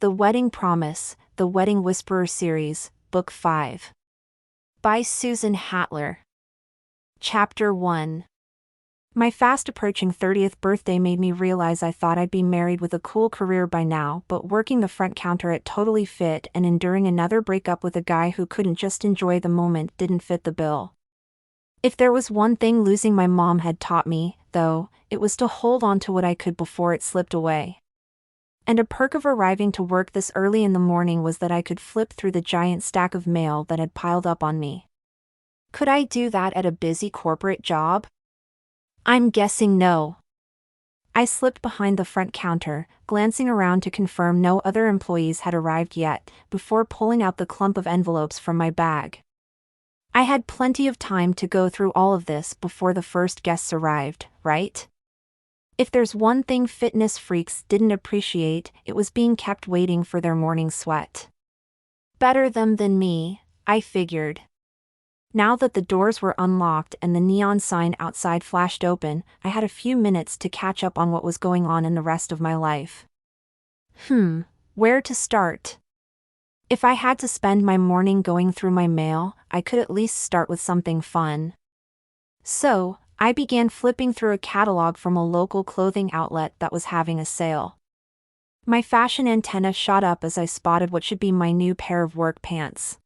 The Wedding Promise, The Wedding Whisperer Series, Book 5. By Susan Hatler. Chapter 1. My fast-approaching 30th birthday made me realize I thought I'd be married with a cool career by now, but working the front counter at Totally Fit and enduring another breakup with a guy who couldn't just enjoy the moment didn't fit the bill. If there was one thing losing my mom had taught me, though, it was to hold on to what I could before it slipped away. And a perk of arriving to work this early in the morning was that I could flip through the giant stack of mail that had piled up on me. Could I do that at a busy corporate job? I'm guessing no. I slipped behind the front counter, glancing around to confirm no other employees had arrived yet, before pulling out the clump of envelopes from my bag. I had plenty of time to go through all of this before the first guests arrived, right? If there's one thing fitness freaks didn't appreciate, it was being kept waiting for their morning sweat. Better them than me, I figured. Now that the doors were unlocked and the neon sign outside flashed open, I had a few minutes to catch up on what was going on in the rest of my life. Where to start? If I had to spend my morning going through my mail, I could at least start with something fun. So, I began flipping through a catalog from a local clothing outlet that was having a sale. My fashion antenna shot up as I spotted what should be my new pair of work pants.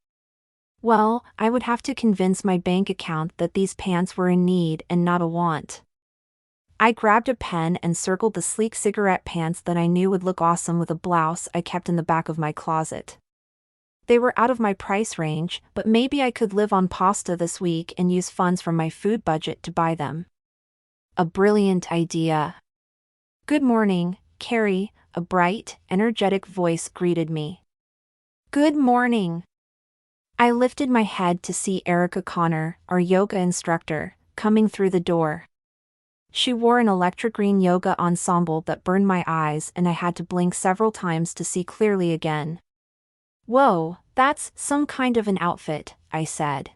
Well, I would have to convince my bank account that these pants were a need and not a want. I grabbed a pen and circled the sleek cigarette pants that I knew would look awesome with a blouse I kept in the back of my closet. They were out of my price range, but maybe I could live on pasta this week and use funds from my food budget to buy them. A brilliant idea. Good morning, Carrie, a bright, energetic voice greeted me. Good morning. I lifted my head to see Erica Connor, our yoga instructor, coming through the door. She wore an electric green yoga ensemble that burned my eyes and I had to blink several times to see clearly again. Whoa, that's some kind of an outfit, I said.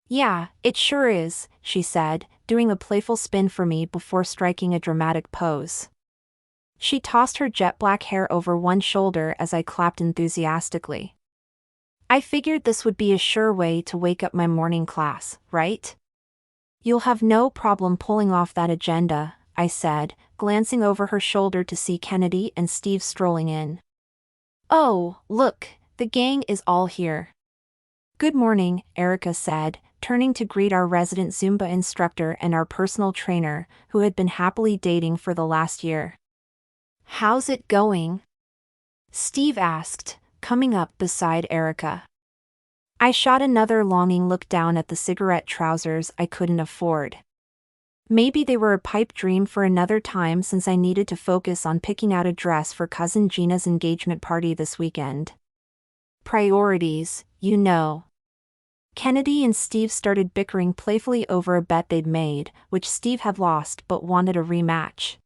Yeah, it sure is, she said, doing a playful spin for me before striking a dramatic pose. She tossed her jet black hair over one shoulder as I clapped enthusiastically. I figured this would be a sure way to wake up my morning class, right? You'll have no problem pulling off that agenda, I said, glancing over her shoulder to see Kennedy and Steve strolling in. Oh, look, the gang is all here. Good morning, Erica said, turning to greet our resident Zumba instructor and our personal trainer, who had been happily dating for the last year. How's it going? Steve asked, coming up beside Erica. I shot another longing look down at the cigarette trousers I couldn't afford. Maybe they were a pipe dream for another time since I needed to focus on picking out a dress for Cousin Gina's engagement party this weekend. Priorities, you know. Kennedy and Steve started bickering playfully over a bet they'd made, which Steve had lost but wanted a rematch.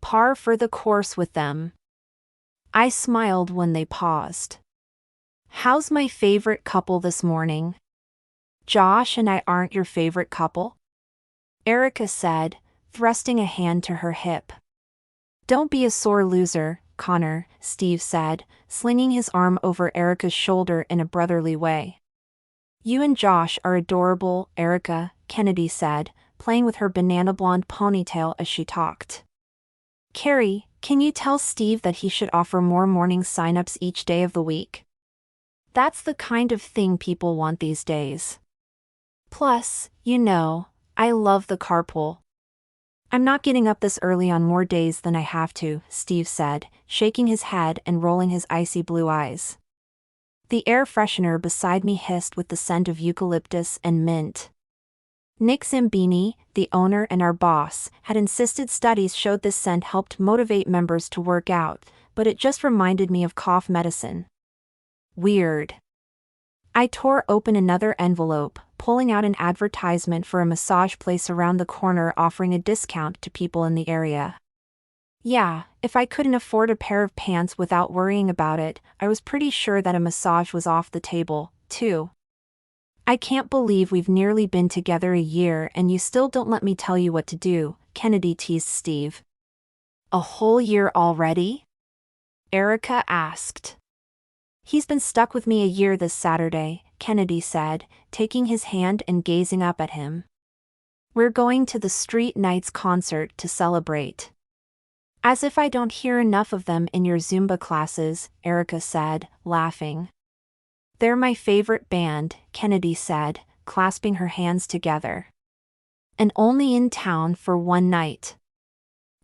Par for the course with them. I smiled when they paused. How's my favorite couple this morning? Josh and I aren't your favorite couple? Erica said, thrusting a hand to her hip. Don't be a sore loser, Connor, Steve said, slinging his arm over Erica's shoulder in a brotherly way. You and Josh are adorable, Erica, Kennedy said, playing with her banana blonde ponytail as she talked. Carrie, can you tell Steve that he should offer more morning signups each day of the week? That's the kind of thing people want these days. Plus, you know, I love the carpool. I'm not getting up this early on more days than I have to, Steve said, shaking his head and rolling his icy blue eyes. The air freshener beside me hissed with the scent of eucalyptus and mint. Nick Zambini, the owner and our boss, had insisted studies showed this scent helped motivate members to work out, but it just reminded me of cough medicine. Weird. I tore open another envelope, pulling out an advertisement for a massage place around the corner offering a discount to people in the area. Yeah, if I couldn't afford a pair of pants without worrying about it, I was pretty sure that a massage was off the table, too. I can't believe we've nearly been together a year and you still don't let me tell you what to do, Kennedy teased Steve. A whole year already? Erica asked. He's been stuck with me a year this Saturday, Kennedy said, taking his hand and gazing up at him. We're going to the Street Knights concert to celebrate. As if I don't hear enough of them in your Zumba classes, Erica said, laughing. They're my favorite band, Kennedy said, clasping her hands together. And only in town for one night.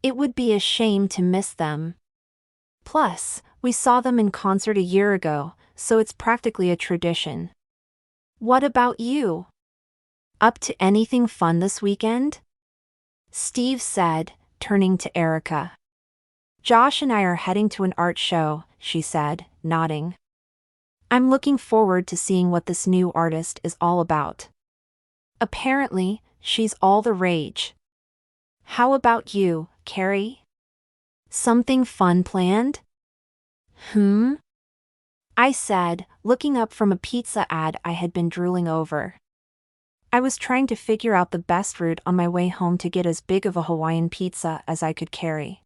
It would be a shame to miss them. Plus, we saw them in concert a year ago, so it's practically a tradition. What about you? Up to anything fun this weekend? Steve said, turning to Erica. Josh and I are heading to an art show, she said, nodding. I'm looking forward to seeing what this new artist is all about. Apparently, she's all the rage. How about you, Carrie? Something fun planned? I said, looking up from a pizza ad I had been drooling over. I was trying to figure out the best route on my way home to get as big of a Hawaiian pizza as I could carry.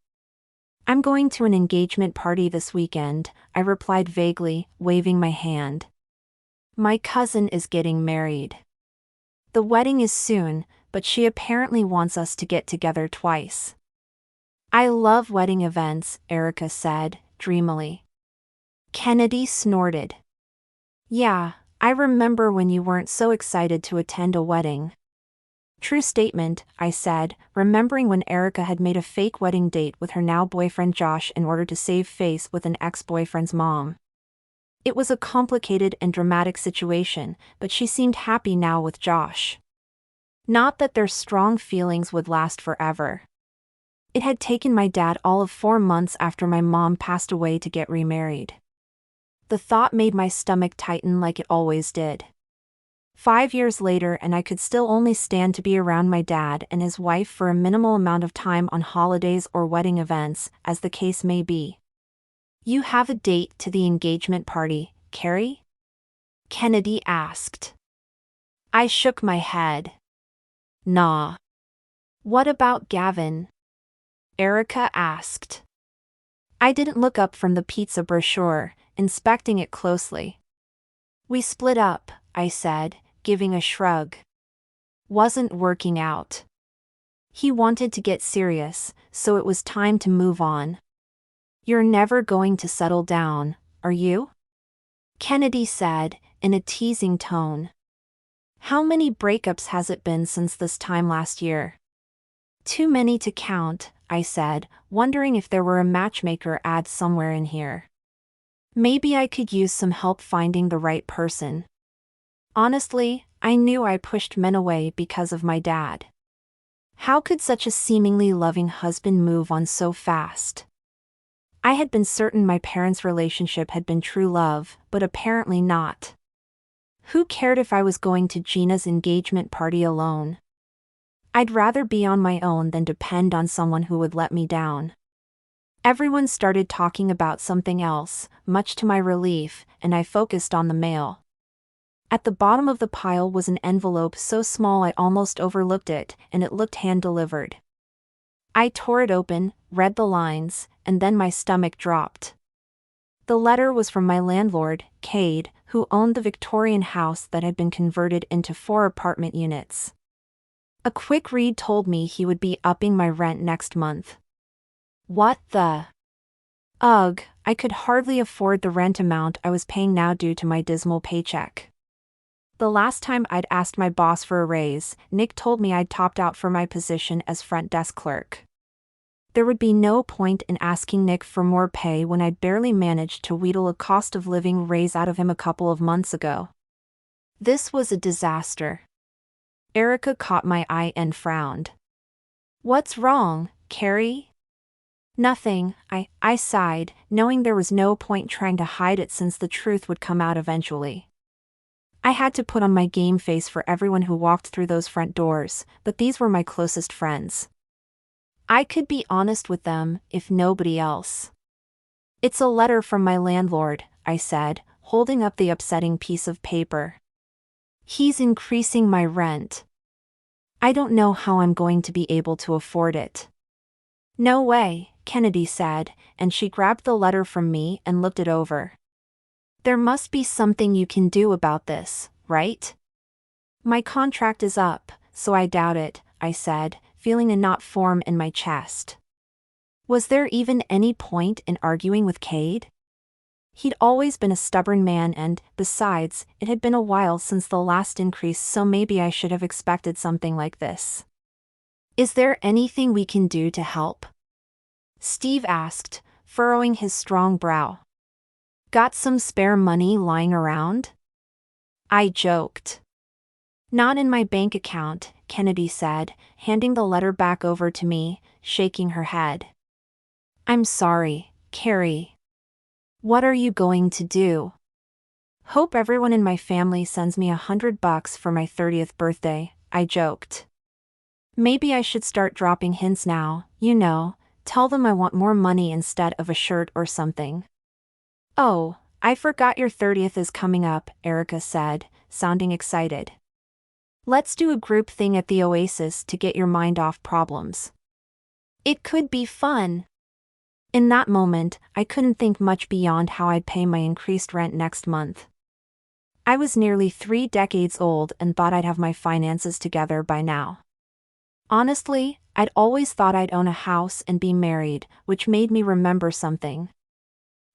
I'm going to an engagement party this weekend, I replied vaguely, waving my hand. My cousin is getting married. The wedding is soon, but she apparently wants us to get together twice. I love wedding events, Erica said, dreamily. Kennedy snorted. Yeah, I remember when you weren't so excited to attend a wedding. True statement, I said, remembering when Erica had made a fake wedding date with her now boyfriend Josh in order to save face with an ex-boyfriend's mom. It was a complicated and dramatic situation, but she seemed happy now with Josh. Not that their strong feelings would last forever. It had taken my dad all of 4 months after my mom passed away to get remarried. The thought made my stomach tighten like it always did. 5 years later and I could still only stand to be around my dad and his wife for a minimal amount of time on holidays or wedding events, as the case may be. You have a date to the engagement party, Carrie? Kennedy asked. I shook my head. Nah. What about Gavin? Erica asked. I didn't look up from the pizza brochure, inspecting it closely. We split up, I said, giving a shrug. Wasn't working out. He wanted to get serious, so it was time to move on. You're never going to settle down, are you? Kennedy said, in a teasing tone. How many breakups has it been since this time last year? Too many to count, I said, wondering if there were a matchmaker ad somewhere in here. Maybe I could use some help finding the right person. Honestly, I knew I pushed men away because of my dad. How could such a seemingly loving husband move on so fast? I had been certain my parents' relationship had been true love, but apparently not. Who cared if I was going to Gina's engagement party alone? I'd rather be on my own than depend on someone who would let me down. Everyone started talking about something else, much to my relief, and I focused on the mail. At the bottom of the pile was an envelope so small I almost overlooked it, and it looked hand-delivered. I tore it open, read the lines, and then my stomach dropped. The letter was from my landlord, Cade, who owned the Victorian house that had been converted into 4 apartment units. A quick read told me he would be upping my rent next month. What the? Ugh, I could hardly afford the rent amount I was paying now due to my dismal paycheck. The last time I'd asked my boss for a raise, Nick told me I'd topped out for my position as front desk clerk. There would be no point in asking Nick for more pay when I'd barely managed to wheedle a cost of living raise out of him a couple of months ago. This was a disaster. Erica caught my eye and frowned. What's wrong, Carrie? Nothing, I sighed, knowing there was no point trying to hide it since the truth would come out eventually. I had to put on my game face for everyone who walked through those front doors, but these were my closest friends. I could be honest with them, if nobody else. It's a letter from my landlord, I said, holding up the upsetting piece of paper. He's increasing my rent. I don't know how I'm going to be able to afford it. No way, Kennedy said, and she grabbed the letter from me and looked it over. There must be something you can do about this, right? My contract is up, so I doubt it, I said, feeling a knot form in my chest. Was there even any point in arguing with Cade? He'd always been a stubborn man and, besides, it had been a while since the last increase, so maybe I should have expected something like this. Is there anything we can do to help? Steve asked, furrowing his strong brow. Got some spare money lying around? I joked. Not in my bank account, Kennedy said, handing the letter back over to me, shaking her head. I'm sorry, Carrie. What are you going to do? Hope everyone in my family sends me $100 for my 30th birthday, I joked. Maybe I should start dropping hints now, tell them I want more money instead of a shirt or something. Oh, I forgot your 30th is coming up, Erica said, sounding excited. Let's do a group thing at the Oasis to get your mind off problems. It could be fun. In that moment, I couldn't think much beyond how I'd pay my increased rent next month. I was nearly 3 decades old and thought I'd have my finances together by now. Honestly, I'd always thought I'd own a house and be married, which made me remember something.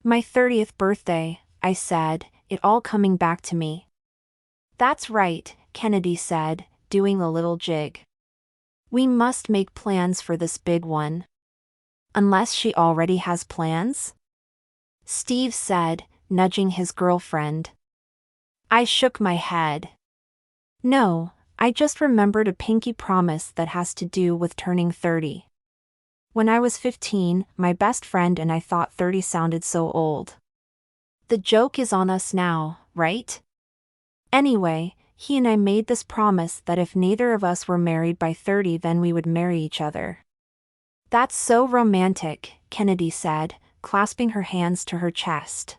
My 30th birthday, I said, it all coming back to me. That's right, Kennedy said, doing a little jig. We must make plans for this big one. Unless she already has plans? Steve said, nudging his girlfriend. I shook my head. No, I just remembered a pinky promise that has to do with turning 30. When I was 15, my best friend and I thought 30 sounded so old. The joke is on us now, right? Anyway, he and I made this promise that if neither of us were married by 30, then we would marry each other. That's so romantic, Kennedy said, clasping her hands to her chest.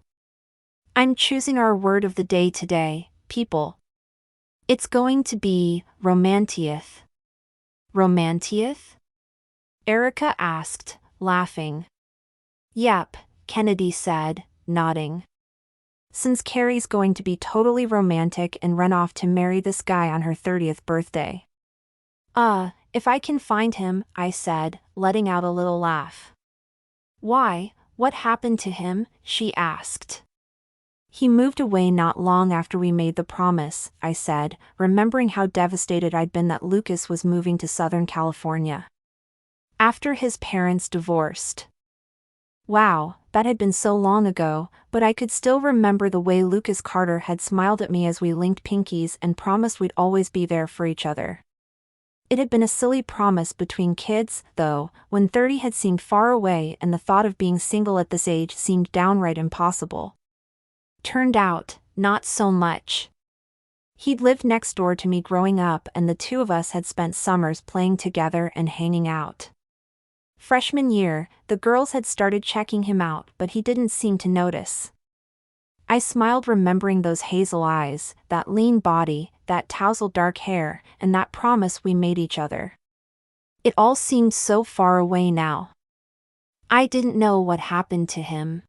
I'm choosing our word of the day today, people. It's going to be romantieth. Romantieth? Erica asked, laughing. Yep, Kennedy said, nodding. Since Carrie's going to be totally romantic and run off to marry this guy on her 30th birthday. If I can find him, I said, letting out a little laugh. Why, what happened to him? She asked. He moved away not long after we made the promise, I said, remembering how devastated I'd been that Lucas was moving to Southern California. After his parents divorced. Wow, that had been so long ago, but I could still remember the way Lucas Carter had smiled at me as we linked pinkies and promised we'd always be there for each other. It had been a silly promise between kids, though, when 30 had seemed far away and the thought of being single at this age seemed downright impossible. Turned out, not so much. He'd lived next door to me growing up and the two of us had spent summers playing together and hanging out. Freshman year, the girls had started checking him out, but he didn't seem to notice. I smiled, remembering those hazel eyes, that lean body, that tousled dark hair, and that promise we made each other. It all seemed so far away now. I didn't know what happened to him.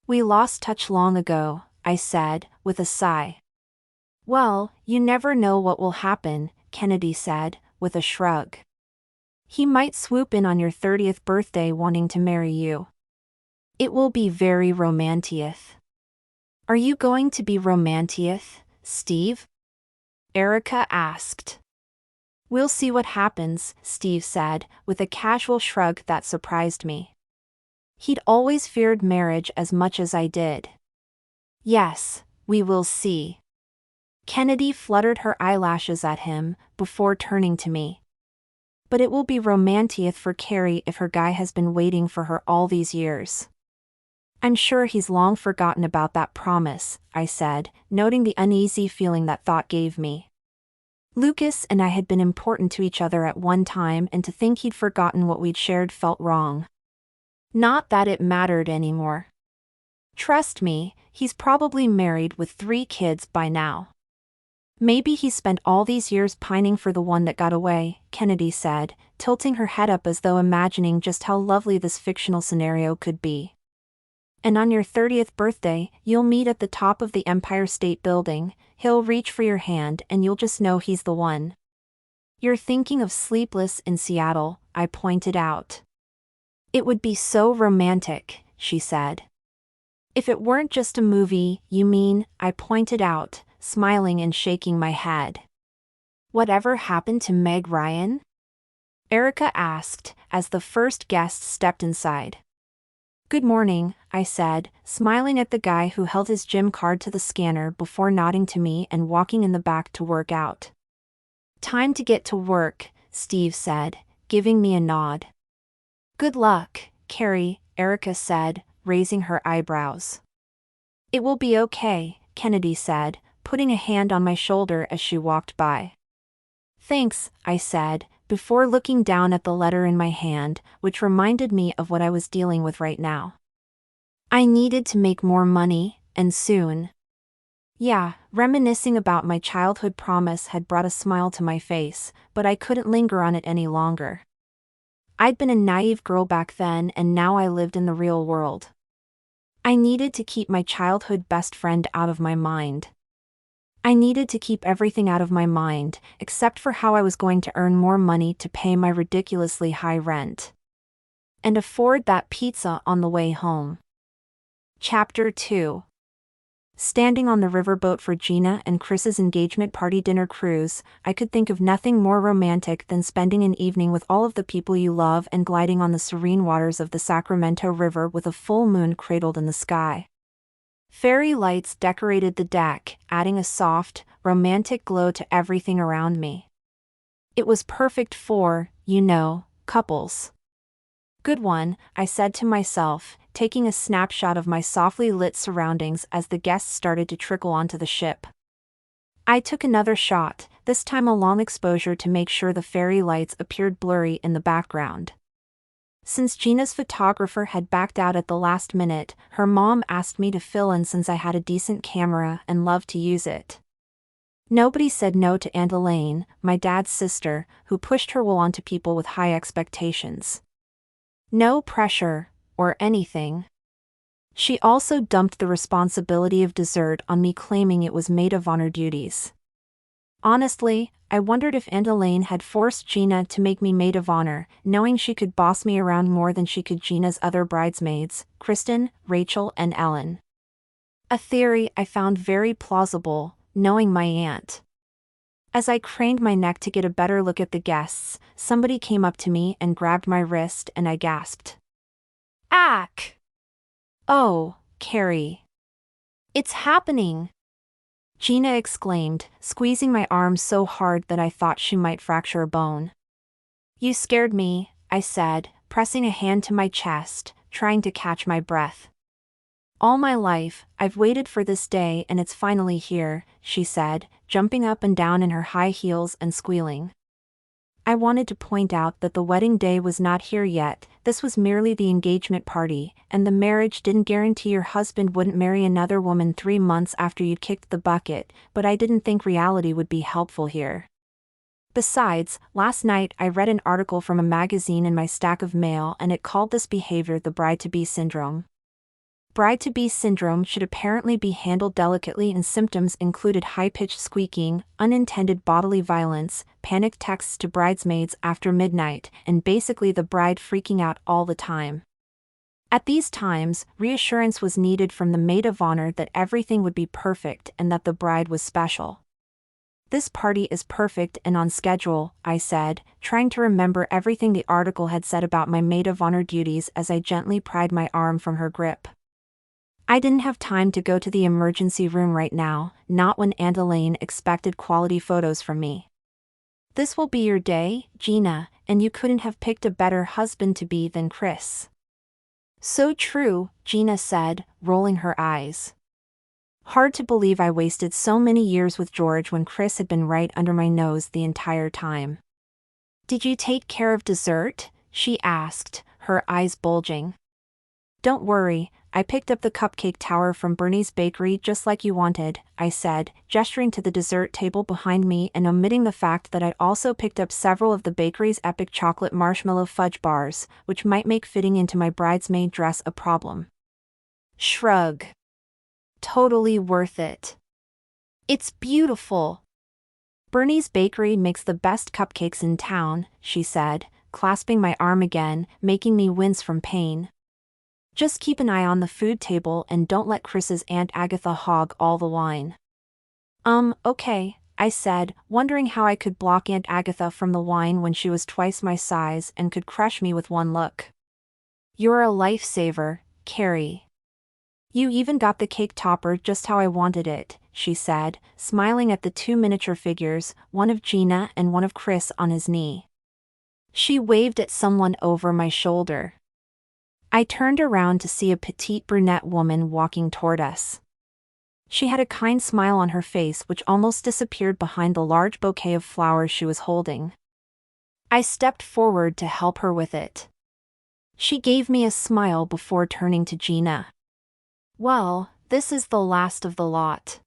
We lost touch long ago, I said, with a sigh. Well, you never know what will happen, Kennedy said, with a shrug. He might swoop in on your 30th birthday wanting to marry you. It will be very romantieth. Are you going to be romantieth, Steve? Erica asked. We'll see what happens, Steve said, with a casual shrug that surprised me. He'd always feared marriage as much as I did. Yes, we will see. Kennedy fluttered her eyelashes at him, before turning to me. But it will be romantieth for Carrie if her guy has been waiting for her all these years. I'm sure he's long forgotten about that promise, I said, noting the uneasy feeling that thought gave me. Lucas and I had been important to each other at one time, and to think he'd forgotten what we'd shared felt wrong. Not that it mattered anymore. Trust me, he's probably married with 3 kids by now. Maybe he spent all these years pining for the one that got away, Kennedy said, tilting her head up as though imagining just how lovely this fictional scenario could be. And on your 30th birthday, you'll meet at the top of the Empire State Building, he'll reach for your hand and you'll just know he's the one. You're thinking of Sleepless in Seattle, I pointed out. It would be so romantic, she said. If it weren't just a movie, you mean, I pointed out, smiling and shaking my head. Whatever happened to Meg Ryan? Erica asked, as the first guest stepped inside. Good morning, I said, smiling at the guy who held his gym card to the scanner before nodding to me and walking in the back to work out. Time to get to work, Steve said, giving me a nod. Good luck, Carrie, Erica said, raising her eyebrows. It will be okay, Kennedy said, putting a hand on my shoulder as she walked by. Thanks, I said, before looking down at the letter in my hand, which reminded me of what I was dealing with right now. I needed to make more money, and soon. Yeah, reminiscing about my childhood promise had brought a smile to my face, but I couldn't linger on it any longer. I'd been a naive girl back then and now I lived in the real world. I needed to keep my childhood best friend out of my mind. I needed to keep everything out of my mind, except for how I was going to earn more money to pay my ridiculously high rent. And afford that pizza on the way home. Chapter 2. Standing on the riverboat for Gina and Chris's engagement party dinner cruise, I could think of nothing more romantic than spending an evening with all of the people you love and gliding on the serene waters of the Sacramento River with a full moon cradled in the sky. Fairy lights decorated the deck, adding a soft, romantic glow to everything around me. It was perfect for, couples. Good one, I said to myself, taking a snapshot of my softly lit surroundings as the guests started to trickle onto the ship. I took another shot, this time a long exposure to make sure the fairy lights appeared blurry in the background. Since Gina's photographer had backed out at the last minute, her mom asked me to fill in since I had a decent camera and loved to use it. Nobody said no to Aunt Elaine, my dad's sister, who pushed her will onto people with high expectations. No pressure, or anything. She also dumped the responsibility of dessert on me, claiming it was maid of honor duties. Honestly, I wondered if Aunt Elaine had forced Gina to make me maid of honor, knowing she could boss me around more than she could Gina's other bridesmaids, Kristen, Rachel, and Ellen. A theory I found very plausible, knowing my aunt. As I craned my neck to get a better look at the guests, somebody came up to me and grabbed my wrist and I gasped. Ack! Oh, Carrie. It's happening! Gina exclaimed, squeezing my arm so hard that I thought she might fracture a bone. You scared me, I said, pressing a hand to my chest, trying to catch my breath. All my life, I've waited for this day and it's finally here, she said, jumping up and down in her high heels and squealing. I wanted to point out that the wedding day was not here yet, this was merely the engagement party, and the marriage didn't guarantee your husband wouldn't marry another woman 3 months after you'd kicked the bucket, but I didn't think reality would be helpful here. Besides, last night I read an article from a magazine in my stack of mail and it called this behavior the bride-to-be syndrome. Bride-to-be syndrome should apparently be handled delicately and symptoms included high-pitched squeaking, unintended bodily violence, panicked texts to bridesmaids after midnight, and basically the bride freaking out all the time. At these times, reassurance was needed from the maid of honor that everything would be perfect and that the bride was special. This party is perfect and on schedule, I said, trying to remember everything the article had said about my maid of honor duties as I gently pried my arm from her grip. I didn't have time to go to the emergency room right now, not when Aunt Elaine expected quality photos from me. This will be your day, Gina, and you couldn't have picked a better husband-to-be than Chris. So true, Gina said, rolling her eyes. Hard to believe I wasted so many years with George when Chris had been right under my nose the entire time. Did you take care of dessert? She asked, her eyes bulging. Don't worry, I picked up the cupcake tower from Bernie's bakery just like you wanted, I said, gesturing to the dessert table behind me and omitting the fact that I'd also picked up several of the bakery's epic chocolate marshmallow fudge bars, which might make fitting into my bridesmaid dress a problem. Shrug. Totally worth it. It's beautiful. Bernie's bakery makes the best cupcakes in town, she said, clasping my arm again, making me wince from pain. Just keep an eye on the food table and don't let Chris's Aunt Agatha hog all the wine. Okay, I said, wondering how I could block Aunt Agatha from the wine when she was twice my size and could crush me with one look. You're a lifesaver, Carrie. You even got the cake topper just how I wanted it, she said, smiling at the two miniature figures, one of Gina and one of Chris on his knee. She waved at someone over my shoulder. I turned around to see a petite brunette woman walking toward us. She had a kind smile on her face which almost disappeared behind the large bouquet of flowers she was holding. I stepped forward to help her with it. She gave me a smile before turning to Gina. Well, this is the last of the lot.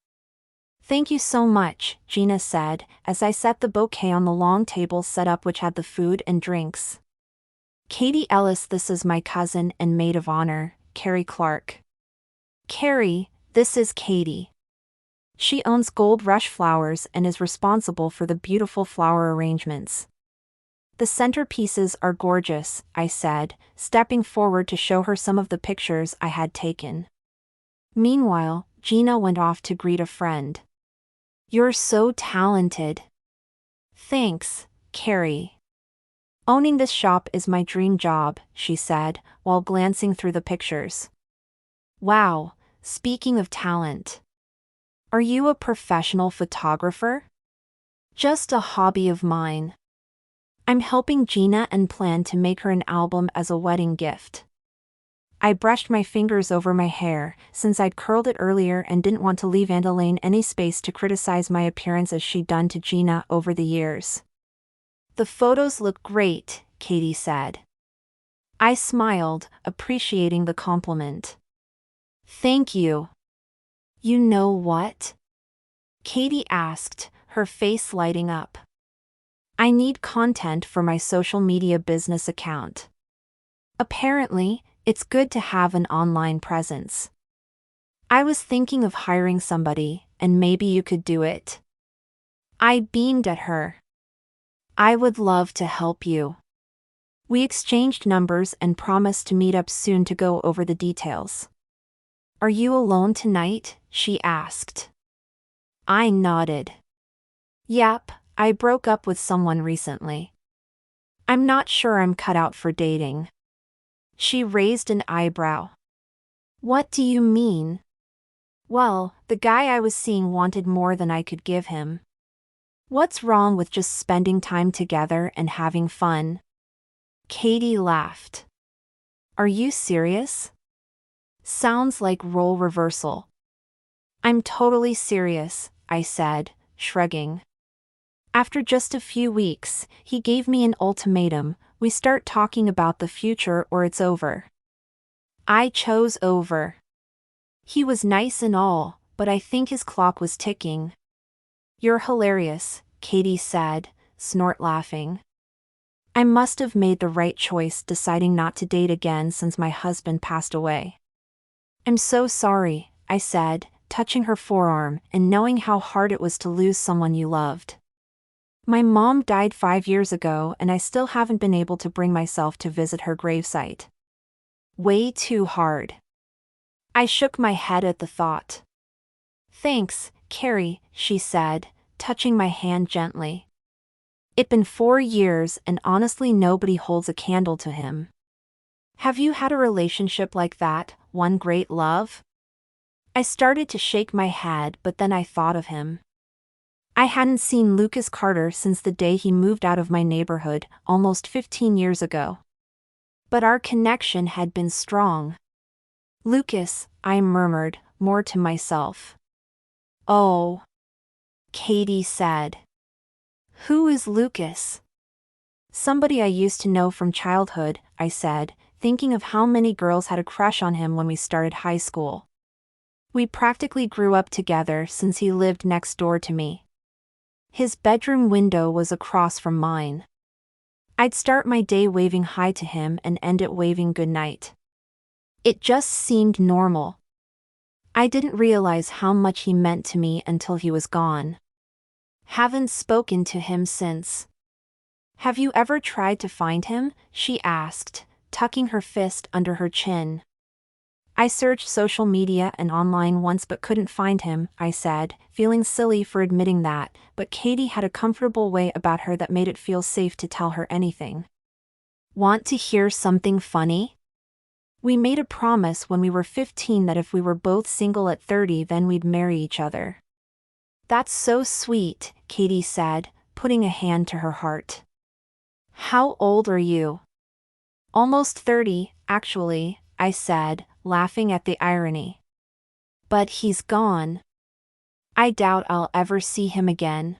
Thank you so much, Gina said, as I set the bouquet on the long table set up which had the food and drinks. Katie Ellis, this is my cousin and maid of honor, Carrie Clark. Carrie, this is Katie. She owns Gold Rush Flowers and is responsible for the beautiful flower arrangements. The centerpieces are gorgeous, I said, stepping forward to show her some of the pictures I had taken. Meanwhile, Gina went off to greet a friend. You're so talented. Thanks, Carrie. Owning this shop is my dream job, she said, while glancing through the pictures. Wow, speaking of talent. Are you a professional photographer? Just a hobby of mine. I'm helping Gina and plan to make her an album as a wedding gift. I brushed my fingers over my hair, since I'd curled it earlier and didn't want to leave Aunt Elaine any space to criticize my appearance as she'd done to Gina over the years. The photos look great, Katie said. I smiled, appreciating the compliment. Thank you. You know what? Katie asked, her face lighting up. I need content for my social media business account. Apparently, it's good to have an online presence. I was thinking of hiring somebody, and maybe you could do it. I beamed at her. I would love to help you. We exchanged numbers and promised to meet up soon to go over the details. Are you alone tonight? She asked. I nodded. Yep, I broke up with someone recently. I'm not sure I'm cut out for dating. She raised an eyebrow. What do you mean? Well, the guy I was seeing wanted more than I could give him. What's wrong with just spending time together and having fun? Katie laughed. Are you serious? Sounds like role reversal. I'm totally serious, I said, shrugging. After just a few weeks, he gave me an ultimatum: we start talking about the future or it's over. I chose over. He was nice and all, but I think his clock was ticking. You're hilarious, Katie said, snort laughing. I must have made the right choice deciding not to date again since my husband passed away. I'm so sorry, I said, touching her forearm and knowing how hard it was to lose someone you loved. My mom died 5 years ago and I still haven't been able to bring myself to visit her gravesite. Way too hard. I shook my head at the thought. Thanks, Carrie, she said, touching my hand gently. It'd been 4 years and honestly nobody holds a candle to him. Have you had a relationship like that, one great love? I started to shake my head, but then I thought of him. I hadn't seen Lucas Carter since the day he moved out of my neighborhood, almost 15 years ago. But our connection had been strong. Lucas, I murmured, more to myself. Oh. Katie said. Who is Lucas? Somebody I used to know from childhood, I said, thinking of how many girls had a crush on him when we started high school. We practically grew up together since he lived next door to me. His bedroom window was across from mine. I'd start my day waving hi to him and end it waving goodnight. It just seemed normal. I didn't realize how much he meant to me until he was gone. Haven't spoken to him since. Have you ever tried to find him? She asked, tucking her fist under her chin. I searched social media and online once but couldn't find him, I said, feeling silly for admitting that, but Katie had a comfortable way about her that made it feel safe to tell her anything. Want to hear something funny? We made a promise when we were 15 that if we were both single at 30 then we'd marry each other. That's so sweet, Katie said, putting a hand to her heart. How old are you? Almost 30, actually, I said, laughing at the irony. But he's gone. I doubt I'll ever see him again.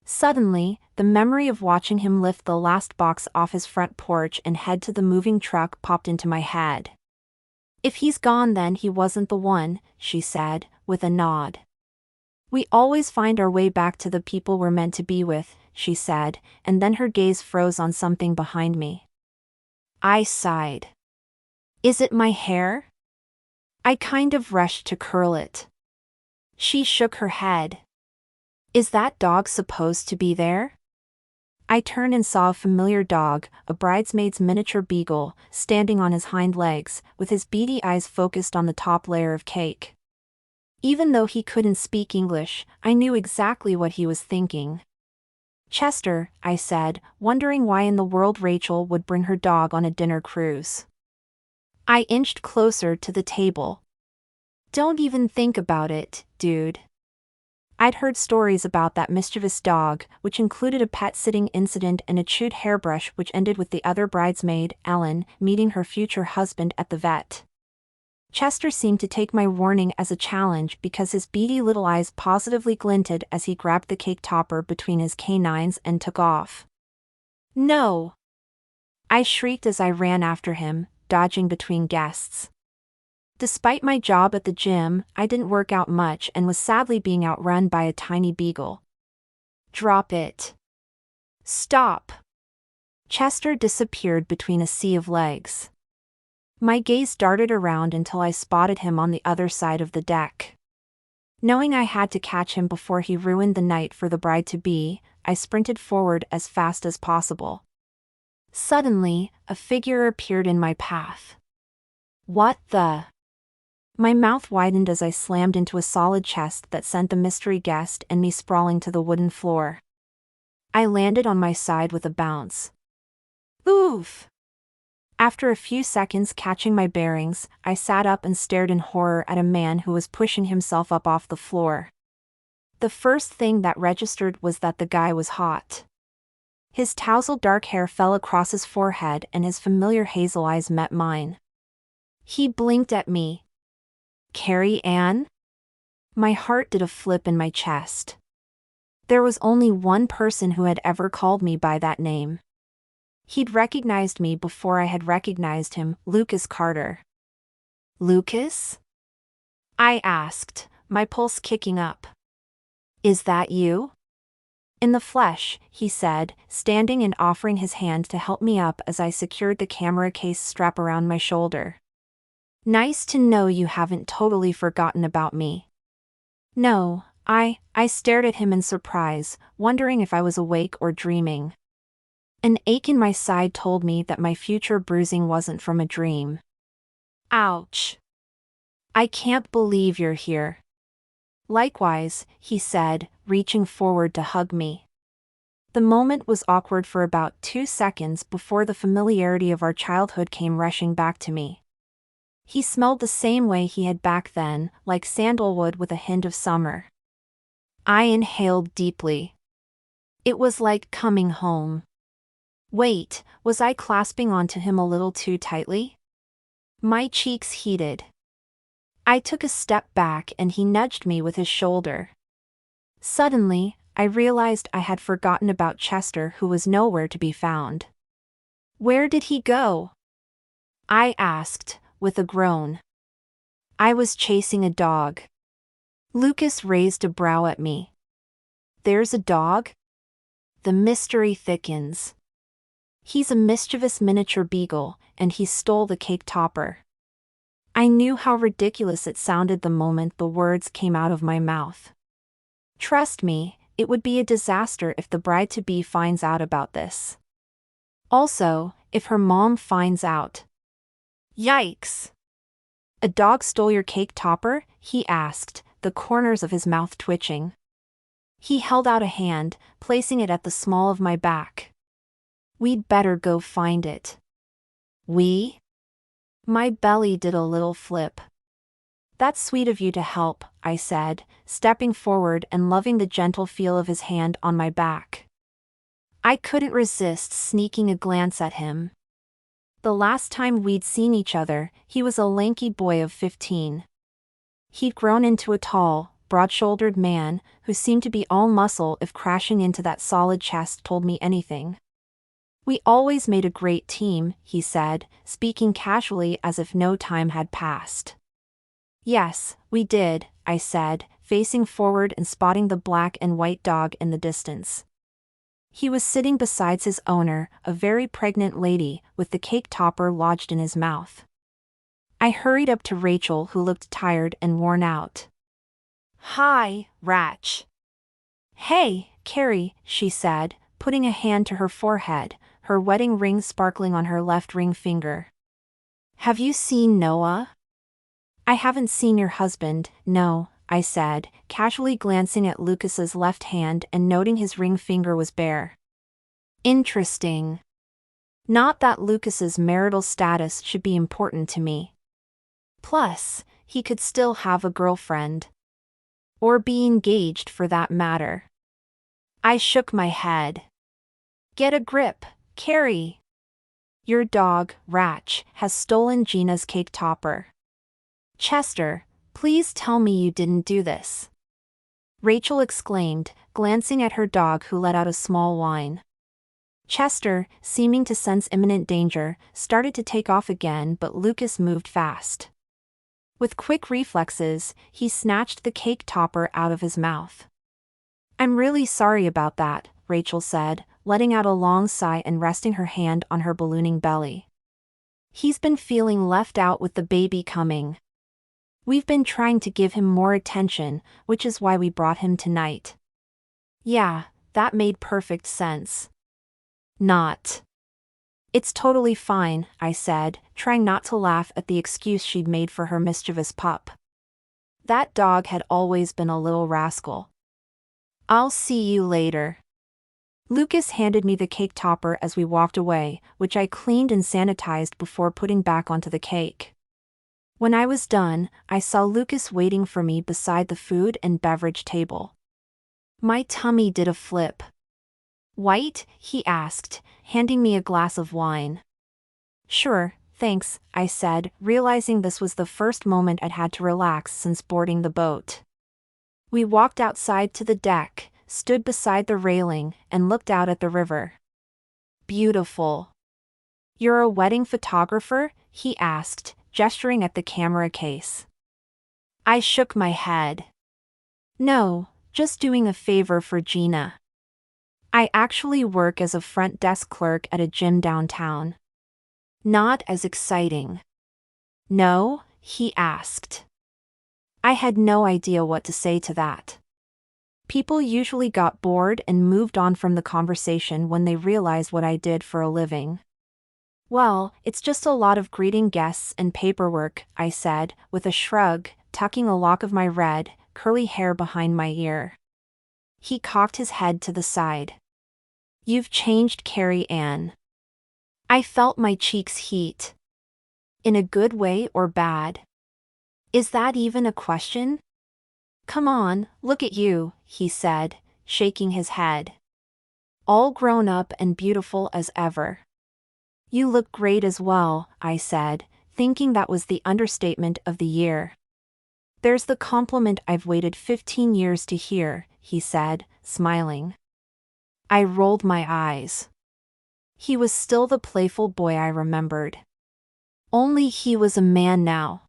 Suddenly, the memory of watching him lift the last box off his front porch and head to the moving truck popped into my head. If he's gone then he wasn't the one, she said, with a nod. We always find our way back to the people we're meant to be with, she said, and then her gaze froze on something behind me. I sighed. Is it my hair? I kind of rushed to curl it. She shook her head. Is that dog supposed to be there? I turned and saw a familiar dog, a bridesmaid's miniature beagle, standing on his hind legs, with his beady eyes focused on the top layer of cake. Even though he couldn't speak English, I knew exactly what he was thinking. Chester, I said, wondering why in the world Rachel would bring her dog on a dinner cruise. I inched closer to the table. Don't even think about it, dude. I'd heard stories about that mischievous dog, which included a pet-sitting incident and a chewed hairbrush which ended with the other bridesmaid, Ellen, meeting her future husband at the vet. Chester seemed to take my warning as a challenge because his beady little eyes positively glinted as he grabbed the cake topper between his canines and took off. No! I shrieked as I ran after him, dodging between guests. Despite my job at the gym, I didn't work out much and was sadly being outrun by a tiny beagle. Drop it. Stop. Chester disappeared between a sea of legs. My gaze darted around until I spotted him on the other side of the deck. Knowing I had to catch him before he ruined the night for the bride-to-be, I sprinted forward as fast as possible. Suddenly, a figure appeared in my path. What the? My mouth widened as I slammed into a solid chest that sent the mystery guest and me sprawling to the wooden floor. I landed on my side with a bounce. Oof! After a few seconds catching my bearings, I sat up and stared in horror at a man who was pushing himself up off the floor. The first thing that registered was that the guy was hot. His tousled dark hair fell across his forehead and his familiar hazel eyes met mine. He blinked at me. Carrie Ann? My heart did a flip in my chest. There was only one person who had ever called me by that name. He'd recognized me before I had recognized him, Lucas Carter. Lucas? I asked, my pulse kicking up. Is that you? In the flesh, he said, standing and offering his hand to help me up as I secured the camera case strap around my shoulder. Nice to know you haven't totally forgotten about me. No, I stared at him in surprise, wondering if I was awake or dreaming. An ache in my side told me that my future bruising wasn't from a dream. Ouch. I can't believe you're here. Likewise, he said, reaching forward to hug me. The moment was awkward for about 2 seconds before the familiarity of our childhood came rushing back to me. He smelled the same way he had back then, like sandalwood with a hint of summer. I inhaled deeply. It was like coming home. Wait, was I clasping onto him a little too tightly? My cheeks heated. I took a step back and he nudged me with his shoulder. Suddenly, I realized I had forgotten about Chester, who was nowhere to be found. Where did he go? I asked, with a groan. I was chasing a dog. Lucas raised a brow at me. There's a dog? The mystery thickens. He's a mischievous miniature beagle, and he stole the cake topper. I knew how ridiculous it sounded the moment the words came out of my mouth. Trust me, it would be a disaster if the bride-to-be finds out about this. Also, if her mom finds out. Yikes! A dog stole your cake topper? He asked, the corners of his mouth twitching. He held out a hand, placing it at the small of my back. We'd better go find it. We? My belly did a little flip. That's sweet of you to help, I said, stepping forward and loving the gentle feel of his hand on my back. I couldn't resist sneaking a glance at him. The last time we'd seen each other, he was a lanky boy of 15. He'd grown into a tall, broad-shouldered man, who seemed to be all muscle if crashing into that solid chest told me anything. We always made a great team, he said, speaking casually as if no time had passed. Yes, we did, I said, facing forward and spotting the black and white dog in the distance. He was sitting beside his owner, a very pregnant lady, with the cake topper lodged in his mouth. I hurried up to Rachel, who looked tired and worn out. Hi, Ratch. Hey, Carrie, she said, putting a hand to her forehead, her wedding ring sparkling on her left ring finger. Have you seen Noah? I haven't seen your husband, no, I said, casually glancing at Lucas's left hand and noting his ring finger was bare. Interesting. Not that Lucas's marital status should be important to me. Plus, he could still have a girlfriend. Or be engaged for that matter. I shook my head. Get a grip, Carrie. Your dog, Ratch, has stolen Gina's cake topper. Chester, please tell me you didn't do this. Rachel exclaimed, glancing at her dog, who let out a small whine. Chester, seeming to sense imminent danger, started to take off again, but Lucas moved fast. With quick reflexes, he snatched the cake topper out of his mouth. I'm really sorry about that, Rachel said, letting out a long sigh and resting her hand on her ballooning belly. He's been feeling left out with the baby coming. We've been trying to give him more attention, which is why we brought him tonight. Yeah, that made perfect sense. Not. It's totally fine, I said, trying not to laugh at the excuse she'd made for her mischievous pup. That dog had always been a little rascal. I'll see you later. Lucas handed me the cake topper as we walked away, which I cleaned and sanitized before putting back onto the cake. When I was done, I saw Lucas waiting for me beside the food and beverage table. My tummy did a flip. White? He asked, handing me a glass of wine. Sure, thanks, I said, realizing this was the first moment I'd had to relax since boarding the boat. We walked outside to the deck, stood beside the railing, and looked out at the river. Beautiful. You're a wedding photographer? He asked, gesturing at the camera case. I shook my head. No, just doing a favor for Gina. I actually work as a front desk clerk at a gym downtown. Not as exciting. No? He asked. I had no idea what to say to that. People usually got bored and moved on from the conversation when they realized what I did for a living. Well, it's just a lot of greeting guests and paperwork, I said, with a shrug, tucking a lock of my red, curly hair behind my ear. He cocked his head to the side. You've changed, Carrie Ann. I felt my cheeks heat. In a good way or bad? Is that even a question? Come on, look at you, he said, shaking his head. All grown up and beautiful as ever. You look great as well, I said, thinking that was the understatement of the year. There's the compliment I've waited 15 years to hear, he said, smiling. I rolled my eyes. He was still the playful boy I remembered. Only he was a man now.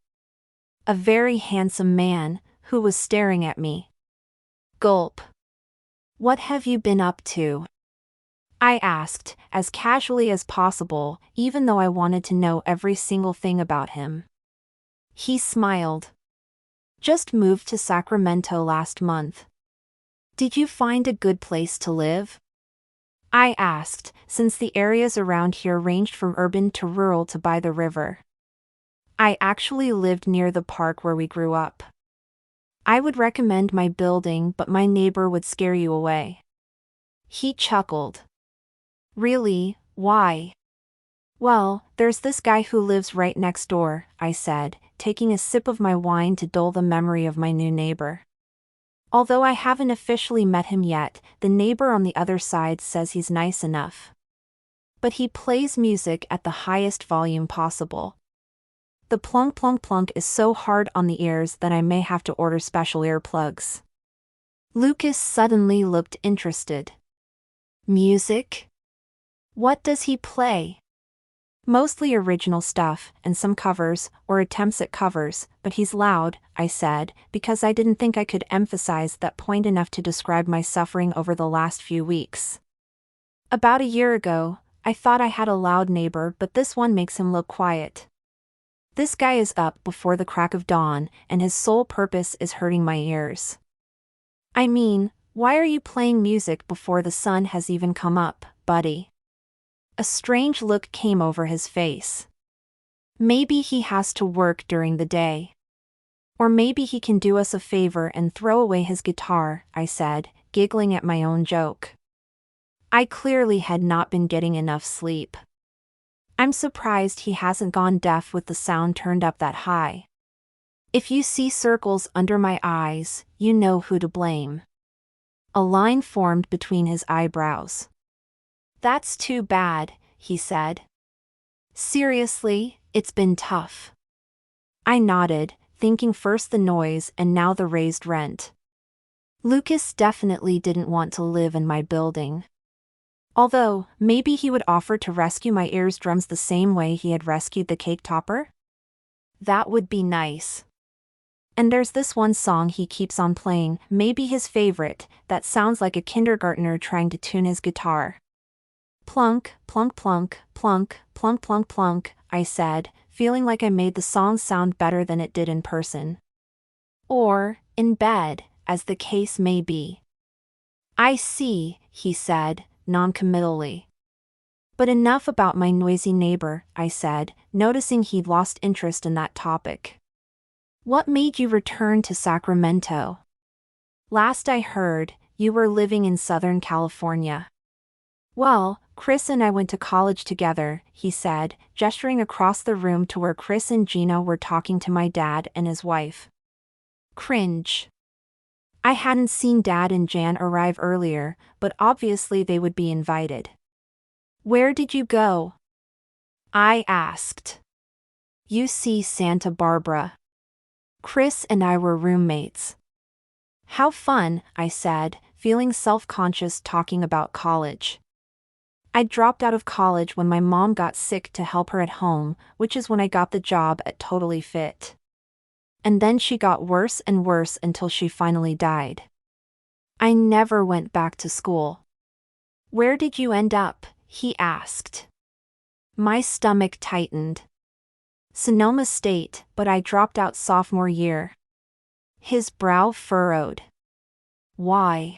A very handsome man, who was staring at me. Gulp. What have you been up to? I asked, as casually as possible, even though I wanted to know every single thing about him. He smiled. Just moved to Sacramento last month. Did you find a good place to live? I asked, since the areas around here ranged from urban to rural to by the river. I actually lived near the park where we grew up. I would recommend my building, but my neighbor would scare you away. He chuckled. Really, why? Well, there's this guy who lives right next door, I said, taking a sip of my wine to dull the memory of my new neighbor. Although I haven't officially met him yet, the neighbor on the other side says he's nice enough. But he plays music at the highest volume possible. The plunk plunk plunk is so hard on the ears that I may have to order special earplugs. Lucas suddenly looked interested. Music? What does he play? Mostly original stuff, and some covers, or attempts at covers, but he's loud, I said, because I didn't think I could emphasize that point enough to describe my suffering over the last few weeks. About a year ago, I thought I had a loud neighbor, but this one makes him look quiet. This guy is up before the crack of dawn, and his sole purpose is hurting my ears. I mean, why are you playing music before the sun has even come up, buddy? A strange look came over his face. Maybe he has to work during the day. Or maybe he can do us a favor and throw away his guitar, I said, giggling at my own joke. I clearly had not been getting enough sleep. I'm surprised he hasn't gone deaf with the sound turned up that high. If you see circles under my eyes, you know who to blame. A line formed between his eyebrows. That's too bad, he said. Seriously, it's been tough. I nodded, thinking first the noise and now the raised rent. Lucas definitely didn't want to live in my building. Although, maybe he would offer to rescue my eardrums the same way he had rescued the cake topper? That would be nice. And there's this one song he keeps on playing, maybe his favorite, that sounds like a kindergartner trying to tune his guitar. Plunk, plunk plunk, plunk, plunk plunk plunk, I said, feeling like I made the song sound better than it did in person. Or, in bed, as the case may be. I see, he said, noncommittally. But enough about my noisy neighbor, I said, noticing he'd lost interest in that topic. What made you return to Sacramento? Last I heard, you were living in Southern California. Well, Chris and I went to college together, he said, gesturing across the room to where Chris and Gina were talking to my dad and his wife. Cringe. I hadn't seen Dad and Jan arrive earlier, but obviously they would be invited. Where did you go? I asked. UC Santa Barbara. Chris and I were roommates. How fun, I said, feeling self-conscious talking about college. I dropped out of college when my mom got sick to help her at home, which is when I got the job at Totally Fit. And then she got worse and worse until she finally died. I never went back to school. Where did you end up? He asked. My stomach tightened. Sonoma State, but I dropped out sophomore year. His brow furrowed. Why?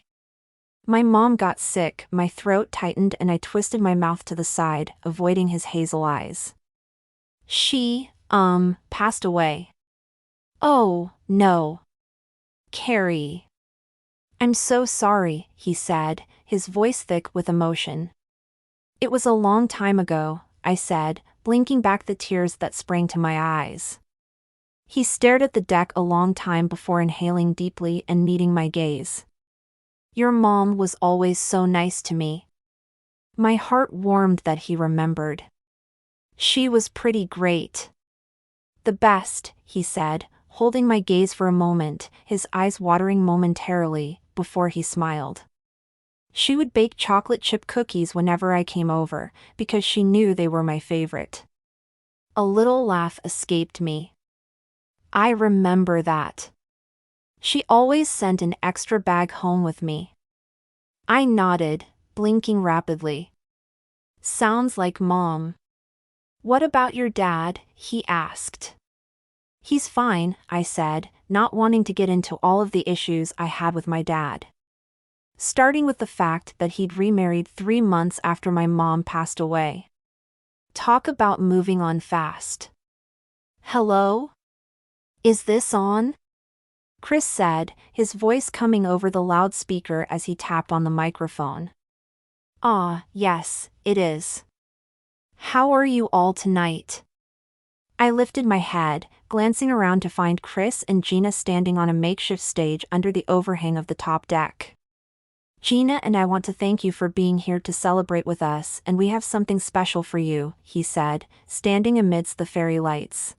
My mom got sick, my throat tightened and I twisted my mouth to the side, avoiding his hazel eyes. She, passed away. Oh, no. Carrie. I'm so sorry, he said, his voice thick with emotion. It was a long time ago, I said, blinking back the tears that sprang to my eyes. He stared at the deck a long time before inhaling deeply and meeting my gaze. Your mom was always so nice to me. My heart warmed that he remembered. She was pretty great. The best, he said, holding my gaze for a moment, his eyes watering momentarily, before he smiled. She would bake chocolate chip cookies whenever I came over, because she knew they were my favorite. A little laugh escaped me. I remember that. She always sent an extra bag home with me. I nodded, blinking rapidly. Sounds like Mom. What about your dad? He asked. He's fine, I said, not wanting to get into all of the issues I had with my dad. Starting with the fact that he'd remarried 3 months after my mom passed away. Talk about moving on fast. Hello? Is this on? Chris said, his voice coming over the loudspeaker as he tapped on the microphone. Ah, yes, it is. How are you all tonight? I lifted my head, glancing around to find Chris and Gina standing on a makeshift stage under the overhang of the top deck. Gina and I want to thank you for being here to celebrate with us, and we have something special for you, he said, standing amidst the fairy lights.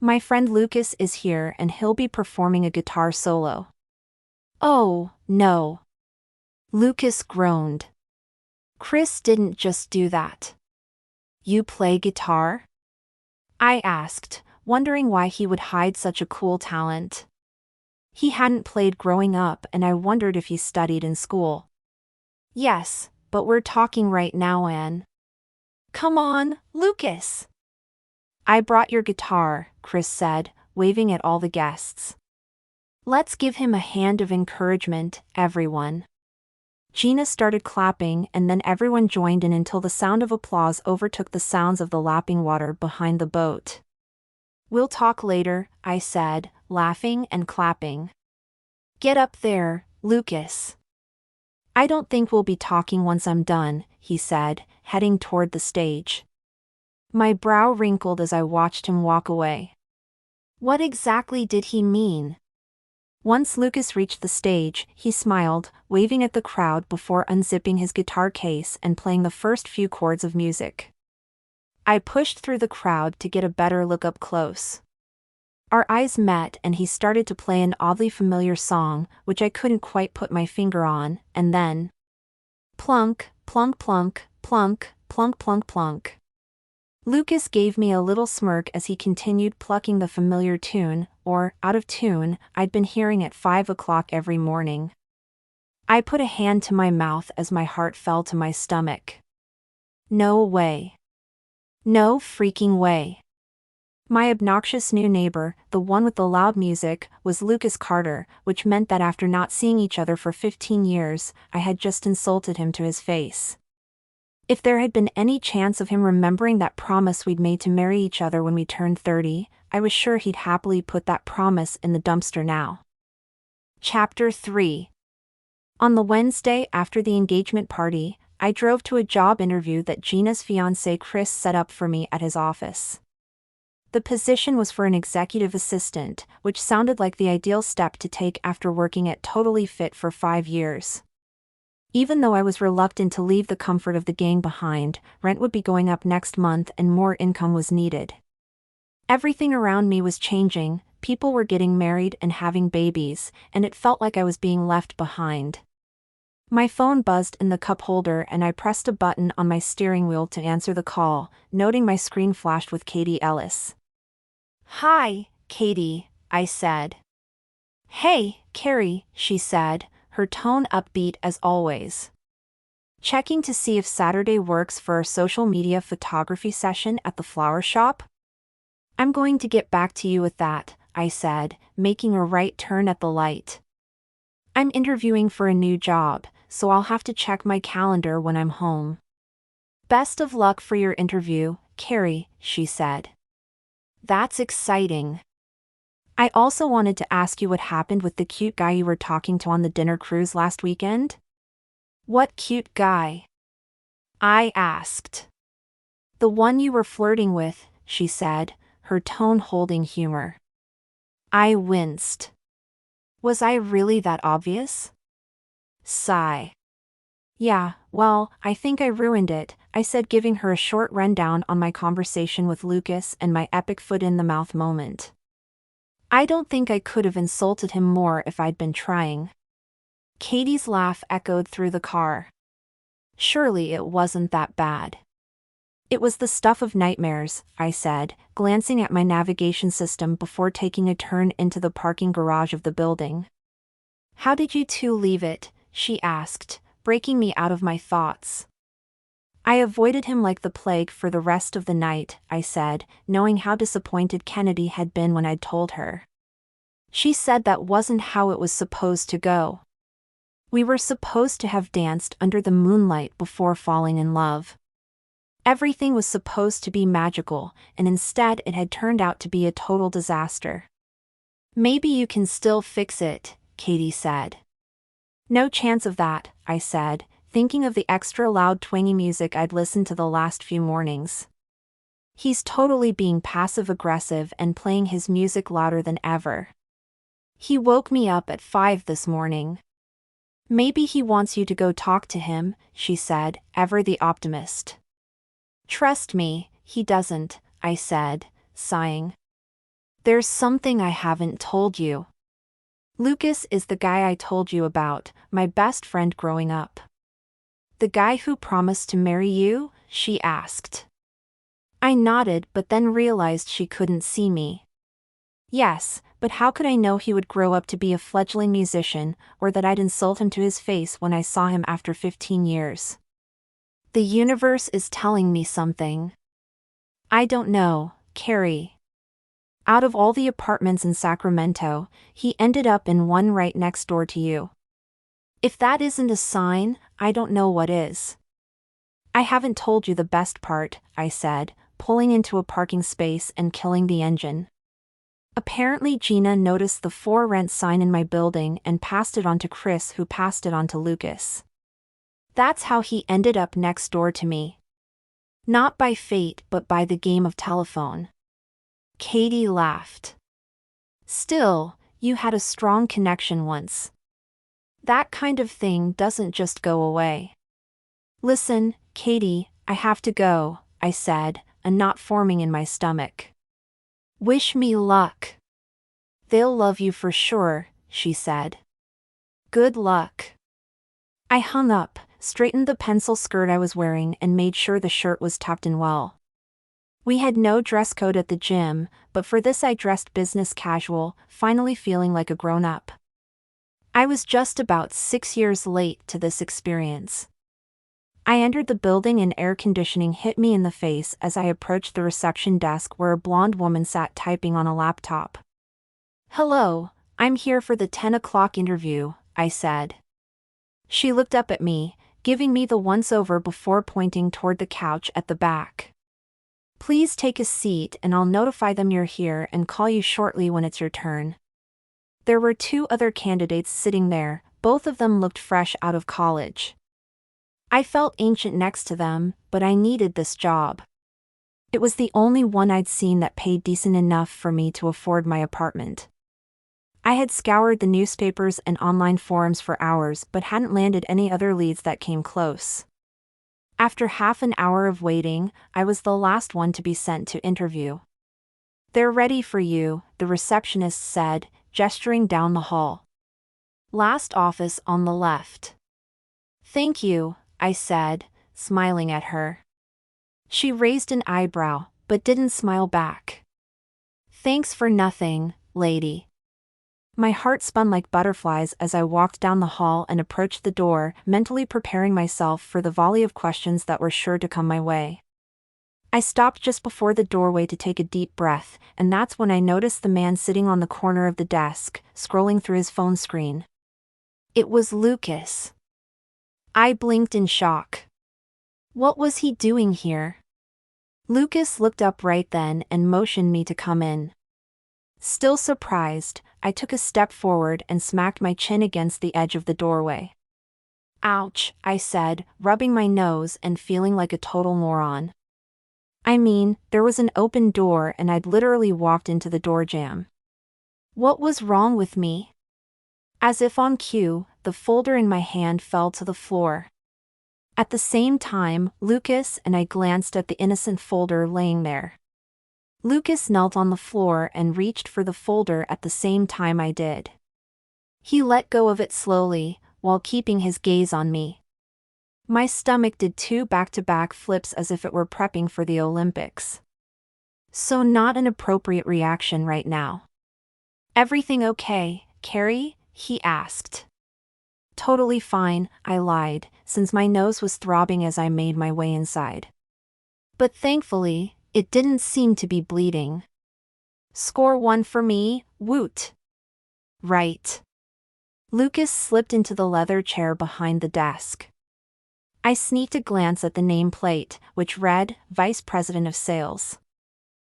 My friend Lucas is here and he'll be performing a guitar solo. Oh, no. Lucas groaned. Chris didn't just do that. You play guitar? I asked, wondering why he would hide such a cool talent. He hadn't played growing up and I wondered if he studied in school. Yes, but we're talking right now, Anne. Come on, Lucas. I brought your guitar, Chris said, waving at all the guests. Let's give him a hand of encouragement, everyone. Gina started clapping and then everyone joined in until the sound of applause overtook the sounds of the lapping water behind the boat. We'll talk later, I said, laughing and clapping. Get up there, Lucas. I don't think we'll be talking once I'm done, he said, heading toward the stage. My brow wrinkled as I watched him walk away. What exactly did he mean? Once Lucas reached the stage, he smiled, waving at the crowd before unzipping his guitar case and playing the first few chords of music. I pushed through the crowd to get a better look up close. Our eyes met and he started to play an oddly familiar song, which I couldn't quite put my finger on, and then... plunk, plunk plunk, plunk, plunk plunk plunk. Lucas gave me a little smirk as he continued plucking the familiar tune, or out of tune, I'd been hearing at 5 o'clock every morning. I put a hand to my mouth as my heart fell to my stomach. No way. No freaking way. My obnoxious new neighbor, the one with the loud music, was Lucas Carter, which meant that after not seeing each other for 15 years, I had just insulted him to his face. If there had been any chance of him remembering that promise we'd made to marry each other when we turned 30, I was sure he'd happily put that promise in the dumpster now. Chapter 3. On the Wednesday after the engagement party, I drove to a job interview that Gina's fiancé Chris set up for me at his office. The position was for an executive assistant, which sounded like the ideal step to take after working at Totally Fit for 5 years. Even though I was reluctant to leave the comfort of the gang behind, rent would be going up next month and more income was needed. Everything around me was changing, people were getting married and having babies, and it felt like I was being left behind. My phone buzzed in the cup holder and I pressed a button on my steering wheel to answer the call, noting my screen flashed with Katie Ellis. Hi, Katie, I said. Hey, Carrie, she said, her tone upbeat as always. Checking to see if Saturday works for a social media photography session at the flower shop? I'm going to get back to you with that, I said, making a right turn at the light. I'm interviewing for a new job, so I'll have to check my calendar when I'm home. Best of luck for your interview, Carrie, she said. That's exciting. I also wanted to ask you what happened with the cute guy you were talking to on the dinner cruise last weekend? What cute guy? I asked. The one you were flirting with, she said, her tone holding humor. I winced. Was I really that obvious? Sigh. Yeah, well, I think I ruined it, I said, giving her a short rundown on my conversation with Lucas and my epic foot-in-the-mouth moment. I don't think I could have insulted him more if I'd been trying. Katie's laugh echoed through the car. Surely it wasn't that bad. It was the stuff of nightmares, I said, glancing at my navigation system before taking a turn into the parking garage of the building. How did you two leave it? She asked, breaking me out of my thoughts. I avoided him like the plague for the rest of the night, I said, knowing how disappointed Kennedy had been when I'd told her. She said that wasn't how it was supposed to go. We were supposed to have danced under the moonlight before falling in love. Everything was supposed to be magical, and instead it had turned out to be a total disaster. Maybe you can still fix it, Katie said. No chance of that, I said, thinking of the extra loud twangy music I'd listened to the last few mornings. He's totally being passive-aggressive and playing his music louder than ever. He woke me up at 5 this morning. Maybe he wants you to go talk to him, she said, ever the optimist. Trust me, he doesn't, I said, sighing. There's something I haven't told you. Lucas is the guy I told you about, my best friend growing up. The guy who promised to marry you? She asked. I nodded but then realized she couldn't see me. Yes, but how could I know he would grow up to be a fledgling musician, or that I'd insult him to his face when I saw him after 15 years? The universe is telling me something. I don't know, Carrie. Out of all the apartments in Sacramento, he ended up in one right next door to you. If that isn't a sign, I don't know what is. I haven't told you the best part, I said, pulling into a parking space and killing the engine. Apparently Gina noticed the for rent sign in my building and passed it on to Chris, who passed it on to Lucas. That's how he ended up next door to me. Not by fate but by the game of telephone. Katie laughed. Still, you had a strong connection once. That kind of thing doesn't just go away. Listen, Katie, I have to go, I said, a knot forming in my stomach. Wish me luck. They'll love you for sure, she said. Good luck. I hung up, straightened the pencil skirt I was wearing and made sure the shirt was tucked in well. We had no dress code at the gym, but for this I dressed business casual, finally feeling like a grown-up. I was just about 6 years late to this experience. I entered the building and air conditioning hit me in the face as I approached the reception desk where a blonde woman sat typing on a laptop. Hello, I'm here for the 10 o'clock interview, I said. She looked up at me, giving me the once-over before pointing toward the couch at the back. Please take a seat and I'll notify them you're here and call you shortly when it's your turn. There were 2 other candidates sitting there, both of them looked fresh out of college. I felt ancient next to them, but I needed this job. It was the only one I'd seen that paid decent enough for me to afford my apartment. I had scoured the newspapers and online forums for hours but hadn't landed any other leads that came close. After half an hour of waiting, I was the last one to be sent to interview. They're ready for you, the receptionist said, gesturing down the hall. Last office on the left. Thank you, I said, smiling at her. She raised an eyebrow, but didn't smile back. Thanks for nothing, lady. My heart spun like butterflies as I walked down the hall and approached the door, mentally preparing myself for the volley of questions that were sure to come my way. I stopped just before the doorway to take a deep breath, and that's when I noticed the man sitting on the corner of the desk, scrolling through his phone screen. It was Lucas. I blinked in shock. What was he doing here? Lucas looked up right then and motioned me to come in. Still surprised, I took a step forward and smacked my chin against the edge of the doorway. Ouch, I said, rubbing my nose and feeling like a total moron. I mean, there was an open door and I'd literally walked into the door jamb. What was wrong with me? As if on cue, the folder in my hand fell to the floor. At the same time, Lucas and I glanced at the innocent folder laying there. Lucas knelt on the floor and reached for the folder at the same time I did. He let go of it slowly, while keeping his gaze on me. My stomach did 2 back-to-back flips as if it were prepping for the Olympics. So not an appropriate reaction right now. Everything okay, Carrie? He asked. Totally fine, I lied, since my nose was throbbing as I made my way inside. But thankfully, it didn't seem to be bleeding. Score 1 for me, woot. Right. Lucas slipped into the leather chair behind the desk. I sneaked a glance at the nameplate, which read, Vice President of Sales.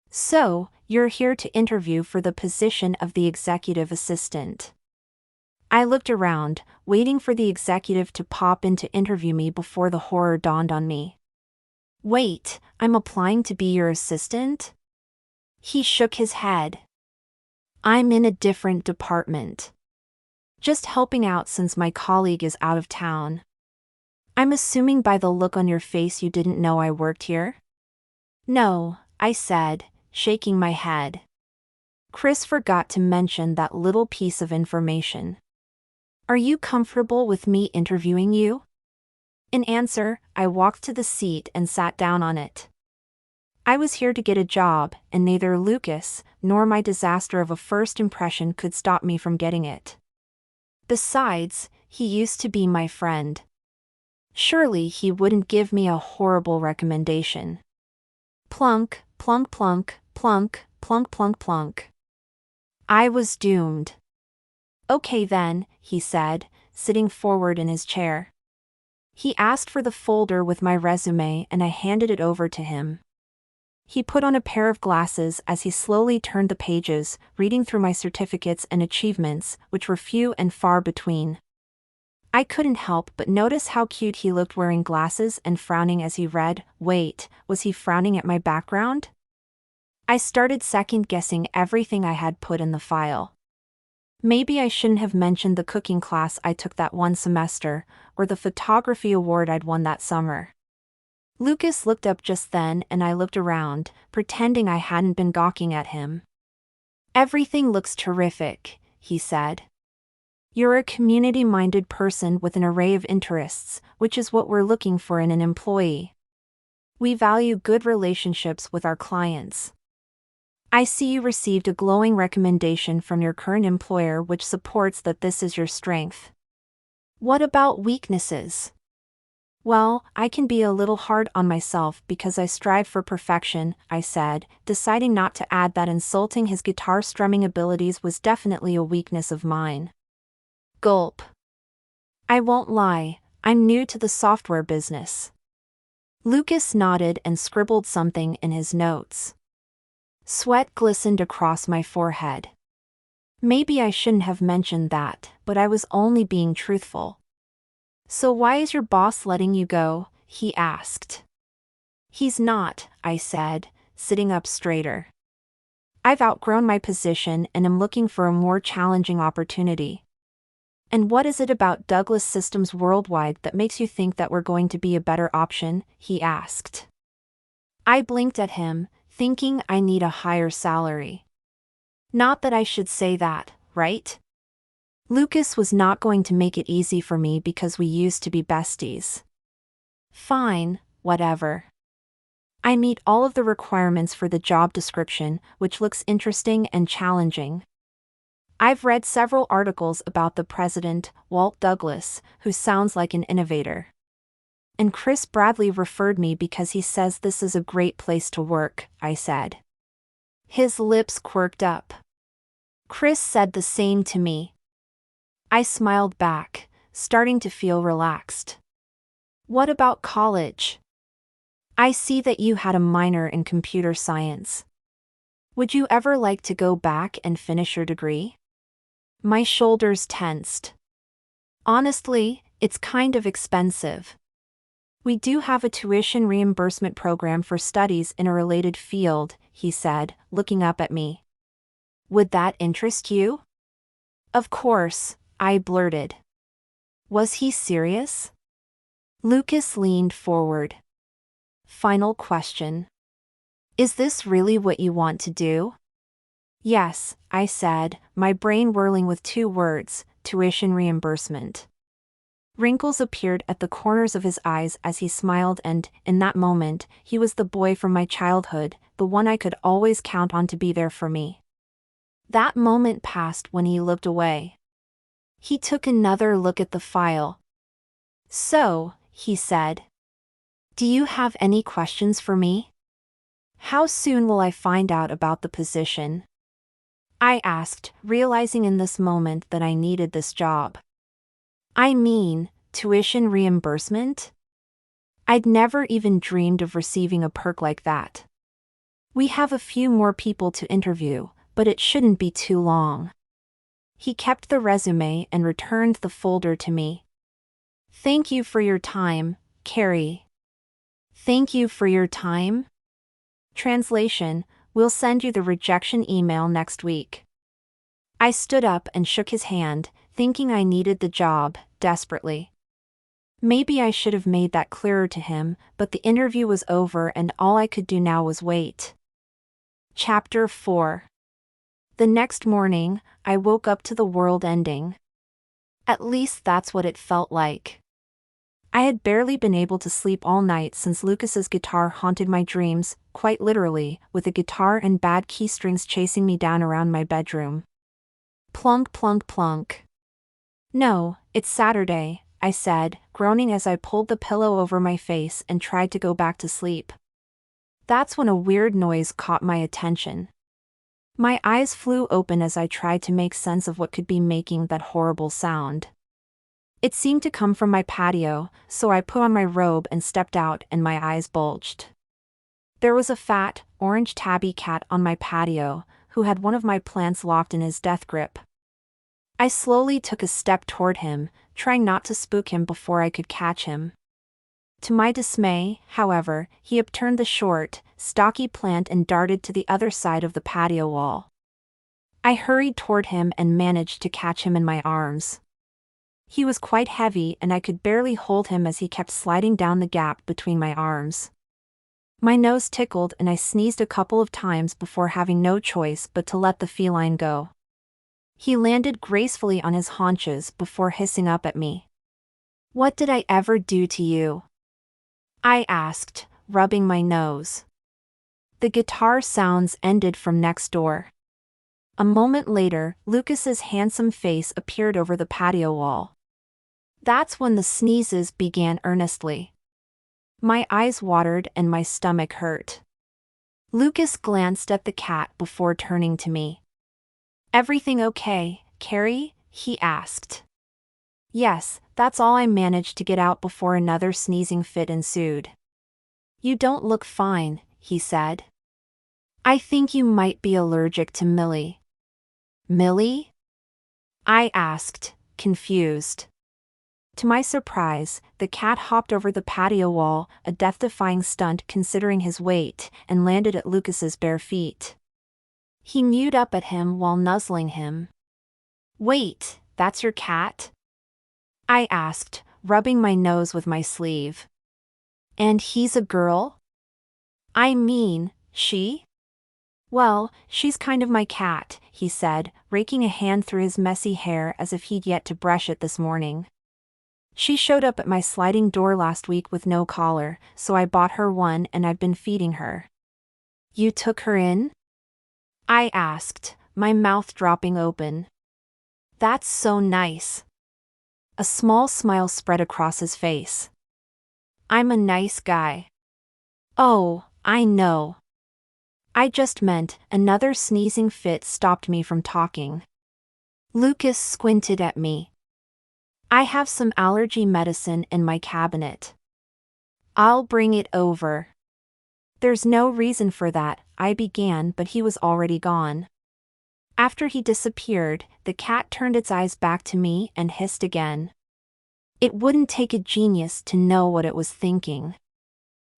So, you're here to interview for the position of the executive assistant. I looked around, waiting for the executive to pop in to interview me before the horror dawned on me. Wait, I'm applying to be your assistant? He shook his head. I'm in a different department. Just helping out since my colleague is out of town. I'm assuming by the look on your face you didn't know I worked here? No, I said, shaking my head. Chris forgot to mention that little piece of information. Are you comfortable with me interviewing you? In answer, I walked to the seat and sat down on it. I was here to get a job, and neither Lucas nor my disaster of a first impression could stop me from getting it. Besides, he used to be my friend. Surely he wouldn't give me a horrible recommendation. Plunk, plunk, plunk, plunk, plunk, plunk, plunk. I was doomed. Okay then, he said, sitting forward in his chair. He asked for the folder with my resume and I handed it over to him. He put on a pair of glasses as he slowly turned the pages, reading through my certificates and achievements, which were few and far between. I couldn't help but notice how cute he looked wearing glasses and frowning as he read. Wait, was he frowning at my background? I started second-guessing everything I had put in the file. Maybe I shouldn't have mentioned the cooking class I took that one semester, or the photography award I'd won that summer. Lucas looked up just then and I looked around, pretending I hadn't been gawking at him. Everything looks terrific, he said. You're a community-minded person with an array of interests, which is what we're looking for in an employee. We value good relationships with our clients. I see you received a glowing recommendation from your current employer which supports that this is your strength. What about weaknesses? Well, I can be a little hard on myself because I strive for perfection, I said, deciding not to add that insulting his guitar strumming abilities was definitely a weakness of mine. Gulp. I won't lie, I'm new to the software business. Lucas nodded and scribbled something in his notes. Sweat glistened across my forehead. Maybe I shouldn't have mentioned that, but I was only being truthful. So why is your boss letting you go? He asked. He's not, I said, sitting up straighter. I've outgrown my position and am looking for a more challenging opportunity. And what is it about Douglas Systems Worldwide that makes you think that we're going to be a better option? He asked. I blinked at him, thinking I need a higher salary. Not that I should say that, right? Lucas was not going to make it easy for me because we used to be besties. Fine, whatever. I meet all of the requirements for the job description, which looks interesting and challenging. I've read several articles about the president, Walt Douglas, who sounds like an innovator. And Chris Bradley referred me because he says this is a great place to work, I said. His lips quirked up. Chris said the same to me. I smiled back, starting to feel relaxed. What about college? I see that you had a minor in computer science. Would you ever like to go back and finish your degree? My shoulders tensed. Honestly, it's kind of expensive. We do have a tuition reimbursement program for studies in a related field, he said, looking up at me. Would that interest you? Of course, I blurted. Was he serious? Lucas leaned forward. Final question. Is this really what you want to do? Yes, I said, my brain whirling with 2 words, tuition reimbursement. Wrinkles appeared at the corners of his eyes as he smiled, and, in that moment, he was the boy from my childhood, the one I could always count on to be there for me. That moment passed when he looked away. He took another look at the file. "So," he said, "do you have any questions for me? How soon will I find out about the position?" I asked, realizing in this moment that I needed this job. I mean, tuition reimbursement? I'd never even dreamed of receiving a perk like that. We have a few more people to interview, but it shouldn't be too long. He kept the resume and returned the folder to me. "Thank you for your time, Carrie." "Thank you for your time?" Translation: "We'll send you the rejection email next week." I stood up and shook his hand, thinking I needed the job, desperately. Maybe I should have made that clearer to him, but the interview was over and all I could do now was wait. Chapter 4. The next morning, I woke up to the world ending. At least that's what it felt like. I had barely been able to sleep all night since Lucas's guitar haunted my dreams, quite literally, with a guitar and bad key strings chasing me down around my bedroom. Plunk plunk plunk. "No, it's Saturday," I said, groaning as I pulled the pillow over my face and tried to go back to sleep. That's when a weird noise caught my attention. My eyes flew open as I tried to make sense of what could be making that horrible sound. It seemed to come from my patio, so I put on my robe and stepped out, and my eyes bulged. There was a fat, orange tabby cat on my patio, who had one of my plants locked in his death grip. I slowly took a step toward him, trying not to spook him before I could catch him. To my dismay, however, he upturned the short, stocky plant and darted to the other side of the patio wall. I hurried toward him and managed to catch him in my arms. He was quite heavy and I could barely hold him as he kept sliding down the gap between my arms. My nose tickled and I sneezed a couple of times before having no choice but to let the feline go. He landed gracefully on his haunches before hissing up at me. "What did I ever do to you?" I asked, rubbing my nose. The guitar sounds ended from next door. A moment later, Lucas's handsome face appeared over the patio wall. That's when the sneezes began earnestly. My eyes watered and my stomach hurt. Lucas glanced at the cat before turning to me. "Everything okay, Carrie?" he asked. "Yes, that's all I managed to get out before another sneezing fit ensued." "You don't look fine," he said. "I think you might be allergic to Millie." "Millie?" I asked, confused. To my surprise, the cat hopped over the patio wall, a death-defying stunt considering his weight, and landed at Lucas's bare feet. He mewed up at him while nuzzling him. "Wait, that's your cat?" I asked, rubbing my nose with my sleeve. "And he's a girl?" "I mean, she?" "Well, she's kind of my cat," he said, raking a hand through his messy hair as if he'd yet to brush it this morning. "She showed up at my sliding door last week with no collar, so I bought her one and I've been feeding her." "You took her in?" I asked, my mouth dropping open. "That's so nice." A small smile spread across his face. "I'm a nice guy." "Oh, I know." I just meant another sneezing fit stopped me from talking. Lucas squinted at me. "I have some allergy medicine in my cabinet. I'll bring it over." "There's no reason for that," I began, but he was already gone. After he disappeared, the cat turned its eyes back to me and hissed again. It wouldn't take a genius to know what it was thinking.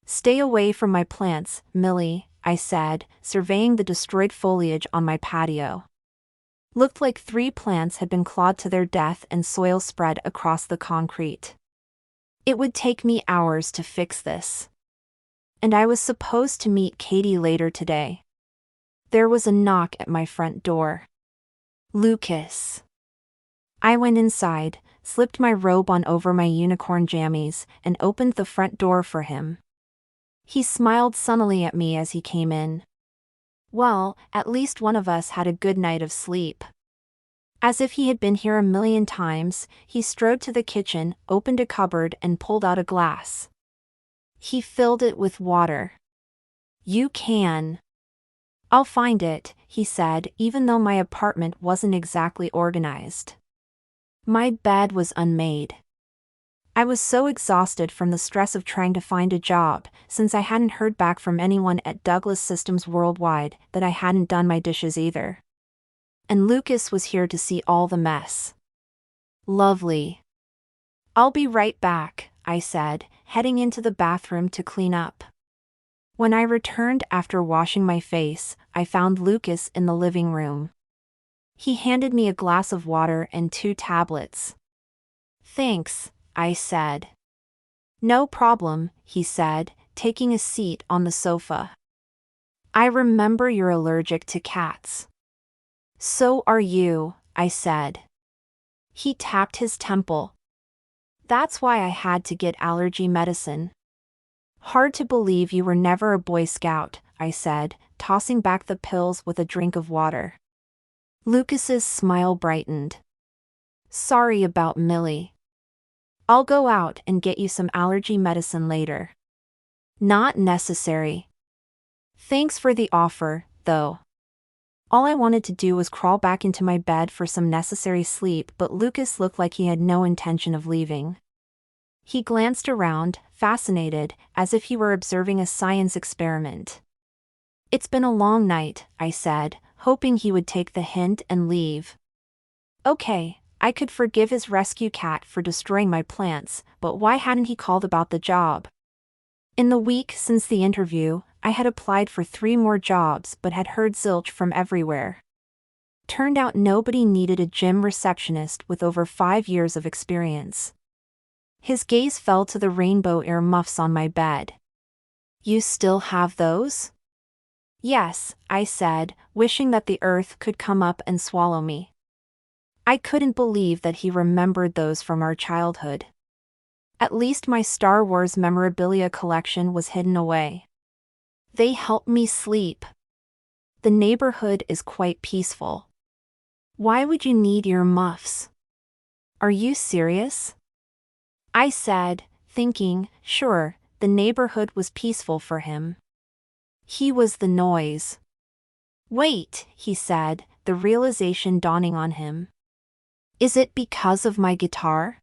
"Stay away from my plants, Millie," I said, surveying the destroyed foliage on my patio. Looked like 3 plants had been clawed to their death and soil spread across the concrete. It would take me hours to fix this. And I was supposed to meet Katie later today. There was a knock at my front door. "Lucas." I went inside, slipped my robe on over my unicorn jammies, and opened the front door for him. He smiled sunnily at me as he came in. Well, at least one of us had a good night of sleep. As if he had been here a million times, he strode to the kitchen, opened a cupboard, and pulled out a glass. He filled it with water. "You can." "I'll find it," he said, even though my apartment wasn't exactly organized. My bed was unmade. I was so exhausted from the stress of trying to find a job, since I hadn't heard back from anyone at Douglas Systems Worldwide, that I hadn't done my dishes either. And Lucas was here to see all the mess. Lovely. "I'll be right back," I said, heading into the bathroom to clean up. When I returned after washing my face, I found Lucas in the living room. He handed me a glass of water and 2 tablets. "Thanks," I said. "No problem," he said, taking a seat on the sofa. "I remember you're allergic to cats." "So are you," I said. He tapped his temple. "That's why I had to get allergy medicine." "Hard to believe you were never a Boy Scout," I said, tossing back the pills with a drink of water. Lucas's smile brightened. "Sorry about Millie. I'll go out and get you some allergy medicine later." "Not necessary." "Thanks for the offer, though." All I wanted to do was crawl back into my bed for some necessary sleep, but Lucas looked like he had no intention of leaving. He glanced around, fascinated, as if he were observing a science experiment. "It's been a long night," I said, hoping he would take the hint and leave. Okay, I could forgive his rescue cat for destroying my plants, but why hadn't he called about the job? In the week since the interview, I had applied for 3 more jobs but had heard zilch from everywhere. Turned out nobody needed a gym receptionist with over 5 years of experience. His gaze fell to the rainbow ear muffs on my bed. "You still have those?" "Yes," I said, wishing that the earth could come up and swallow me. I couldn't believe that he remembered those from our childhood. At least my Star Wars memorabilia collection was hidden away. "They help me sleep. The neighborhood is quite peaceful." "Why would you need your muffs?" "Are you serious?" I said, thinking, sure, the neighborhood was peaceful for him. He was the noise. "Wait," he said, the realization dawning on him. "Is it because of my guitar?"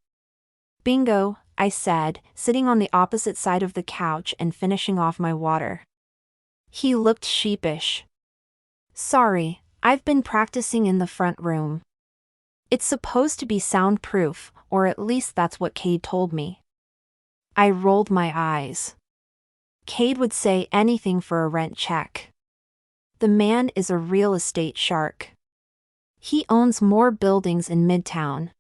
"Bingo," I said, sitting on the opposite side of the couch and finishing off my water. He looked sheepish. "Sorry, I've been practicing in the front room. It's supposed to be soundproof, or at least that's what Cade told me." I rolled my eyes. Cade would say anything for a rent check. The man is a real estate shark. He owns more buildings in Midtown.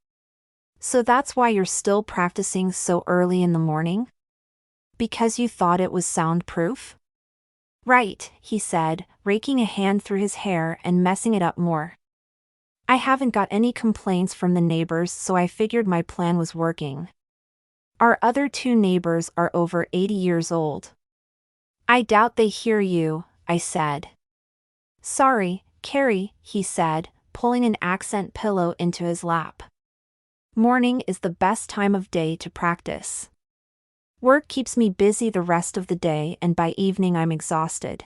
"So that's why you're still practicing so early in the morning? Because you thought it was soundproof?" "Right," he said, raking a hand through his hair and messing it up more. "I haven't got any complaints from the neighbors, so I figured my plan was working. Our other 2 neighbors are over 80 years old." "I doubt they hear you," I said. "Sorry, Carrie," he said, pulling an accent pillow into his lap. "Morning is the best time of day to practice. Work keeps me busy the rest of the day, and by evening I'm exhausted.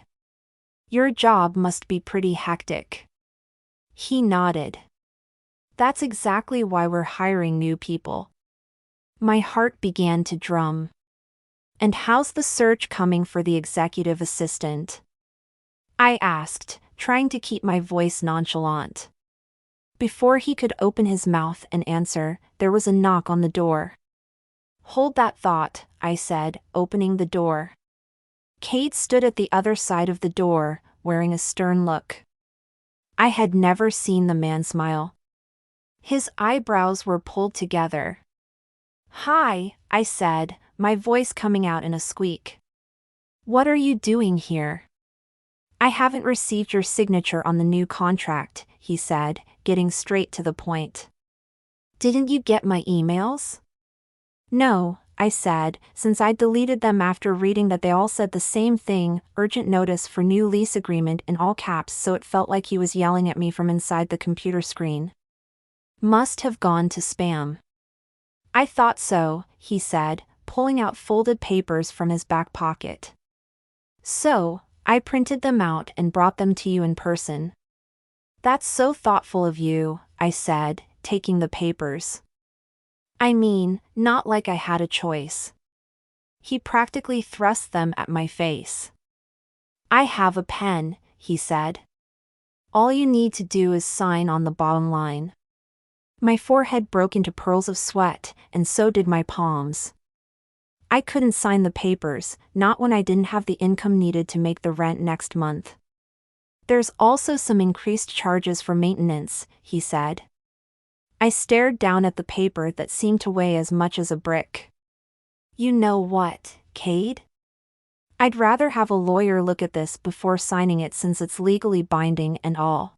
Your job must be pretty hectic." He nodded. "That's exactly why we're hiring new people." My heart began to drum. "And how's the search coming for the executive assistant?" I asked, trying to keep my voice nonchalant. Before he could open his mouth and answer, there was a knock on the door. "Hold that thought," I said, opening the door. Cade stood at the other side of the door, wearing a stern look. I had never seen the man smile. His eyebrows were pulled together. "Hi," I said, my voice coming out in a squeak. "What are you doing here?" "I haven't received your signature on the new contract," he said, getting straight to the point. Didn't you get my emails? No, I said, since I'd deleted them after reading that they all said the same thing, urgent notice for new lease agreement in all caps, so it felt like he was yelling at me from inside the computer screen. Must have gone to spam. I thought so, he said, pulling out folded papers from his back pocket. So, I printed them out and brought them to you in person. That's so thoughtful of you, I said, taking the papers. I mean, not like I had a choice. He practically thrust them at my face. I have a pen, he said. All you need to do is sign on the bottom line. My forehead broke into pearls of sweat, and so did my palms. I couldn't sign the papers, not when I didn't have the income needed to make the rent next month. There's also some increased charges for maintenance, he said. I stared down at the paper that seemed to weigh as much as a brick. You know what, Cade? I'd rather have a lawyer look at this before signing it since it's legally binding and all.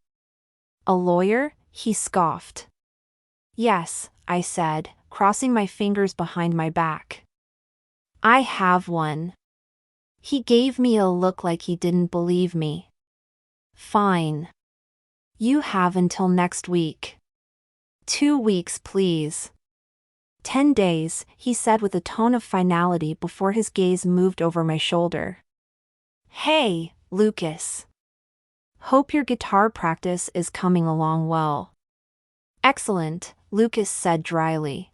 A lawyer? He scoffed. Yes, I said, crossing my fingers behind my back. I have one. He gave me a look like he didn't believe me. Fine. You have until next week. 2 weeks, please. 10 days, he said with a tone of finality before his gaze moved over my shoulder. Hey, Lucas. Hope your guitar practice is coming along well. Excellent, Lucas said dryly.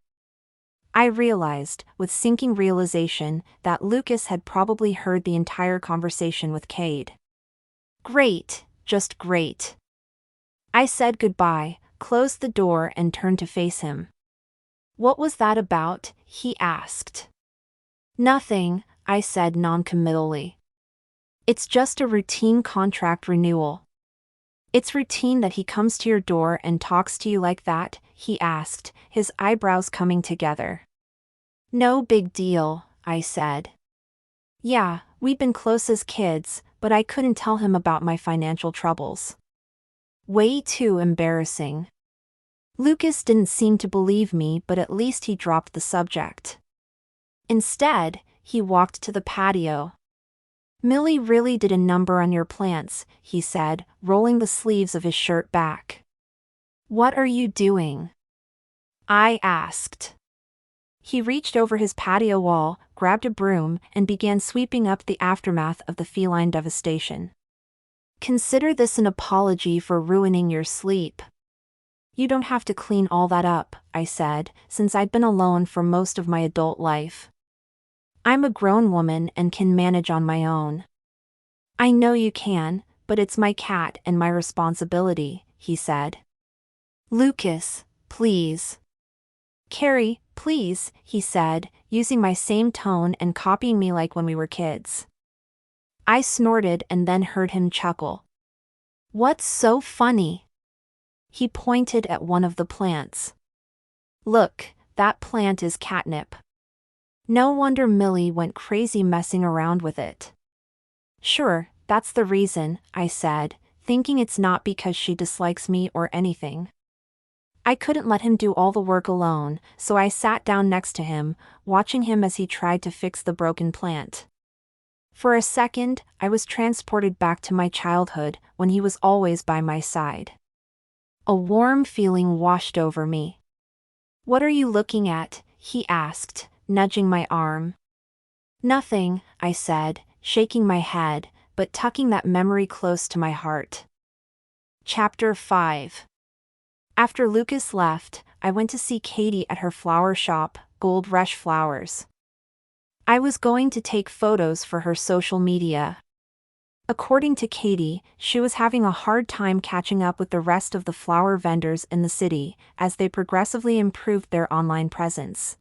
I realized, with sinking realization, that Lucas had probably heard the entire conversation with Cade. Great, just great. I said goodbye, closed the door and turned to face him. What was that about? He asked. Nothing, I said noncommittally. It's just a routine contract renewal. It's routine that he comes to your door and talks to you like that? He asked, his eyebrows coming together. No big deal, I said. Yeah, we'd been close as kids, but I couldn't tell him about my financial troubles. Way too embarrassing. Lucas didn't seem to believe me, but at least he dropped the subject. Instead, he walked to the patio. Millie really did a number on your plants, he said, rolling the sleeves of his shirt back. What are you doing? I asked. He reached over his patio wall, grabbed a broom, and began sweeping up the aftermath of the feline devastation. Consider this an apology for ruining your sleep. You don't have to clean all that up, I said, since I'd been alone for most of my adult life. I'm a grown woman and can manage on my own. I know you can, but it's my cat and my responsibility, he said. Lucas, please. Carrie, please, he said, using my same tone and copying me like when we were kids. I snorted and then heard him chuckle. What's so funny? He pointed at one of the plants. Look, that plant is catnip. No wonder Millie went crazy messing around with it. Sure, that's the reason, I said, thinking it's not because she dislikes me or anything. I couldn't let him do all the work alone, so I sat down next to him, watching him as he tried to fix the broken plant. For a second, I was transported back to my childhood, when he was always by my side. A warm feeling washed over me. What are you looking at? He asked, nudging my arm. Nothing, I said, shaking my head, but tucking that memory close to my heart. Chapter 5. After Lucas left, I went to see Katie at her flower shop, Gold Rush Flowers. I was going to take photos for her social media. According to Katie, she was having a hard time catching up with the rest of the flower vendors in the city, as they progressively improved their online presence.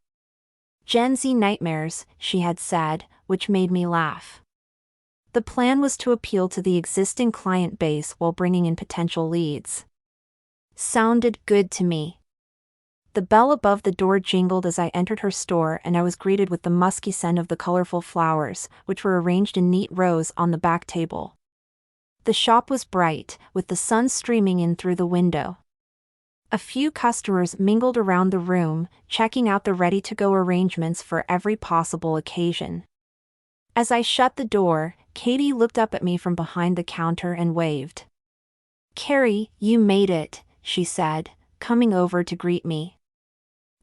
Gen Z nightmares, she had said, which made me laugh. The plan was to appeal to the existing client base while bringing in potential leads. Sounded good to me. The bell above the door jingled as I entered her store, and I was greeted with the musky scent of the colorful flowers, which were arranged in neat rows on the back table. The shop was bright, with the sun streaming in through the window. A few customers mingled around the room, checking out the ready-to-go arrangements for every possible occasion. As I shut the door, Katie looked up at me from behind the counter and waved. "Carrie, you made it," she said, coming over to greet me.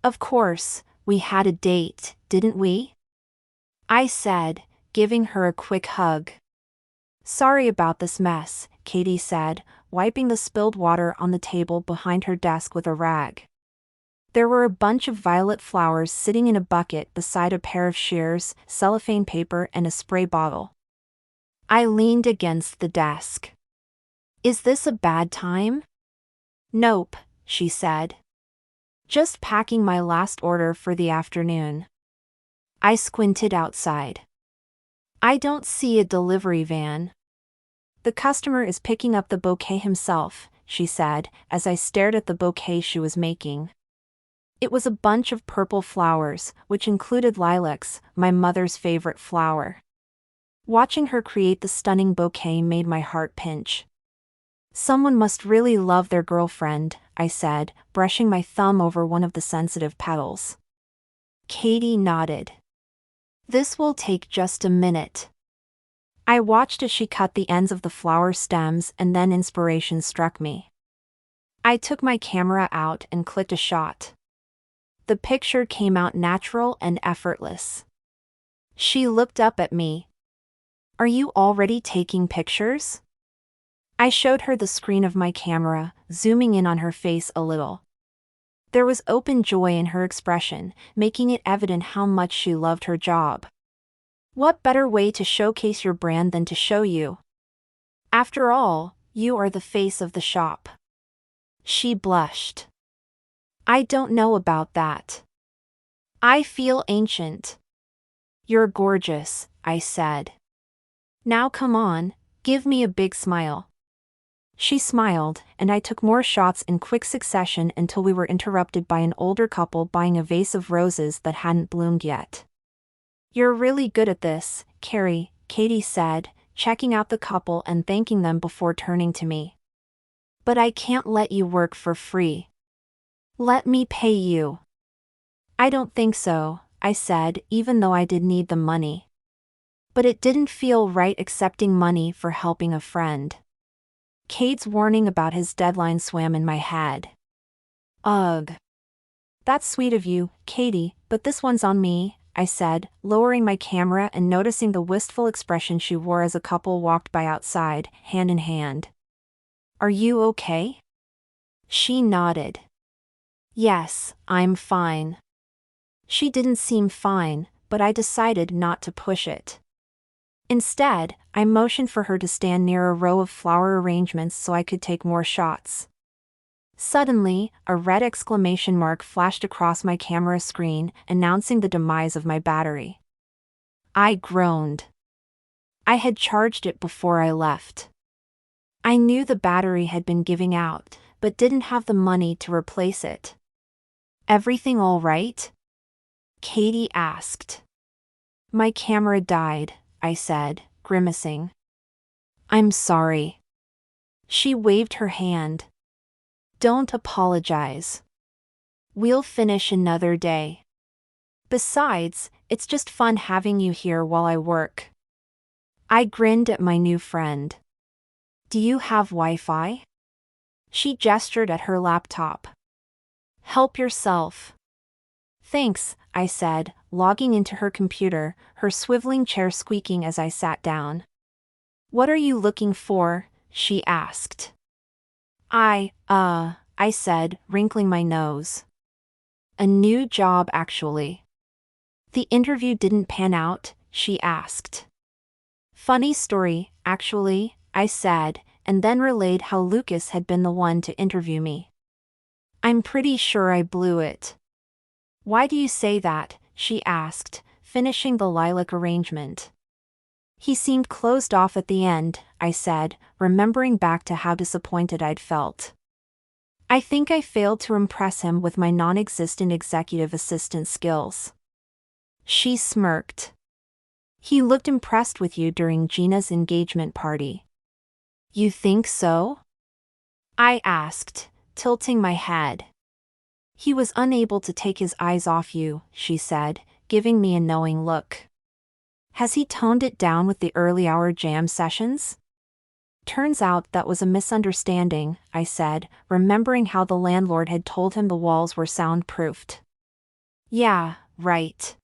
"Of course, we had a date, didn't we?" I said, giving her a quick hug. "Sorry about this mess," Katie said, wiping the spilled water on the table behind her desk with a rag. There were a bunch of violet flowers sitting in a bucket beside a pair of shears, cellophane paper, and a spray bottle. I leaned against the desk. "Is this a bad time?" "Nope," she said. "Just packing my last order for the afternoon." I squinted outside. "I don't see a delivery van." "The customer is picking up the bouquet himself," she said, as I stared at the bouquet she was making. It was a bunch of purple flowers, which included lilacs, my mother's favorite flower. Watching her create the stunning bouquet made my heart pinch. "Someone must really love their girlfriend," I said, brushing my thumb over one of the sensitive petals. Katie nodded. "This will take just a minute." I watched as she cut the ends of the flower stems, and then inspiration struck me. I took my camera out and clicked a shot. The picture came out natural and effortless. She looked up at me. "Are you already taking pictures?" I showed her the screen of my camera, zooming in on her face a little. There was open joy in her expression, making it evident how much she loved her job. "What better way to showcase your brand than to show you? After all, you are the face of the shop." She blushed. "I don't know about that. I feel ancient." "You're gorgeous," I said. "Now come on, give me a big smile." She smiled, and I took more shots in quick succession until we were interrupted by an older couple buying a vase of roses that hadn't bloomed yet. "You're really good at this, Carrie," Katie said, checking out the couple and thanking them before turning to me. "But I can't let you work for free. Let me pay you." "I don't think so," I said, even though I did need the money. But it didn't feel right accepting money for helping a friend. Kate's warning about his deadline swam in my head. "Ugh. That's sweet of you, Katie, but this one's on me," I said, lowering my camera and noticing the wistful expression she wore as a couple walked by outside, hand in hand. "Are you okay?" She nodded. "Yes, I'm fine." She didn't seem fine, but I decided not to push it. Instead, I motioned for her to stand near a row of flower arrangements so I could take more shots. Suddenly, a red exclamation mark flashed across my camera screen, announcing the demise of my battery. I groaned. I had charged it before I left. I knew the battery had been giving out, but didn't have the money to replace it. "Everything all right?" Katie asked. "My camera died," I said, grimacing. "I'm sorry." She waved her hand. "Don't apologize. We'll finish another day. Besides, it's just fun having you here while I work." I grinned at my new friend. "Do you have Wi-Fi?" She gestured at her laptop. "Help yourself." "Thanks," I said, logging into her computer, her swiveling chair squeaking as I sat down. "What are you looking for?" she asked. I said, wrinkling my nose. "A new job, actually." "The interview didn't pan out?" she asked. "Funny story, actually," I said, and then relayed how Lucas had been the one to interview me. "I'm pretty sure I blew it." "Why do you say that?" she asked, finishing the lilac arrangement. "He seemed closed off at the end," I said, remembering back to how disappointed I'd felt. "I think I failed to impress him with my non-existent executive assistant skills." She smirked. "He looked impressed with you during Gina's engagement party." "You think so?" I asked, tilting my head. He was unable to take his eyes off you, she said, giving me a knowing look. Has he toned it down with the early hour jam sessions? Turns out that was a misunderstanding, I said, remembering how the landlord had told him the walls were soundproofed. Yeah, right.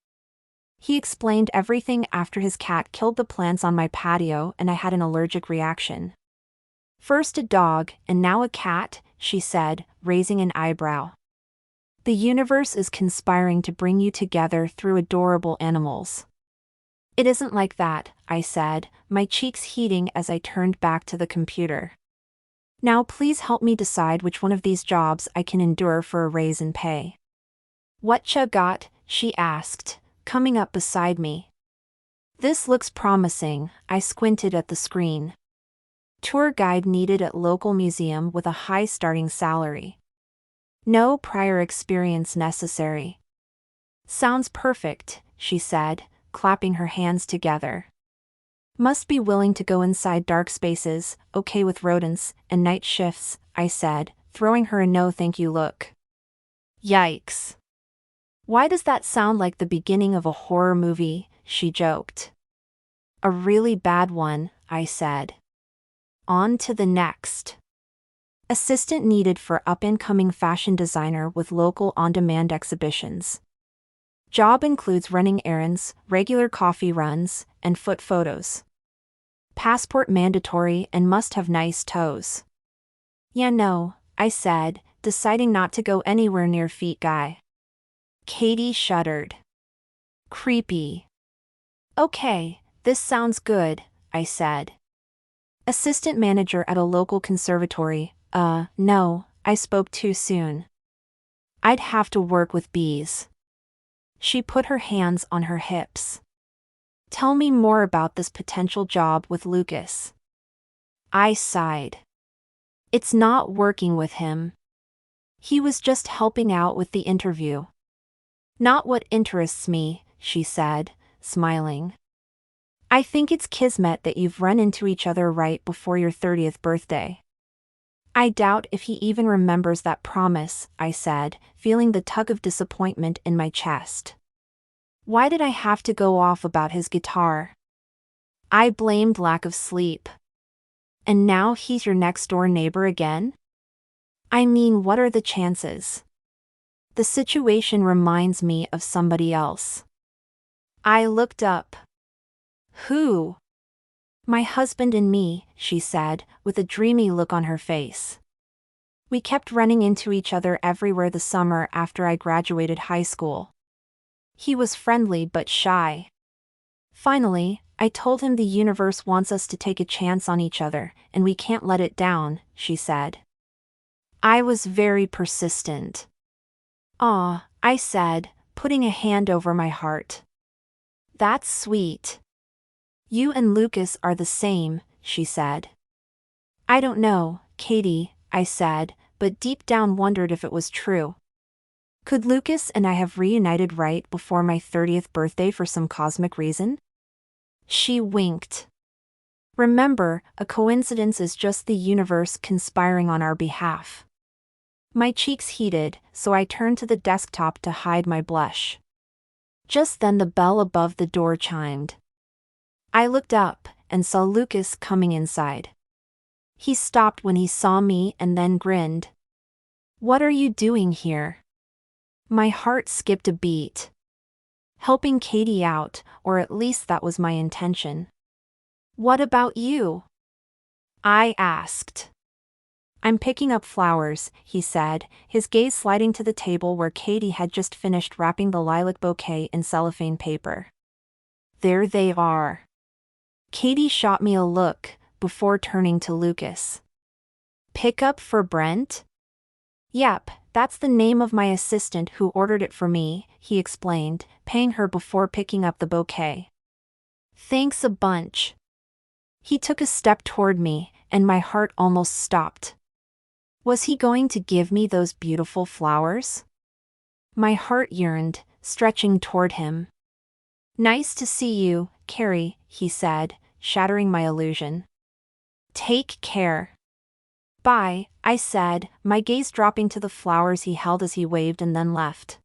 He explained everything after his cat killed the plants on my patio and I had an allergic reaction. First a dog, and now a cat, she said, raising an eyebrow. The universe is conspiring to bring you together through adorable animals. It isn't like that, I said, my cheeks heating as I turned back to the computer. Now please help me decide which one of these jobs I can endure for a raise in pay. Whatcha got? She asked, coming up beside me. This looks promising, I squinted at the screen. Tour guide needed at local museum with a high starting salary. No prior experience necessary. Sounds perfect, she said, clapping her hands together. Must be willing to go inside dark spaces, okay with rodents, and night shifts, I said, throwing her a no thank you look. Yikes. Why does that sound like the beginning of a horror movie? She joked. A really bad one, I said. On to the next. Assistant needed for up-and-coming fashion designer with local on-demand exhibitions. Job includes running errands, regular coffee runs, and foot photos. Passport mandatory and must have nice toes. Yeah, no, I said, deciding not to go anywhere near feet guy. Katie shuddered. Creepy. Okay, this sounds good, I said. Assistant manager at a local conservatory. No, I spoke too soon. I'd have to work with bees. She put her hands on her hips. Tell me more about this potential job with Lucas. I sighed. It's not working with him. He was just helping out with the interview. Not what interests me, she said, smiling. I think it's kismet that you've run into each other right before your 30th birthday. I doubt if he even remembers that promise, I said, feeling the tug of disappointment in my chest. Why did I have to go off about his guitar? I blamed lack of sleep. And now he's your next-door neighbor again? I mean, what are the chances? The situation reminds me of somebody else. I looked up. Who? My husband and me, she said, with a dreamy look on her face. We kept running into each other everywhere the summer after I graduated high school. He was friendly but shy. Finally, I told him the universe wants us to take a chance on each other, and we can't let it down, she said. I was very persistent. Aw, I said, putting a hand over my heart. That's sweet. You and Lucas are the same, she said. I don't know, Katie, I said, but deep down wondered if it was true. Could Lucas and I have reunited right before my 30th birthday for some cosmic reason? She winked. Remember, a coincidence is just the universe conspiring on our behalf. My cheeks heated, so I turned to the desktop to hide my blush. Just then the bell above the door chimed. I looked up, and saw Lucas coming inside. He stopped when he saw me and then grinned. What are you doing here? My heart skipped a beat. Helping Katie out, or at least that was my intention. What about you? I asked. I'm picking up flowers, he said, his gaze sliding to the table where Katie had just finished wrapping the lilac bouquet in cellophane paper. There they are. Katie shot me a look, before turning to Lucas. Pick up for Brent? Yep, that's the name of my assistant who ordered it for me, he explained, paying her before picking up the bouquet. Thanks a bunch. He took a step toward me, and my heart almost stopped. Was he going to give me those beautiful flowers? My heart yearned, stretching toward him. Nice to see you, Carrie, he said, shattering my illusion. Take care. Bye, I said, my gaze dropping to the flowers he held as he waved and then left.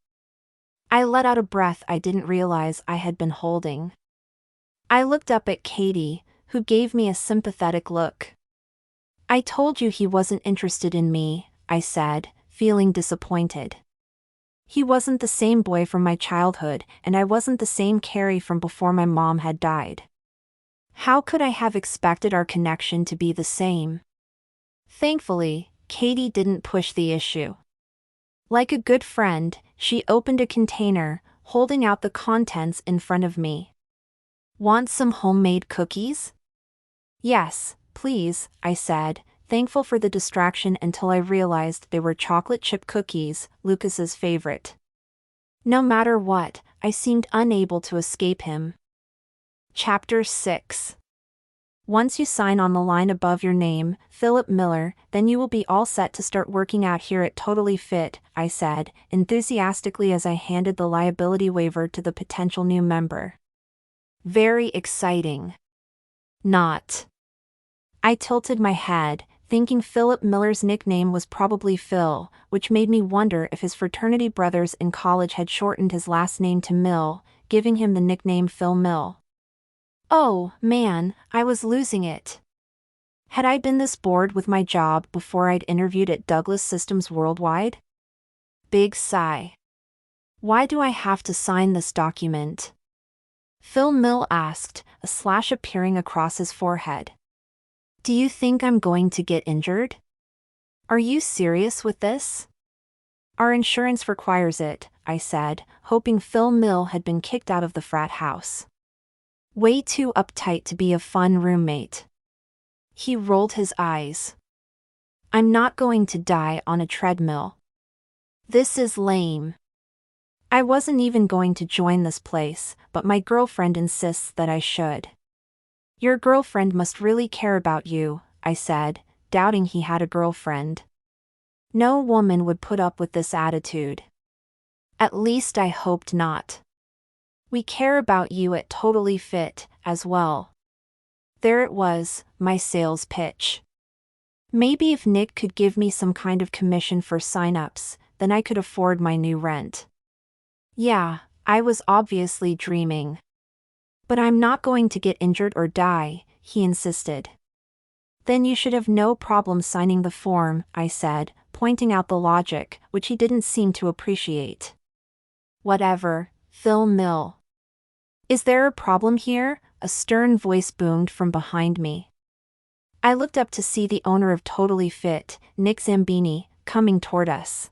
I let out a breath I didn't realize I had been holding. I looked up at Katie, who gave me a sympathetic look. I told you he wasn't interested in me, I said, feeling disappointed. He wasn't the same boy from my childhood, and I wasn't the same Carrie from before my mom had died. How could I have expected our connection to be the same? Thankfully, Katie didn't push the issue. Like a good friend, she opened a container, holding out the contents in front of me. Want some homemade cookies? Yes, please, I said, thankful for the distraction until I realized they were chocolate chip cookies, Lucas's favorite. No matter what, I seemed unable to escape him. Chapter 6. Once you sign on the line above your name, Philip Miller, then you will be all set to start working out here at Totally Fit, I said, enthusiastically as I handed the liability waiver to the potential new member. Very exciting. Not. I tilted my head, thinking Philip Miller's nickname was probably Phil, which made me wonder if his fraternity brothers in college had shortened his last name to Mill, giving him the nickname Phil Mill. Oh, man, I was losing it. Had I been this bored with my job before I'd interviewed at Douglas Systems Worldwide? Big sigh. Why do I have to sign this document? Phil Mill asked, a slash appearing across his forehead. Do you think I'm going to get injured? Are you serious with this? Our insurance requires it, I said, hoping Phil Mill had been kicked out of the frat house. Way too uptight to be a fun roommate. He rolled his eyes. I'm not going to die on a treadmill. This is lame. I wasn't even going to join this place, but my girlfriend insists that I should. Your girlfriend must really care about you, I said, doubting he had a girlfriend. No woman would put up with this attitude. At least I hoped not. We care about you at Totally Fit, as well. There it was, my sales pitch. Maybe if Nick could give me some kind of commission for sign-ups, then I could afford my new rent. Yeah, I was obviously dreaming. But I'm not going to get injured or die, he insisted. Then you should have no problem signing the form, I said, pointing out the logic, which he didn't seem to appreciate. Whatever, Phil Mill. Is there a problem here? A stern voice boomed from behind me. I looked up to see the owner of Totally Fit, Nick Zambini, coming toward us.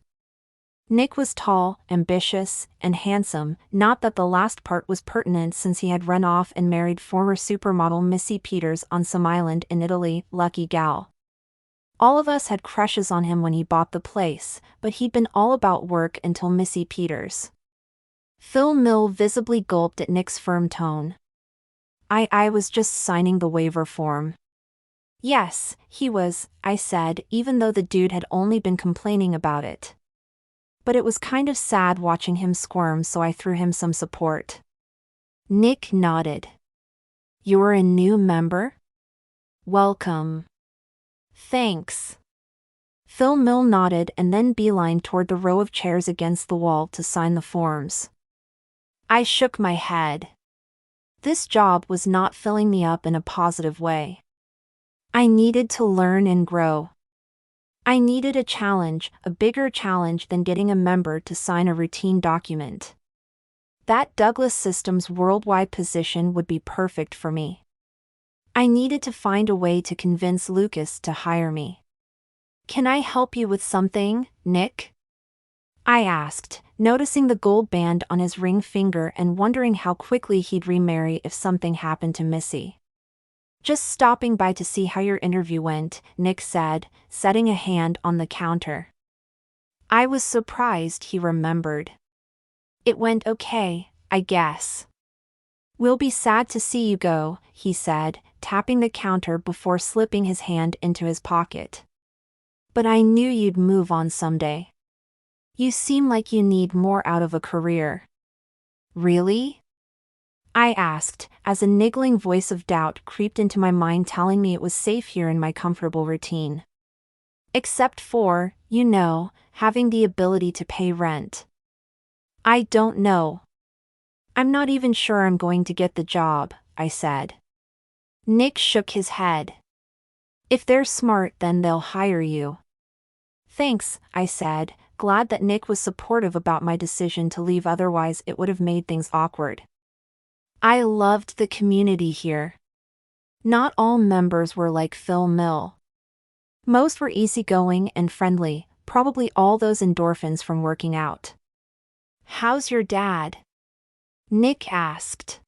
Nick was tall, ambitious, and handsome, not that the last part was pertinent since he had run off and married former supermodel Missy Peters on some island in Italy, lucky gal. All of us had crushes on him when he bought the place, but he'd been all about work until Missy Peters. Phil Mill visibly gulped at Nick's firm tone. I was just signing the waiver form. Yes, he was, I said, even though the dude had only been complaining about it. But it was kind of sad watching him squirm, so I threw him some support. Nick nodded. You're a new member? Welcome. Thanks. Phil Mill nodded and then beelined toward the row of chairs against the wall to sign the forms. I shook my head. This job was not filling me up in a positive way. I needed to learn and grow. I needed a challenge, a bigger challenge than getting a member to sign a routine document. That Douglas Systems Worldwide position would be perfect for me. I needed to find a way to convince Lucas to hire me. Can I help you with something, Nick? I asked, noticing the gold band on his ring finger and wondering how quickly he'd remarry if something happened to Missy. Just stopping by to see how your interview went, Nick said, setting a hand on the counter. I was surprised he remembered. It went okay, I guess. We'll be sad to see you go, he said, tapping the counter before slipping his hand into his pocket. But I knew you'd move on someday. You seem like you need more out of a career. Really? I asked, as a niggling voice of doubt creeped into my mind telling me it was safe here in my comfortable routine. Except for, having the ability to pay rent. I don't know. I'm not even sure I'm going to get the job, I said. Nick shook his head. If they're smart, then they'll hire you. Thanks, I said, glad that Nick was supportive about my decision to leave, otherwise it would have made things awkward. I loved the community here. Not all members were like Phil Mill. Most were easygoing and friendly, probably all those endorphins from working out. How's your dad? Nick asked.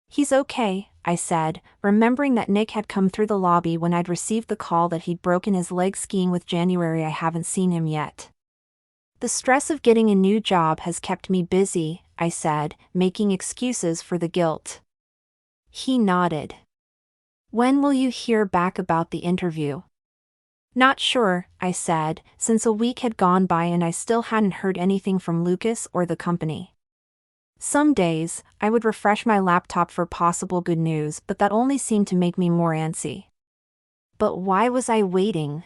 He's okay, I said, remembering that Nick had come through the lobby when I'd received the call that he'd broken his leg skiing with January. I haven't seen him yet. The stress of getting a new job has kept me busy, I said, making excuses for the guilt. He nodded. When will you hear back about the interview? Not sure, I said, since a week had gone by and I still hadn't heard anything from Lucas or the company. Some days, I would refresh my laptop for possible good news, but that only seemed to make me more antsy. But why was I waiting?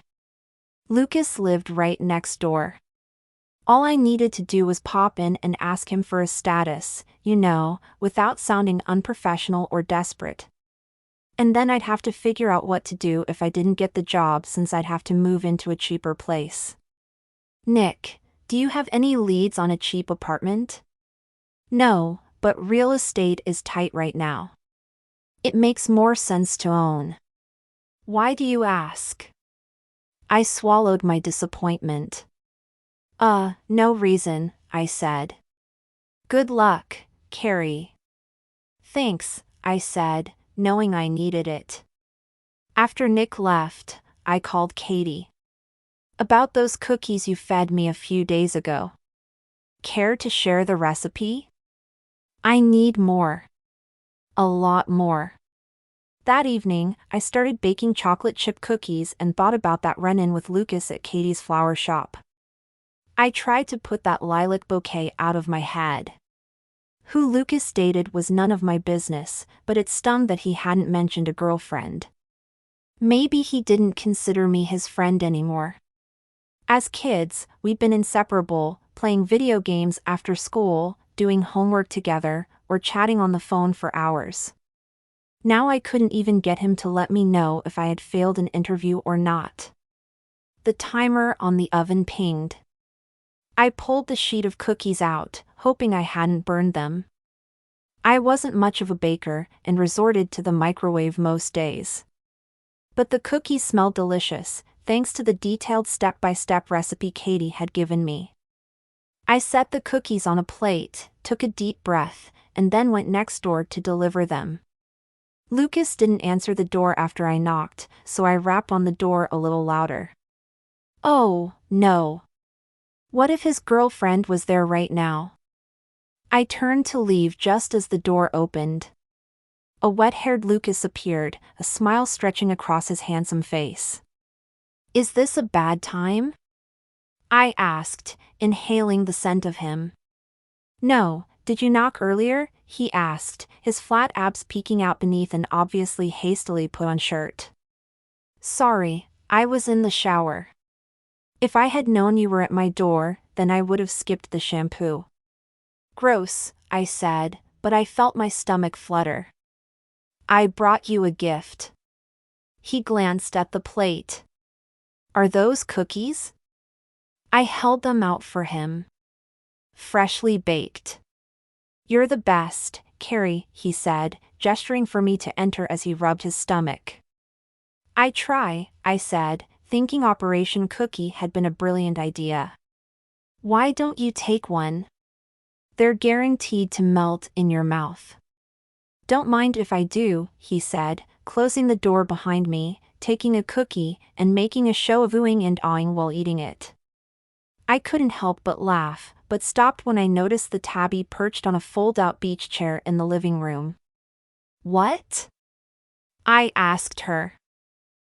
Lucas lived right next door. All I needed to do was pop in and ask him for his status, without sounding unprofessional or desperate. And then I'd have to figure out what to do if I didn't get the job, since I'd have to move into a cheaper place. Nick, do you have any leads on a cheap apartment? No, but real estate is tight right now. It makes more sense to own. Why do you ask? I swallowed my disappointment. No reason, I said. Good luck, Carrie. Thanks, I said, knowing I needed it. After Nick left, I called Katie. About those cookies you fed me a few days ago. Care to share the recipe? I need more. A lot more. That evening, I started baking chocolate chip cookies and thought about that run-in with Lucas at Katie's flower shop. I tried to put that lilac bouquet out of my head. Who Lucas dated was none of my business, but it stung that he hadn't mentioned a girlfriend. Maybe he didn't consider me his friend anymore. As kids, we'd been inseparable, playing video games after school, doing homework together, or chatting on the phone for hours. Now I couldn't even get him to let me know if I had failed an interview or not. The timer on the oven pinged. I pulled the sheet of cookies out, hoping I hadn't burned them. I wasn't much of a baker and resorted to the microwave most days. But the cookies smelled delicious, thanks to the detailed step-by-step recipe Katie had given me. I set the cookies on a plate, took a deep breath, and then went next door to deliver them. Lucas didn't answer the door after I knocked, so I rapped on the door a little louder. Oh, no. What if his girlfriend was there right now? I turned to leave just as the door opened. A wet-haired Lucas appeared, a smile stretching across his handsome face. Is this a bad time? I asked, inhaling the scent of him. No, did you knock earlier? He asked, his flat abs peeking out beneath an obviously hastily put-on shirt. Sorry, I was in the shower. If I had known you were at my door, then I would have skipped the shampoo. Gross, I said, but I felt my stomach flutter. I brought you a gift. He glanced at the plate. Are those cookies? I held them out for him. Freshly baked. You're the best, Carrie, he said, gesturing for me to enter as he rubbed his stomach. I try, I said, thinking Operation Cookie had been a brilliant idea. Why don't you take one? They're guaranteed to melt in your mouth. Don't mind if I do, he said, closing the door behind me, taking a cookie, and making a show of oohing and awing while eating it. I couldn't help but laugh, but stopped when I noticed the tabby perched on a fold-out beach chair in the living room. What? I asked her.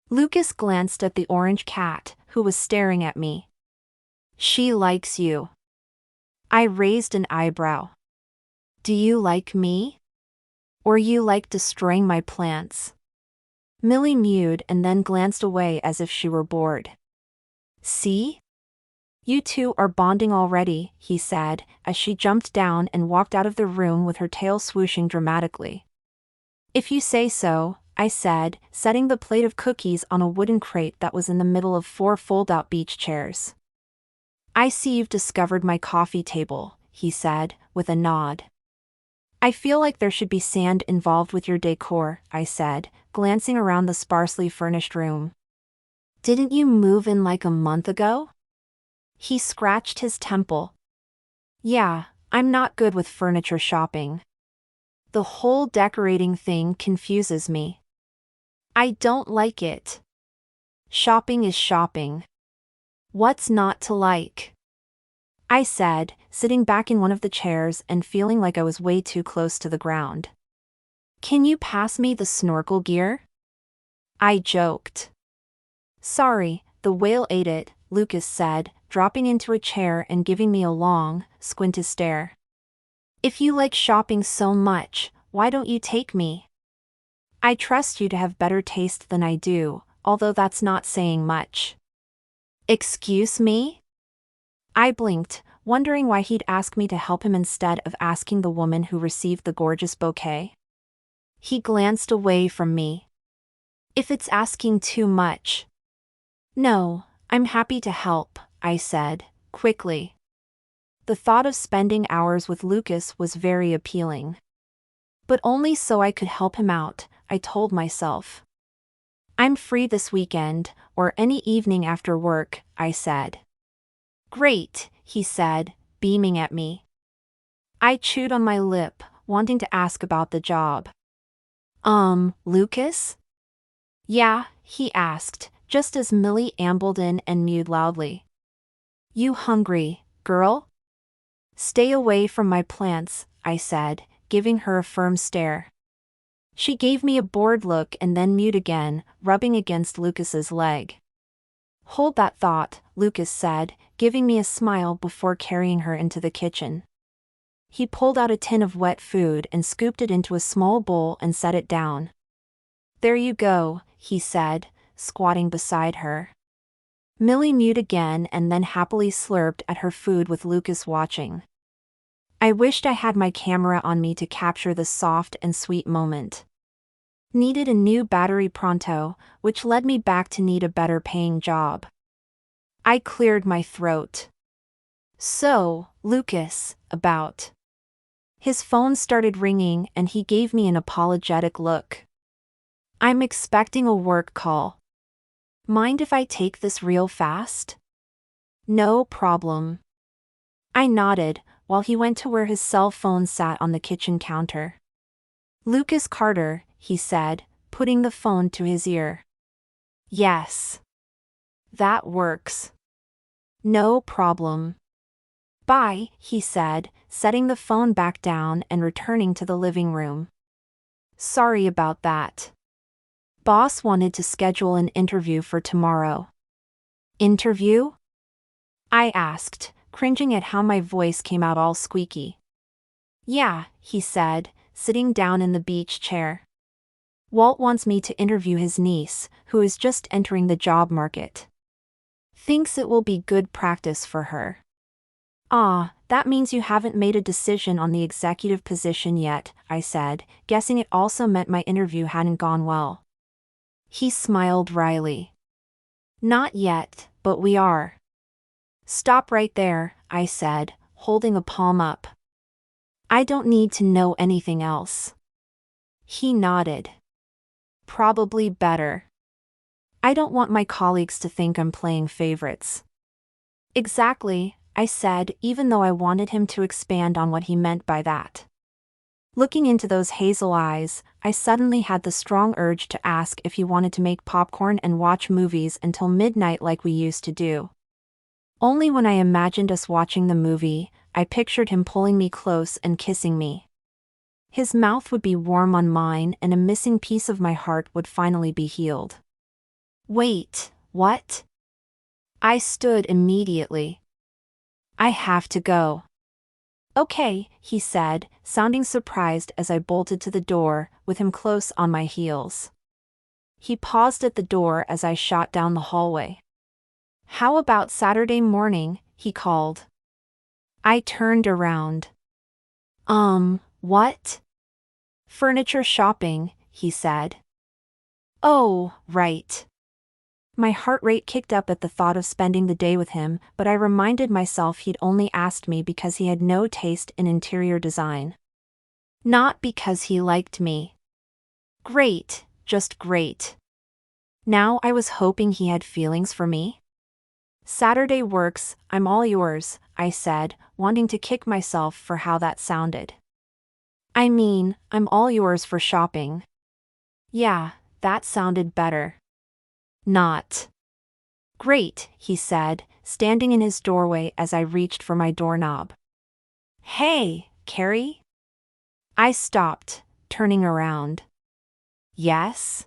Lucas glanced at the orange cat, who was staring at me. She likes you. I raised an eyebrow. Do you like me? Or you like destroying my plants? Millie mewed and then glanced away as if she were bored. See? You two are bonding already, he said, as she jumped down and walked out of the room with her tail swooshing dramatically. If you say so, I said, setting the plate of cookies on a wooden crate that was in the middle of 4 fold-out beach chairs. I see you've discovered my coffee table, he said, with a nod. I feel like there should be sand involved with your decor, I said, glancing around the sparsely furnished room. Didn't you move in like a month ago? He scratched his temple. Yeah, I'm not good with furniture shopping. The whole decorating thing confuses me. I don't like it. Shopping is shopping. What's not to like? I said, sitting back in one of the chairs and feeling like I was way too close to the ground. Can you pass me the snorkel gear? I joked. Sorry, the whale ate it, Lucas said, dropping into a chair and giving me a long, squinted stare. If you like shopping so much, why don't you take me? I trust you to have better taste than I do, although that's not saying much. Excuse me? I blinked, wondering why he'd ask me to help him instead of asking the woman who received the gorgeous bouquet. He glanced away from me. If it's asking too much. No, I'm happy to help, I said, quickly. The thought of spending hours with Lucas was very appealing. But only so I could help him out, I told myself. I'm free this weekend, or any evening after work, I said. Great, he said, beaming at me. I chewed on my lip, wanting to ask about the job. Lucas? Yeah, he asked, just as Millie ambled in and mewed loudly. You hungry, girl? Stay away from my plants, I said, giving her a firm stare. She gave me a bored look and then mewed again, rubbing against Lucas's leg. Hold that thought, Lucas said, giving me a smile before carrying her into the kitchen. He pulled out a tin of wet food and scooped it into a small bowl and set it down. There you go, he said, squatting beside her. Millie mewed again and then happily slurped at her food with Lucas watching. I wished I had my camera on me to capture this soft and sweet moment. Needed a new battery pronto, which led me back to need a better paying job. I cleared my throat. So, Lucas, about. His phone started ringing and he gave me an apologetic look. I'm expecting a work call. Mind if I take this real fast? No problem. I nodded, while he went to where his cell phone sat on the kitchen counter. Lucas Carter, he said, putting the phone to his ear. Yes. That works. No problem. Bye, he said, setting the phone back down and returning to the living room. Sorry about that. Boss wanted to schedule an interview for tomorrow. Interview? I asked, cringing at how my voice came out all squeaky. Yeah, he said, sitting down in the beach chair. Walt wants me to interview his niece, who is just entering the job market. Thinks it will be good practice for her. Ah, that means you haven't made a decision on the executive position yet, I said, guessing it also meant my interview hadn't gone well. He smiled wryly. Not yet, but we are. Stop right there, I said, holding a palm up. I don't need to know anything else. He nodded. Probably better. I don't want my colleagues to think I'm playing favorites. Exactly, I said, even though I wanted him to expand on what he meant by that. Looking into those hazel eyes, I suddenly had the strong urge to ask if he wanted to make popcorn and watch movies until midnight like we used to do. Only when I imagined us watching the movie, I pictured him pulling me close and kissing me. His mouth would be warm on mine and a missing piece of my heart would finally be healed. Wait, what? I stood immediately. I have to go. Okay, he said, sounding surprised as I bolted to the door, with him close on my heels. He paused at the door as I shot down the hallway. How about Saturday morning? He called. I turned around. What? Furniture shopping, he said. Oh, right. My heart rate kicked up at the thought of spending the day with him, but I reminded myself he'd only asked me because he had no taste in interior design. Not because he liked me. Great, just great. Now I was hoping he had feelings for me. Saturday works, I'm all yours, I said, wanting to kick myself for how that sounded. I mean, I'm all yours for shopping. Yeah, that sounded better. Not. Great, he said, standing in his doorway as I reached for my doorknob. Hey, Carrie? I stopped, turning around. Yes?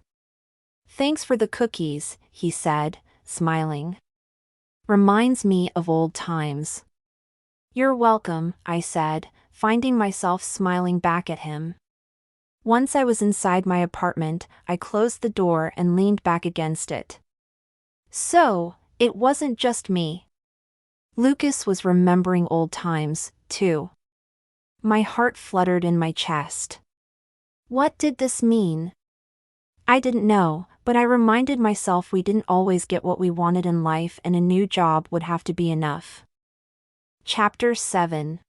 Thanks for the cookies, he said, smiling. Reminds me of old times. You're welcome, I said, finding myself smiling back at him. Once I was inside my apartment, I closed the door and leaned back against it. So, it wasn't just me. Lucas was remembering old times, too. My heart fluttered in my chest. What did this mean? I didn't know, but I reminded myself we didn't always get what we wanted in life and a new job would have to be enough. Chapter 7.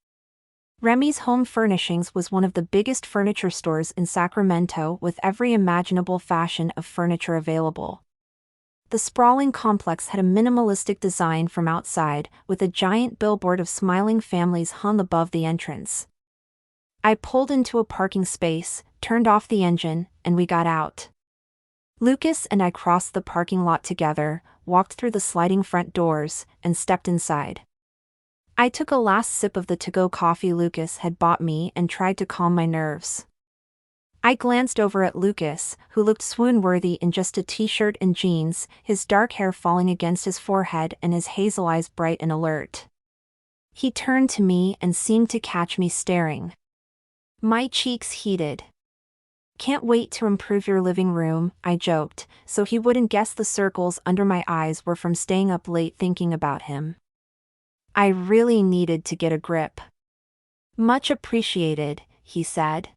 Remy's Home Furnishings was one of the biggest furniture stores in Sacramento with every imaginable fashion of furniture available. The sprawling complex had a minimalistic design from outside, with a giant billboard of smiling families hung above the entrance. I pulled into a parking space, turned off the engine, and we got out. Lucas and I crossed the parking lot together, walked through the sliding front doors, and stepped inside. I took a last sip of the to-go coffee Lucas had bought me and tried to calm my nerves. I glanced over at Lucas, who looked swoon-worthy in just a t-shirt and jeans, his dark hair falling against his forehead and his hazel eyes bright and alert. He turned to me and seemed to catch me staring. My cheeks heated. Can't wait to improve your living room, I joked, so he wouldn't guess the circles under my eyes were from staying up late thinking about him. I really needed to get a grip. Much appreciated, he said.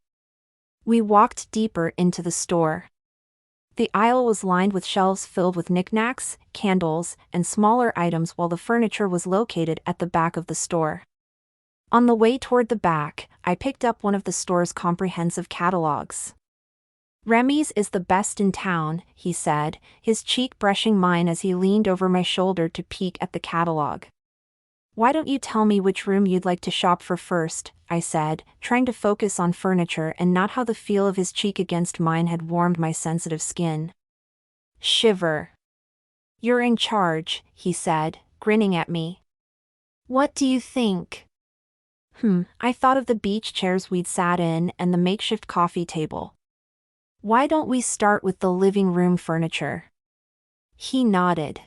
We walked deeper into the store. The aisle was lined with shelves filled with knickknacks, candles, and smaller items while the furniture was located at the back of the store. On the way toward the back, I picked up one of the store's comprehensive catalogs. Remy's is the best in town, he said, his cheek brushing mine as he leaned over my shoulder to peek at the catalog. Why don't you tell me which room you'd like to shop for first, I said, trying to focus on furniture and not how the feel of his cheek against mine had warmed my sensitive skin. Shiver. You're in charge, he said, grinning at me. What do you think? I thought of the beach chairs we'd sat in and the makeshift coffee table. Why don't we start with the living room furniture? He nodded.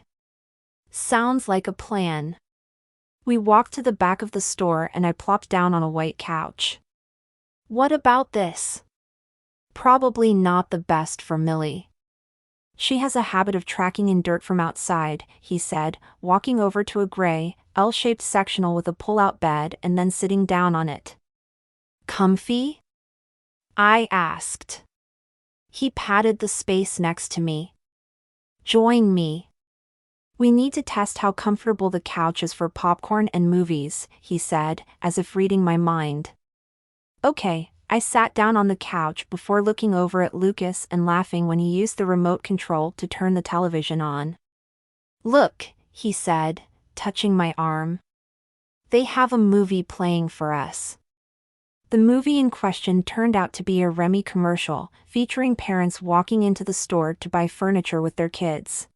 Sounds like a plan. We walked to the back of the store and I plopped down on a white couch. What about this? Probably not the best for Millie. She has a habit of tracking in dirt from outside, he said, walking over to a gray, L-shaped sectional with a pull-out bed and then sitting down on it. Comfy? I asked. He patted the space next to me. Join me. We need to test how comfortable the couch is for popcorn and movies, he said, as if reading my mind. Okay, I sat down on the couch before looking over at Lucas and laughing when he used the remote control to turn the television on. Look, he said, touching my arm. They have a movie playing for us. The movie in question turned out to be a Remy commercial, featuring parents walking into the store to buy furniture with their kids.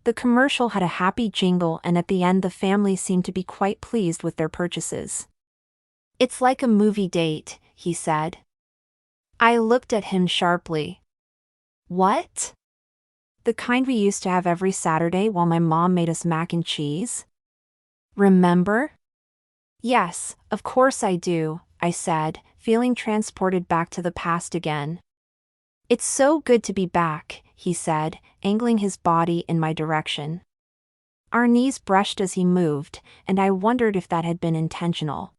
The commercial had a happy jingle and at the end the family seemed to be quite pleased with their purchases. It's like a movie date, he said. I looked at him sharply. What? The kind we used to have every Saturday while my mom made us mac and cheese? Remember? Yes, of course I do, I said, feeling transported back to the past again. It's so good to be back, he said, angling his body in my direction. Our knees brushed as he moved, and I wondered if that had been intentional.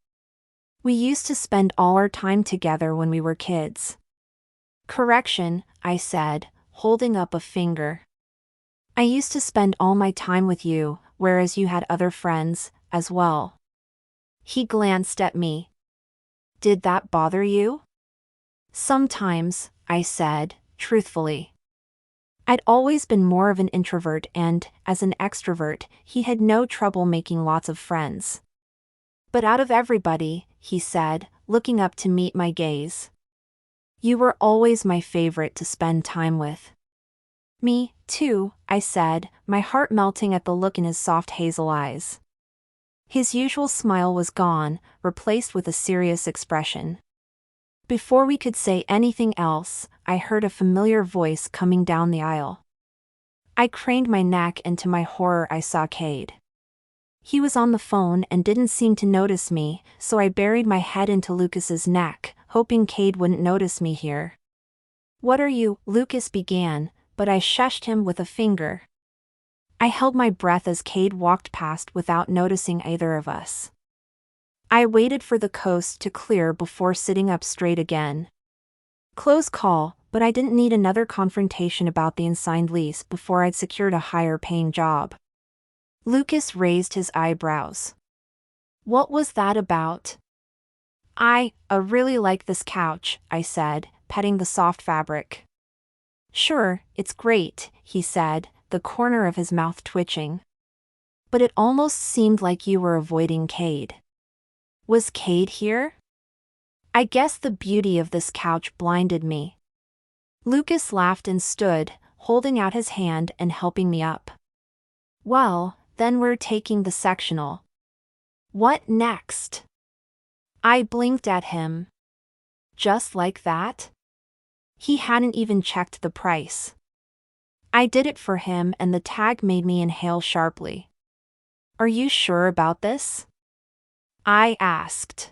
We used to spend all our time together when we were kids. Correction, I said, holding up a finger. I used to spend all my time with you, whereas you had other friends, as well. He glanced at me. Did that bother you? Sometimes, I said, truthfully. I'd always been more of an introvert and, as an extrovert, he had no trouble making lots of friends. But out of everybody, he said, looking up to meet my gaze. You were always my favorite to spend time with. Me, too, I said, my heart melting at the look in his soft hazel eyes. His usual smile was gone, replaced with a serious expression. Before we could say anything else, I heard a familiar voice coming down the aisle. I craned my neck and to my horror I saw Cade. He was on the phone and didn't seem to notice me, so I buried my head into Lucas's neck, hoping Cade wouldn't notice me here. What are you? Lucas began, but I shushed him with a finger. I held my breath as Cade walked past without noticing either of us. I waited for the coast to clear before sitting up straight again. Close call, but I didn't need another confrontation about the unsigned lease before I'd secured a higher-paying job. Lucas raised his eyebrows. What was that about? I really like this couch, I said, petting the soft fabric. Sure, it's great, he said, the corner of his mouth twitching. But it almost seemed like you were avoiding Cade. Was Cade here? I guess the beauty of this couch blinded me. Lucas laughed and stood, holding out his hand and helping me up. Well, then we're taking the sectional. What next? I blinked at him. Just like that? He hadn't even checked the price. I did it for him and the tag made me inhale sharply. Are you sure about this? I asked.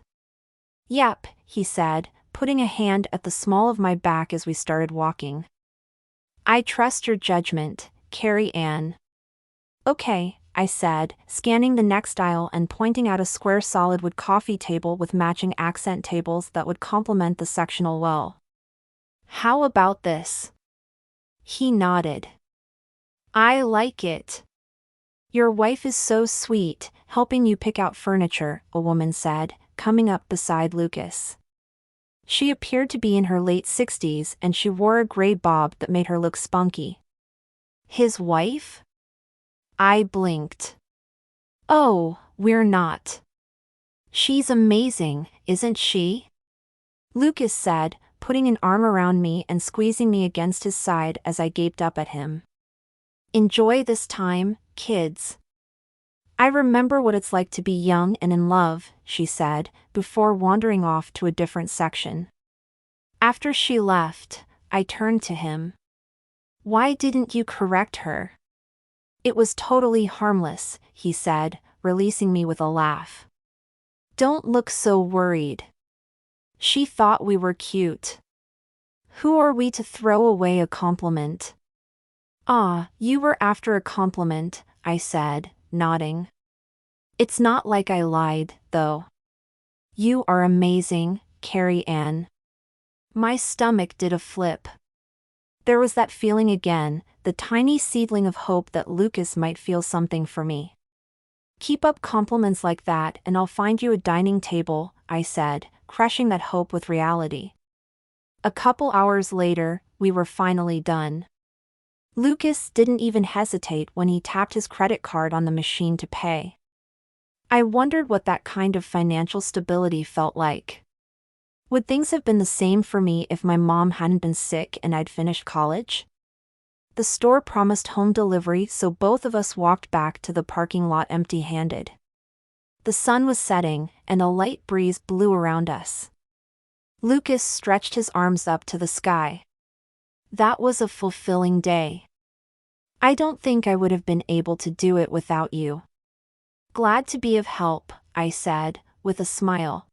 Yep, he said, putting a hand at the small of my back as we started walking. I trust your judgment, Carrie Ann. Okay, I said, scanning the next aisle and pointing out a square solid wood coffee table with matching accent tables that would complement the sectional well. How about this? He nodded. I like it. Your wife is so sweet, helping you pick out furniture, a woman said, coming up beside Lucas. She appeared to be in her late 60s and she wore a gray bob that made her look spunky. His wife? I blinked. Oh, we're not. She's amazing, isn't she? Lucas said, putting an arm around me and squeezing me against his side as I gaped up at him. Enjoy this time, kids. I remember what it's like to be young and in love, she said, before wandering off to a different section. After she left, I turned to him. Why didn't you correct her? It was totally harmless, he said, releasing me with a laugh. Don't look so worried. She thought we were cute. Who are we to throw away a compliment? Ah, you were after a compliment, I said, nodding. It's not like I lied, though. You are amazing, Carrie Ann. My stomach did a flip. There was that feeling again, the tiny seedling of hope that Lucas might feel something for me. Keep up compliments like that and I'll find you a dining table, I said, crushing that hope with reality. A couple hours later, we were finally done. Lucas didn't even hesitate when he tapped his credit card on the machine to pay. I wondered what that kind of financial stability felt like. Would things have been the same for me if my mom hadn't been sick and I'd finished college? The store promised home delivery, so both of us walked back to the parking lot empty-handed. The sun was setting, and a light breeze blew around us. Lucas stretched his arms up to the sky. That was a fulfilling day. I don't think I would have been able to do it without you. Glad to be of help, I said, with a smile.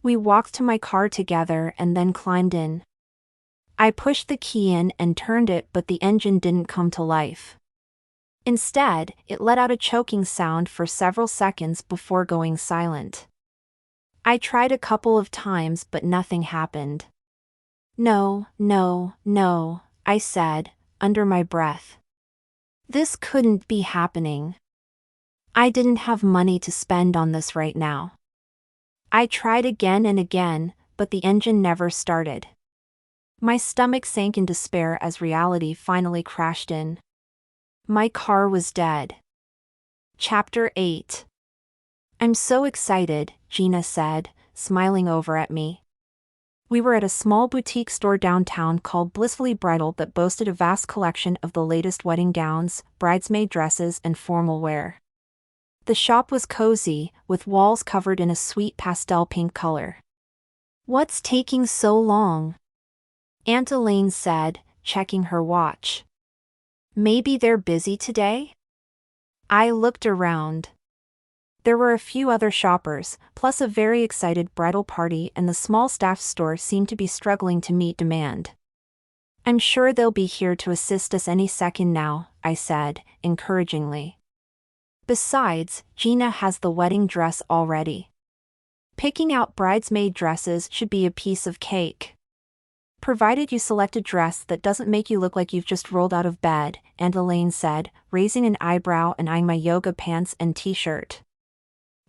We walked to my car together and then climbed in. I pushed the key in and turned it, but the engine didn't come to life. Instead, it let out a choking sound for several seconds before going silent. I tried a couple of times but nothing happened. No, no, no, I said, under my breath. This couldn't be happening. I didn't have money to spend on this right now. I tried again and again, but the engine never started. My stomach sank in despair as reality finally crashed in. My car was dead. Chapter 8. I'm so excited, Gina said, smiling over at me. We were at a small boutique store downtown called Blissfully Bridal that boasted a vast collection of the latest wedding gowns, bridesmaid dresses, and formal wear. The shop was cozy, with walls covered in a sweet pastel pink color. What's taking so long? Aunt Elaine said, checking her watch. Maybe they're busy today? I looked around. There were a few other shoppers, plus a very excited bridal party, and the small staff store seemed to be struggling to meet demand. I'm sure they'll be here to assist us any second now, I said, encouragingly. Besides, Gina has the wedding dress already. Picking out bridesmaid dresses should be a piece of cake. Provided you select a dress that doesn't make you look like you've just rolled out of bed, Aunt Elaine said, raising an eyebrow and eyeing my yoga pants and t-shirt.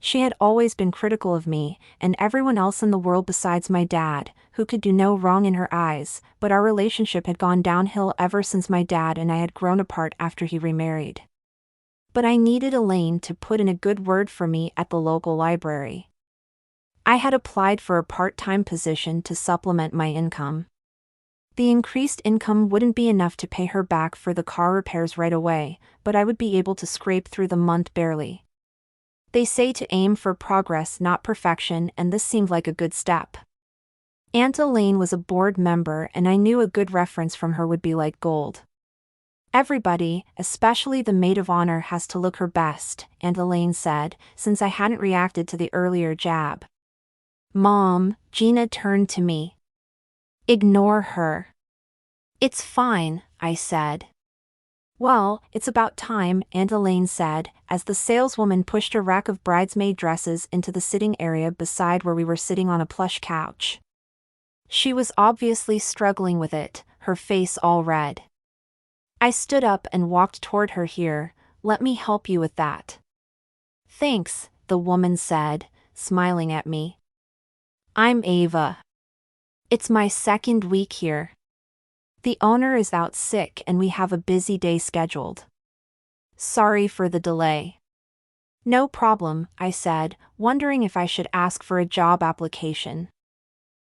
She had always been critical of me, and everyone else in the world besides my dad, who could do no wrong in her eyes, but our relationship had gone downhill ever since my dad and I had grown apart after he remarried. But I needed Elaine to put in a good word for me at the local library. I had applied for a part-time position to supplement my income. The increased income wouldn't be enough to pay her back for the car repairs right away, but I would be able to scrape through the month barely. They say to aim for progress, not perfection, and this seemed like a good step. Aunt Elaine was a board member, and I knew a good reference from her would be like gold. Everybody, especially the maid of honor, has to look her best, Aunt Elaine said, since I hadn't reacted to the earlier jab. Mom, Gina turned to me. Ignore her. It's fine, I said. Well, it's about time, Aunt Elaine said, as the saleswoman pushed a rack of bridesmaid dresses into the sitting area beside where we were sitting on a plush couch. She was obviously struggling with it, her face all red. I stood up and walked toward her. Here, let me help you with that. Thanks, the woman said, smiling at me. I'm Ava. It's my second week here. The owner is out sick and we have a busy day scheduled. Sorry for the delay. No problem, I said, wondering if I should ask for a job application.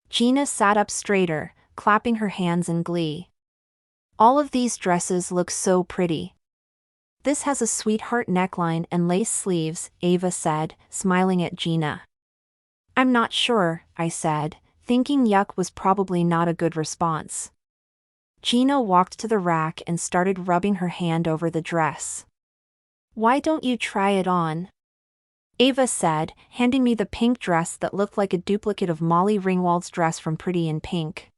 Gina sat up straighter, clapping her hands in glee. All of these dresses look so pretty. This has a sweetheart neckline and lace sleeves, Ava said, smiling at Gina. I'm not sure, I said, thinking yuck was probably not a good response. Gina walked to the rack and started rubbing her hand over the dress. Why don't you try it on? Ava said, handing me the pink dress that looked like a duplicate of Molly Ringwald's dress from Pretty in Pink.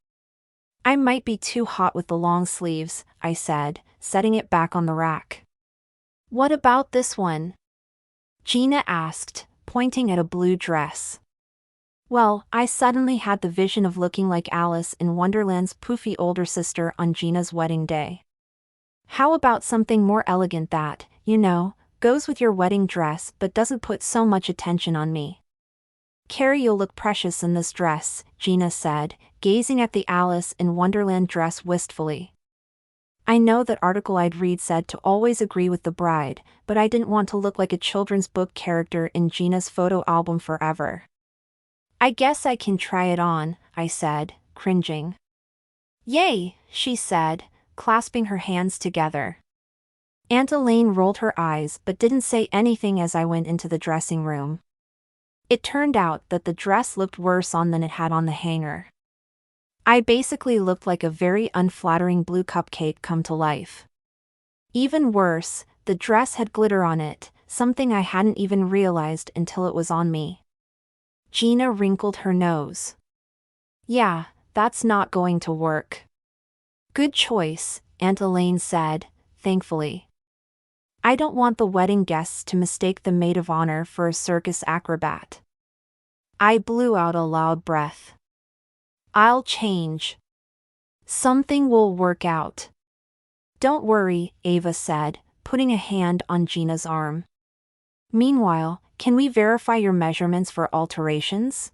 I might be too hot with the long sleeves, I said, setting it back on the rack. What about this one? Gina asked, pointing at a blue dress. Well, I suddenly had the vision of looking like Alice in Wonderland's poofy older sister on Gina's wedding day. How about something more elegant that, you know, goes with your wedding dress but doesn't put so much attention on me? Carrie, you'll look precious in this dress, Gina said, gazing at the Alice in Wonderland dress wistfully. I know that article I'd read said to always agree with the bride, but I didn't want to look like a children's book character in Gina's photo album forever. I guess I can try it on, I said, cringing. Yay, she said, clasping her hands together. Aunt Elaine rolled her eyes but didn't say anything as I went into the dressing room. It turned out that the dress looked worse on than it had on the hanger. I basically looked like a very unflattering blue cupcake come to life. Even worse, the dress had glitter on it, something I hadn't even realized until it was on me. Gina wrinkled her nose. Yeah, that's not going to work. Good choice, Aunt Elaine said, thankfully. I don't want the wedding guests to mistake the maid of honor for a circus acrobat. I blew out a loud breath. I'll change. Something will work out. Don't worry, Ava said, putting a hand on Gina's arm. Meanwhile, can we verify your measurements for alterations?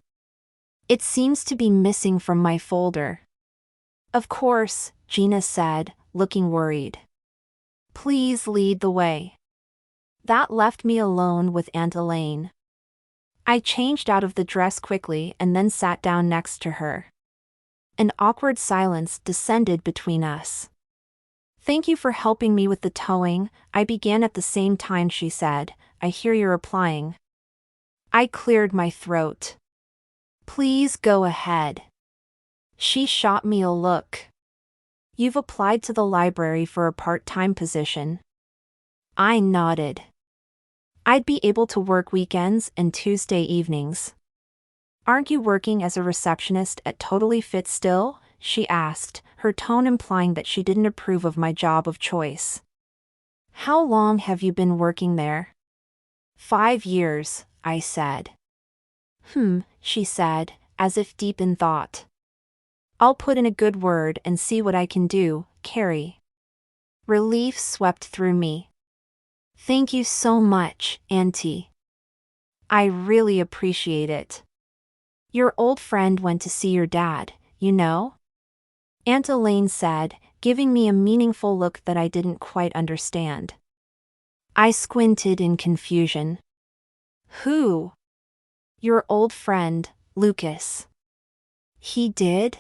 It seems to be missing from my folder. Of course, Gina said, looking worried. Please lead the way. That left me alone with Aunt Elaine. I changed out of the dress quickly and then sat down next to her. An awkward silence descended between us. Thank you for helping me with the towing, I began at the same time she said. I hear you're applying. I cleared my throat. Please go ahead. She shot me a look. You've applied to the library for a part-time position. I nodded. I'd be able to work weekends and Tuesday evenings. Aren't you working as a receptionist at Totally Fit still? She asked, her tone implying that she didn't approve of my job of choice. How long have you been working there? 5 years, I said. She said, as if deep in thought. I'll put in a good word and see what I can do, Carrie. Relief swept through me. Thank you so much, Auntie. I really appreciate it. Your old friend went to see your dad, you know? Aunt Elaine said, giving me a meaningful look that I didn't quite understand. I squinted in confusion. Who? Your old friend, Lucas. He did?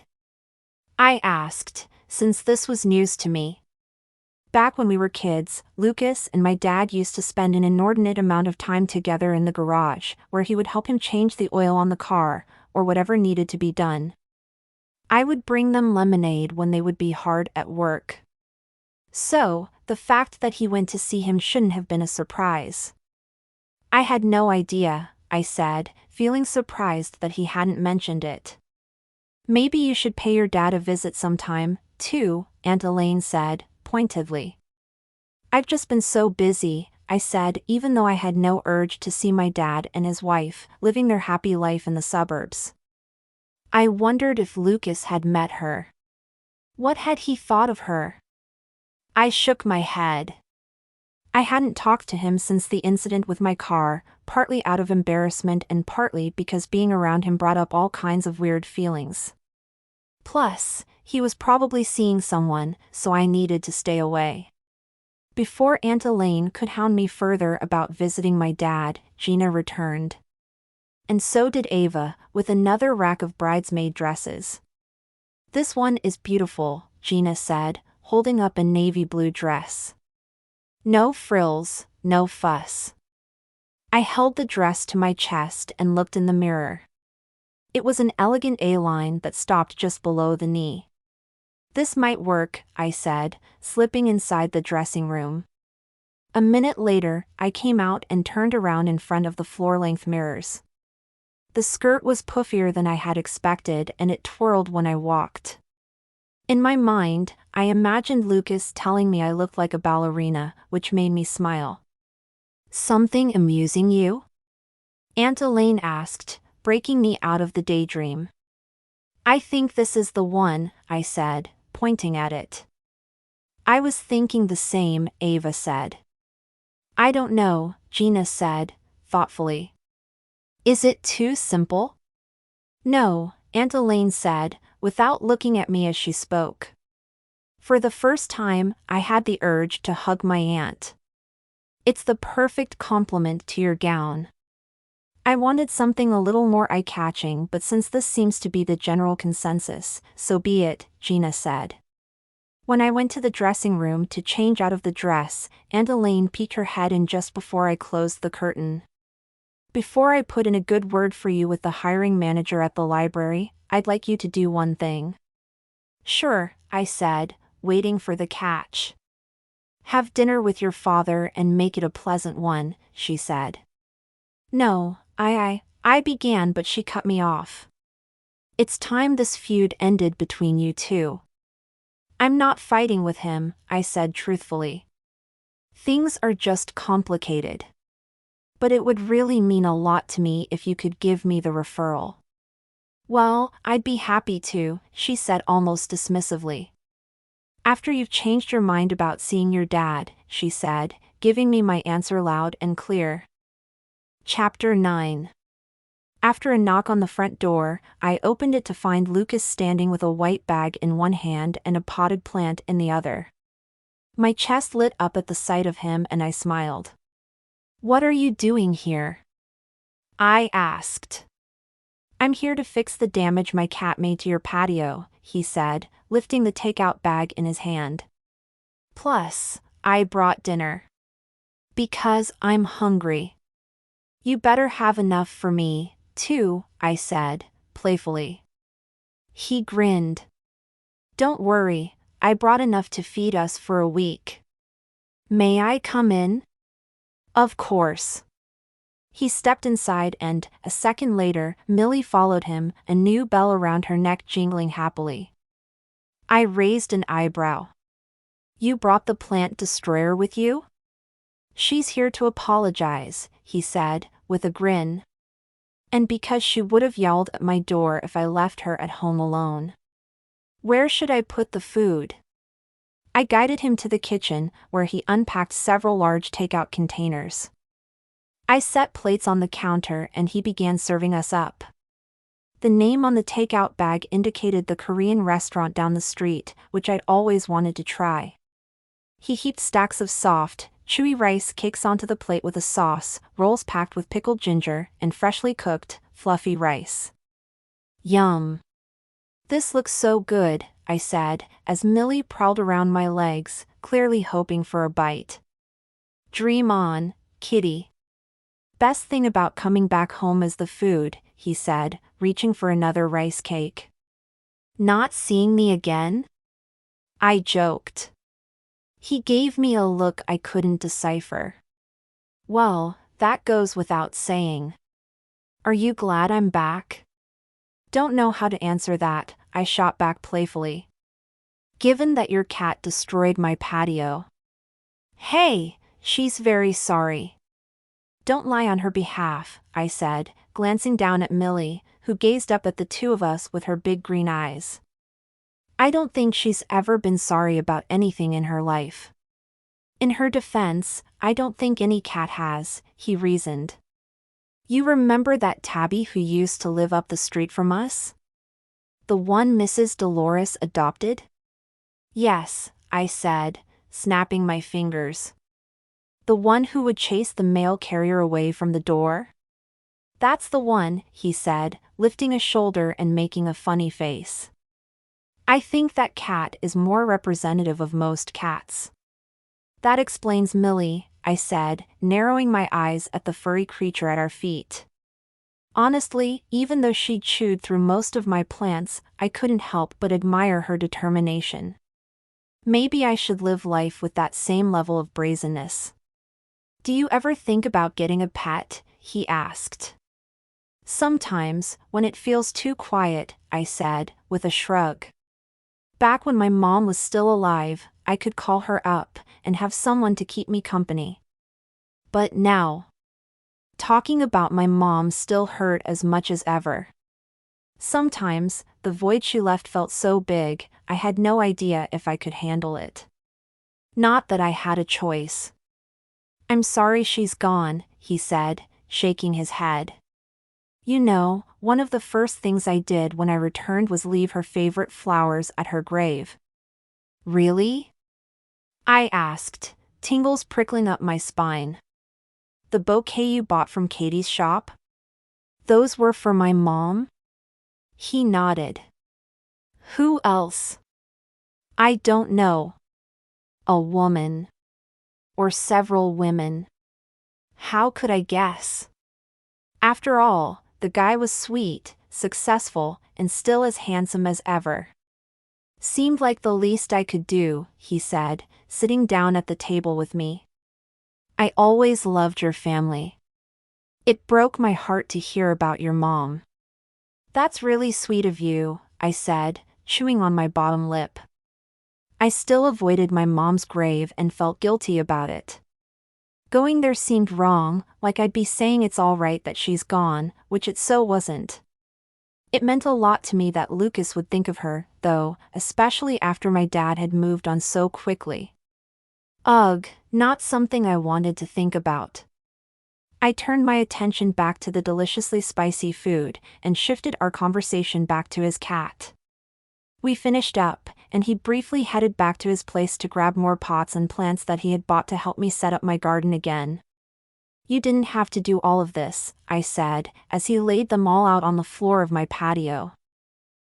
I asked, since this was news to me. Back when we were kids, Lucas and my dad used to spend an inordinate amount of time together in the garage, where he would help him change the oil on the car, or whatever needed to be done. I would bring them lemonade when they would be hard at work. So, the fact that he went to see him shouldn't have been a surprise. I had no idea, I said, feeling surprised that he hadn't mentioned it. Maybe you should pay your dad a visit sometime, too, Aunt Elaine said, pointedly. I've just been so busy, I said, even though I had no urge to see my dad and his wife, living their happy life in the suburbs. I wondered if Lucas had met her. What had he thought of her? I shook my head. I hadn't talked to him since the incident with my car, partly out of embarrassment and partly because being around him brought up all kinds of weird feelings. Plus, he was probably seeing someone, so I needed to stay away. Before Aunt Elaine could hound me further about visiting my dad, Gina returned. And so did Ava, with another rack of bridesmaid dresses. This one is beautiful, Gina said, holding up a navy blue dress. No frills, no fuss. I held the dress to my chest and looked in the mirror. It was an elegant A-line that stopped just below the knee. This might work, I said, slipping inside the dressing room. A minute later, I came out and turned around in front of the floor-length mirrors. The skirt was puffier than I had expected and it twirled when I walked. In my mind, I imagined Lucas telling me I looked like a ballerina, which made me smile. Something amusing you? Aunt Elaine asked, breaking me out of the daydream. I think this is the one, I said, pointing at it. I was thinking the same, Ava said. I don't know, Gina said, thoughtfully. Is it too simple? No, Aunt Elaine said, without looking at me as she spoke. For the first time, I had the urge to hug my aunt. It's the perfect complement to your gown. I wanted something a little more eye-catching, but since this seems to be the general consensus, so be it, Gina said. When I went to the dressing room to change out of the dress, Aunt Elaine peeked her head in just before I closed the curtain. Before I put in a good word for you with the hiring manager at the library, I'd like you to do one thing. Sure, I said, waiting for the catch. Have dinner with your father and make it a pleasant one, she said. No, I began, but she cut me off. It's time this feud ended between you two. I'm not fighting with him, I said truthfully. Things are just complicated. But it would really mean a lot to me if you could give me the referral. Well, I'd be happy to, she said almost dismissively. After you've changed your mind about seeing your dad, she said, giving me my answer loud and clear. Chapter 9. After a knock on the front door, I opened it to find Lucas standing with a white bag in one hand and a potted plant in the other. My chest lit up at the sight of him and I smiled. "What are you doing here?" I asked. "I'm here to fix the damage my cat made to your patio," he said, lifting the takeout bag in his hand. "Plus, I brought dinner. Because I'm hungry." "You better have enough for me, too," I said, playfully. He grinned. "Don't worry, I brought enough to feed us for a week." "May I come in?" "Of course." He stepped inside and, a second later, Millie followed him, a new bell around her neck jingling happily. I raised an eyebrow. "You brought the plant destroyer with you?" "She's here to apologize," he said, with a grin. "And because she would have yelled at my door if I left her at home alone." "Where should I put the food?" I guided him to the kitchen, where he unpacked several large takeout containers. I set plates on the counter and he began serving us up. The name on the takeout bag indicated the Korean restaurant down the street, which I'd always wanted to try. He heaped stacks of soft, chewy rice cakes onto the plate with a sauce, rolls packed with pickled ginger, and freshly cooked, fluffy rice. Yum. "This looks so good," I said, as Millie prowled around my legs, clearly hoping for a bite. "Dream on, kitty." "Best thing about coming back home is the food," he said, reaching for another rice cake. "Not seeing me again?" I joked. He gave me a look I couldn't decipher. "Well, that goes without saying. Are you glad I'm back?" "Don't know how to answer that," I shot back playfully. "Given that your cat destroyed my patio." "Hey, she's very sorry." "Don't lie on her behalf," I said, glancing down at Millie, who gazed up at the two of us with her big green eyes. "I don't think she's ever been sorry about anything in her life." "In her defense, I don't think any cat has," he reasoned. "You remember that tabby who used to live up the street from us? The one Mrs. Dolores adopted?" "Yes," I said, snapping my fingers. "The one who would chase the mail carrier away from the door?" "That's the one," he said, lifting a shoulder and making a funny face. "I think that cat is more representative of most cats." "That explains Millie," I said, narrowing my eyes at the furry creature at our feet. Honestly, even though she chewed through most of my plants, I couldn't help but admire her determination. Maybe I should live life with that same level of brazenness. "Do you ever think about getting a pet?" he asked. "Sometimes, when it feels too quiet," I said, with a shrug. Back when my mom was still alive, I could call her up and have someone to keep me company. But now, talking about my mom still hurt as much as ever. Sometimes, the void she left felt so big, I had no idea if I could handle it. Not that I had a choice. "I'm sorry she's gone," he said, shaking his head. "You know, one of the first things I did when I returned was leave her favorite flowers at her grave." "Really?" I asked, tingles prickling up my spine. "The bouquet you bought from Katie's shop? Those were for my mom?" He nodded. "Who else?" "I don't know. A woman. Or several women. How could I guess? After all, the guy was sweet, successful, and still as handsome as ever." "Seemed like the least I could do," he said, sitting down at the table with me. "I always loved your family. It broke my heart to hear about your mom." "That's really sweet of you," I said, chewing on my bottom lip. I still avoided my mom's grave and felt guilty about it. Going there seemed wrong, like I'd be saying it's all right that she's gone, which it so wasn't. It meant a lot to me that Lucas would think of her, though, especially after my dad had moved on so quickly. Ugh, not something I wanted to think about. I turned my attention back to the deliciously spicy food, and shifted our conversation back to his cat. We finished up, and he briefly headed back to his place to grab more pots and plants that he had bought to help me set up my garden again. You didn't have to do all of this, I said, as he laid them all out on the floor of my patio.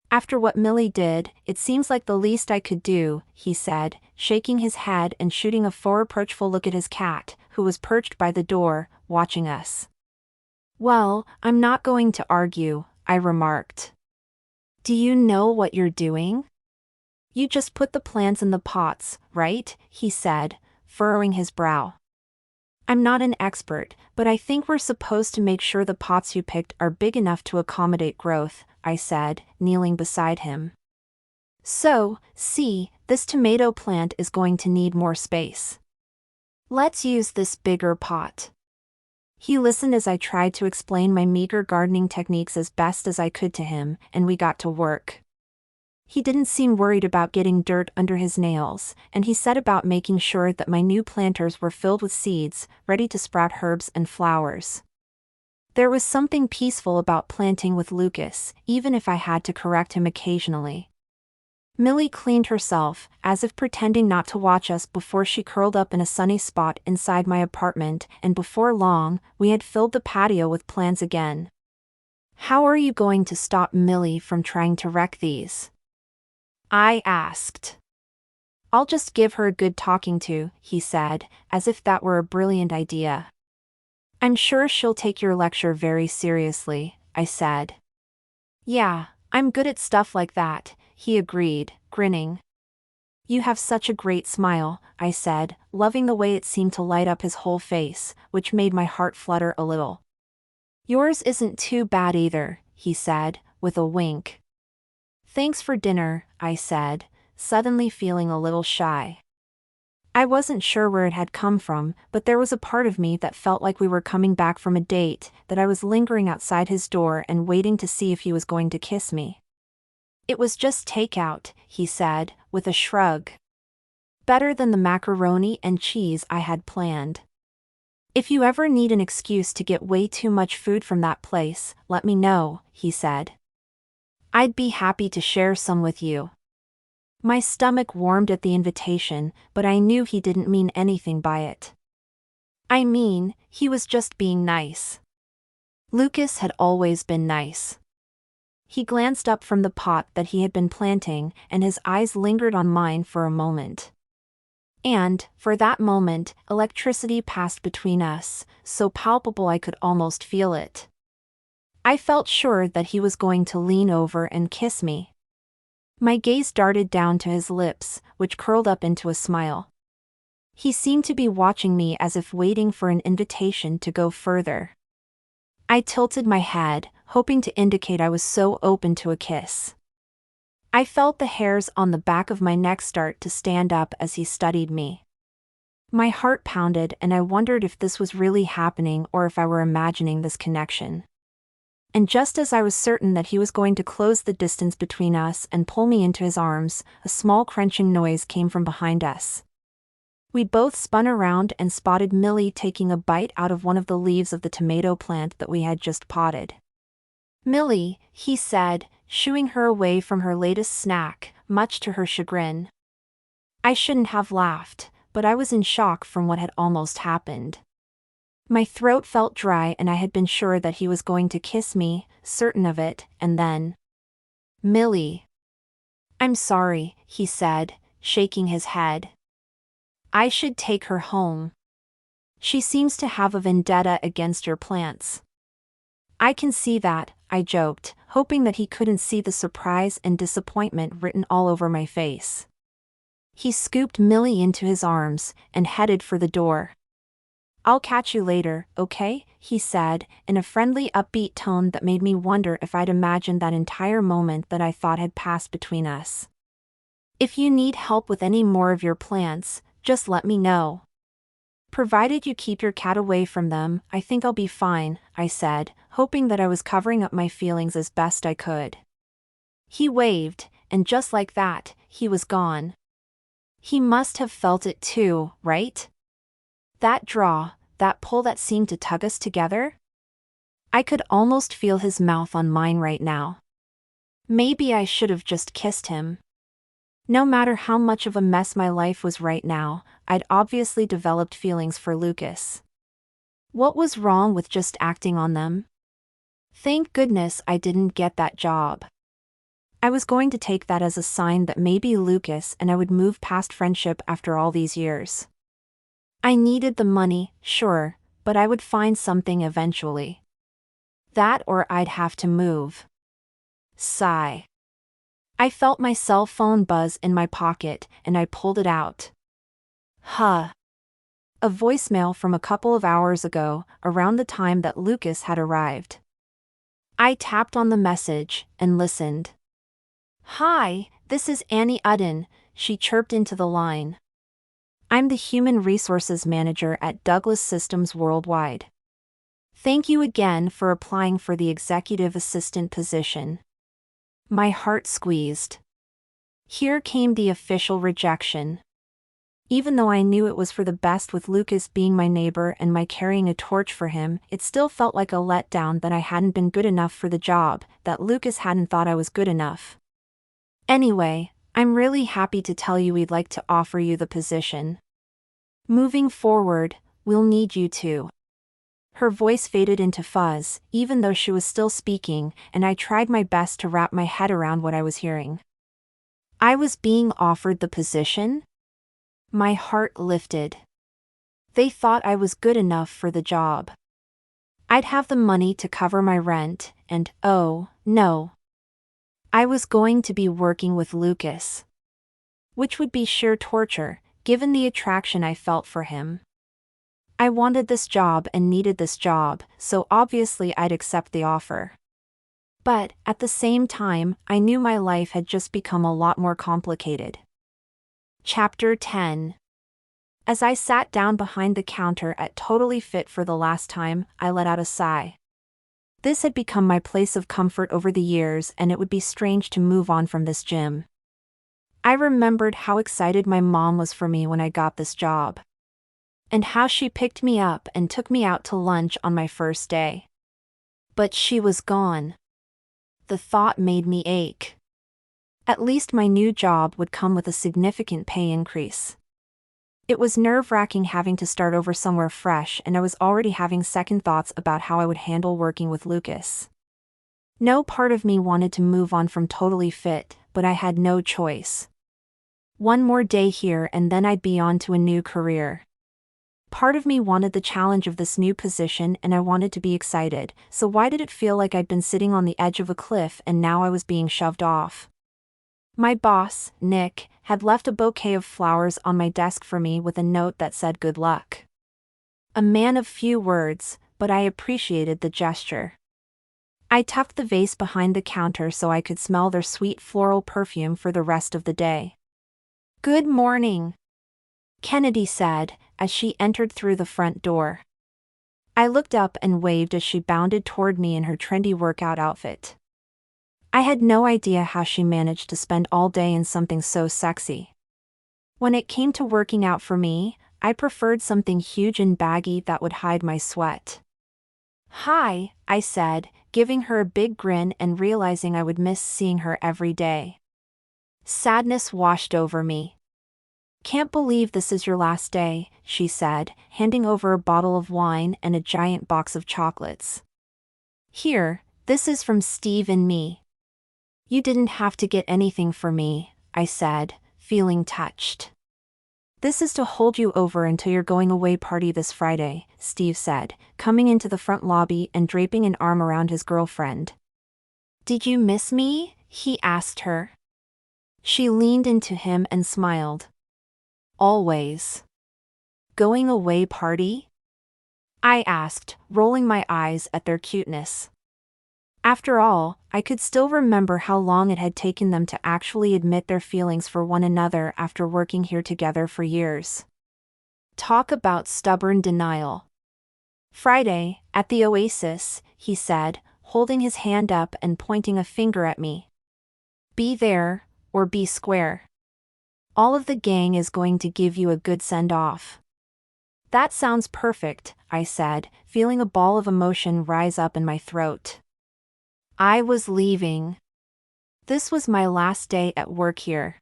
After what Millie did, it seems like the least I could do, he said, shaking his head and shooting a reproachful look at his cat, who was perched by the door, watching us. Well, I'm not going to argue, I remarked. Do you know what you're doing? You just put the plants in the pots, right? He said, furrowing his brow. I'm not an expert, but I think we're supposed to make sure the pots you picked are big enough to accommodate growth, I said, kneeling beside him. So, see, this tomato plant is going to need more space. Let's use this bigger pot. He listened as I tried to explain my meager gardening techniques as best as I could to him, and we got to work. He didn't seem worried about getting dirt under his nails, and he set about making sure that my new planters were filled with seeds, ready to sprout herbs and flowers. There was something peaceful about planting with Lucas, even if I had to correct him occasionally. Millie cleaned herself, as if pretending not to watch us before she curled up in a sunny spot inside my apartment, and before long, we had filled the patio with plants again. How are you going to stop Millie from trying to wreck these? I asked. I'll just give her a good talking to, he said, as if that were a brilliant idea. I'm sure she'll take your lecture very seriously, I said. Yeah, I'm good at stuff like that, he agreed, grinning. You have such a great smile, I said, loving the way it seemed to light up his whole face, which made my heart flutter a little. Yours isn't too bad either, he said, with a wink. Thanks for dinner, I said, suddenly feeling a little shy. I wasn't sure where it had come from, but there was a part of me that felt like we were coming back from a date, that I was lingering outside his door and waiting to see if he was going to kiss me. It was just takeout, he said, with a shrug. Better than the macaroni and cheese I had planned. If you ever need an excuse to get way too much food from that place, let me know, he said. I'd be happy to share some with you. My stomach warmed at the invitation, but I knew he didn't mean anything by it. I mean, he was just being nice. Lucas had always been nice. He glanced up from the pot that he had been planting, and his eyes lingered on mine for a moment. And, for that moment, electricity passed between us, so palpable I could almost feel it. I felt sure that he was going to lean over and kiss me. My gaze darted down to his lips, which curled up into a smile. He seemed to be watching me as if waiting for an invitation to go further. I tilted my head, hoping to indicate I was so open to a kiss. I felt the hairs on the back of my neck start to stand up as he studied me. My heart pounded and I wondered if this was really happening or if I were imagining this connection. And just as I was certain that he was going to close the distance between us and pull me into his arms, a small crunching noise came from behind us. We both spun around and spotted Millie taking a bite out of one of the leaves of the tomato plant that we had just potted. Millie, he said, shooing her away from her latest snack, much to her chagrin. I shouldn't have laughed, but I was in shock from what had almost happened. My throat felt dry and I had been sure that he was going to kiss me, certain of it, and then... Millie. I'm sorry, he said, shaking his head. I should take her home. She seems to have a vendetta against your plants. I can see that, I joked, hoping that he couldn't see the surprise and disappointment written all over my face. He scooped Millie into his arms and headed for the door. I'll catch you later, okay? He said, in a friendly, upbeat tone that made me wonder if I'd imagined that entire moment that I thought had passed between us. If you need help with any more of your plants, just let me know. Provided you keep your cat away from them, I think I'll be fine, I said, hoping that I was covering up my feelings as best I could. He waved, and just like that, he was gone. He must have felt it too, right? That draw, that pull that seemed to tug us together? I could almost feel his mouth on mine right now. Maybe I should have just kissed him. No matter how much of a mess my life was right now, I'd obviously developed feelings for Lucas. What was wrong with just acting on them? Thank goodness I didn't get that job. I was going to take that as a sign that maybe Lucas and I would move past friendship after all these years. I needed the money, sure, but I would find something eventually. That or I'd have to move. Sigh. I felt my cell phone buzz in my pocket, and I pulled it out. A voicemail from a couple of hours ago, around the time that Lucas had arrived. I tapped on the message, and listened. "Hi, this is Annie Udden," she chirped into the line. "I'm the Human Resources Manager at Douglas Systems Worldwide. Thank you again for applying for the executive assistant position." My heart squeezed. Here came the official rejection. Even though I knew it was for the best with Lucas being my neighbor and my carrying a torch for him, it still felt like a letdown that I hadn't been good enough for the job, that Lucas hadn't thought I was good enough. "Anyway, I'm really happy to tell you we'd like to offer you the position. Moving forward, we'll need you to." Her voice faded into fuzz, even though she was still speaking, and I tried my best to wrap my head around what I was hearing. I was being offered the position? My heart lifted. They thought I was good enough for the job. I'd have the money to cover my rent, and oh, no. I was going to be working with Lucas. Which would be sheer torture, given the attraction I felt for him. I wanted this job and needed this job, so obviously I'd accept the offer. But, at the same time, I knew my life had just become a lot more complicated. Chapter 10. As I sat down behind the counter at Totally Fit for the last time, I let out a sigh. This had become my place of comfort over the years, and it would be strange to move on from this gym. I remembered how excited my mom was for me when I got this job. And how she picked me up and took me out to lunch on my first day. But she was gone. The thought made me ache. At least my new job would come with a significant pay increase. It was nerve-wracking having to start over somewhere fresh, and I was already having second thoughts about how I would handle working with Lucas. No part of me wanted to move on from Totally Fit, but I had no choice. One more day here and then I'd be on to a new career. Part of me wanted the challenge of this new position and I wanted to be excited, so why did it feel like I'd been sitting on the edge of a cliff and now I was being shoved off? My boss, Nick, had left a bouquet of flowers on my desk for me with a note that said good luck. A man of few words, but I appreciated the gesture. I tucked the vase behind the counter so I could smell their sweet floral perfume for the rest of the day. "Good morning," Kennedy said, as she entered through the front door. I looked up and waved as she bounded toward me in her trendy workout outfit. I had no idea how she managed to spend all day in something so sexy. When it came to working out for me, I preferred something huge and baggy that would hide my sweat. "Hi," I said, giving her a big grin and realizing I would miss seeing her every day. Sadness washed over me. "Can't believe this is your last day," she said, handing over a bottle of wine and a giant box of chocolates. "Here, this is from Steve and me." "You didn't have to get anything for me," I said, feeling touched. "This is to hold you over until your going away party this Friday," Steve said, coming into the front lobby and draping an arm around his girlfriend. "Did you miss me?" he asked her. She leaned into him and smiled. "Always." "Going away party?" I asked, rolling my eyes at their cuteness. After all, I could still remember how long it had taken them to actually admit their feelings for one another after working here together for years. Talk about stubborn denial. Friday, at the Oasis, he said, holding his hand up and pointing a finger at me. Be there, or be square. All of the gang is going to give you a good send-off. That sounds perfect, I said, feeling a ball of emotion rise up in my throat. I was leaving. This was my last day at work here.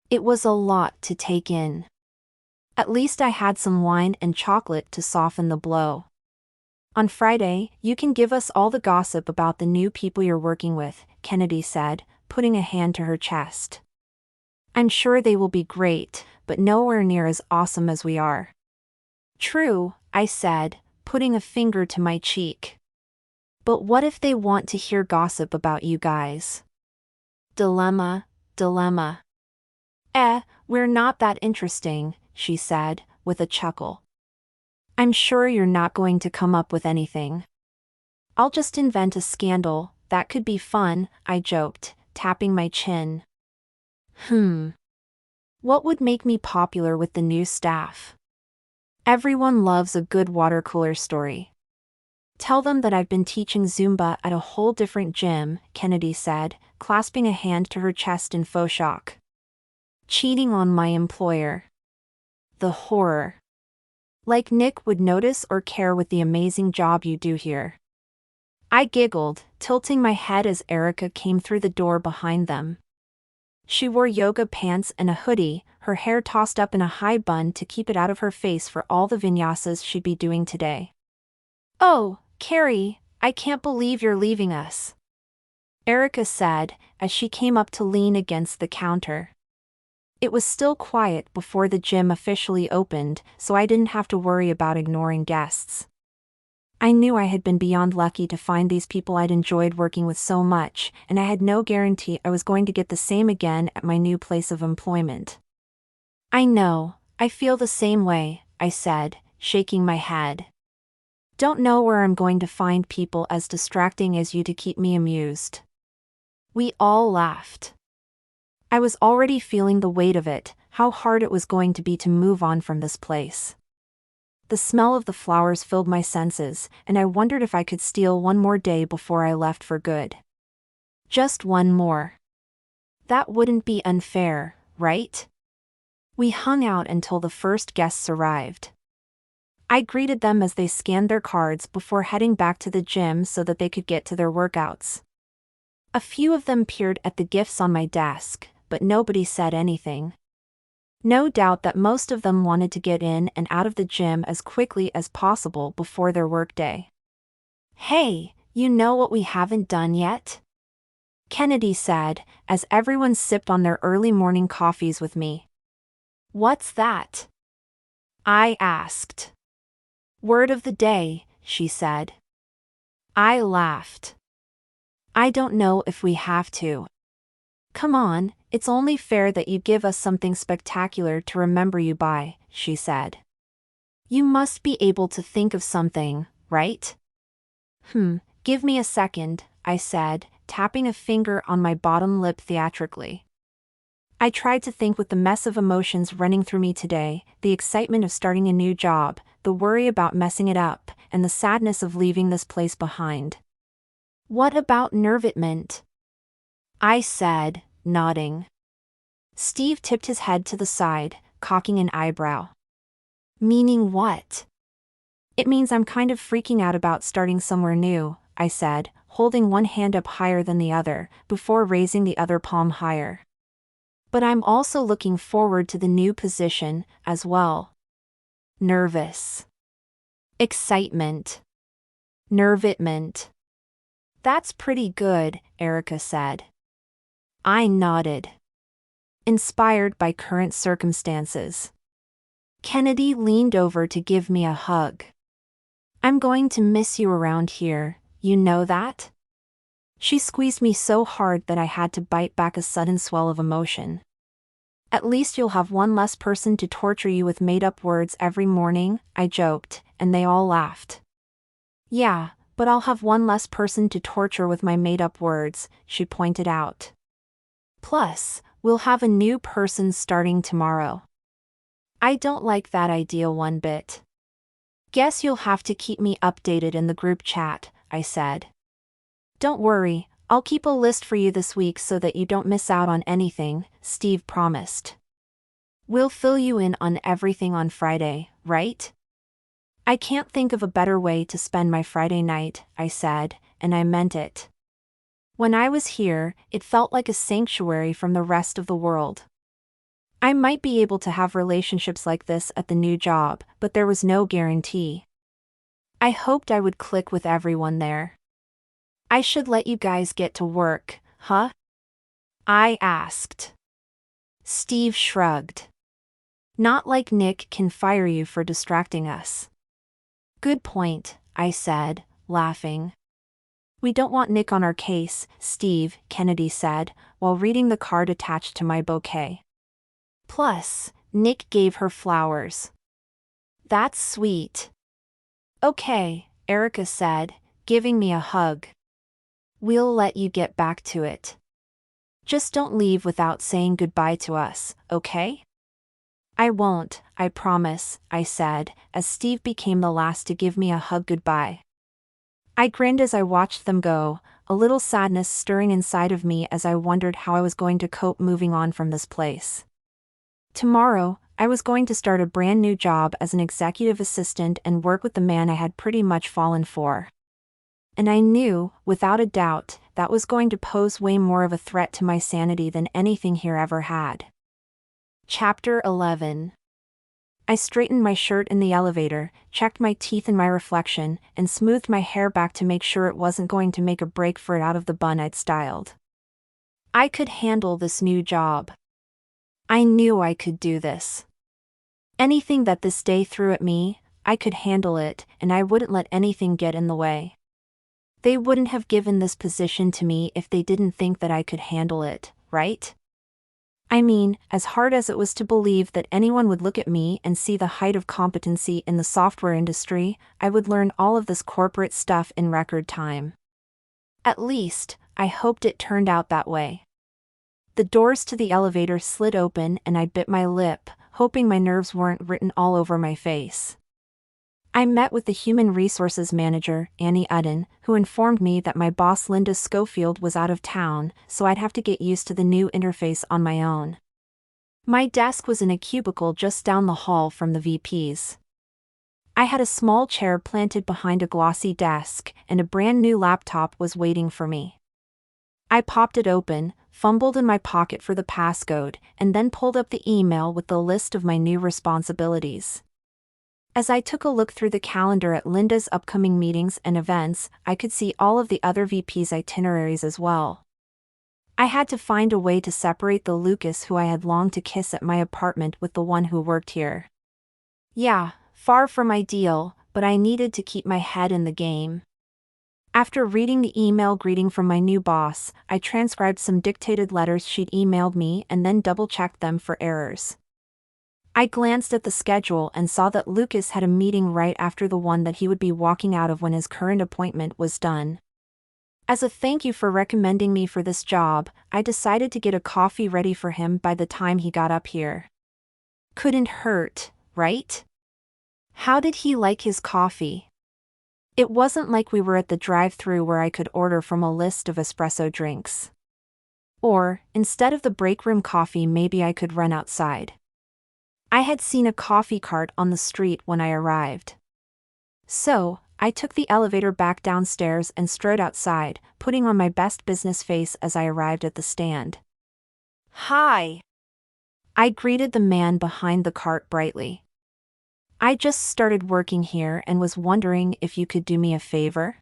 It was a lot to take in. At least I had some wine and chocolate to soften the blow. On Friday, you can give us all the gossip about the new people you're working with, Kennedy said, putting a hand to her chest. I'm sure they will be great, but nowhere near as awesome as we are. True, I said, putting a finger to my cheek. But what if they want to hear gossip about you guys? Dilemma. We're not that interesting, she said, with a chuckle. I'm sure you're not going to come up with anything. I'll just invent a scandal, that could be fun, I joked, tapping my chin. What would make me popular with the new staff? Everyone loves a good water cooler story. Tell them that I've been teaching Zumba at a whole different gym, Kennedy said, clasping a hand to her chest in faux shock. Cheating on my employer. The horror. Like Nick would notice or care with the amazing job you do here. I giggled, tilting my head as Erica came through the door behind them. She wore yoga pants and a hoodie, her hair tossed up in a high bun to keep it out of her face for all the vinyasas she'd be doing today. Oh, Carrie, I can't believe you're leaving us, Erica said, as she came up to lean against the counter. It was still quiet before the gym officially opened, so I didn't have to worry about ignoring guests. I knew I had been beyond lucky to find these people I'd enjoyed working with so much, and I had no guarantee I was going to get the same again at my new place of employment. I know, I feel the same way, I said, shaking my head. Don't know where I'm going to find people as distracting as you to keep me amused. We all laughed. I was already feeling the weight of it, how hard it was going to be to move on from this place. The smell of the flowers filled my senses, and I wondered if I could steal one more day before I left for good. Just one more. That wouldn't be unfair, right? We hung out until the first guests arrived. I greeted them as they scanned their cards before heading back to the gym so that they could get to their workouts. A few of them peered at the gifts on my desk, but nobody said anything. No doubt that most of them wanted to get in and out of the gym as quickly as possible before their workday. Hey, you know what we haven't done yet? Kennedy said, as everyone sipped on their early morning coffees with me. What's that? I asked. Word of the day, she said. I laughed. I don't know if we have to. Come on, it's only fair that you give us something spectacular to remember you by, she said. You must be able to think of something, right? Give me a second, I said, tapping a finger on my bottom lip theatrically. I tried to think with the mess of emotions running through me today, the excitement of starting a new job, the worry about messing it up, and the sadness of leaving this place behind. What about nervitment? I said, nodding. Steve tipped his head to the side, cocking an eyebrow. Meaning what? It means I'm kind of freaking out about starting somewhere new, I said, holding one hand up higher than the other, before raising the other palm higher. But I'm also looking forward to the new position, as well. Nervous. Excitement. Nervitment. That's pretty good, Erica said. I nodded. Inspired by current circumstances. Kennedy leaned over to give me a hug. I'm going to miss you around here, you know that? She squeezed me so hard that I had to bite back a sudden swell of emotion. At least you'll have one less person to torture you with made-up words every morning, I joked, and they all laughed. Yeah, but I'll have one less person to torture with my made-up words, she pointed out. Plus, we'll have a new person starting tomorrow. I don't like that idea one bit. Guess you'll have to keep me updated in the group chat, I said. Don't worry, I'll keep a list for you this week so that you don't miss out on anything, Steve promised. We'll fill you in on everything on Friday, right? I can't think of a better way to spend my Friday night, I said, and I meant it. When I was here, it felt like a sanctuary from the rest of the world. I might be able to have relationships like this at the new job, but there was no guarantee. I hoped I would click with everyone there. I should let you guys get to work, huh? I asked. Steve shrugged. Not like Nick can fire you for distracting us. Good point, I said, laughing. We don't want Nick on our case, Steve, Kennedy said, while reading the card attached to my bouquet. Plus, Nick gave her flowers. That's sweet. Okay, Erica said, giving me a hug. We'll let you get back to it. Just don't leave without saying goodbye to us, okay? I won't, I promise, I said, as Steve became the last to give me a hug goodbye. I grinned as I watched them go, a little sadness stirring inside of me as I wondered how I was going to cope moving on from this place. Tomorrow, I was going to start a brand new job as an executive assistant and work with the man I had pretty much fallen for. And I knew, without a doubt, that was going to pose way more of a threat to my sanity than anything here ever had. Chapter 11. I straightened my shirt in the elevator, checked my teeth in my reflection, and smoothed my hair back to make sure it wasn't going to make a break for it out of the bun I'd styled. I could handle this new job. I knew I could do this. Anything that this day threw at me, I could handle it, and I wouldn't let anything get in the way. They wouldn't have given this position to me if they didn't think that I could handle it, right? I mean, as hard as it was to believe that anyone would look at me and see the height of competency in the software industry, I would learn all of this corporate stuff in record time. At least, I hoped it turned out that way. The doors to the elevator slid open and I bit my lip, hoping my nerves weren't written all over my face. I met with the human resources manager, Annie Udden, who informed me that my boss Linda Schofield was out of town, so I'd have to get used to the new interface on my own. My desk was in a cubicle just down the hall from the VP's. I had a small chair planted behind a glossy desk, and a brand new laptop was waiting for me. I popped it open, fumbled in my pocket for the passcode, and then pulled up the email with the list of my new responsibilities. As I took a look through the calendar at Linda's upcoming meetings and events, I could see all of the other VP's itineraries as well. I had to find a way to separate the Lucas who I had longed to kiss at my apartment with the one who worked here. Yeah, far from ideal, but I needed to keep my head in the game. After reading the email greeting from my new boss, I transcribed some dictated letters she'd emailed me and then double-checked them for errors. I glanced at the schedule and saw that Lucas had a meeting right after the one that he would be walking out of when his current appointment was done. As a thank you for recommending me for this job, I decided to get a coffee ready for him by the time he got up here. Couldn't hurt, right? How did he like his coffee? It wasn't like we were at the drive-thru where I could order from a list of espresso drinks. Or, instead of the break room coffee, maybe I could run outside. I had seen a coffee cart on the street when I arrived. So, I took the elevator back downstairs and strode outside, putting on my best business face as I arrived at the stand. Hi! I greeted the man behind the cart brightly. I just started working here and was wondering if you could do me a favor?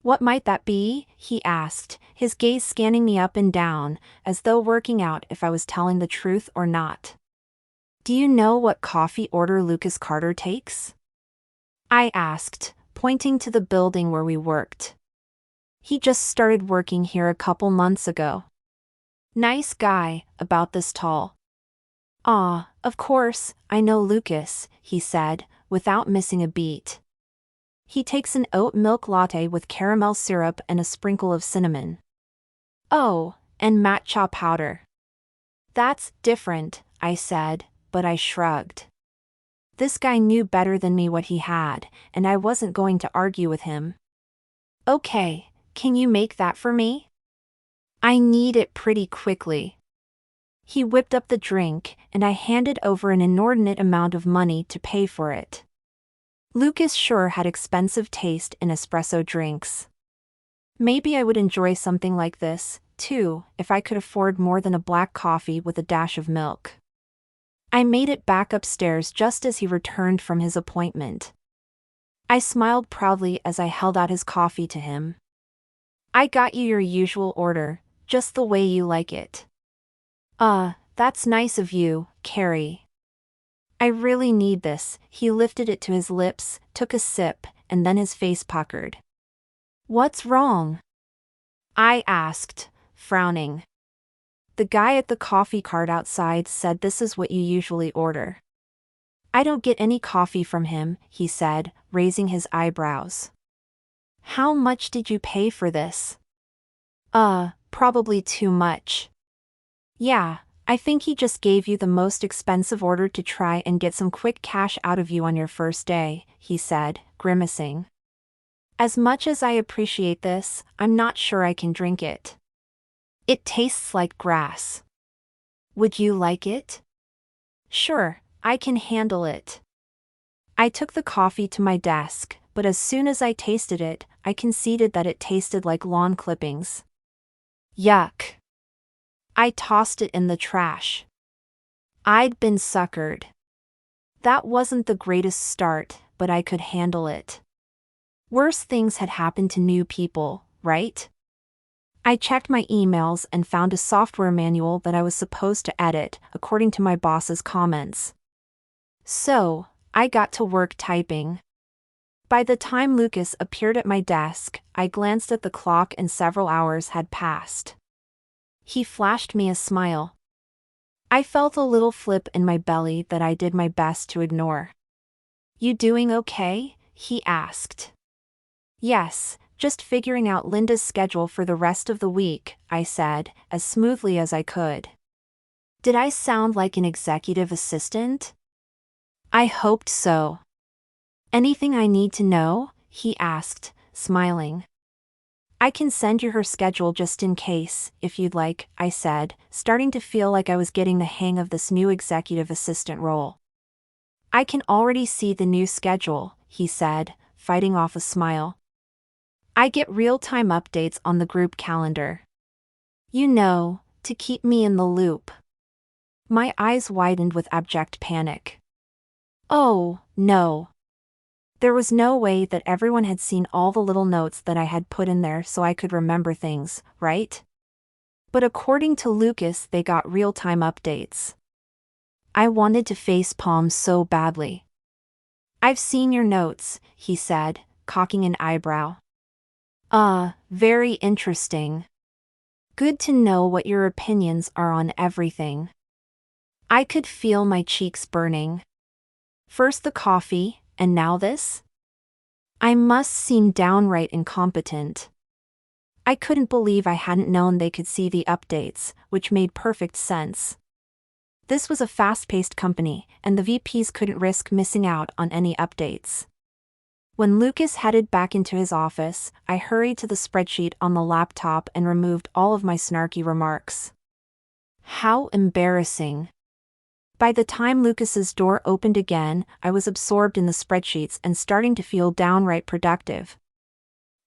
What might that be? He asked, his gaze scanning me up and down, as though working out if I was telling the truth or not. Do you know what coffee order Lucas Carter takes? I asked, pointing to the building where we worked. He just started working here a couple months ago. Nice guy, about this tall. Ah, of course, I know Lucas, he said, without missing a beat. He takes an oat milk latte with caramel syrup and a sprinkle of cinnamon. Oh, and matcha powder. That's different, I said, but I shrugged. This guy knew better than me what he had, and I wasn't going to argue with him. Okay, can you make that for me? I need it pretty quickly. He whipped up the drink, and I handed over an inordinate amount of money to pay for it. Lucas sure had expensive taste in espresso drinks. Maybe I would enjoy something like this, too, if I could afford more than a black coffee with a dash of milk. I made it back upstairs just as he returned from his appointment. I smiled proudly as I held out his coffee to him. I got you your usual order, just the way you like it. That's nice of you, Carrie. I really need this. He lifted it to his lips, took a sip, and then his face puckered. What's wrong? I asked, frowning. The guy at the coffee cart outside said this is what you usually order. I don't get any coffee from him, he said, raising his eyebrows. How much did you pay for this? Probably too much. Yeah, I think he just gave you the most expensive order to try and get some quick cash out of you on your first day, he said, grimacing. As much as I appreciate this, I'm not sure I can drink it. It tastes like grass. Would you like it? Sure, I can handle it. I took the coffee to my desk, but as soon as I tasted it, I conceded that it tasted like lawn clippings. Yuck. I tossed it in the trash. I'd been suckered. That wasn't the greatest start, but I could handle it. Worse things had happened to new people, right? I checked my emails and found a software manual that I was supposed to edit, according to my boss's comments. So, I got to work typing. By the time Lucas appeared at my desk, I glanced at the clock and several hours had passed. He flashed me a smile. I felt a little flip in my belly that I did my best to ignore. You doing okay? He asked. Yes, just figuring out Linda's schedule for the rest of the week, I said, as smoothly as I could. Did I sound like an executive assistant? I hoped so. Anything I need to know? He asked, smiling. I can send you her schedule just in case, if you'd like, I said, starting to feel like I was getting the hang of this new executive assistant role. I can already see the new schedule, he said, fighting off a smile. I get real-time updates on the group calendar. You know, to keep me in the loop. My eyes widened with abject panic. Oh, no. There was no way that everyone had seen all the little notes that I had put in there so I could remember things, right? But according to Lucas, they got real-time updates. I wanted to facepalm so badly. I've seen your notes, he said, cocking an eyebrow. Very interesting. Good to know what your opinions are on everything. I could feel my cheeks burning. First the coffee, and now this? I must seem downright incompetent. I couldn't believe I hadn't known they could see the updates, which made perfect sense. This was a fast-paced company, and the VPs couldn't risk missing out on any updates. When Lucas headed back into his office, I hurried to the spreadsheet on the laptop and removed all of my snarky remarks. How embarrassing. By the time Lucas's door opened again, I was absorbed in the spreadsheets and starting to feel downright productive.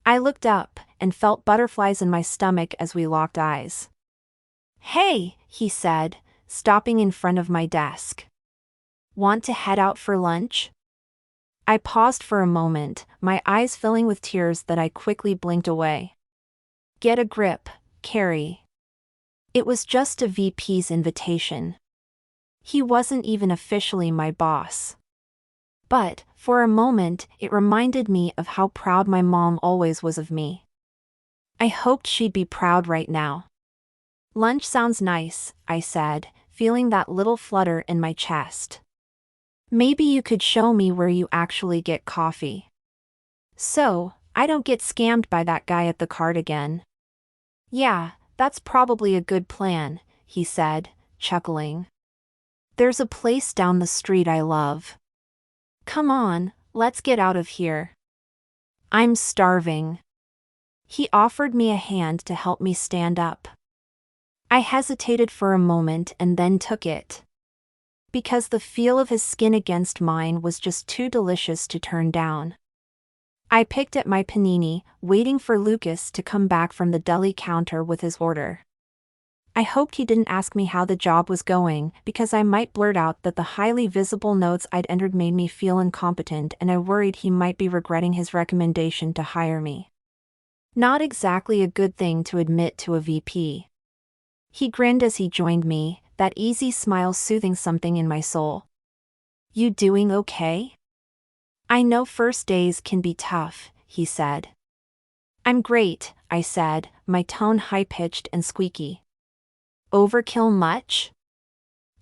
I looked up and felt butterflies in my stomach as we locked eyes. Hey, he said, stopping in front of my desk. Want to head out for lunch? I paused for a moment, my eyes filling with tears that I quickly blinked away. Get a grip, Carrie. It was just a VP's invitation. He wasn't even officially my boss. But, for a moment, it reminded me of how proud my mom always was of me. I hoped she'd be proud right now. Lunch sounds nice, I said, feeling that little flutter in my chest. Maybe you could show me where you actually get coffee. So, I don't get scammed by that guy at the cart again. Yeah, that's probably a good plan, he said, chuckling. There's a place down the street I love. Come on, let's get out of here. I'm starving. He offered me a hand to help me stand up. I hesitated for a moment and then took it. Because the feel of his skin against mine was just too delicious to turn down. I picked at my panini, waiting for Lucas to come back from the deli counter with his order. I hoped he didn't ask me how the job was going, because I might blurt out that the highly visible notes I'd entered made me feel incompetent, and I worried he might be regretting his recommendation to hire me. Not exactly a good thing to admit to a VP. He grinned as he joined me, that easy smile soothing something in my soul. You doing okay? I know first days can be tough, he said. I'm great, I said, my tone high-pitched and squeaky. Overkill much?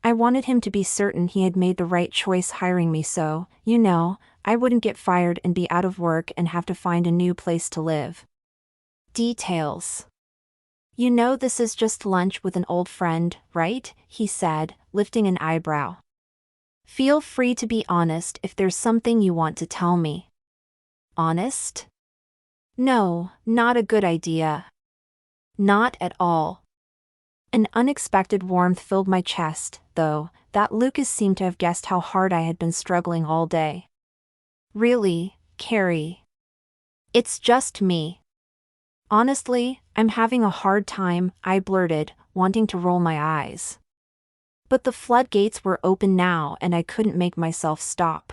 I wanted him to be certain he had made the right choice hiring me so, I wouldn't get fired and be out of work and have to find a new place to live. Details. This is just lunch with an old friend, right? He said, lifting an eyebrow. Feel free to be honest if there's something you want to tell me. Honest? No, not a good idea. Not at all. An unexpected warmth filled my chest, though, that Lucas seemed to have guessed how hard I had been struggling all day. Really, Carrie? It's just me. Honestly, I'm having a hard time, I blurted, wanting to roll my eyes. But the floodgates were open now and I couldn't make myself stop.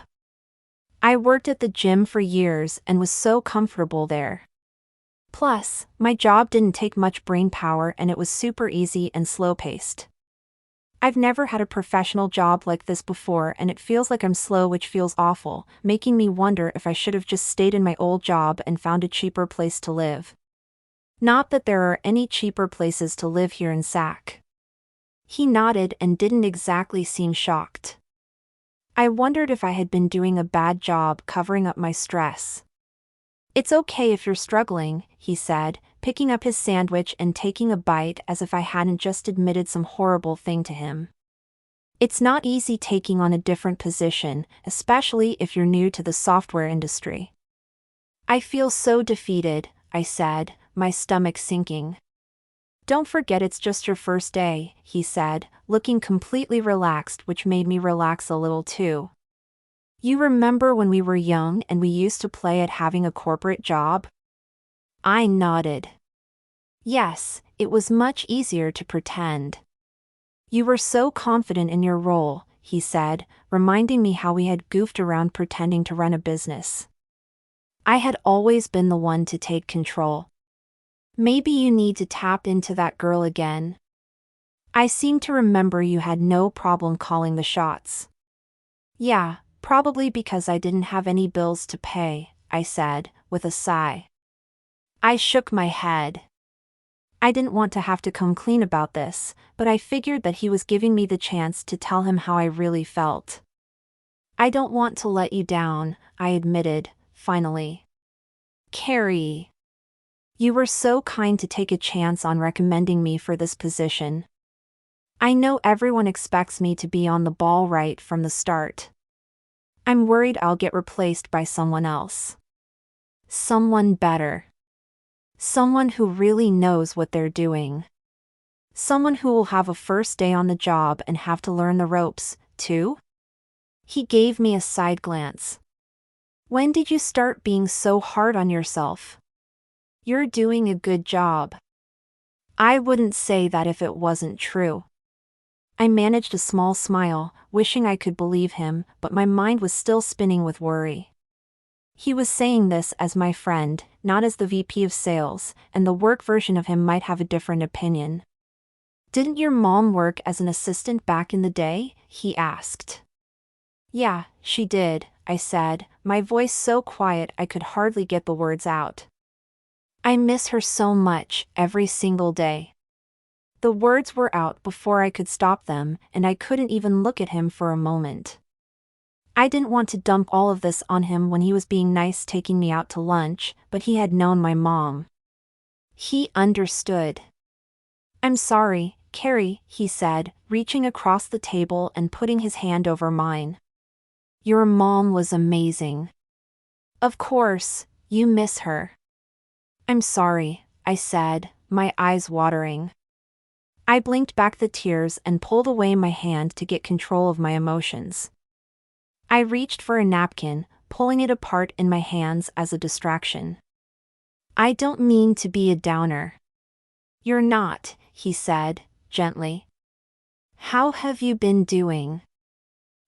I worked at the gym for years and was so comfortable there. Plus, my job didn't take much brain power and it was super easy and slow-paced. I've never had a professional job like this before and it feels like I'm slow, which feels awful, making me wonder if I should have just stayed in my old job and found a cheaper place to live. Not that there are any cheaper places to live here in Sac. He nodded and didn't exactly seem shocked. I wondered if I had been doing a bad job covering up my stress. It's okay if you're struggling, he said, picking up his sandwich and taking a bite as if I hadn't just admitted some horrible thing to him. It's not easy taking on a different position, especially if you're new to the software industry. I feel so defeated, I said, my stomach sinking. Don't forget it's just your first day, he said, looking completely relaxed, which made me relax a little too. You remember when we were young and we used to play at having a corporate job? I nodded. Yes, it was much easier to pretend. You were so confident in your role, he said, reminding me how we had goofed around pretending to run a business. I had always been the one to take control. Maybe you need to tap into that girl again. I seem to remember you had no problem calling the shots. Yeah, probably because I didn't have any bills to pay, I said, with a sigh. I shook my head. I didn't want to have to come clean about this, but I figured that he was giving me the chance to tell him how I really felt. I don't want to let you down, I admitted, finally. Carrie. You were so kind to take a chance on recommending me for this position. I know everyone expects me to be on the ball right from the start. I'm worried I'll get replaced by someone else. Someone better. Someone who really knows what they're doing. Someone who will have a first day on the job and have to learn the ropes, too? He gave me a side glance. When did you start being so hard on yourself? You're doing a good job. I wouldn't say that if it wasn't true. I managed a small smile, wishing I could believe him, but my mind was still spinning with worry. He was saying this as my friend, not as the VP of sales, and the work version of him might have a different opinion. Didn't your mom work as an assistant back in the day? He asked. Yeah, she did, I said, my voice so quiet I could hardly get the words out. I miss her so much, every single day. The words were out before I could stop them, and I couldn't even look at him for a moment. I didn't want to dump all of this on him when he was being nice taking me out to lunch, but he had known my mom. He understood. I'm sorry, Carrie, he said, reaching across the table and putting his hand over mine. Your mom was amazing. Of course, you miss her. I'm sorry, I said, my eyes watering. I blinked back the tears and pulled away my hand to get control of my emotions. I reached for a napkin, pulling it apart in my hands as a distraction. I don't mean to be a downer. You're not, he said, gently. How have you been doing?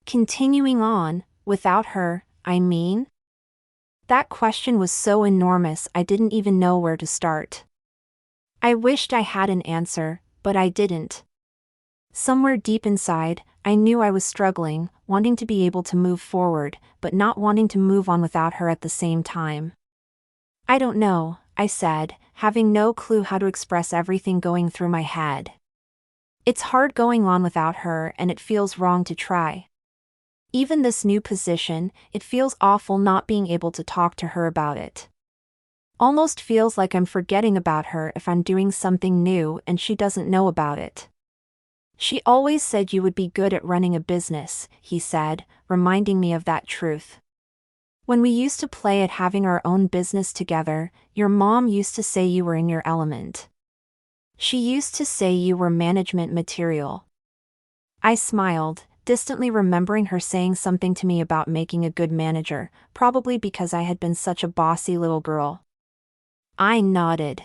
Continuing on, without her, I mean? That question was so enormous I didn't even know where to start. I wished I had an answer, but I didn't. Somewhere deep inside, I knew I was struggling, wanting to be able to move forward, but not wanting to move on without her at the same time. I don't know, I said, having no clue how to express everything going through my head. It's hard going on without her and it feels wrong to try. Even this new position, it feels awful not being able to talk to her about it. Almost feels like I'm forgetting about her if I'm doing something new and she doesn't know about it. She always said you would be good at running a business, he said, reminding me of that truth. When we used to play at having our own business together, your mom used to say you were in your element. She used to say you were management material. I smiled, distantly remembering her saying something to me about making a good manager, probably because I had been such a bossy little girl. I nodded.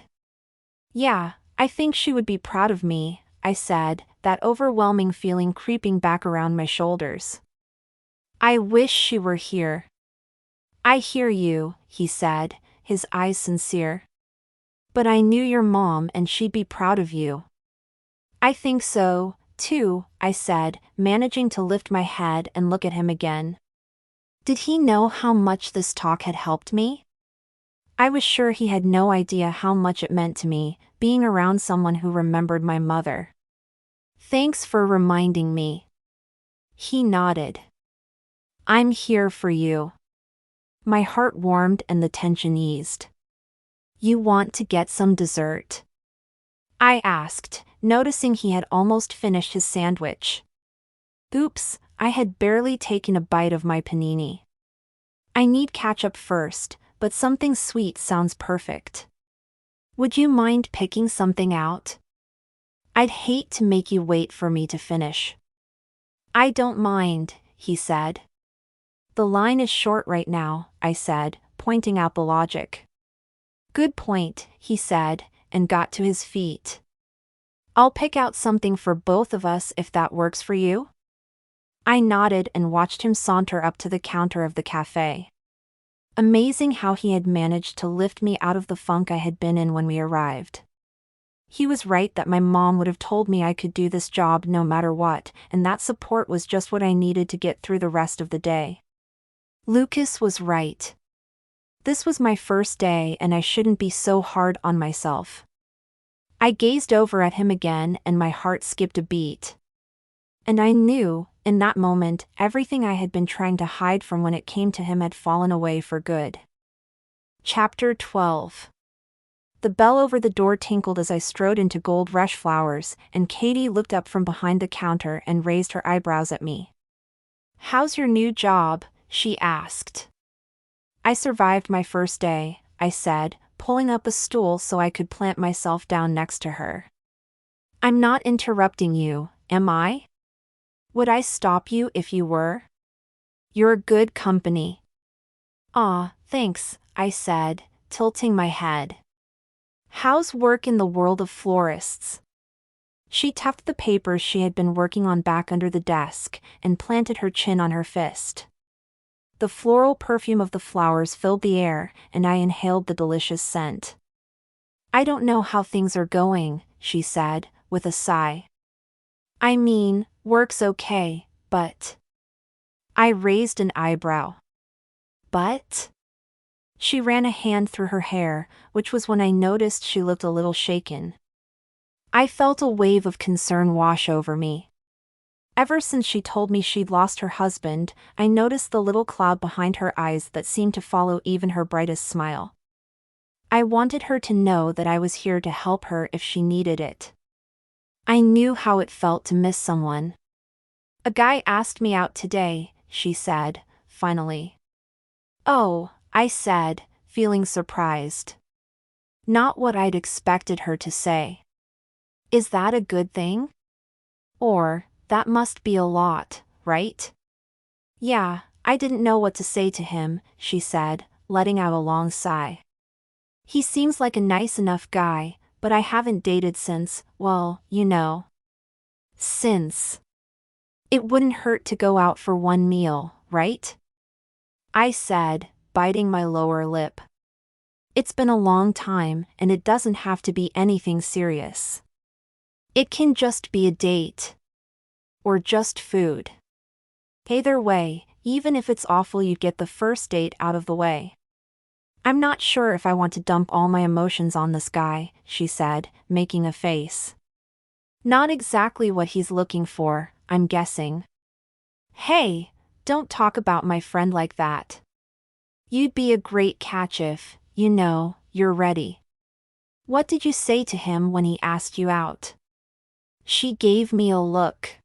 Yeah, I think she would be proud of me, I said, that overwhelming feeling creeping back around my shoulders. I wish she were here. I hear you, he said, his eyes sincere. But I knew your mom and she'd be proud of you. I think so, too, I said, managing to lift my head and look at him again. Did he know how much this talk had helped me? I was sure he had no idea how much it meant to me, being around someone who remembered my mother. Thanks for reminding me. He nodded. I'm here for you. My heart warmed and the tension eased. You want to get some dessert? I asked, noticing he had almost finished his sandwich. Oops, I had barely taken a bite of my panini. I need ketchup first, but something sweet sounds perfect. Would you mind picking something out? I'd hate to make you wait for me to finish. I don't mind, he said. The line is short right now, I said, pointing out the logic. Good point, he said, and got to his feet. I'll pick out something for both of us if that works for you? I nodded and watched him saunter up to the counter of the cafe. Amazing how he had managed to lift me out of the funk I had been in when we arrived. He was right that my mom would have told me I could do this job no matter what, and that support was just what I needed to get through the rest of the day. Lucas was right. This was my first day and I shouldn't be so hard on myself. I gazed over at him again and my heart skipped a beat. And I knew, in that moment, everything I had been trying to hide from when it came to him had fallen away for good. Chapter 12. The bell over the door tinkled as I strode into Gold Rush Flowers, and Katie looked up from behind the counter and raised her eyebrows at me. How's your new job? She asked. I survived my first day, I said, pulling up a stool so I could plant myself down next to her. I'm not interrupting you, am I? Would I stop you if you were? You're good company. Aw, thanks, I said, tilting my head. How's work in the world of florists? She tucked the papers she had been working on back under the desk and planted her chin on her fist. The floral perfume of the flowers filled the air, and I inhaled the delicious scent. I don't know how things are going, she said, with a sigh. I mean, work's okay, but... I raised an eyebrow. But? She ran a hand through her hair, which was when I noticed she looked a little shaken. I felt a wave of concern wash over me. Ever since she told me she'd lost her husband, I noticed the little cloud behind her eyes that seemed to follow even her brightest smile. I wanted her to know that I was here to help her if she needed it. I knew how it felt to miss someone. A guy asked me out today, she said, finally. "Oh," I said, feeling surprised. Not what I'd expected her to say. "Is that a good thing? Or, that must be a lot, right?" "Yeah, I didn't know what to say to him," she said, letting out a long sigh. "He seems like a nice enough guy, but I haven't dated since, well, you know. Since. It wouldn't hurt to go out for one meal, right?" I said, biting my lower lip. "It's been a long time, and it doesn't have to be anything serious. It can just be a date. Or just food. Either way, even if it's awful, you'd get the first date out of the way." "I'm not sure if I want to dump all my emotions on this guy," she said, making a face. "Not exactly what he's looking for, I'm guessing." "Hey, don't talk about my friend like that. You'd be a great catch if, you know, you're ready." "What did you say to him when he asked you out?" She gave me a look.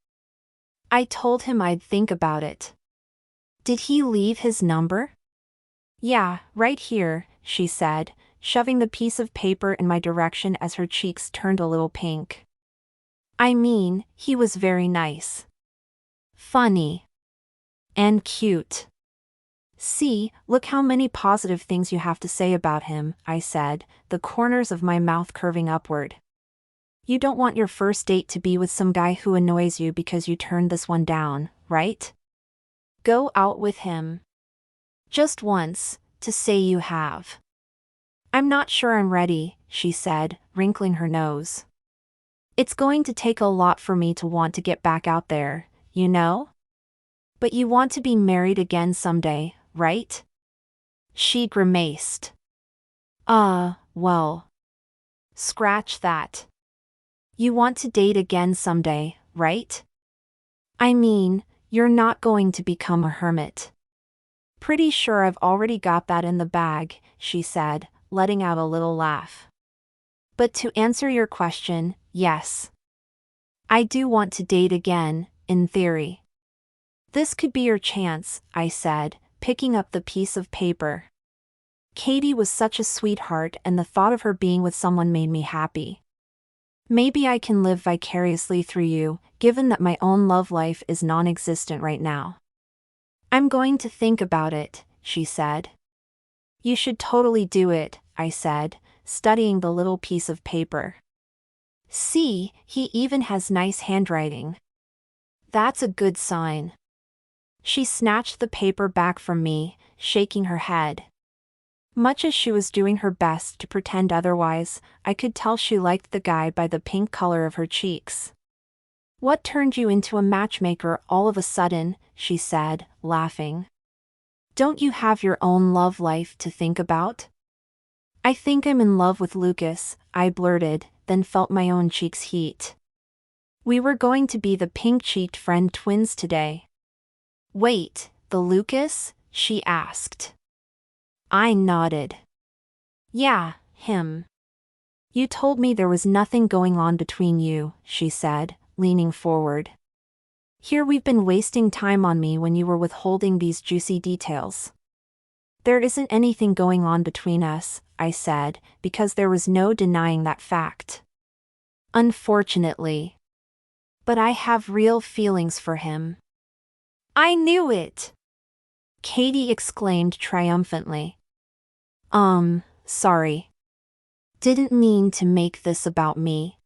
"I told him I'd think about it." "Did he leave his number?" "Yeah, right here," she said, shoving the piece of paper in my direction as her cheeks turned a little pink. "I mean, he was very nice. Funny. And cute. See, look how many positive things you have to say about him," I said, the corners of my mouth curving upward. "You don't want your first date to be with some guy who annoys you because you turned this one down, right? Go out with him. Just once, to say you have." "I'm not sure I'm ready," she said, wrinkling her nose. "It's going to take a lot for me to want to get back out there, you know? But you want to be married again someday, right?" She grimaced. Well. Scratch that. You want to date again someday, right? I mean, you're not going to become a hermit." "Pretty sure I've already got that in the bag," she said, letting out a little laugh. "But to answer your question, yes. I do want to date again, in theory." "This could be your chance," I said, picking up the piece of paper. Katie was such a sweetheart, and the thought of her being with someone made me happy. "Maybe I can live vicariously through you, given that my own love life is non-existent right now." "I'm going to think about it," she said. "You should totally do it," I said, studying the little piece of paper. "See, he even has nice handwriting. That's a good sign." She snatched the paper back from me, shaking her head. Much as she was doing her best to pretend otherwise, I could tell she liked the guy by the pink color of her cheeks. "What turned you into a matchmaker all of a sudden?" she said, laughing. "Don't you have your own love life to think about?" "I think I'm in love with Lucas," I blurted, then felt my own cheeks heat. "We were going to be the pink-cheeked friend twins today." "Wait, the Lucas?" she asked. I nodded. "Yeah, him. You told me there was nothing going on between you," she said, leaning forward. "Here we've been wasting time on me when you were withholding these juicy details." "There isn't anything going on between us," I said, because there was no denying that fact. "Unfortunately. But I have real feelings for him." "I knew it!" Katie exclaimed triumphantly. Sorry. Didn't mean to make this about me."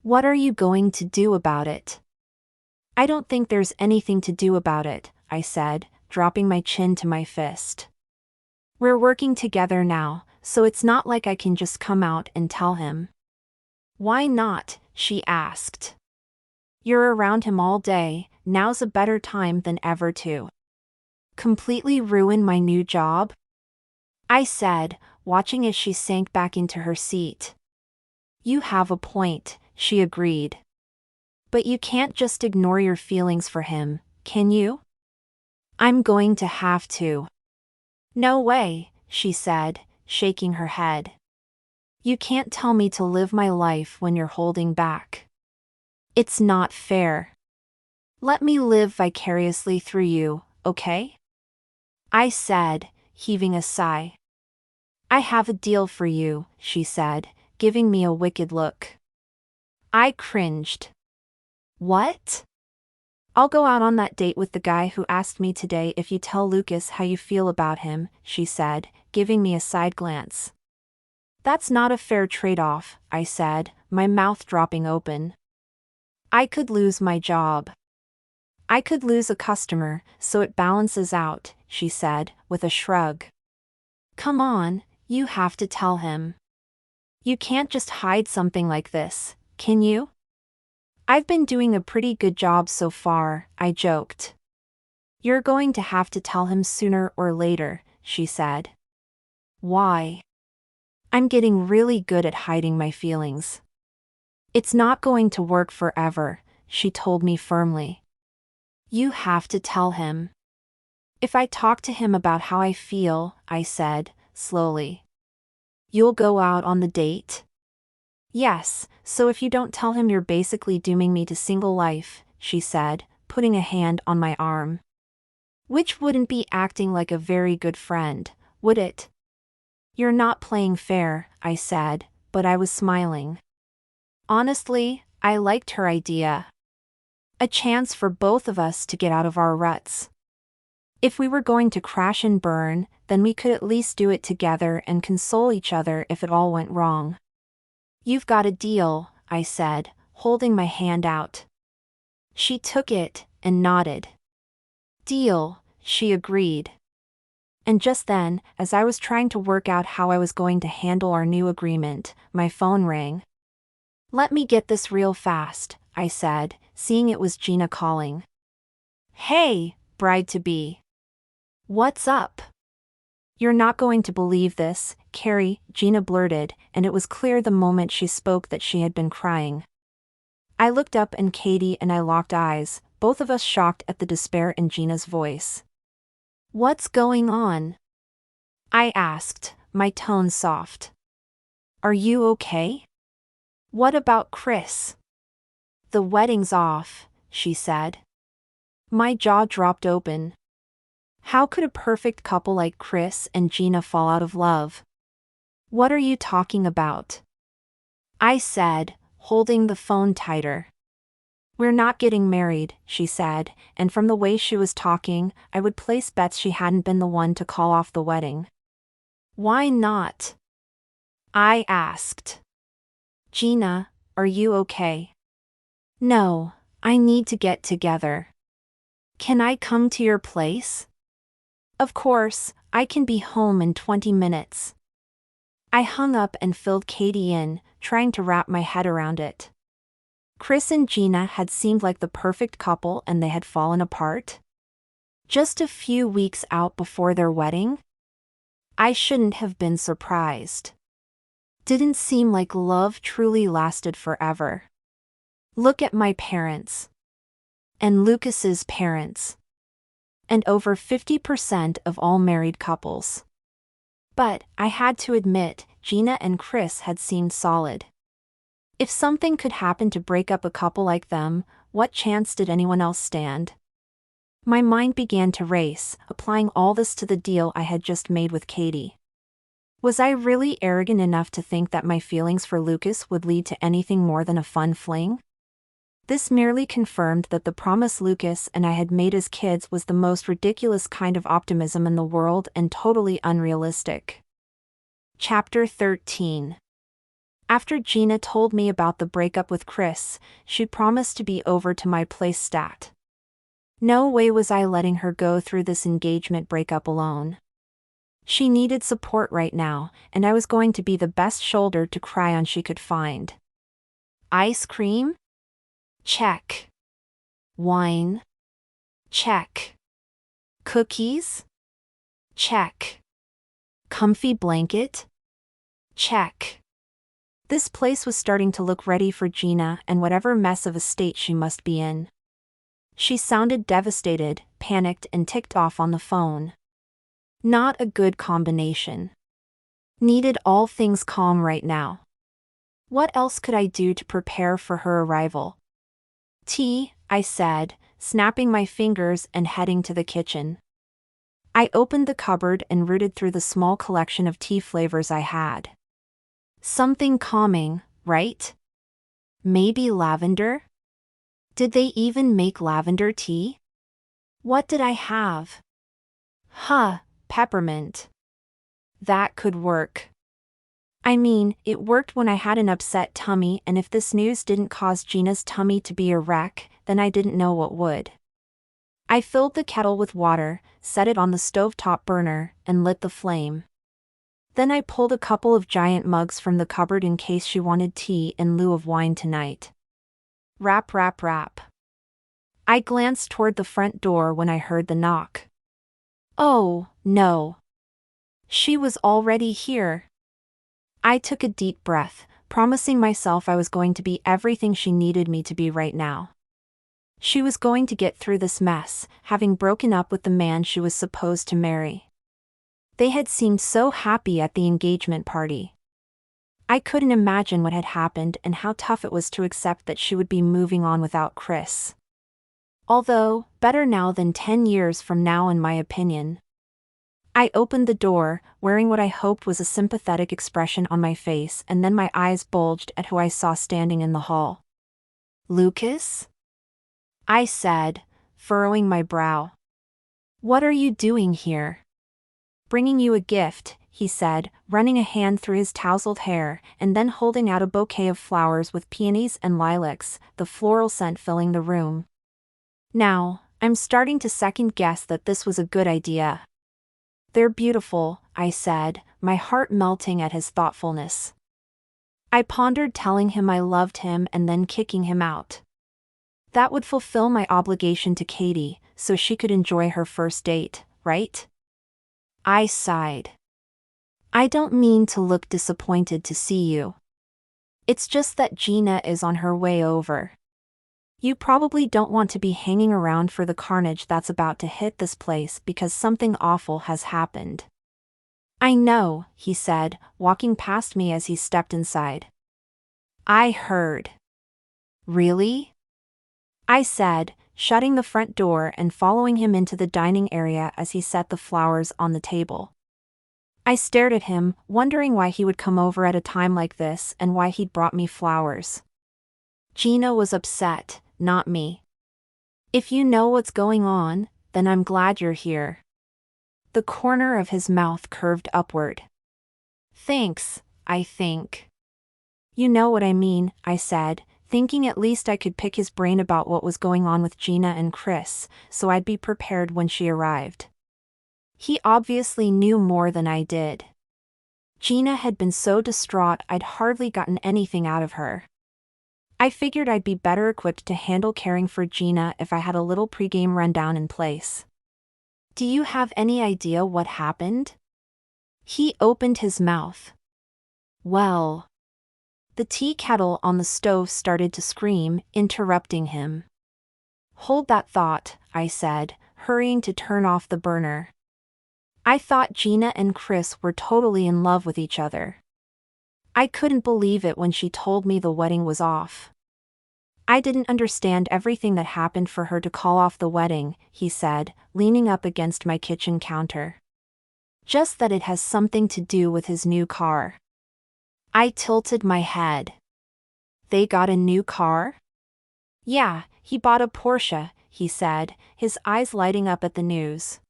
"What are you going to do about it?" "I don't think there's anything to do about it," I said, dropping my chin to my fist. "We're working together now, so it's not like I can just come out and tell him." "Why not?" she asked. "You're around him all day, now's a better time than ever to." "Completely ruin my new job?" I said, watching as she sank back into her seat. "You have a point," she agreed. "But you can't just ignore your feelings for him, can you?" "I'm going to have to." "No way," she said, shaking her head. "You can't tell me to live my life when you're holding back. It's not fair. Let me live vicariously through you, okay?" I said, heaving a sigh. I have a deal for you, she said, giving me a wicked look. I cringed. What? I'll go out on that date with the guy who asked me today if you tell Lucas how you feel about him, she said, giving me a side glance. That's not a fair trade-off, I said, my mouth dropping open. I could lose my job. I could lose a customer, so it balances out, she said, with a shrug. Come on, you have to tell him. You can't just hide something like this, can you? I've been doing a pretty good job so far, I joked. You're going to have to tell him sooner or later, she said. Why? I'm getting really good at hiding my feelings. It's not going to work forever, she told me firmly. You have to tell him. If I talk to him about how I feel, I said, slowly. You'll go out on the date? Yes, so if you don't tell him you're basically dooming me to single life, she said, putting a hand on my arm. Which wouldn't be acting like a very good friend, would it? You're not playing fair, I said, but I was smiling. Honestly, I liked her idea. A chance for both of us to get out of our ruts. If we were going to crash and burn, then we could at least do it together and console each other if it all went wrong. You've got a deal, I said, holding my hand out. She took it and nodded. Deal, she agreed. And just then, as I was trying to work out how I was going to handle our new agreement, my phone rang. Let me get this real fast, I said, seeing it was Gina calling. Hey, bride-to-be. What's up? You're not going to believe this, Carrie, Gina blurted, and it was clear the moment she spoke that she had been crying. I looked up and Katie and I locked eyes, both of us shocked at the despair in Gina's voice. What's going on? I asked, my tone soft. Are you okay? What about Chris? The wedding's off, she said. My jaw dropped open. How could a perfect couple like Chris and Gina fall out of love? What are you talking about? I said, holding the phone tighter. We're not getting married, she said, and from the way she was talking, I would place bets she hadn't been the one to call off the wedding. Why not? I asked. Gina, are you okay? No, I need to get together. Can I come to your place? Of course, I can be home in 20 minutes. I hung up and filled Katie in, trying to wrap my head around it. Chris and Gina had seemed like the perfect couple and they had fallen apart? Just a few weeks out before their wedding? I shouldn't have been surprised. Didn't seem like love truly lasted forever. Look at my parents. And Lucas's parents. And over 50% of all married couples. But, I had to admit, Gina and Chris had seemed solid. If something could happen to break up a couple like them, what chance did anyone else stand? My mind began to race, applying all this to the deal I had just made with Katie. Was I really arrogant enough to think that my feelings for Lucas would lead to anything more than a fun fling? This merely confirmed that the promise Lucas and I had made as kids was the most ridiculous kind of optimism in the world and totally unrealistic. Chapter 13. After Gina told me about the breakup with Chris, she promised to be over to my place stat. No way was I letting her go through this engagement breakup alone. She needed support right now, and I was going to be the best shoulder to cry on she could find. Ice cream? Check. Wine? Check. Cookies? Check. Comfy blanket? Check. This place was starting to look ready for Gina and whatever mess of a state she must be in. She sounded devastated, panicked, and ticked off on the phone. Not a good combination. Needed all things calm right now. What else could I do to prepare for her arrival? Tea, I said, snapping my fingers and heading to the kitchen. I opened the cupboard and rooted through the small collection of tea flavors I had. Something calming, right? Maybe lavender? Did they even make lavender tea? What did I have? Peppermint. That could work. I mean, it worked when I had an upset tummy, and if this news didn't cause Gina's tummy to be a wreck, then I didn't know what would. I filled the kettle with water, set it on the stovetop burner, and lit the flame. Then I pulled a couple of giant mugs from the cupboard in case she wanted tea in lieu of wine tonight. Rap, rap, rap. I glanced toward the front door when I heard the knock. Oh, no. She was already here. I took a deep breath, promising myself I was going to be everything she needed me to be right now. She was going to get through this mess, having broken up with the man she was supposed to marry. They had seemed so happy at the engagement party. I couldn't imagine what had happened and how tough it was to accept that she would be moving on without Chris. Although, better now than 10 years from now in my opinion. I opened the door, wearing what I hoped was a sympathetic expression on my face, and then my eyes bulged at who I saw standing in the hall. Lucas? I said, furrowing my brow. What are you doing here? Bringing you a gift, he said, running a hand through his tousled hair, and then holding out a bouquet of flowers with peonies and lilacs, the floral scent filling the room. Now, I'm starting to second-guess that this was a good idea. They're beautiful, I said, my heart melting at his thoughtfulness. I pondered telling him I loved him and then kicking him out. That would fulfill my obligation to Katie, so she could enjoy her first date, right? I sighed. I don't mean to look disappointed to see you. It's just that Gina is on her way over. You probably don't want to be hanging around for the carnage that's about to hit this place because something awful has happened. I know, he said, walking past me as he stepped inside. I heard. Really? I said, shutting the front door and following him into the dining area as he set the flowers on the table. I stared at him, wondering why he would come over at a time like this and why he'd brought me flowers. Gina was upset, not me. If you know what's going on, then I'm glad you're here. The corner of his mouth curved upward. Thanks, I think. You know what I mean, I said, thinking at least I could pick his brain about what was going on with Gina and Chris, so I'd be prepared when she arrived. He obviously knew more than I did. Gina had been so distraught I'd hardly gotten anything out of her. I figured I'd be better equipped to handle caring for Gina if I had a little pregame rundown in place. Do you have any idea what happened? He opened his mouth. Well. The tea kettle on the stove started to scream, interrupting him. Hold that thought, I said, hurrying to turn off the burner. I thought Gina and Chris were totally in love with each other. I couldn't believe it when she told me the wedding was off. I didn't understand everything that happened for her to call off the wedding, he said, leaning up against my kitchen counter. Just that it has something to do with his new car. I tilted my head. They got a new car? Yeah, he bought a Porsche, he said, his eyes lighting up at the news.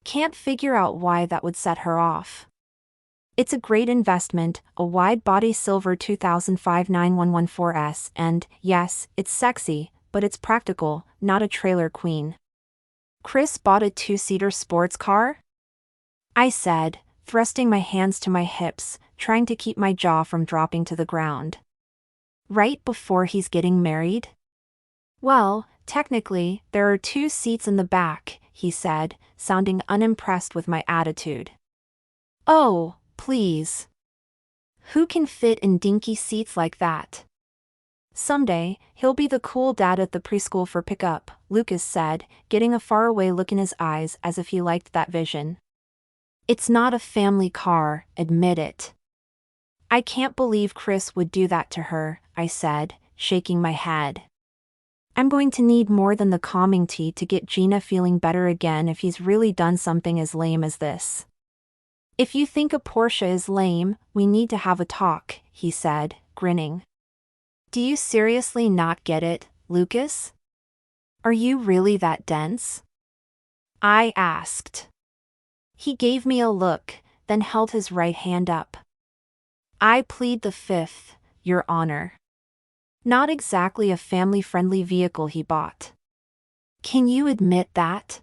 Can't figure out why that would set her off. It's a great investment, a wide-body silver 2005 9114S, and, yes, it's sexy, but it's practical, not a trailer queen. Chris bought a 2-seater sports car? I said, thrusting my hands to my hips, trying to keep my jaw from dropping to the ground. Right before he's getting married? Well, technically, there are 2 seats in the back, he said, sounding unimpressed with my attitude. Oh, please. Who can fit in dinky seats like that? Someday, he'll be the cool dad at the preschool for pickup, Lucas said, getting a faraway look in his eyes as if he liked that vision. It's not a family car, admit it. I can't believe Chris would do that to her, I said, shaking my head. I'm going to need more than the calming tea to get Gina feeling better again if he's really done something as lame as this. If you think a Porsche is lame, we need to have a talk, he said, grinning. Do you seriously not get it, Lucas? Are you really that dense? I asked. He gave me a look, then held his right hand up. I plead the fifth, Your Honor. Not exactly a family-friendly vehicle he bought. Can you admit that?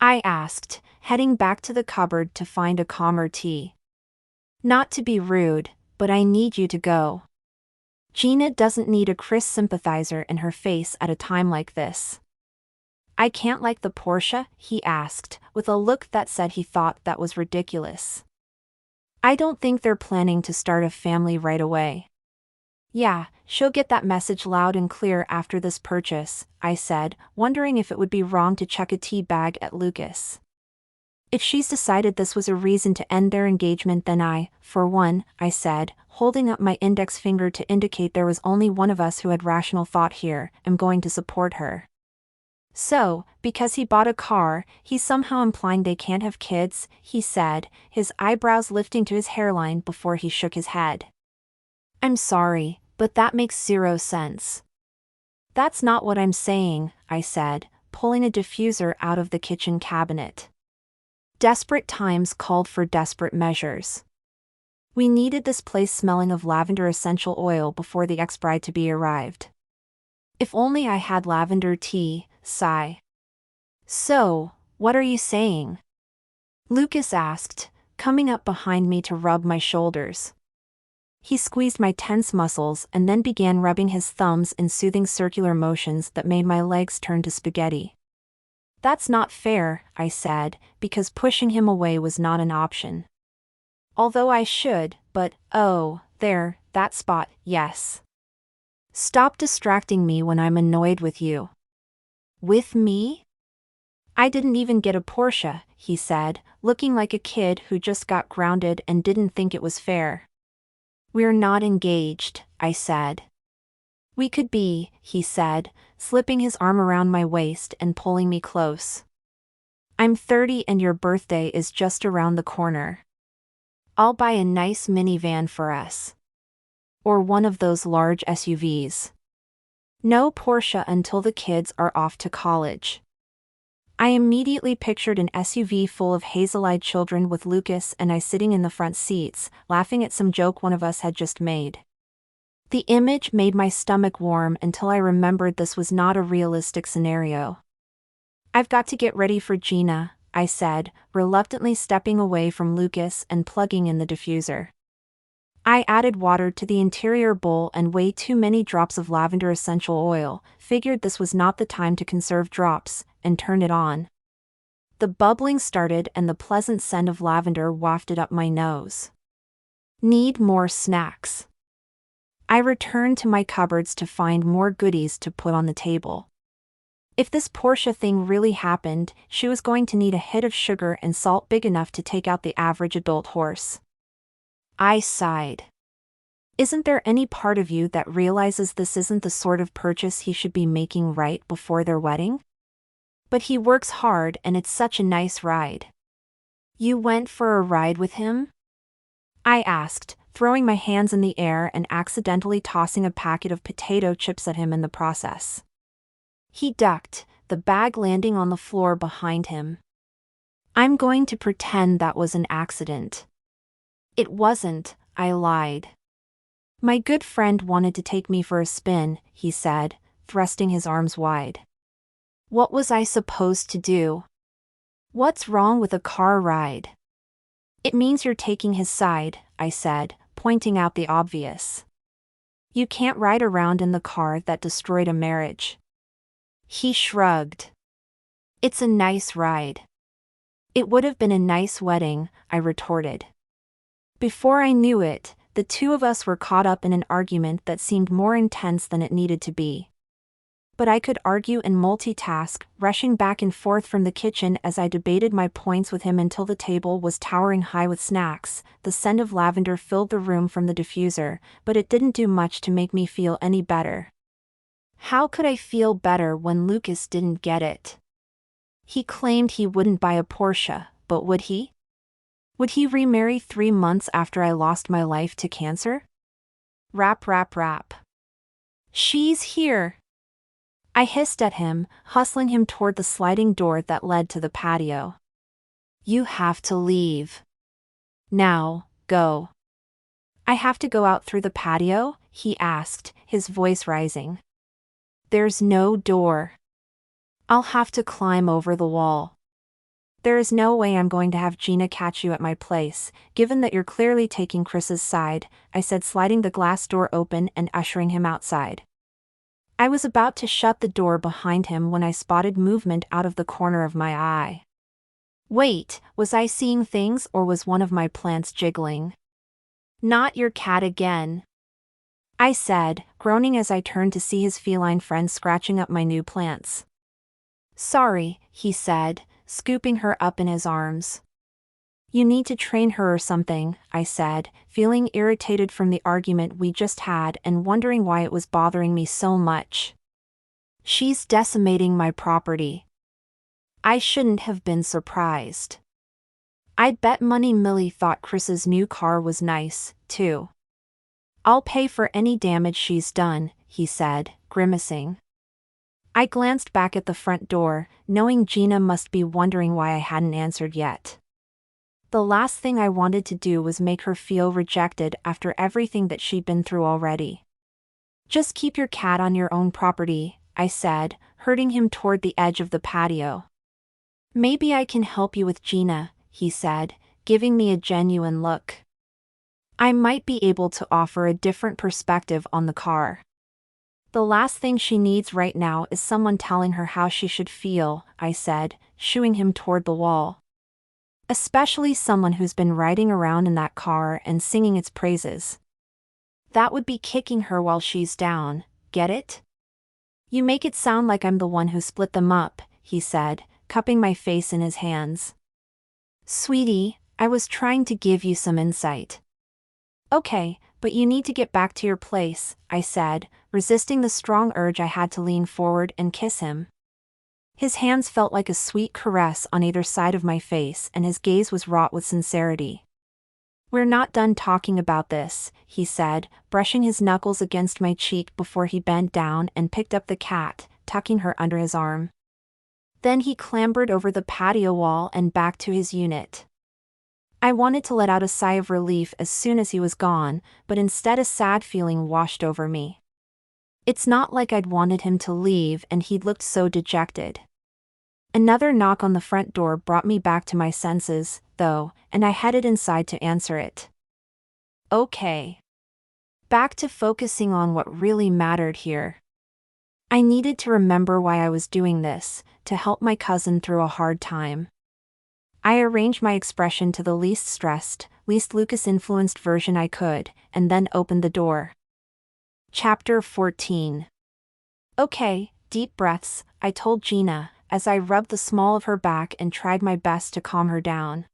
I asked, heading back to the cupboard to find a calmer tea. Not to be rude, but I need you to go. Gina doesn't need a Chris sympathizer in her face at a time like this. I can't like the Porsche, he asked, with a look that said he thought that was ridiculous. I don't think they're planning to start a family right away. Yeah, she'll get that message loud and clear after this purchase, I said, wondering if it would be wrong to chuck a tea bag at Lucas. If she's decided this was a reason to end their engagement, then for one, I said, holding up my index finger to indicate there was only one of us who had rational thought here, am going to support her. So, because he bought a car, he's somehow implying they can't have kids, he said, his eyebrows lifting to his hairline before he shook his head. I'm sorry, but that makes zero sense. That's not what I'm saying, I said, pulling a diffuser out of the kitchen cabinet. Desperate times called for desperate measures. We needed this place smelling of lavender essential oil before the ex-bride-to-be arrived. If only I had lavender tea, sigh. So, what are you saying? Lucas asked, coming up behind me to rub my shoulders. He squeezed my tense muscles and then began rubbing his thumbs in soothing circular motions that made my legs turn to spaghetti. That's not fair, I said, because pushing him away was not an option. Although I should, but, oh, there, that spot, yes. Stop distracting me when I'm annoyed with you. With me? I didn't even get a Porsche, he said, looking like a kid who just got grounded and didn't think it was fair. We're not engaged, I said. We could be, he said, slipping his arm around my waist and pulling me close. I'm 30 and your birthday is just around the corner. I'll buy a nice minivan for us. Or one of those large SUVs. No Porsche until the kids are off to college. I immediately pictured an SUV full of hazel-eyed children with Lucas and I sitting in the front seats, laughing at some joke one of us had just made. The image made my stomach warm until I remembered this was not a realistic scenario. I've got to get ready for Gina, I said, reluctantly stepping away from Lucas and plugging in the diffuser. I added water to the interior bowl and way too many drops of lavender essential oil, figured this was not the time to conserve drops, and turned it on. The bubbling started and the pleasant scent of lavender wafted up my nose. Need more snacks. I returned to my cupboards to find more goodies to put on the table. If this Porsche thing really happened, she was going to need a hit of sugar and salt big enough to take out the average adult horse. I sighed. Isn't there any part of you that realizes this isn't the sort of purchase he should be making right before their wedding? But he works hard and it's such a nice ride. You went for a ride with him? I asked, throwing my hands in the air and accidentally tossing a packet of potato chips at him in the process. He ducked, the bag landing on the floor behind him. I'm going to pretend that was an accident. It wasn't, I lied. My good friend wanted to take me for a spin, he said, thrusting his arms wide. What was I supposed to do? What's wrong with a car ride? It means you're taking his side, I said, pointing out the obvious. You can't ride around in the car that destroyed a marriage. He shrugged. It's a nice ride. It would have been a nice wedding, I retorted. Before I knew it, the two of us were caught up in an argument that seemed more intense than it needed to be. But I could argue and multitask, rushing back and forth from the kitchen as I debated my points with him until the table was towering high with snacks. The scent of lavender filled the room from the diffuser, but it didn't do much to make me feel any better. How could I feel better when Lucas didn't get it? He claimed he wouldn't buy a Porsche, but would he? Would he remarry 3 months after I lost my life to cancer? Rap, rap, rap. She's here! I hissed at him, hustling him toward the sliding door that led to the patio. You have to leave. Now, go. I have to go out through the patio? He asked, his voice rising. There's no door. I'll have to climb over the wall. There is no way I'm going to have Gina catch you at my place, given that you're clearly taking Chris's side, I said, sliding the glass door open and ushering him outside. I was about to shut the door behind him when I spotted movement out of the corner of my eye. Wait, was I seeing things or was one of my plants jiggling? Not your cat again, I said, groaning as I turned to see his feline friend scratching up my new plants. Sorry, he said, scooping her up in his arms. You need to train her or something, I said, feeling irritated from the argument we just had and wondering why it was bothering me so much. She's decimating my property. I shouldn't have been surprised. I'd bet money Millie thought Chris's new car was nice, too. I'll pay for any damage she's done, he said, grimacing. I glanced back at the front door, knowing Gina must be wondering why I hadn't answered yet. The last thing I wanted to do was make her feel rejected after everything that she'd been through already. Just keep your cat on your own property, I said, herding him toward the edge of the patio. Maybe I can help you with Gina, he said, giving me a genuine look. I might be able to offer a different perspective on the car. The last thing she needs right now is someone telling her how she should feel, I said, shooing him toward the wall. Especially someone who's been riding around in that car and singing its praises. That would be kicking her while she's down, get it? You make it sound like I'm the one who split them up, he said, cupping my face in his hands. Sweetie, I was trying to give you some insight. Okay, but you need to get back to your place, I said, resisting the strong urge I had to lean forward and kiss him. His hands felt like a sweet caress on either side of my face and his gaze was wrought with sincerity. We're not done talking about this, he said, brushing his knuckles against my cheek before he bent down and picked up the cat, tucking her under his arm. Then he clambered over the patio wall and back to his unit. I wanted to let out a sigh of relief as soon as he was gone, but instead a sad feeling washed over me. It's not like I'd wanted him to leave and he'd looked so dejected. Another knock on the front door brought me back to my senses, though, and I headed inside to answer it. Okay. Back to focusing on what really mattered here. I needed to remember why I was doing this, to help my cousin through a hard time. I arranged my expression to the least stressed, least Lucas-influenced version I could, and then opened the door. Chapter 14. Okay, deep breaths, I told Gina, as I rubbed the small of her back and tried my best to calm her down.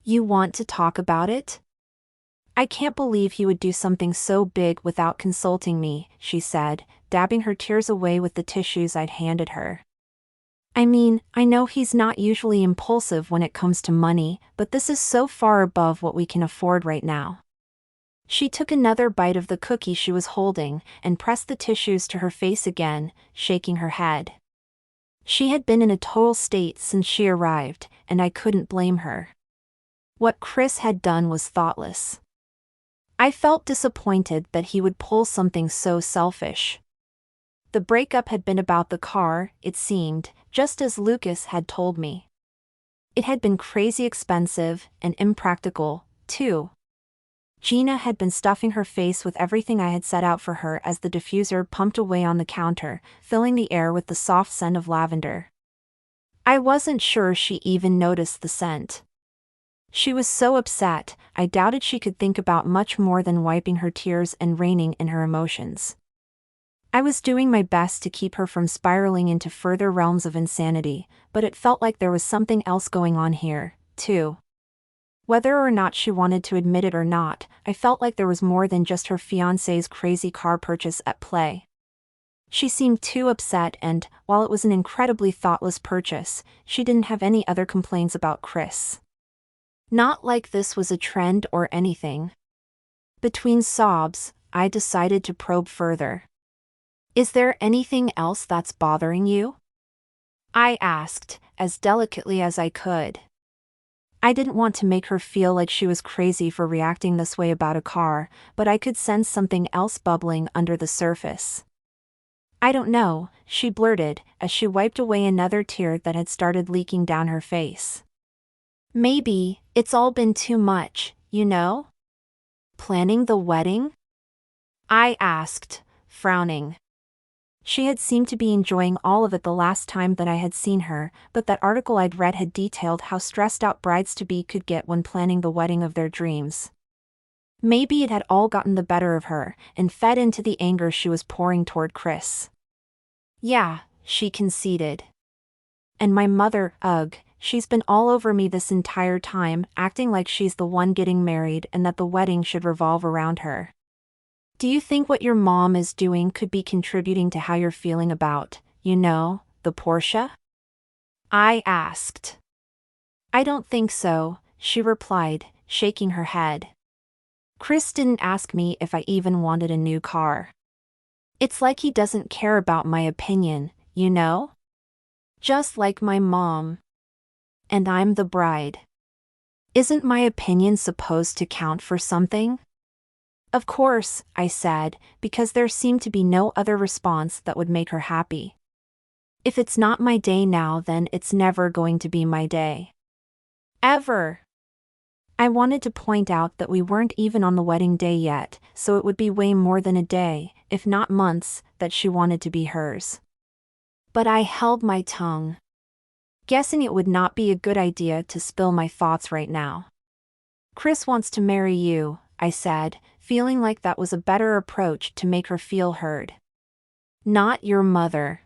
You want to talk about it? I can't believe he would do something so big without consulting me, she said, dabbing her tears away with the tissues I'd handed her. I mean, I know he's not usually impulsive when it comes to money, but this is so far above what we can afford right now. She took another bite of the cookie she was holding and pressed the tissues to her face again, shaking her head. She had been in a total state since she arrived, and I couldn't blame her. What Chris had done was thoughtless. I felt disappointed that he would pull something so selfish. The breakup had been about the car, it seemed, just as Lucas had told me. It had been crazy expensive and impractical, too. Gina had been stuffing her face with everything I had set out for her as the diffuser pumped away on the counter, filling the air with the soft scent of lavender. I wasn't sure she even noticed the scent. She was so upset, I doubted she could think about much more than wiping her tears and reining in her emotions. I was doing my best to keep her from spiraling into further realms of insanity, but it felt like there was something else going on here, too. Whether or not she wanted to admit it or not, I felt like there was more than just her fiancé's crazy car purchase at play. She seemed too upset and, while it was an incredibly thoughtless purchase, she didn't have any other complaints about Chris. Not like this was a trend or anything. Between sobs, I decided to probe further. Is there anything else that's bothering you? I asked, as delicately as I could. I didn't want to make her feel like she was crazy for reacting this way about a car, but I could sense something else bubbling under the surface. I don't know, she blurted, as she wiped away another tear that had started leaking down her face. Maybe, it's all been too much, you know? Planning the wedding? I asked, frowning. She had seemed to be enjoying all of it the last time that I had seen her, but that article I'd read had detailed how stressed out brides-to-be could get when planning the wedding of their dreams. Maybe it had all gotten the better of her, and fed into the anger she was pouring toward Chris. Yeah, she conceded. And my mother, ugh, she's been all over me this entire time, acting like she's the one getting married and that the wedding should revolve around her. Do you think what your mom is doing could be contributing to how you're feeling about, the Porsche? I asked. I don't think so, she replied, shaking her head. Chris didn't ask me if I even wanted a new car. It's like he doesn't care about my opinion, you know? Just like my mom. And I'm the bride. Isn't my opinion supposed to count for something? Of course, I said, because there seemed to be no other response that would make her happy. If it's not my day now, then it's never going to be my day. Ever. I wanted to point out that we weren't even on the wedding day yet, so it would be way more than a day, if not months, that she wanted to be hers. But I held my tongue. Guessing it would not be a good idea to spill my thoughts right now. Chris wants to marry you, I said, feeling like that was a better approach to make her feel heard. Not your mother.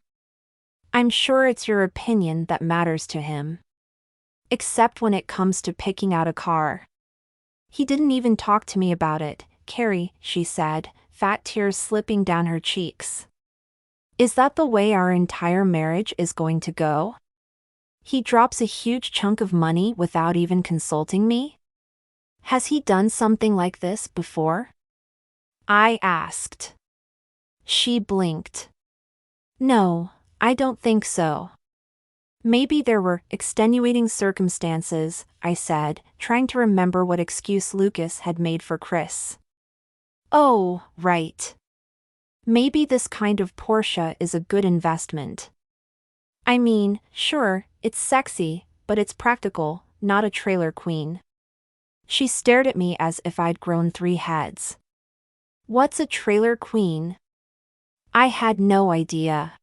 I'm sure it's your opinion that matters to him. Except when it comes to picking out a car. He didn't even talk to me about it, Carrie, she said, fat tears slipping down her cheeks. Is that the way our entire marriage is going to go? He drops a huge chunk of money without even consulting me? Has he done something like this before? I asked. She blinked. No, I don't think so. Maybe there were extenuating circumstances, I said, trying to remember what excuse Lucas had made for Chris. Oh, right. Maybe this kind of Porsche is a good investment. I mean, sure, it's sexy, but it's practical, not a trailer queen. She stared at me as if I'd grown 3 heads. What's a trailer queen? I had no idea.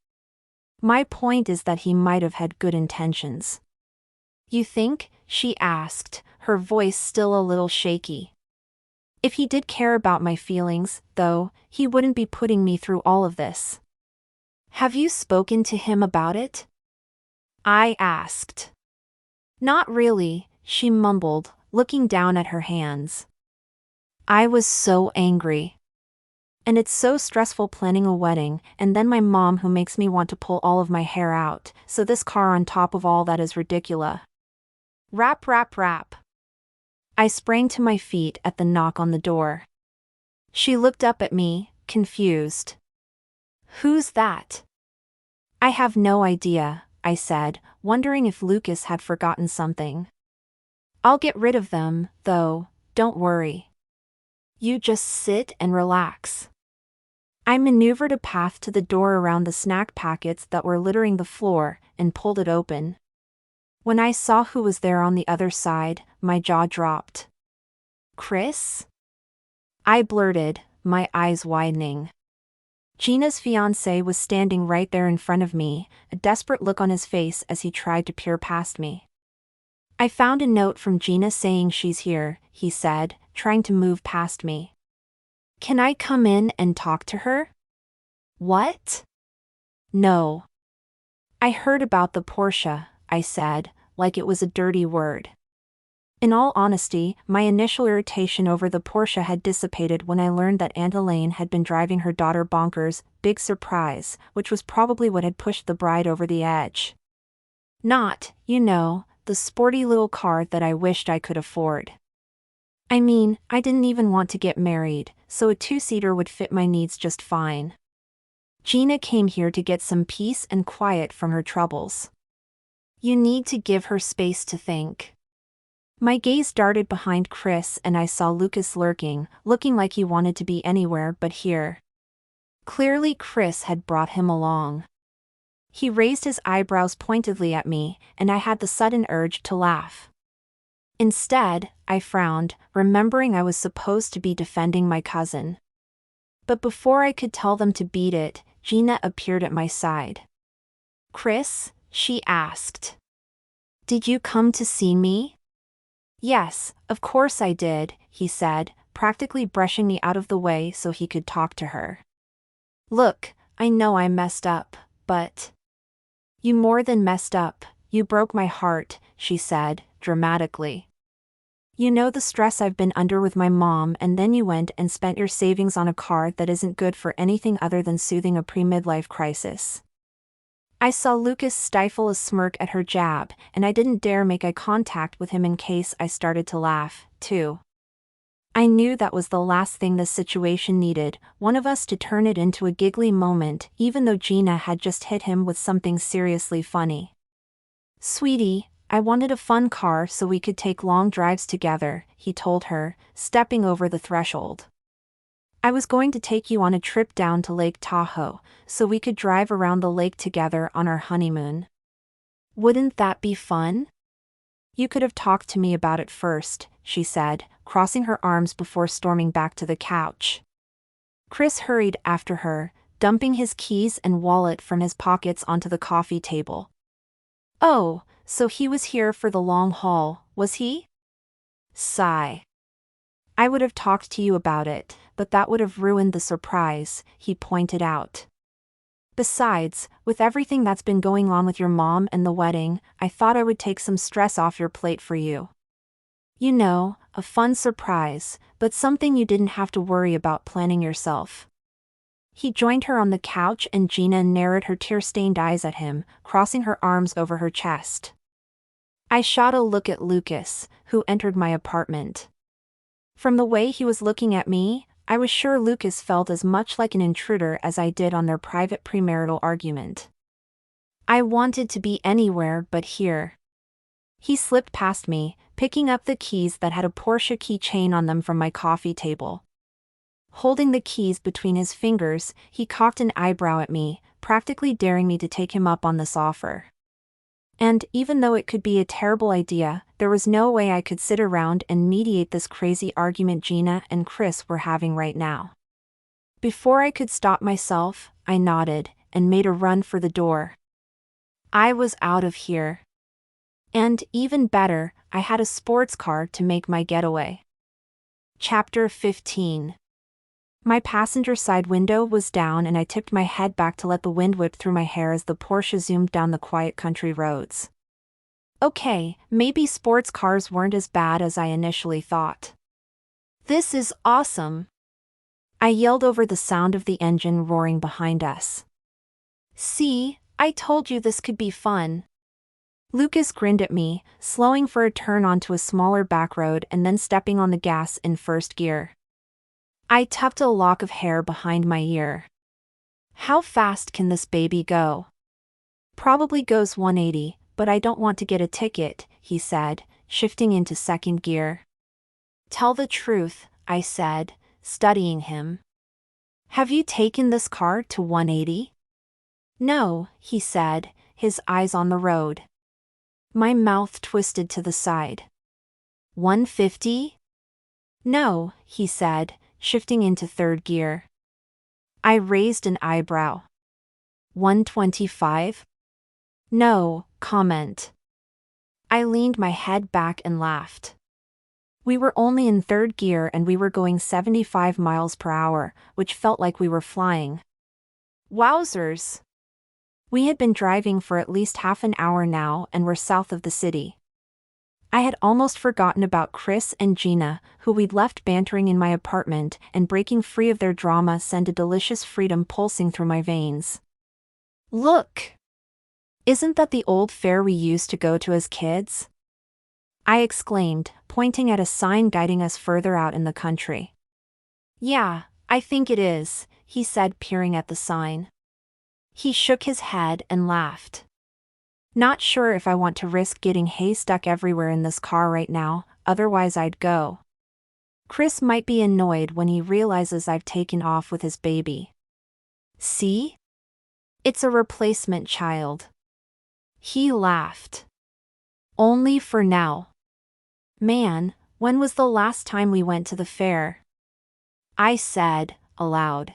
My point is that he might have had good intentions. You think? She asked, her voice still a little shaky. If he did care about my feelings, though, he wouldn't be putting me through all of this. Have you spoken to him about it? I asked. Not really, she mumbled, looking down at her hands. I was so angry. And it's so stressful planning a wedding, and then my mom who makes me want to pull all of my hair out, so this car on top of all that is ridiculous. Rap rap rap. I sprang to my feet at the knock on the door. She looked up at me, confused. Who's that? I have no idea, I said, wondering if Lucas had forgotten something. I'll get rid of them, though, don't worry. You just sit and relax. I maneuvered a path to the door around the snack packets that were littering the floor, and pulled it open. When I saw who was there on the other side, my jaw dropped. Chris? I blurted, my eyes widening. Gina's fiancé was standing right there in front of me, a desperate look on his face as he tried to peer past me. I found a note from Gina saying she's here, he said, trying to move past me. Can I come in and talk to her? What? No. I heard about the Porsche, I said, like it was a dirty word. In all honesty, my initial irritation over the Porsche had dissipated when I learned that Aunt Elaine had been driving her daughter bonkers, big surprise, which was probably what had pushed the bride over the edge. Not, the sporty little car that I wished I could afford. I mean, I didn't even want to get married, so a two-seater would fit my needs just fine. Gina came here to get some peace and quiet from her troubles. You need to give her space to think. My gaze darted behind Chris and I saw Lucas lurking, looking like he wanted to be anywhere but here. Clearly Chris had brought him along. He raised his eyebrows pointedly at me, and I had the sudden urge to laugh. Instead, I frowned, remembering I was supposed to be defending my cousin. But before I could tell them to beat it, Gina appeared at my side. "Chris?" she asked. "Did you come to see me?" "Yes, of course I did," he said, practically brushing me out of the way so he could talk to her. "Look, I know I messed up, but..." "You more than messed up, you broke my heart," she said, dramatically. "You know the stress I've been under with my mom, and then you went and spent your savings on a car that isn't good for anything other than soothing a pre-midlife crisis." I saw Lucas stifle a smirk at her jab, and I didn't dare make eye contact with him in case I started to laugh, too. I knew that was the last thing this situation needed, one of us to turn it into a giggly moment, even though Gina had just hit him with something seriously funny. "Sweetie, I wanted a fun car so we could take long drives together," he told her, stepping over the threshold. "I was going to take you on a trip down to Lake Tahoe, so we could drive around the lake together on our honeymoon. Wouldn't that be fun?" "You could have talked to me about it first," she said, crossing her arms before storming back to the couch. Chris hurried after her, dumping his keys and wallet from his pockets onto the coffee table. "Oh, so he was here for the long haul, was he?" Sigh. "I would have talked to you about it, but that would have ruined the surprise," he pointed out. "Besides, with everything that's been going on with your mom and the wedding, I thought I would take some stress off your plate for you. A fun surprise, but something you didn't have to worry about planning yourself." He joined her on the couch and Gina narrowed her tear-stained eyes at him, crossing her arms over her chest. I shot a look at Lucas, who entered my apartment. From the way he was looking at me, I was sure Lucas felt as much like an intruder as I did on their private premarital argument. I wanted to be anywhere but here. He slipped past me, picking up the keys that had a Porsche keychain on them from my coffee table. Holding the keys between his fingers, he cocked an eyebrow at me, practically daring me to take him up on this offer. And, even though it could be a terrible idea, there was no way I could sit around and mediate this crazy argument Gina and Chris were having right now. Before I could stop myself, I nodded, and made a run for the door. I was out of here. And, even better, I had a sports car to make my getaway. Chapter 15. My passenger side window was down and I tipped my head back to let the wind whip through my hair as the Porsche zoomed down the quiet country roads. Okay, maybe sports cars weren't as bad as I initially thought. "This is awesome!" I yelled over the sound of the engine roaring behind us. "See, I told you this could be fun." Lucas grinned at me, slowing for a turn onto a smaller back road and then stepping on the gas in first gear. I tucked a lock of hair behind my ear. "How fast can this baby go?" "Probably goes 180, but I don't want to get a ticket," he said, shifting into second gear. "Tell the truth," I said, studying him. "Have you taken this car to 180? "No," he said, his eyes on the road. My mouth twisted to the side. 150? "No," he said, shifting into third gear. I raised an eyebrow. 125? "No," comment. I leaned my head back and laughed. We were only in third gear and we were going 75 miles per hour, which felt like we were flying. Wowzers! We had been driving for at least half an hour now and were south of the city. I had almost forgotten about Chris and Gina, who we'd left bantering in my apartment, and breaking free of their drama sent a delicious freedom pulsing through my veins. Look! Isn't that the old fair we used to go to as kids? I exclaimed, pointing at a sign guiding us further out in the country. Yeah, I think it is, he said, peering at the sign. He shook his head and laughed. Not sure if I want to risk getting hay stuck everywhere in this car right now, otherwise I'd go. Chris might be annoyed when he realizes I've taken off with his baby. See? It's a replacement child. He laughed. Only for now. Man, when was the last time we went to the fair? I said, aloud.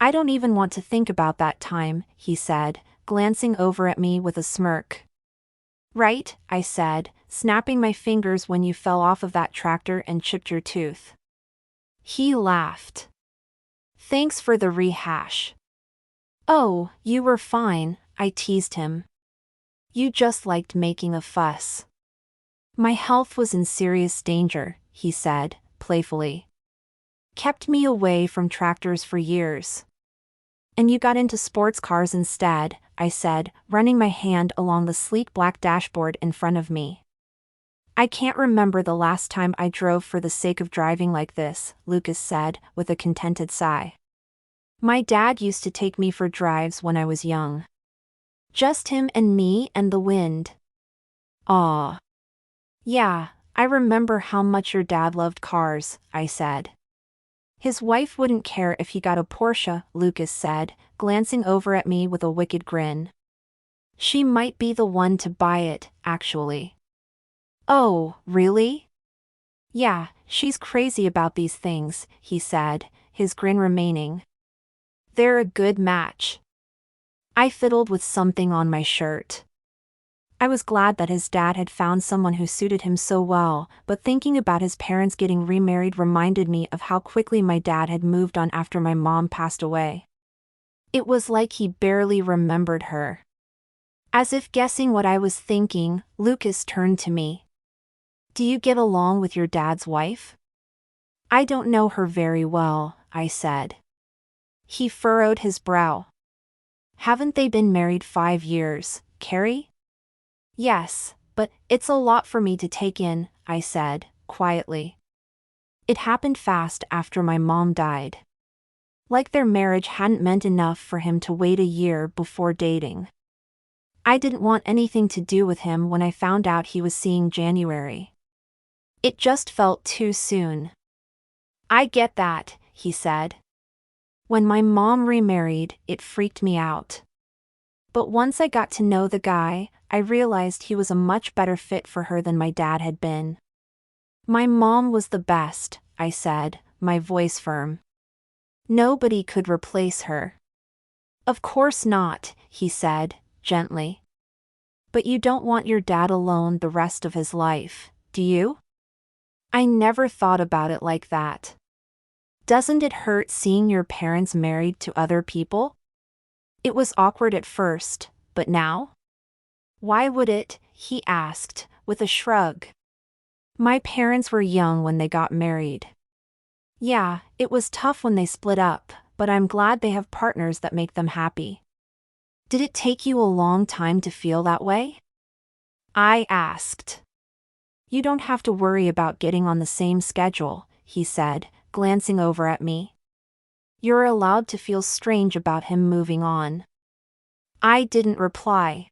I don't even want to think about that time, he said, glancing over at me with a smirk. Right, I said, snapping my fingers when you fell off of that tractor and chipped your tooth. He laughed. Thanks for the rehash. Oh, you were fine, I teased him. You just liked making a fuss. My health was in serious danger, he said, playfully. Kept me away from tractors for years. And you got into sports cars instead, I said, running my hand along the sleek black dashboard in front of me. I can't remember the last time I drove for the sake of driving like this, Lucas said, with a contented sigh. My dad used to take me for drives when I was young. Just him and me and the wind. Aw. Yeah, I remember how much your dad loved cars, I said. His wife wouldn't care if he got a Porsche, Lucas said, glancing over at me with a wicked grin. She might be the one to buy it, actually. Oh, really? Yeah, she's crazy about these things, he said, his grin remaining. They're a good match. I fiddled with something on my shirt. I was glad that his dad had found someone who suited him so well, but thinking about his parents getting remarried reminded me of how quickly my dad had moved on after my mom passed away. It was like he barely remembered her. As if guessing what I was thinking, Lucas turned to me. Do you get along with your dad's wife? I don't know her very well, I said. He furrowed his brow. Haven't they been married 5 years, Carrie? Yes, but it's a lot for me to take in, I said, quietly. It happened fast after my mom died. Like their marriage hadn't meant enough for him to wait a year before dating. I didn't want anything to do with him when I found out he was seeing January. It just felt too soon. I get that, he said. When my mom remarried, it freaked me out. But once I got to know the guy, I realized he was a much better fit for her than my dad had been. My mom was the best, I said, my voice firm. Nobody could replace her. Of course not, he said, gently. But you don't want your dad alone the rest of his life, do you? I never thought about it like that. Doesn't it hurt seeing your parents married to other people? It was awkward at first, but now? Why would it? He asked, with a shrug. My parents were young when they got married. Yeah, it was tough when they split up, but I'm glad they have partners that make them happy. Did it take you a long time to feel that way? I asked. You don't have to worry about getting on the same schedule, he said, glancing over at me. You're allowed to feel strange about him moving on. I didn't reply.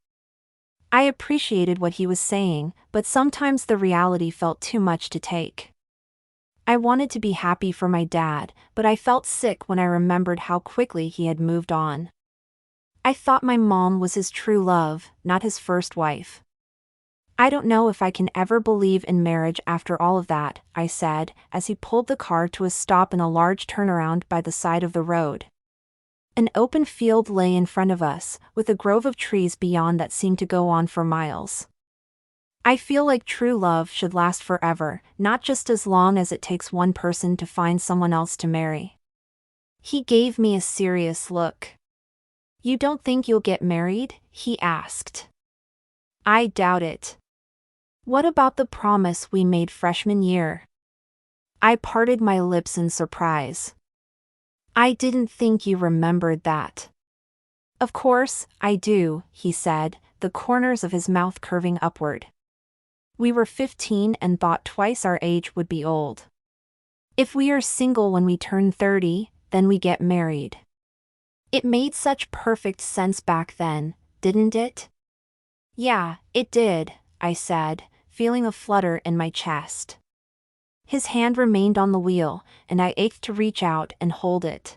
I appreciated what he was saying, but sometimes the reality felt too much to take. I wanted to be happy for my dad, but I felt sick when I remembered how quickly he had moved on. I thought my mom was his true love, not his first wife. I don't know if I can ever believe in marriage after all of that, I said, as he pulled the car to a stop in a large turnaround by the side of the road. An open field lay in front of us, with a grove of trees beyond that seemed to go on for miles. I feel like true love should last forever, not just as long as it takes one person to find someone else to marry. He gave me a serious look. You don't think you'll get married? He asked. I doubt it. What about the promise we made freshman year? I parted my lips in surprise. I didn't think you remembered that. Of course, I do, he said, the corners of his mouth curving upward. We were 15 and thought twice our age would be old. If we are single when we turn 30, then we get married. It made such perfect sense back then, didn't it? Yeah, it did, I said, feeling a flutter in my chest. His hand remained on the wheel, and I ached to reach out and hold it.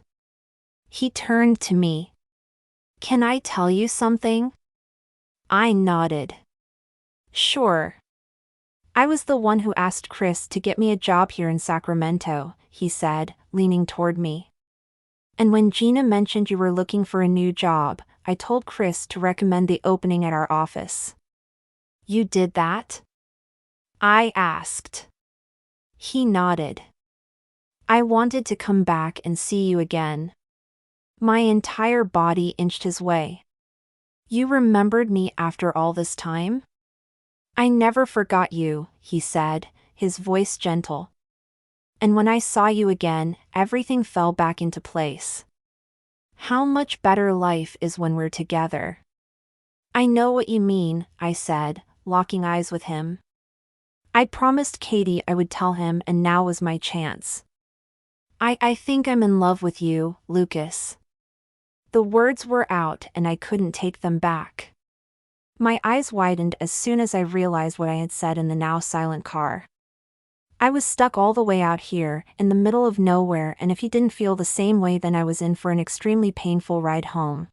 He turned to me. Can I tell you something? I nodded. Sure. I was the one who asked Chris to get me a job here in Sacramento, he said, leaning toward me. And when Gina mentioned you were looking for a new job, I told Chris to recommend the opening at our office. You did that? I asked. He nodded. I wanted to come back and see you again. My entire body inched his way. You remembered me after all this time? I never forgot you, he said, his voice gentle. And when I saw you again, everything fell back into place. How much better life is when we're together. I know what you mean, I said, locking eyes with him. I promised Katie I would tell him, and now was my chance. I think I'm in love with you, Lucas. The words were out and I couldn't take them back. My eyes widened as soon as I realized what I had said in the now silent car. I was stuck all the way out here, in the middle of nowhere, and if he didn't feel the same way, then I was in for an extremely painful ride home.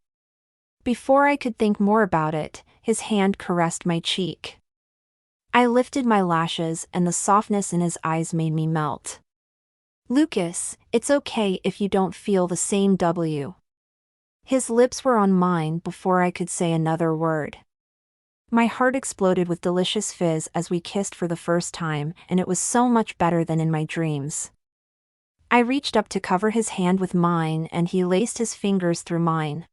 Before I could think more about it, his hand caressed my cheek. I lifted my lashes and the softness in his eyes made me melt. Lucas, it's okay if you don't feel the same. His lips were on mine before I could say another word. My heart exploded with delicious fizz as we kissed for the first time, and it was so much better than in my dreams. I reached up to cover his hand with mine and he laced his fingers through mine.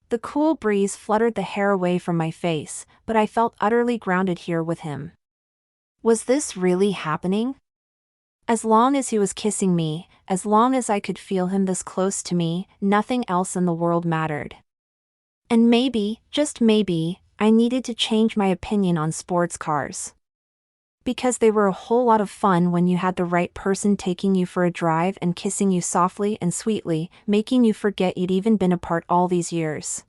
The cool breeze fluttered the hair away from my face, but I felt utterly grounded here with him. Was this really happening? As long as he was kissing me, as long as I could feel him this close to me, nothing else in the world mattered. And maybe, just maybe, I needed to change my opinion on sports cars. Because they were a whole lot of fun when you had the right person taking you for a drive and kissing you softly and sweetly, making you forget you'd even been apart all these years.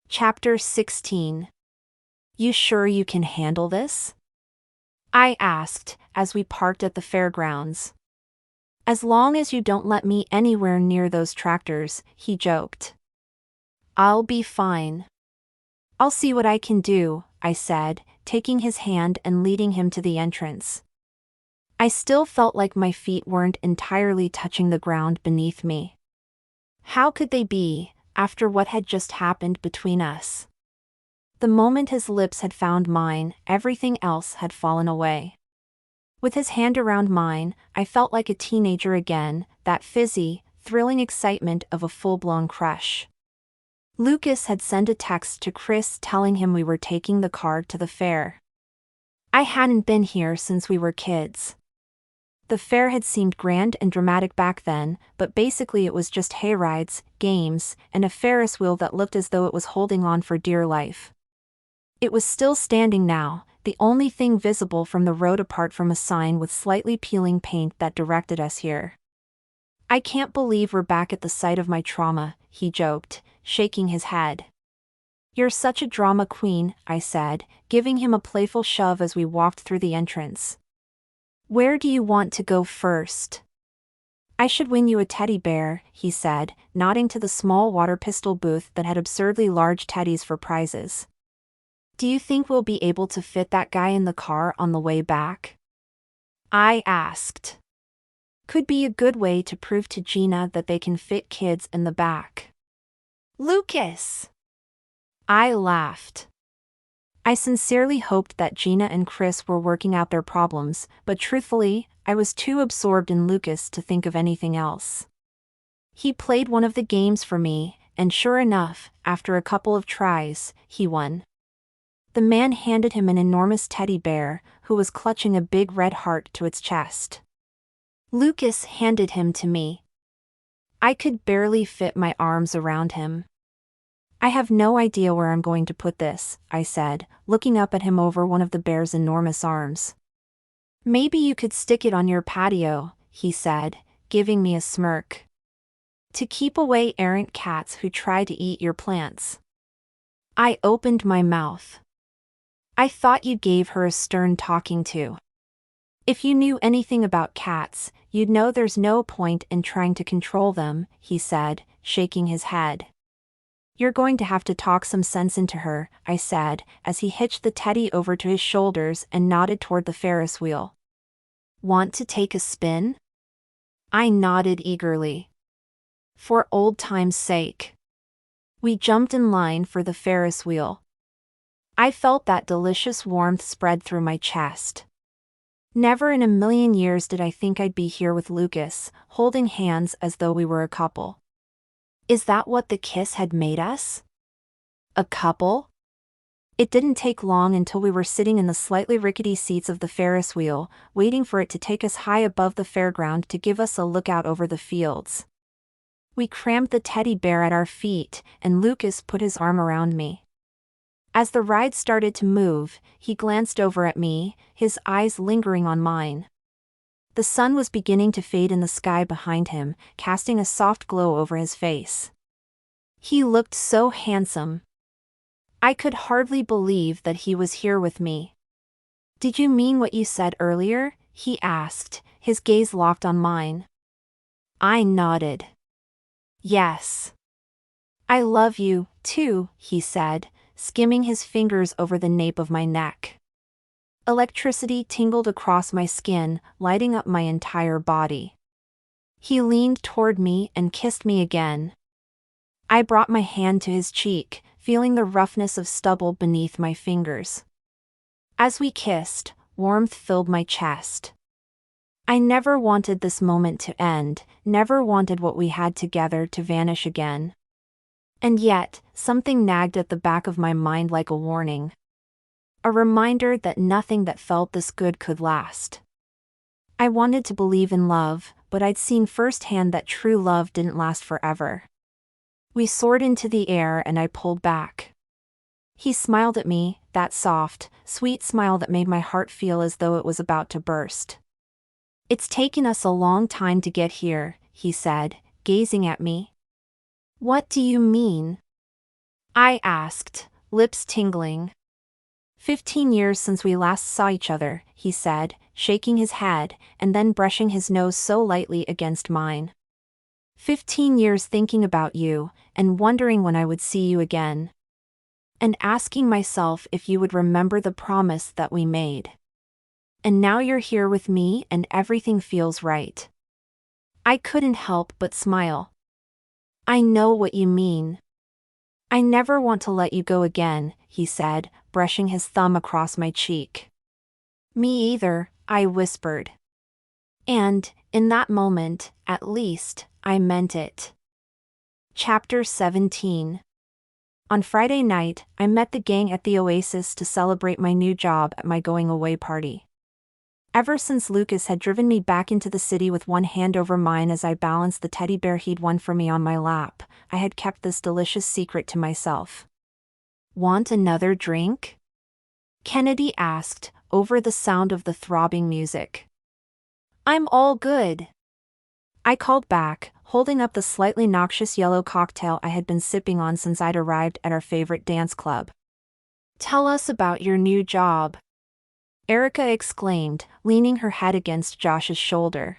Chapter 16. You sure you can handle this? I asked, as we parked at the fairgrounds. As long as you don't let me anywhere near those tractors, he joked. I'll be fine. I'll see what I can do, I said, taking his hand and leading him to the entrance. I still felt like my feet weren't entirely touching the ground beneath me. How could they be, after what had just happened between us? The moment his lips had found mine, everything else had fallen away. With his hand around mine, I felt like a teenager again, that fizzy, thrilling excitement of a full-blown crush. Lucas had sent a text to Chris telling him we were taking the car to the fair. I hadn't been here since we were kids. The fair had seemed grand and dramatic back then, but basically it was just hayrides, games, and a Ferris wheel that looked as though it was holding on for dear life. It was still standing now, the only thing visible from the road apart from a sign with slightly peeling paint that directed us here. I can't believe we're back at the site of my trauma, he joked, shaking his head. You're such a drama queen, I said, giving him a playful shove as we walked through the entrance. Where do you want to go first? I should win you a teddy bear, he said, nodding to the small water pistol booth that had absurdly large teddies for prizes. Do you think we'll be able to fit that guy in the car on the way back? I asked. Could be a good way to prove to Gina that they can fit kids in the back. Lucas! I laughed. I sincerely hoped that Gina and Chris were working out their problems, but truthfully, I was too absorbed in Lucas to think of anything else. He played one of the games for me, and sure enough, after a couple of tries, he won. The man handed him an enormous teddy bear, who was clutching a big red heart to its chest. Lucas handed him to me. I could barely fit my arms around him. I have no idea where I'm going to put this, I said, looking up at him over one of the bear's enormous arms. Maybe you could stick it on your patio, he said, giving me a smirk. To keep away errant cats who try to eat your plants. I opened my mouth. I thought you gave her a stern talking to. If you knew anything about cats, you'd know there's no point in trying to control them, he said, shaking his head. You're going to have to talk some sense into her, I said, as he hitched the teddy over to his shoulders and nodded toward the Ferris wheel. Want to take a spin? I nodded eagerly. For old time's sake. We jumped in line for the Ferris wheel. I felt that delicious warmth spread through my chest. Never in a million years did I think I'd be here with Lucas, holding hands as though we were a couple. Is that what the kiss had made us? A couple? It didn't take long until we were sitting in the slightly rickety seats of the Ferris wheel, waiting for it to take us high above the fairground to give us a lookout over the fields. We crammed the teddy bear at our feet, and Lucas put his arm around me. As the ride started to move, he glanced over at me, his eyes lingering on mine. The sun was beginning to fade in the sky behind him, casting a soft glow over his face. He looked so handsome. I could hardly believe that he was here with me. Did you mean what you said earlier? He asked, his gaze locked on mine. I nodded. Yes. I love you, too, he said, skimming his fingers over the nape of my neck. Electricity tingled across my skin, lighting up my entire body. He leaned toward me and kissed me again. I brought my hand to his cheek, feeling the roughness of stubble beneath my fingers. As we kissed, warmth filled my chest. I never wanted this moment to end, never wanted what we had together to vanish again. And yet, something nagged at the back of my mind like a warning. A reminder that nothing that felt this good could last. I wanted to believe in love, but I'd seen firsthand that true love didn't last forever. We soared into the air and I pulled back. He smiled at me, that soft, sweet smile that made my heart feel as though it was about to burst. It's taken us a long time to get here, he said, gazing at me. What do you mean? I asked, lips tingling. 15 years since we last saw each other, he said, shaking his head, and then brushing his nose so lightly against mine. 15 years thinking about you, and wondering when I would see you again. And asking myself if you would remember the promise that we made. And now you're here with me and everything feels right. I couldn't help but smile. I know what you mean. I never want to let you go again, he said, brushing his thumb across my cheek. Me either, I whispered. And, in that moment, at least, I meant it. Chapter 17. On Friday night, I met the gang at the Oasis to celebrate my new job at my going-away party. Ever since Lucas had driven me back into the city with one hand over mine as I balanced the teddy bear he'd won for me on my lap, I had kept this delicious secret to myself. Want another drink? Kennedy asked, over the sound of the throbbing music. I'm all good. I called back, holding up the slightly noxious yellow cocktail I had been sipping on since I'd arrived at our favorite dance club. Tell us about your new job. Erica exclaimed, leaning her head against Josh's shoulder.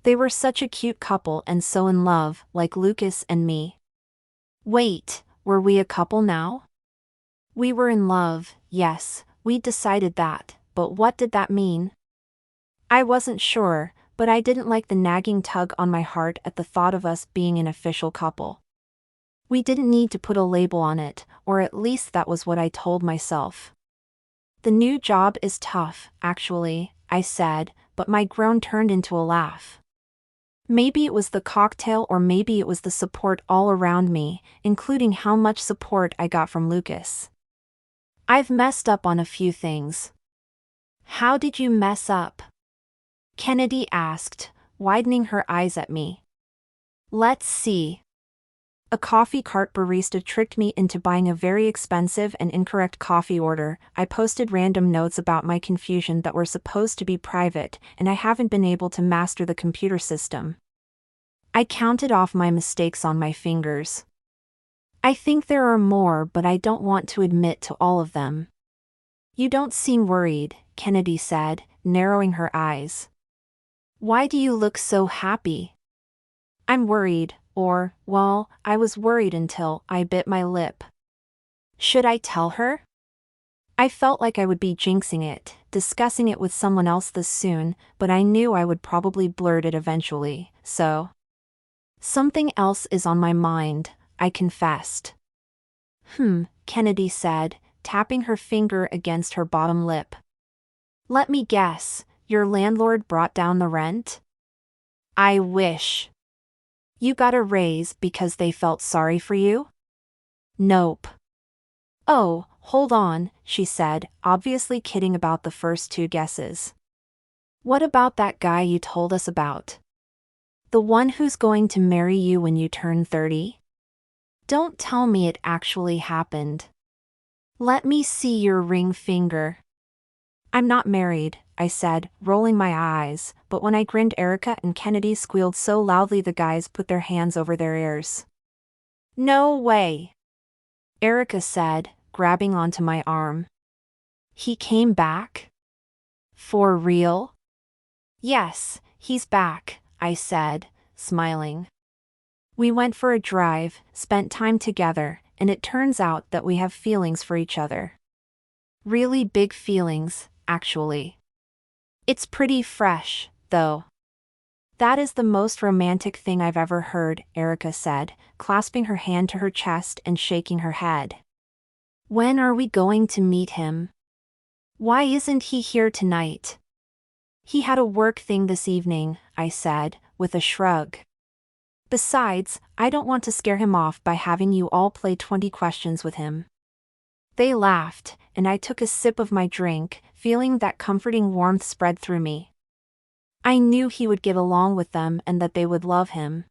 They were such a cute couple and so in love, like Lucas and me. Wait, were we a couple now? We were in love, yes, we'd decided that, but what did that mean? I wasn't sure, but I didn't like the nagging tug on my heart at the thought of us being an official couple. We didn't need to put a label on it, or at least that was what I told myself. The new job is tough, actually, I said, but my groan turned into a laugh. Maybe it was the cocktail or maybe it was the support all around me, including how much support I got from Lucas. I've messed up on a few things. How did you mess up? Kennedy asked, widening her eyes at me. Let's see. A coffee cart barista tricked me into buying a very expensive and incorrect coffee order. I posted random notes about my confusion that were supposed to be private, and I haven't been able to master the computer system. I counted off my mistakes on my fingers. I think there are more, but I don't want to admit to all of them. You don't seem worried, Kennedy said, narrowing her eyes. Why do you look so happy? I'm worried, well, I was worried until I bit my lip. Should I tell her? I felt like I would be jinxing it, discussing it with someone else this soon, but I knew I would probably blurt it eventually, so. Something else is on my mind, I confessed. Kennedy said, tapping her finger against her bottom lip. Let me guess, your landlord brought down the rent? I wish. You got a raise because they felt sorry for you? Nope. Oh, hold on, she said, obviously kidding about the first two guesses. What about that guy you told us about? The one who's going to marry you when you turn 30? Don't tell me it actually happened. Let me see your ring finger. I'm not married, I said, rolling my eyes, but when I grinned, Erica and Kennedy squealed so loudly the guys put their hands over their ears. No way, Erica said, grabbing onto my arm. He came back? For real? Yes, he's back, I said, smiling. We went for a drive, spent time together, and it turns out that we have feelings for each other. Really big feelings, actually. It's pretty fresh, though. That is the most romantic thing I've ever heard, Erica said, clasping her hand to her chest and shaking her head. When are we going to meet him? Why isn't he here tonight? He had a work thing this evening, I said, with a shrug. Besides, I don't want to scare him off by having you all play 20 questions with him. They laughed, and I took a sip of my drink, feeling that comforting warmth spread through me. I knew he would get along with them and that they would love him.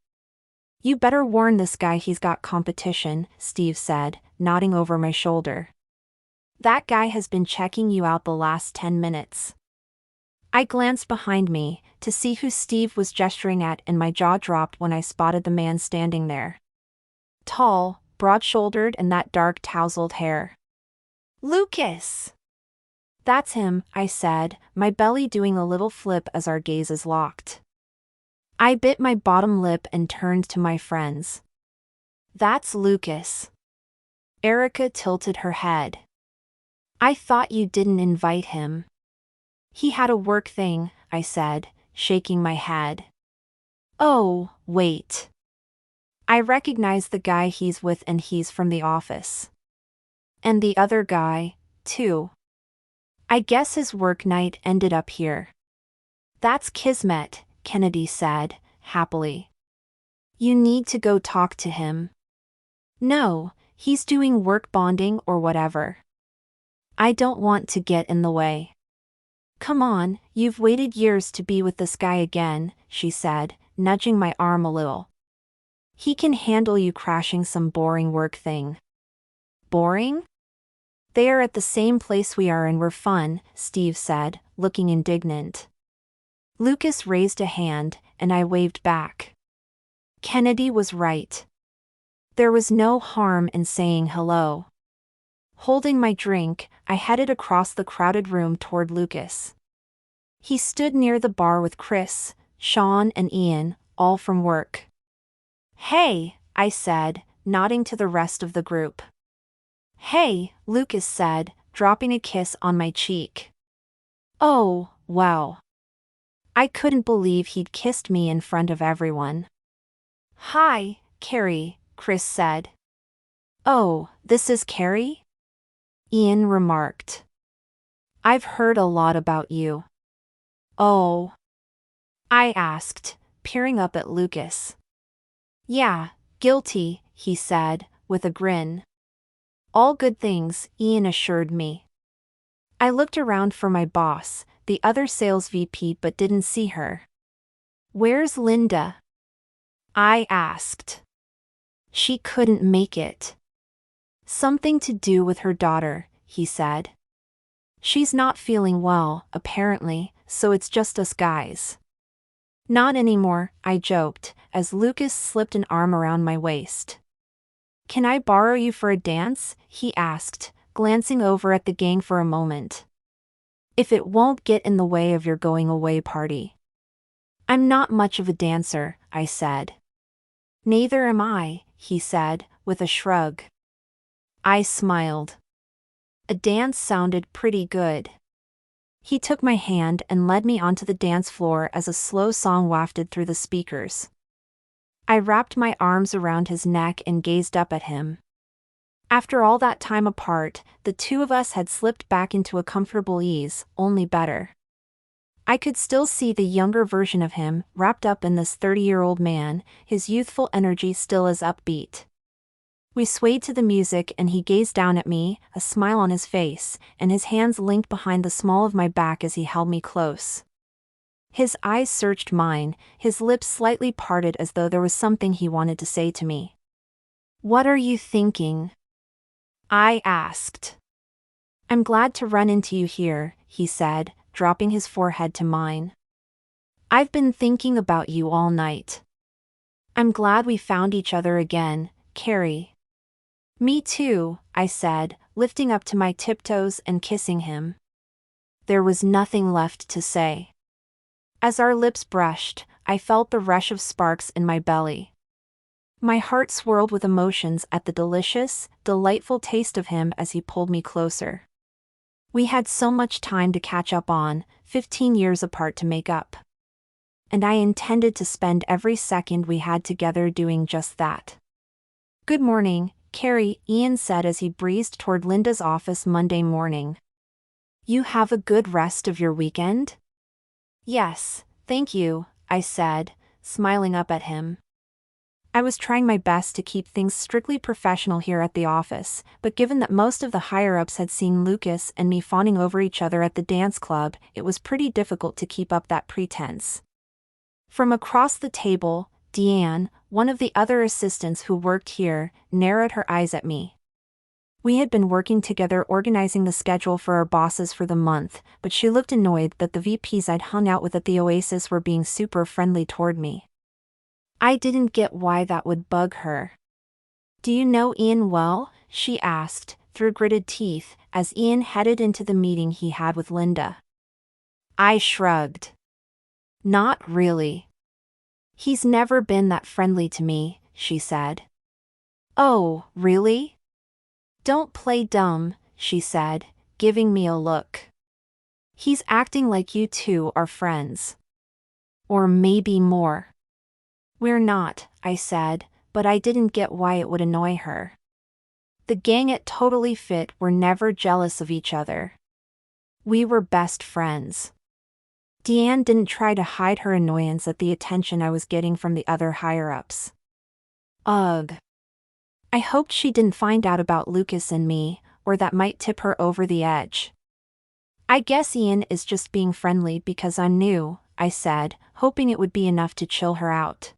You better warn this guy he's got competition, Steve said, nodding over my shoulder. That guy has been checking you out the last 10 minutes. I glanced behind me, to see who Steve was gesturing at, and my jaw dropped when I spotted the man standing there. Tall, broad-shouldered, and that dark tousled hair. Lucas! That's him, I said, my belly doing a little flip as our gazes locked. I bit my bottom lip and turned to my friends. That's Lucas. Erica tilted her head. I thought you didn't invite him. He had a work thing, I said, shaking my head. Oh, wait. I recognize the guy he's with, and he's from the office. And the other guy, too. I guess his work night ended up here. That's kismet, Kennedy said, happily. You need to go talk to him. No, he's doing work bonding or whatever. I don't want to get in the way. Come on, you've waited years to be with this guy again, she said, nudging my arm a little. He can handle you crashing some boring work thing. Boring? They are at the same place we are and we're fun, Steve said, looking indignant. Lucas raised a hand, and I waved back. Kennedy was right. There was no harm in saying hello. Holding my drink, I headed across the crowded room toward Lucas. He stood near the bar with Chris, Sean, and Ian, all from work. Hey, I said, nodding to the rest of the group. Hey, Lucas said, dropping a kiss on my cheek. Oh, wow. I couldn't believe he'd kissed me in front of everyone. Hi, Carrie, Chris said. Oh, this is Carrie? Ian remarked. I've heard a lot about you. Oh? I asked, peering up at Lucas. Yeah, guilty, he said, with a grin. All good things, Ian assured me. I looked around for my boss, the other sales VP, but didn't see her. Where's Linda? I asked. She couldn't make it. Something to do with her daughter, he said. She's not feeling well, apparently, so it's just us guys. Not anymore, I joked, as Lucas slipped an arm around my waist. Can I borrow you for a dance? He asked, glancing over at the gang for a moment. If it won't get in the way of your going away party. I'm not much of a dancer, I said. Neither am I, he said, with a shrug. I smiled. A dance sounded pretty good. He took my hand and led me onto the dance floor as a slow song wafted through the speakers. I wrapped my arms around his neck and gazed up at him. After all that time apart, the two of us had slipped back into a comfortable ease, only better. I could still see the younger version of him, wrapped up in this 30-year-old man, his youthful energy still as upbeat. We swayed to the music and he gazed down at me, a smile on his face, and his hands linked behind the small of my back as he held me close. His eyes searched mine, his lips slightly parted as though there was something he wanted to say to me. What are you thinking? I asked. I'm glad to run into you here, he said, dropping his forehead to mine. I've been thinking about you all night. I'm glad we found each other again, Carrie. Me too, I said, lifting up to my tiptoes and kissing him. There was nothing left to say. As our lips brushed, I felt the rush of sparks in my belly. My heart swirled with emotions at the delicious, delightful taste of him as he pulled me closer. We had so much time to catch up on, 15 years apart to make up. And I intended to spend every second we had together doing just that. Good morning, Carrie, Ian said as he breezed toward Linda's office Monday morning. You have a good rest of your weekend? Yes, thank you, I said, smiling up at him. I was trying my best to keep things strictly professional here at the office, but given that most of the higher-ups had seen Lucas and me fawning over each other at the dance club, it was pretty difficult to keep up that pretense. From across the table, Deanne, one of the other assistants who worked here, narrowed her eyes at me. We had been working together organizing the schedule for our bosses for the month, but she looked annoyed that the VPs I'd hung out with at the Oasis were being super friendly toward me. I didn't get why that would bug her. Do you know Ian well? She asked, through gritted teeth, as Ian headed into the meeting he had with Linda. I shrugged. Not really. He's never been that friendly to me, she said. Oh, really? Don't play dumb, she said, giving me a look. He's acting like you two are friends. Or maybe more. We're not, I said, but I didn't get why it would annoy her. The gang at Totally Fit were never jealous of each other. We were best friends. Deanne didn't try to hide her annoyance at the attention I was getting from the other higher-ups. Ugh. I hoped she didn't find out about Lucas and me, or that might tip her over the edge. I guess Ian is just being friendly because I'm new, I said, hoping it would be enough to chill her out.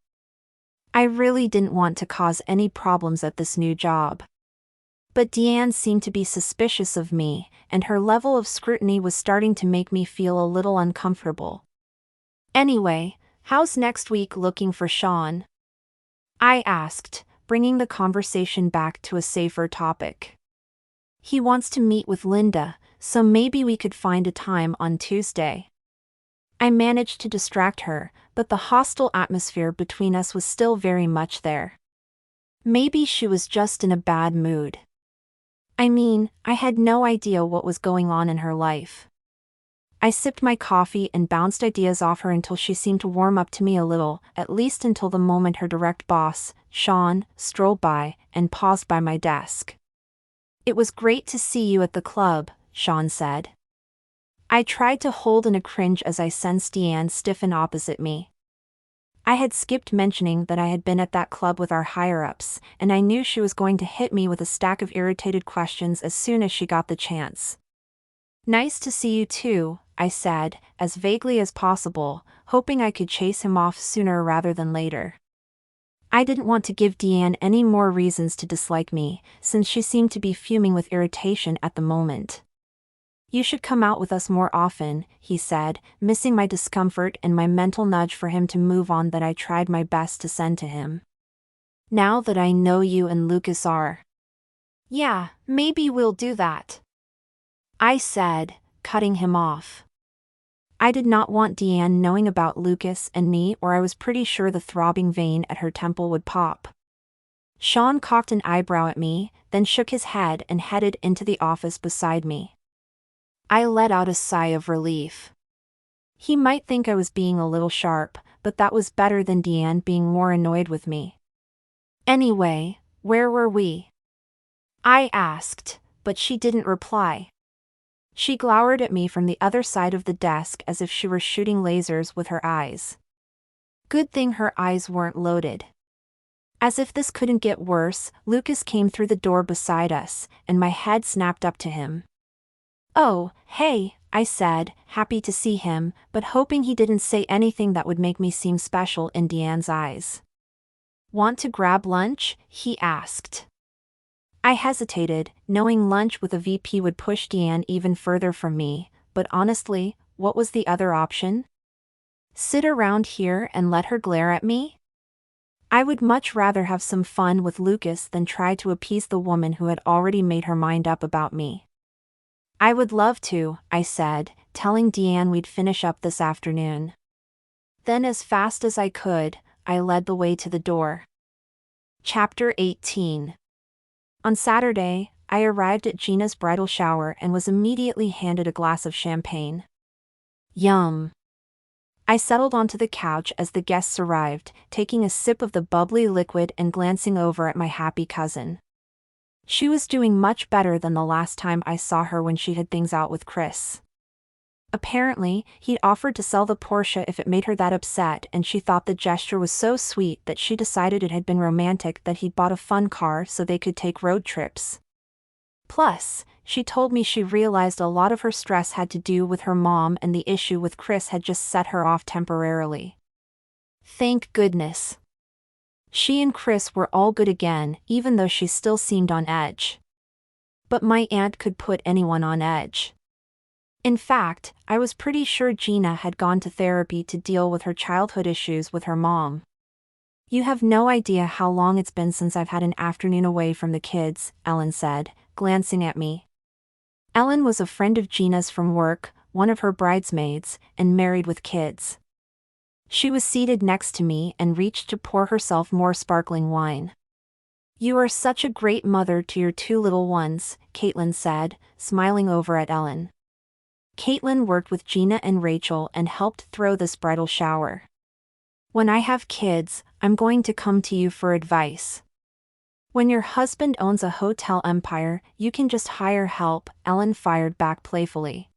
I really didn't want to cause any problems at this new job. But Deanne seemed to be suspicious of me, and her level of scrutiny was starting to make me feel a little uncomfortable. Anyway, how's next week looking for Sean? I asked, bringing the conversation back to a safer topic. He wants to meet with Linda, so maybe we could find a time on Tuesday. I managed to distract her, but the hostile atmosphere between us was still very much there. Maybe she was just in a bad mood. I mean, I had no idea what was going on in her life. I sipped my coffee and bounced ideas off her until she seemed to warm up to me a little, at least until the moment her direct boss, Sean, strolled by and paused by my desk. It was great to see you at the club, Sean said. I tried to hold in a cringe as I sensed Deanne stiffen opposite me. I had skipped mentioning that I had been at that club with our higher-ups, and I knew she was going to hit me with a stack of irritated questions as soon as she got the chance. "Nice to see you too," I said, as vaguely as possible, hoping I could chase him off sooner rather than later. I didn't want to give Deanne any more reasons to dislike me, since she seemed to be fuming with irritation at the moment. "You should come out with us more often," he said, missing my discomfort and my mental nudge for him to move on that I tried my best to send to him. "Now that I know you and Lucas are." "Yeah, maybe we'll do that," I said, cutting him off. I did not want Deanne knowing about Lucas and me, or I was pretty sure the throbbing vein at her temple would pop. Sean cocked an eyebrow at me, then shook his head and headed into the office beside me. I let out a sigh of relief. He might think I was being a little sharp, but that was better than Deanne being more annoyed with me. Anyway, where were we? I asked, but she didn't reply. She glowered at me from the other side of the desk as if she were shooting lasers with her eyes. Good thing her eyes weren't loaded. As if this couldn't get worse, Lucas came through the door beside us, and my head snapped up to him. "Oh, hey," I said, happy to see him, but hoping he didn't say anything that would make me seem special in Deanne's eyes. "Want to grab lunch?" he asked. I hesitated, knowing lunch with a VP would push Deanne even further from me, but honestly, what was the other option? Sit around here and let her glare at me? I would much rather have some fun with Lucas than try to appease the woman who had already made her mind up about me. "I would love to," I said, telling Deanne we'd finish up this afternoon. Then as fast as I could, I led the way to the door. Chapter 18. On Saturday, I arrived at Gina's bridal shower and was immediately handed a glass of champagne. Yum. I settled onto the couch as the guests arrived, taking a sip of the bubbly liquid and glancing over at my happy cousin. She was doing much better than the last time I saw her when she had things out with Chris. Apparently, he'd offered to sell the Porsche if it made her that upset, and she thought the gesture was so sweet that she decided it had been romantic that he'd bought a fun car so they could take road trips. Plus, she told me she realized a lot of her stress had to do with her mom, and the issue with Chris had just set her off temporarily. Thank goodness. She and Chris were all good again, even though she still seemed on edge. But my aunt could put anyone on edge. In fact, I was pretty sure Gina had gone to therapy to deal with her childhood issues with her mom. "You have no idea how long it's been since I've had an afternoon away from the kids," Ellen said, glancing at me. Ellen was a friend of Gina's from work, one of her bridesmaids, and married with kids. She was seated next to me and reached to pour herself more sparkling wine. "You are such a great mother to your two little ones," Caitlin said, smiling over at Ellen. Caitlin worked with Gina and Rachel and helped throw this bridal shower. "When I have kids, I'm going to come to you for advice. When your husband owns a hotel empire, you can just hire help," Ellen fired back playfully.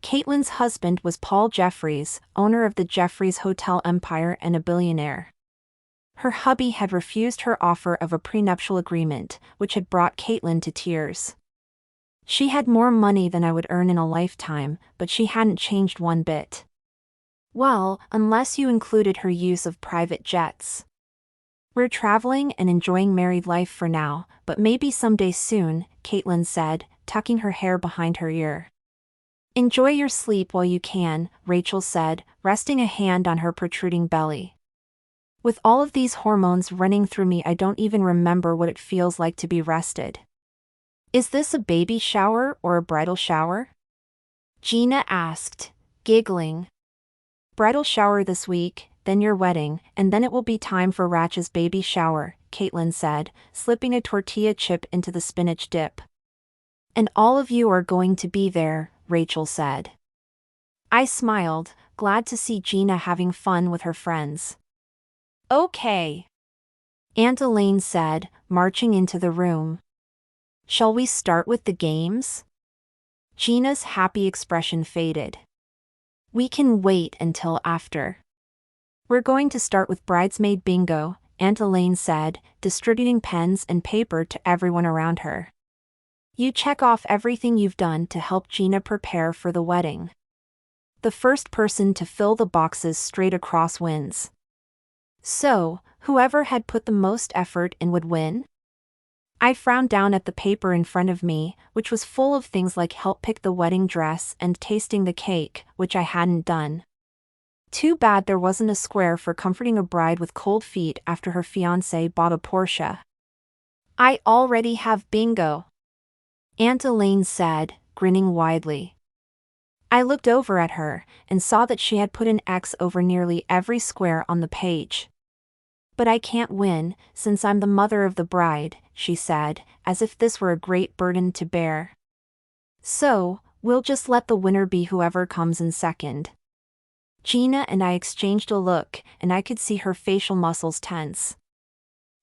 Caitlin's husband was Paul Jeffries, owner of the Jeffries Hotel Empire and a billionaire. Her hubby had refused her offer of a prenuptial agreement, which had brought Caitlin to tears. She had more money than I would earn in a lifetime, but she hadn't changed one bit. Well, unless you included her use of private jets. "We're traveling and enjoying married life for now, but maybe someday soon," Caitlin said, tucking her hair behind her ear. "Enjoy your sleep while you can," Rachel said, resting a hand on her protruding belly. "With all of these hormones running through me, I don't even remember what it feels like to be rested." "Is this a baby shower or a bridal shower?" Gina asked, giggling. "Bridal shower this week, then your wedding, and then it will be time for Ratch's baby shower," Caitlin said, slipping a tortilla chip into the spinach dip. "And all of you are going to be there," Rachel said. I smiled, glad to see Gina having fun with her friends. "Okay," Aunt Elaine said, marching into the room. "Shall we start with the games?" Gina's happy expression faded. "We can wait until after." We're going to start with bridesmaid bingo, Aunt Elaine said, distributing pens and paper to everyone around her. You check off everything you've done to help Gina prepare for the wedding. The first person to fill the boxes straight across wins. So, whoever had put the most effort in would win? I frowned down at the paper in front of me, which was full of things like help pick the wedding dress and tasting the cake, which I hadn't done. Too bad there wasn't a square for comforting a bride with cold feet after her fiancé bought a Porsche. I already have bingo, Aunt Elaine said, grinning widely. I looked over at her and saw that she had put an X over nearly every square on the page. But I can't win, since I'm the mother of the bride, she said, as if this were a great burden to bear. So, we'll just let the winner be whoever comes in second. Gina and I exchanged a look, and I could see her facial muscles tense.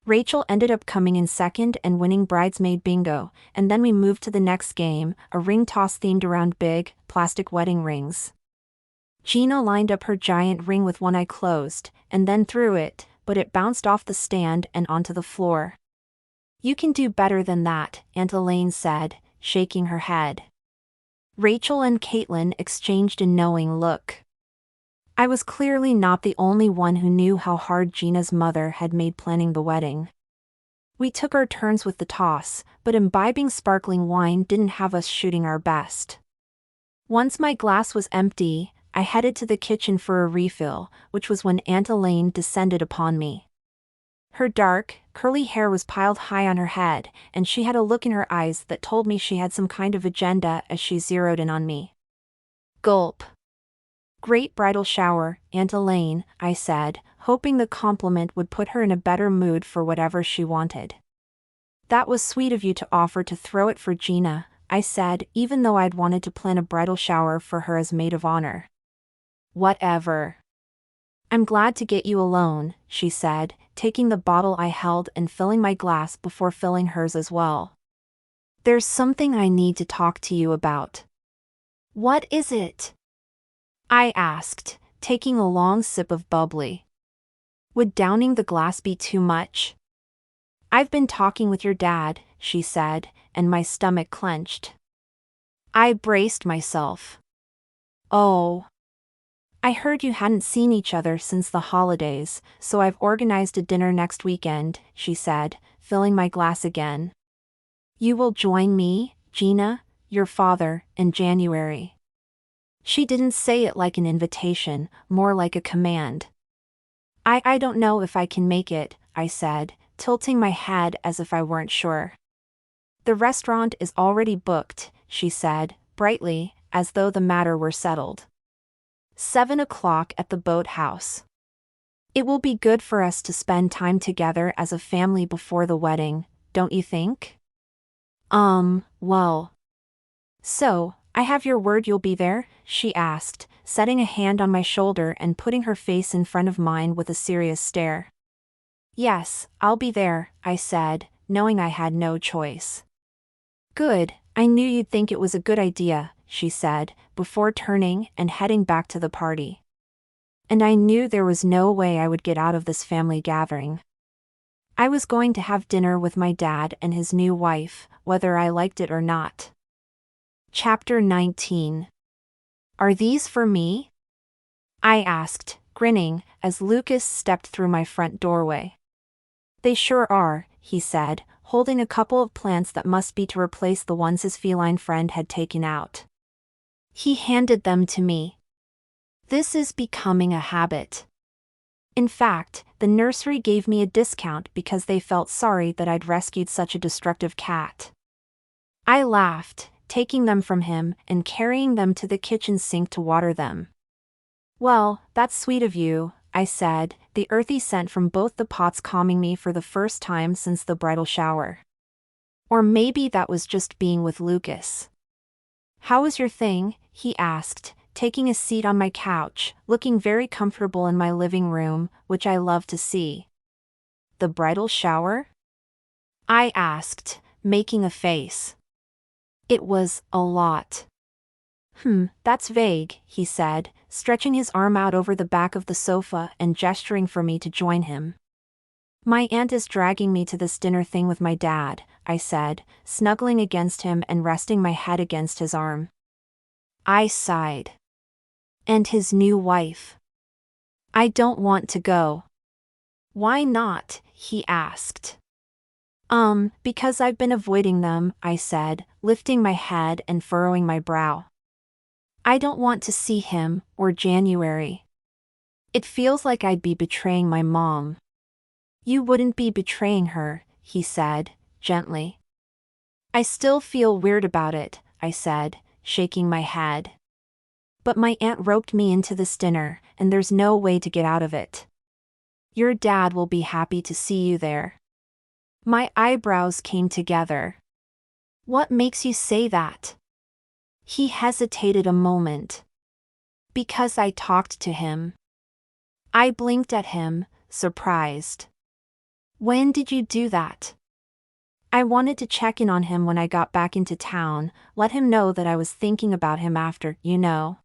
Rachel ended up coming in second and winning bridesmaid bingo, and then we moved to the next game, a ring toss themed around big, plastic wedding rings. Gina lined up her giant ring with one eye closed, and then threw it, but it bounced off the stand and onto the floor. You can do better than that, Aunt Elaine said, shaking her head. Rachel and Caitlin exchanged a knowing look. I was clearly not the only one who knew how hard Gina's mother had made planning the wedding. We took our turns with the toss, but imbibing sparkling wine didn't have us shooting our best. Once my glass was empty, I headed to the kitchen for a refill, which was when Aunt Elaine descended upon me. Her dark, curly hair was piled high on her head, and she had a look in her eyes that told me she had some kind of agenda as she zeroed in on me. Gulp. Great bridal shower, Aunt Elaine, I said, hoping the compliment would put her in a better mood for whatever she wanted. That was sweet of you to offer to throw it for Gina, I said, even though I'd wanted to plan a bridal shower for her as maid of honor. Whatever. I'm glad to get you alone, she said, taking the bottle I held and filling my glass before filling hers as well. There's something I need to talk to you about. What is it? I asked, taking a long sip of bubbly. Would downing the glass be too much? I've been talking with your dad, she said, and my stomach clenched. I braced myself. Oh. I heard you hadn't seen each other since the holidays, so I've organized a dinner next weekend, she said, filling my glass again. You will join me, Gina, your father, in January. She didn't say it like an invitation, more like a command. I don't know if I can make it, I said, tilting my head as if I weren't sure. The restaurant is already booked, she said, brightly, as though the matter were settled. 7 o'clock at the boathouse. It will be good for us to spend time together as a family before the wedding, don't you think? Well. So, I have your word you'll be there? She asked, setting a hand on my shoulder and putting her face in front of mine with a serious stare. Yes, I'll be there, I said, knowing I had no choice. Good, I knew you'd think it was a good idea, she said, before turning and heading back to the party. And I knew there was no way I would get out of this family gathering. I was going to have dinner with my dad and his new wife, whether I liked it or not. Chapter 19. Are these for me? I asked, grinning, as Lucas stepped through my front doorway. They sure are, he said, holding a couple of plants that must be to replace the ones his feline friend had taken out. He handed them to me. This is becoming a habit. In fact, the nursery gave me a discount because they felt sorry that I'd rescued such a destructive cat. I laughed, taking them from him and carrying them to the kitchen sink to water them. Well, that's sweet of you, I said, the earthy scent from both the pots calming me for the first time since the bridal shower. Or maybe that was just being with Lucas. How was your thing? He asked, taking a seat on my couch, looking very comfortable in my living room, which I love to see. The bridal shower? I asked, making a face. It was a lot. That's vague, he said, stretching his arm out over the back of the sofa and gesturing for me to join him. My aunt is dragging me to this dinner thing with my dad, I said, snuggling against him and resting my head against his arm. I sighed. And his new wife. I don't want to go. Why not? He asked. Because I've been avoiding them, I said, lifting my head and furrowing my brow. I don't want to see him, or January. It feels like I'd be betraying my mom. You wouldn't be betraying her, he said, gently. I still feel weird about it, I said, shaking my head. But my aunt roped me into this dinner, and there's no way to get out of it. Your dad will be happy to see you there. My eyebrows came together. What makes you say that? He hesitated a moment. Because I talked to him. I blinked at him, surprised. When did you do that? I wanted to check in on him when I got back into town, let him know that I was thinking about him after, you know.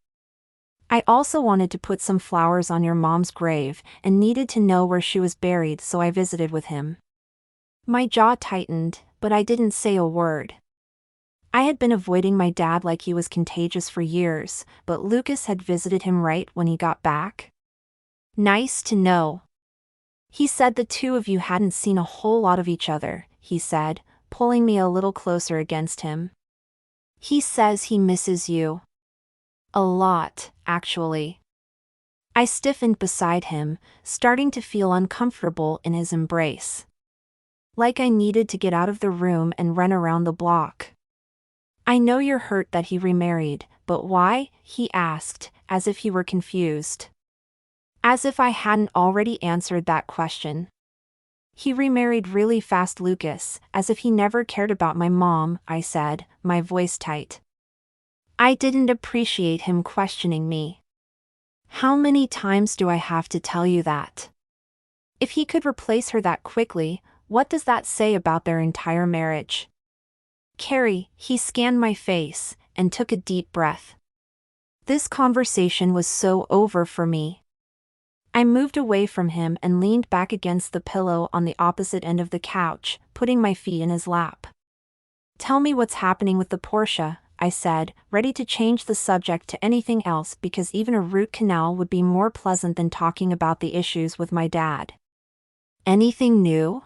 I also wanted to put some flowers on your mom's grave and needed to know where she was buried, so I visited with him. My jaw tightened, but I didn't say a word. I had been avoiding my dad like he was contagious for years, but Lucas had visited him right when he got back. Nice to know. He said the two of you hadn't seen a whole lot of each other, he said, pulling me a little closer against him. He says he misses you. A lot, actually. I stiffened beside him, starting to feel uncomfortable in his embrace. Like I needed to get out of the room and run around the block. I know you're hurt that he remarried, but why? He asked, as if he were confused. As if I hadn't already answered that question. He remarried really fast, Lucas, as if he never cared about my mom, I said, my voice tight. I didn't appreciate him questioning me. How many times do I have to tell you that? If he could replace her that quickly, what does that say about their entire marriage? Carrie, he scanned my face, and took a deep breath. This conversation was so over for me. I moved away from him and leaned back against the pillow on the opposite end of the couch, putting my feet in his lap. Tell me what's happening with the Porsche, I said, ready to change the subject to anything else because even a root canal would be more pleasant than talking about the issues with my dad. Anything new?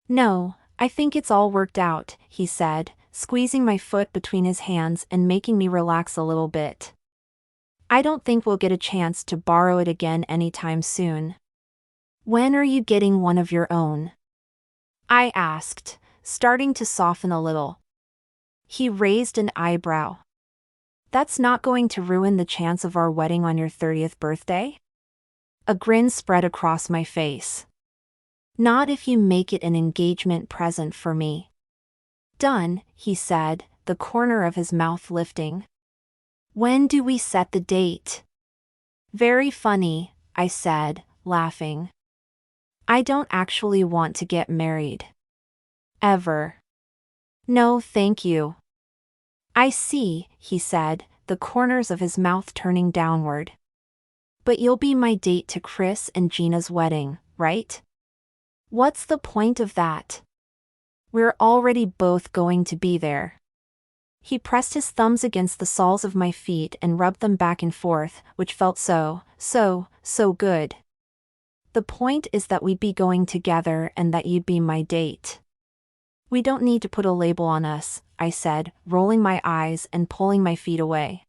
No, I think it's all worked out, he said, squeezing my foot between his hands and making me relax a little bit. I don't think we'll get a chance to borrow it again anytime soon. When are you getting one of your own? I asked, starting to soften a little. He raised an eyebrow. That's not going to ruin the chance of our wedding on your 30th birthday? A grin spread across my face. Not if you make it an engagement present for me. Done, he said, the corner of his mouth lifting. When do we set the date? Very funny, I said, laughing. I don't actually want to get married. Ever. No, thank you. I see, he said, the corners of his mouth turning downward. But you'll be my date to Chris and Gina's wedding, right? What's the point of that? We're already both going to be there. He pressed his thumbs against the soles of my feet and rubbed them back and forth, which felt so good. The point is that we'd be going together and that you'd be my date. We don't need to put a label on us, I said, rolling my eyes and pulling my feet away.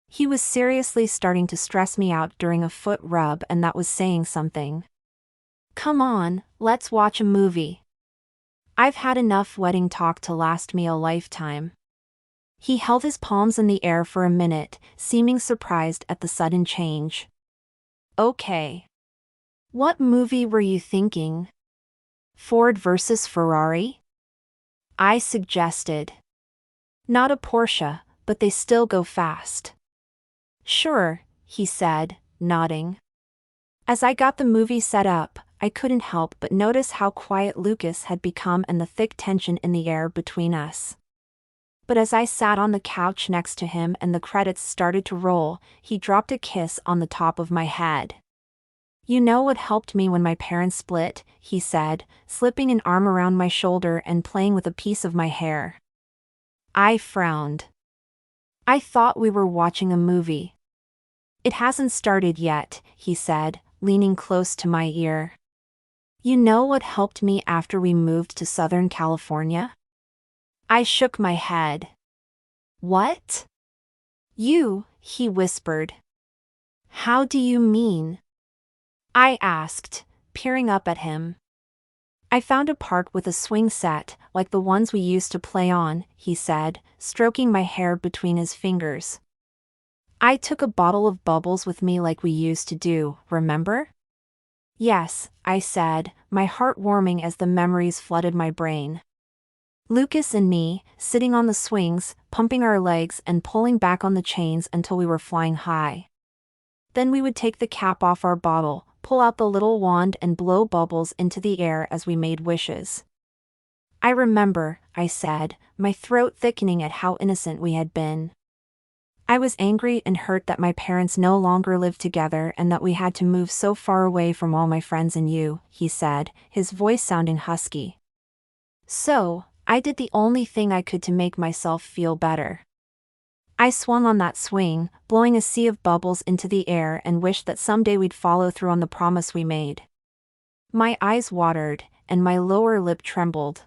He was seriously starting to stress me out during a foot rub, and that was saying something. Come on, let's watch a movie. I've had enough wedding talk to last me a lifetime. He held his palms in the air for a minute, seeming surprised at the sudden change. Okay. What movie were you thinking? Ford versus Ferrari? I suggested. Not a Porsche, but they still go fast. Sure, he said, nodding. As I got the movie set up, I couldn't help but notice how quiet Lucas had become and the thick tension in the air between us. But as I sat on the couch next to him and the credits started to roll, he dropped a kiss on the top of my head. "You know what helped me when my parents split," he said, slipping an arm around my shoulder and playing with a piece of my hair. I frowned. "I thought we were watching a movie." "It hasn't started yet," he said, leaning close to my ear. "You know what helped me after we moved to Southern California?" I shook my head. "What?" "You," he whispered. "How do you mean?" I asked, peering up at him. "I found a park with a swing set, like the ones we used to play on," he said, stroking my hair between his fingers. "I took a bottle of bubbles with me like we used to do, remember?" "Yes," I said, my heart warming as the memories flooded my brain. Lucas and me, sitting on the swings, pumping our legs and pulling back on the chains until we were flying high. Then we would take the cap off our bottle, pull out the little wand and blow bubbles into the air as we made wishes. "I remember," I said, my throat thickening at how innocent we had been. "I was angry and hurt that my parents no longer lived together and that we had to move so far away from all my friends and you," he said, his voice sounding husky. "So, I did the only thing I could to make myself feel better. I swung on that swing, blowing a sea of bubbles into the air and wished that someday we'd follow through on the promise we made." My eyes watered, and my lower lip trembled.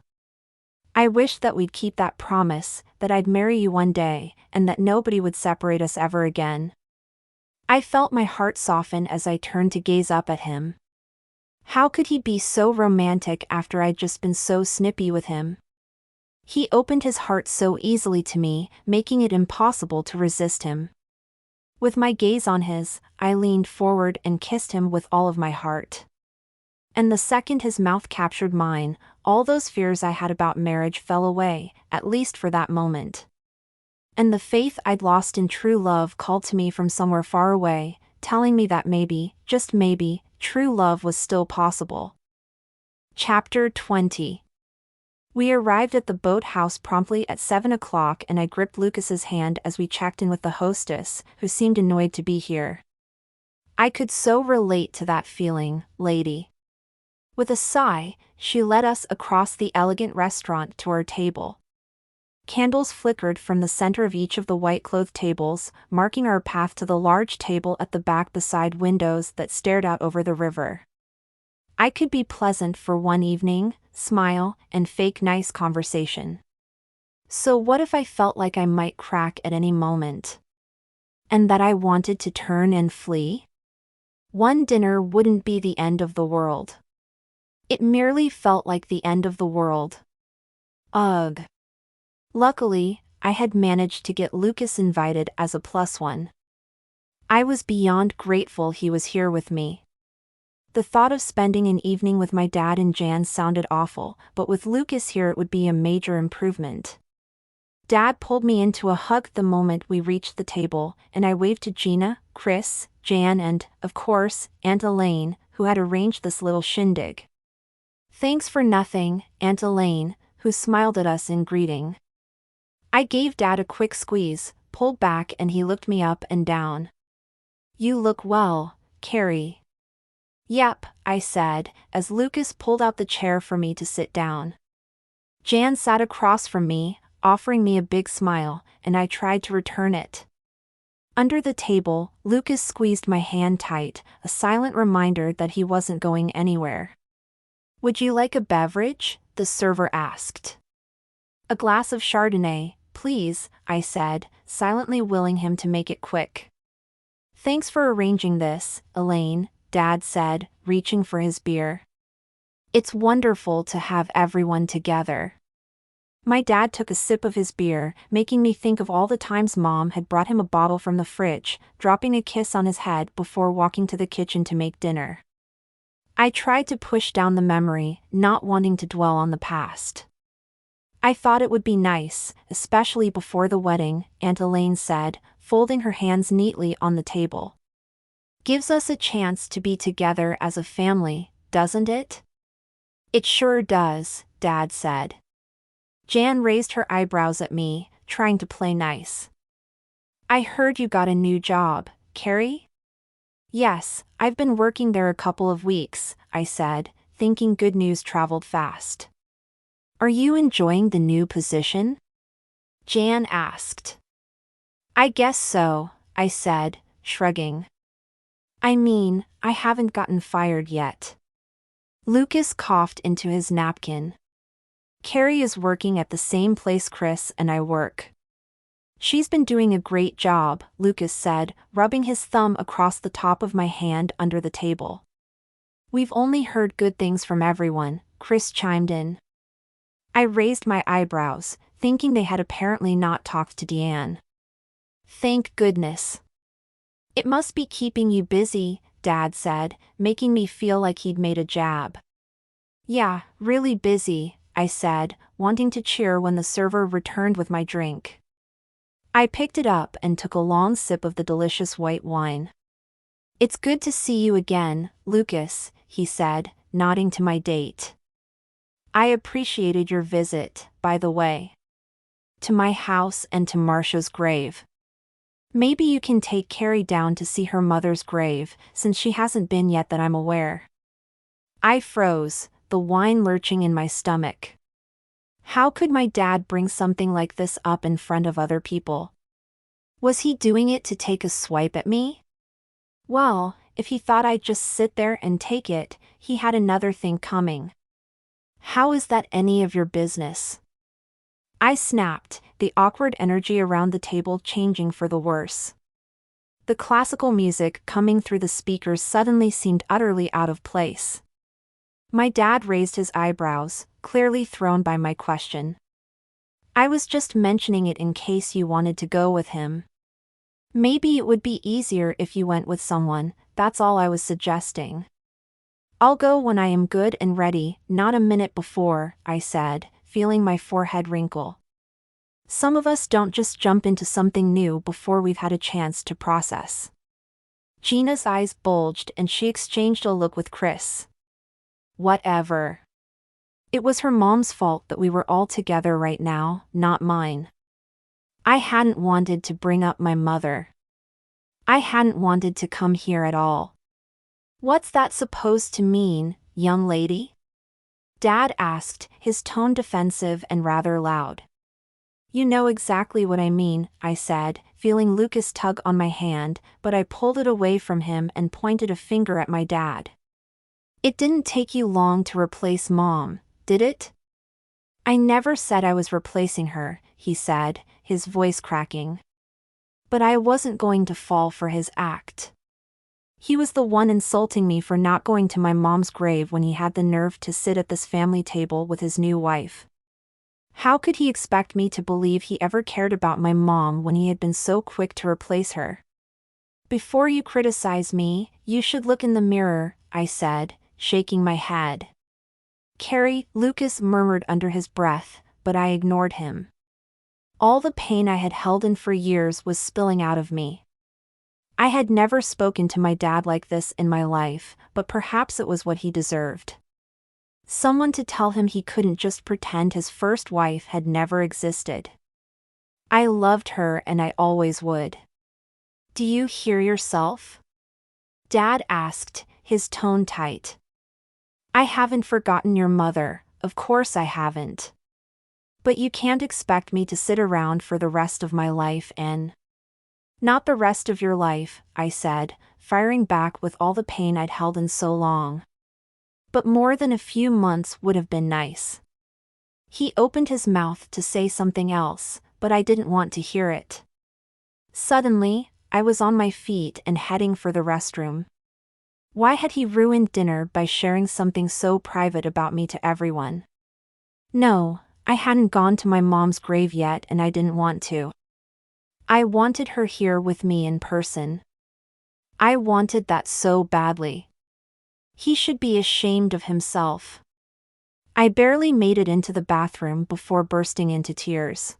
"I wished that we'd keep that promise, that I'd marry you one day, and that nobody would separate us ever again." I felt my heart soften as I turned to gaze up at him. How could he be so romantic after I'd just been so snippy with him? He opened his heart so easily to me, making it impossible to resist him. With my gaze on his, I leaned forward and kissed him with all of my heart. And the second his mouth captured mine, all those fears I had about marriage fell away, at least for that moment. And the faith I'd lost in true love called to me from somewhere far away, telling me that maybe, just maybe, true love was still possible. Chapter 20. We arrived at the boathouse promptly at 7 o'clock and I gripped Lucas's hand as we checked in with the hostess, who seemed annoyed to be here. "I could so relate to that feeling, lady." With a sigh, she led us across the elegant restaurant to our table. Candles flickered from the center of each of the white-clothed tables, marking our path to the large table at the back beside windows that stared out over the river. I could be pleasant for one evening, smile, and fake nice conversation. So what if I felt like I might crack at any moment? And that I wanted to turn and flee? One dinner wouldn't be the end of the world. It merely felt like the end of the world. Ugh. Luckily, I had managed to get Lucas invited as a +1. I was beyond grateful he was here with me. The thought of spending an evening with my dad and Jan sounded awful, but with Lucas here it would be a major improvement. Dad pulled me into a hug the moment we reached the table, and I waved to Gina, Chris, Jan and, of course, Aunt Elaine, who had arranged this little shindig. "Thanks for nothing, Aunt Elaine," who smiled at us in greeting. I gave Dad a quick squeeze, pulled back and he looked me up and down. "You look well, Carrie." "Yep," I said, as Lucas pulled out the chair for me to sit down. Jan sat across from me, offering me a big smile, and I tried to return it. Under the table, Lucas squeezed my hand tight, a silent reminder that he wasn't going anywhere. "Would you like a beverage?" the server asked. "A glass of Chardonnay, please," I said, silently willing him to make it quick. "Thanks for arranging this, Elaine," Dad said, reaching for his beer. "It's wonderful to have everyone together." My dad took a sip of his beer, making me think of all the times Mom had brought him a bottle from the fridge, dropping a kiss on his head before walking to the kitchen to make dinner. I tried to push down the memory, not wanting to dwell on the past. "I thought it would be nice, especially before the wedding," Aunt Elaine said, folding her hands neatly on the table. "Gives us a chance to be together as a family, doesn't it?" "It sure does," Dad said. Jan raised her eyebrows at me, trying to play nice. I heard you got a new job, Carrie? Yes, I've been working there a couple of weeks, I said, thinking good news traveled fast. Are you enjoying the new position? Jan asked. I guess so, I said, shrugging. I mean, I haven't gotten fired yet. Lucas coughed into his napkin. Carrie is working at the same place Chris and I work. She's been doing a great job, Lucas said, rubbing his thumb across the top of my hand under the table. We've only heard good things from everyone, Chris chimed in. I raised my eyebrows, thinking they had apparently not talked to Deanne. Thank goodness. It must be keeping you busy, Dad said, making me feel like he'd made a jab. Yeah, really busy, I said, wanting to cheer when the server returned with my drink. I picked it up and took a long sip of the delicious white wine. It's good to see you again, Lucas, he said, nodding to my date. I appreciated your visit, by the way. To my house and to Marcia's grave. Maybe you can take Carrie down to see her mother's grave, since she hasn't been yet that I'm aware. I froze, the wine lurching in my stomach. How could my dad bring something like this up in front of other people? Was he doing it to take a swipe at me? Well, if he thought I'd just sit there and take it, he had another thing coming. How is that any of your business? I snapped, the awkward energy around the table changing for the worse. The classical music coming through the speakers suddenly seemed utterly out of place. My dad raised his eyebrows, clearly thrown by my question. I was just mentioning it in case you wanted to go with him. Maybe it would be easier if you went with someone, that's all I was suggesting. I'll go when I am good and ready, not a minute before, I said, feeling my forehead wrinkle. Some of us don't just jump into something new before we've had a chance to process. Gina's eyes bulged and she exchanged a look with Chris. Whatever. It was her mom's fault that we were all together right now, not mine. I hadn't wanted to bring up my mother. I hadn't wanted to come here at all. What's that supposed to mean, young lady? Dad asked, his tone defensive and rather loud. You know exactly what I mean, I said, feeling Lucas tug on my hand, but I pulled it away from him and pointed a finger at my dad. It didn't take you long to replace Mom, did it? I never said I was replacing her, he said, his voice cracking. But I wasn't going to fall for his act. He was the one insulting me for not going to my mom's grave when he had the nerve to sit at this family table with his new wife. How could he expect me to believe he ever cared about my mom when he had been so quick to replace her? Before you criticize me, you should look in the mirror, I said, shaking my head. Carrie, Lucas murmured under his breath, but I ignored him. All the pain I had held in for years was spilling out of me. I had never spoken to my dad like this in my life, but perhaps it was what he deserved. Someone to tell him he couldn't just pretend his first wife had never existed. I loved her and I always would. Do you hear yourself? Dad asked, his tone tight. I haven't forgotten your mother, of course I haven't. But you can't expect me to sit around for the rest of my life and... Not the rest of your life, I said, firing back with all the pain I'd held in so long. But more than a few months would have been nice. He opened his mouth to say something else, but I didn't want to hear it. Suddenly, I was on my feet and heading for the restroom. Why had he ruined dinner by sharing something so private about me to everyone? No, I hadn't gone to my mom's grave yet and I didn't want to. I wanted her here with me in person. I wanted that so badly. He should be ashamed of himself. I barely made it into the bathroom before bursting into tears.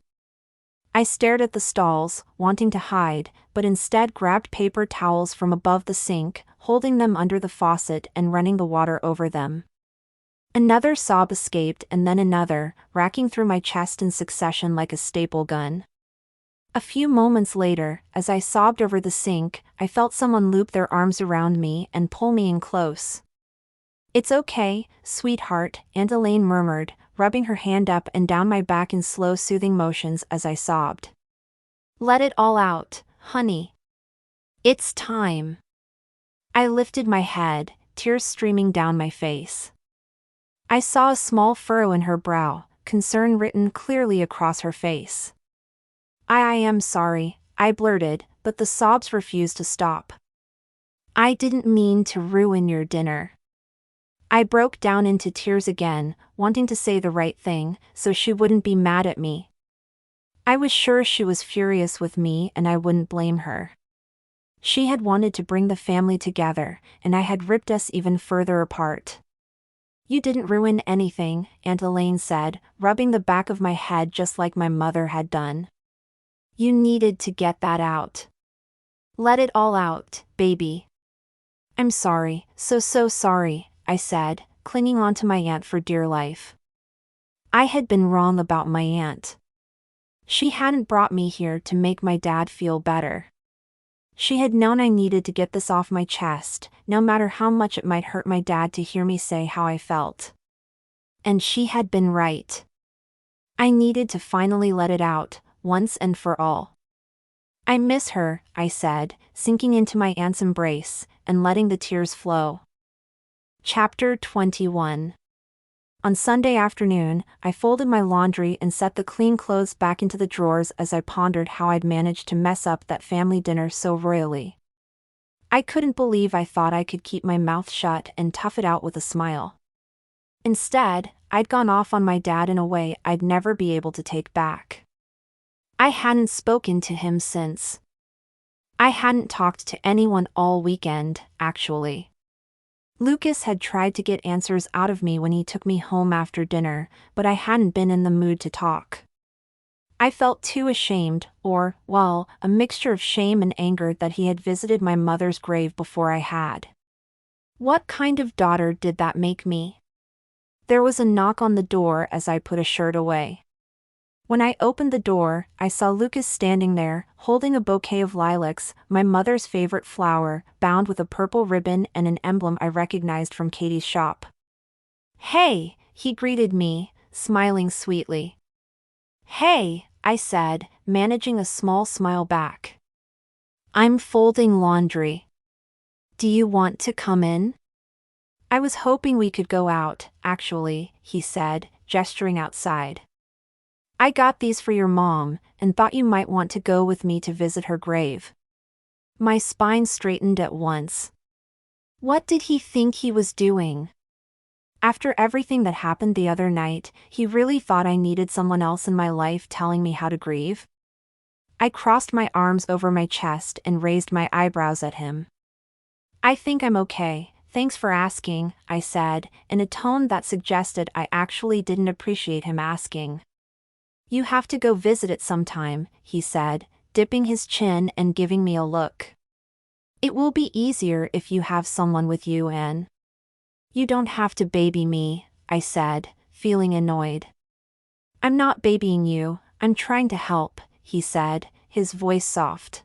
I stared at the stalls, wanting to hide, but instead grabbed paper towels from above the sink, holding them under the faucet and running the water over them. Another sob escaped and then another, racking through my chest in succession like a staple gun. A few moments later, as I sobbed over the sink, I felt someone loop their arms around me and pull me in close. "It's okay, sweetheart," Aunt Elaine murmured, rubbing her hand up and down my back in slow soothing motions as I sobbed. "Let it all out, honey. It's time." I lifted my head, tears streaming down my face. I saw a small furrow in her brow, concern written clearly across her face. I am sorry," I blurted, but the sobs refused to stop. "I didn't mean to ruin your dinner." I broke down into tears again, wanting to say the right thing, so she wouldn't be mad at me. I was sure she was furious with me and I wouldn't blame her. She had wanted to bring the family together, and I had ripped us even further apart. "You didn't ruin anything," Aunt Elaine said, rubbing the back of my head just like my mother had done. "You needed to get that out. Let it all out, baby." "I'm sorry, so sorry," I said, clinging onto my aunt for dear life. I had been wrong about my aunt. She hadn't brought me here to make my dad feel better. She had known I needed to get this off my chest, no matter how much it might hurt my dad to hear me say how I felt. And she had been right. I needed to finally let it out, once and for all. "I miss her," I said, sinking into my aunt's embrace, and letting the tears flow. Chapter 21. On Sunday afternoon, I folded my laundry and set the clean clothes back into the drawers as I pondered how I'd managed to mess up that family dinner so royally. I couldn't believe I thought I could keep my mouth shut and tough it out with a smile. Instead, I'd gone off on my dad in a way I'd never be able to take back. I hadn't spoken to him since. I hadn't talked to anyone all weekend, actually. Lucas had tried to get answers out of me when he took me home after dinner, but I hadn't been in the mood to talk. I felt too ashamed, or, well, a mixture of shame and anger that he had visited my mother's grave before I had. What kind of daughter did that make me? There was a knock on the door as I put a shirt away. When I opened the door, I saw Lucas standing there, holding a bouquet of lilacs, my mother's favorite flower, bound with a purple ribbon and an emblem I recognized from Katie's shop. "Hey," he greeted me, smiling sweetly. "Hey," I said, managing a small smile back. "I'm folding laundry. Do you want to come in?" "I was hoping we could go out, actually," he said, gesturing outside. "I got these for your mom, and thought you might want to go with me to visit her grave." My spine straightened at once. What did he think he was doing? After everything that happened the other night, he really thought I needed someone else in my life telling me how to grieve? I crossed my arms over my chest and raised my eyebrows at him. "I think I'm okay, thanks for asking," I said, in a tone that suggested I actually didn't appreciate him asking. "You have to go visit it sometime," he said, dipping his chin and giving me a look. "It will be easier if you have someone with you, Anne." "You don't have to baby me," I said, feeling annoyed. "I'm not babying you, I'm trying to help," he said, his voice soft.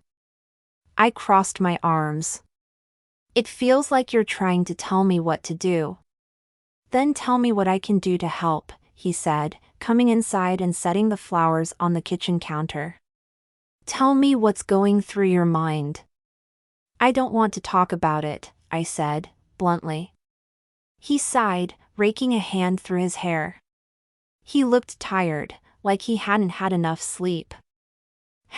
I crossed my arms. "It feels like you're trying to tell me what to do." "Then tell me what I can do to help," he said, coming inside and setting the flowers on the kitchen counter. "Tell me what's going through your mind." "I don't want to talk about it," I said, bluntly. He sighed, raking a hand through his hair. He looked tired, like he hadn't had enough sleep.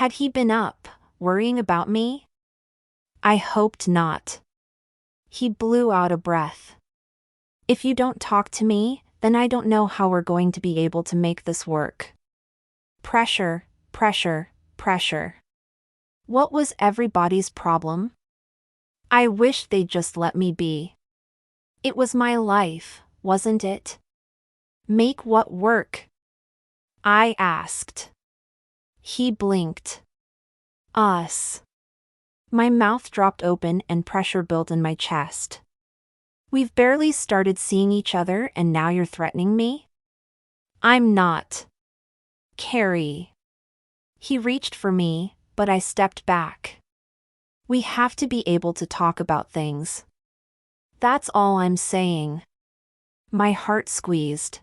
Had he been up, worrying about me? I hoped not. He blew out a breath. "If you don't talk to me, then I don't know how we're going to be able to make this work." Pressure, pressure, pressure. What was everybody's problem? I wished they'd just let me be. It was my life, wasn't it? Make what work? I asked. He blinked. Us. My mouth dropped open and pressure built in my chest. "We've barely started seeing each other and now you're threatening me?" "I'm not. Carrie." He reached for me, but I stepped back. We have to be able to talk about things. That's all I'm saying. My heart squeezed.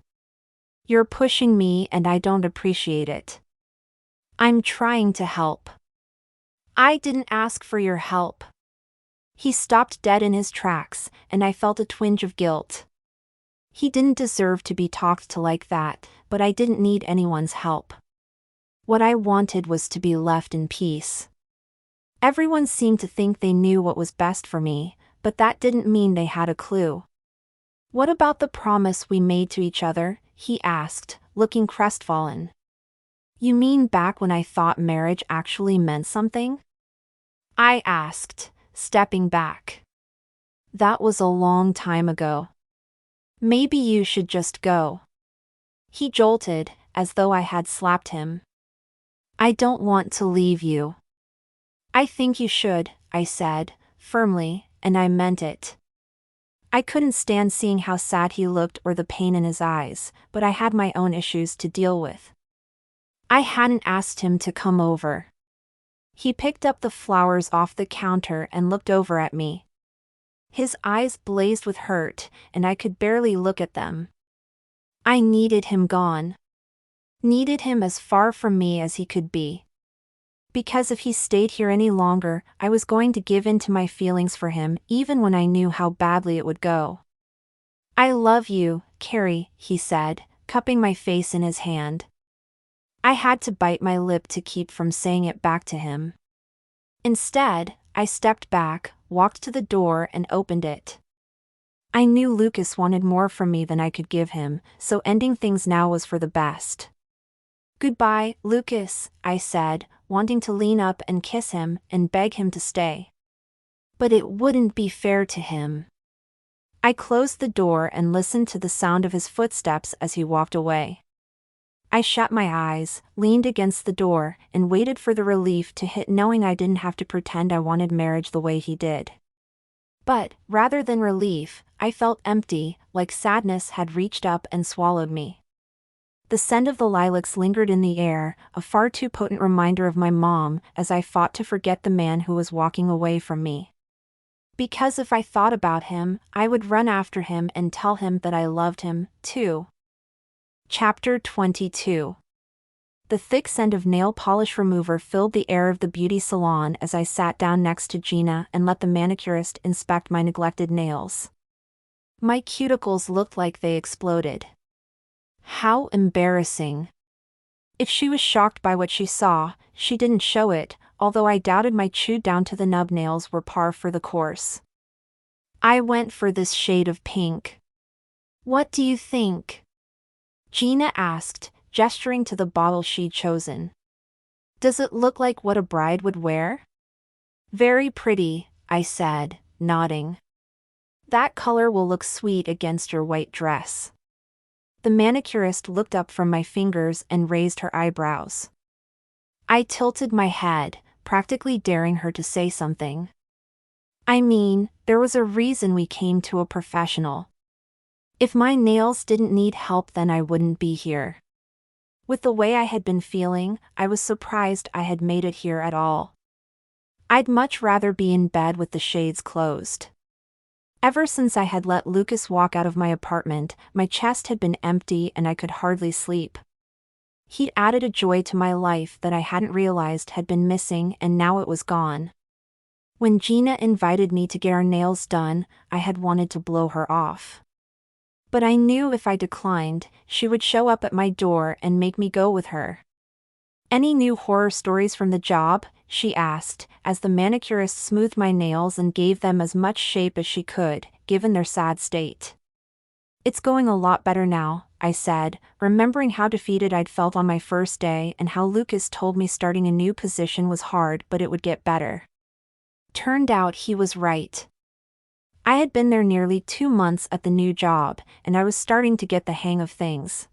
You're pushing me and I don't appreciate it. I'm trying to help. I didn't ask for your help. He stopped dead in his tracks, and I felt a twinge of guilt. He didn't deserve to be talked to like that, but I didn't need anyone's help. What I wanted was to be left in peace. Everyone seemed to think they knew what was best for me, but that didn't mean they had a clue. What about the promise we made to each other? He asked, looking crestfallen. You mean back when I thought marriage actually meant something? I asked, stepping back. That was a long time ago. Maybe you should just go. He jolted, as though I had slapped him. I don't want to leave you. I think you should, I said, firmly, and I meant it. I couldn't stand seeing how sad he looked or the pain in his eyes, but I had my own issues to deal with. I hadn't asked him to come over. He picked up the flowers off the counter and looked over at me. His eyes blazed with hurt, and I could barely look at them. I needed him gone. Needed him as far from me as he could be. Because if he stayed here any longer, I was going to give in to my feelings for him, even when I knew how badly it would go. I love you, Carrie, he said, cupping my face in his hand. I had to bite my lip to keep from saying it back to him. Instead, I stepped back, walked to the door and opened it. I knew Lucas wanted more from me than I could give him, so ending things now was for the best. Goodbye, Lucas, I said, wanting to lean up and kiss him and beg him to stay. But it wouldn't be fair to him. I closed the door and listened to the sound of his footsteps as he walked away. I shut my eyes, leaned against the door, and waited for the relief to hit, knowing I didn't have to pretend I wanted marriage the way he did. But, rather than relief, I felt empty, like sadness had reached up and swallowed me. The scent of the lilacs lingered in the air, a far too potent reminder of my mom, as I fought to forget the man who was walking away from me. Because if I thought about him, I would run after him and tell him that I loved him, too. Chapter 22. The thick scent of nail polish remover filled the air of the beauty salon as I sat down next to Gina and let the manicurist inspect my neglected nails. My cuticles looked like they exploded. How embarrassing. If she was shocked by what she saw, she didn't show it, although I doubted my chewed down to the nub nails were par for the course. I went for this shade of pink. What do you think? Gina asked, gesturing to the bottle she'd chosen. Does it look like what a bride would wear? Very pretty, I said, nodding. That color will look sweet against your white dress. The manicurist looked up from my fingers and raised her eyebrows. I tilted my head, practically daring her to say something. I mean, there was a reason we came to a professional. If my nails didn't need help, then I wouldn't be here. With the way I had been feeling, I was surprised I had made it here at all. I'd much rather be in bed with the shades closed. Ever since I had let Lucas walk out of my apartment, my chest had been empty and I could hardly sleep. He'd added a joy to my life that I hadn't realized had been missing, and now it was gone. When Gina invited me to get our nails done, I had wanted to blow her off. But I knew if I declined, she would show up at my door and make me go with her. Any new horror stories from the job? She asked, as the manicurist smoothed my nails and gave them as much shape as she could, given their sad state. It's going a lot better now, I said, remembering how defeated I'd felt on my first day and how Lucas told me starting a new position was hard but it would get better. Turned out he was right. I had been there nearly 2 months at the new job, and I was starting to get the hang of things.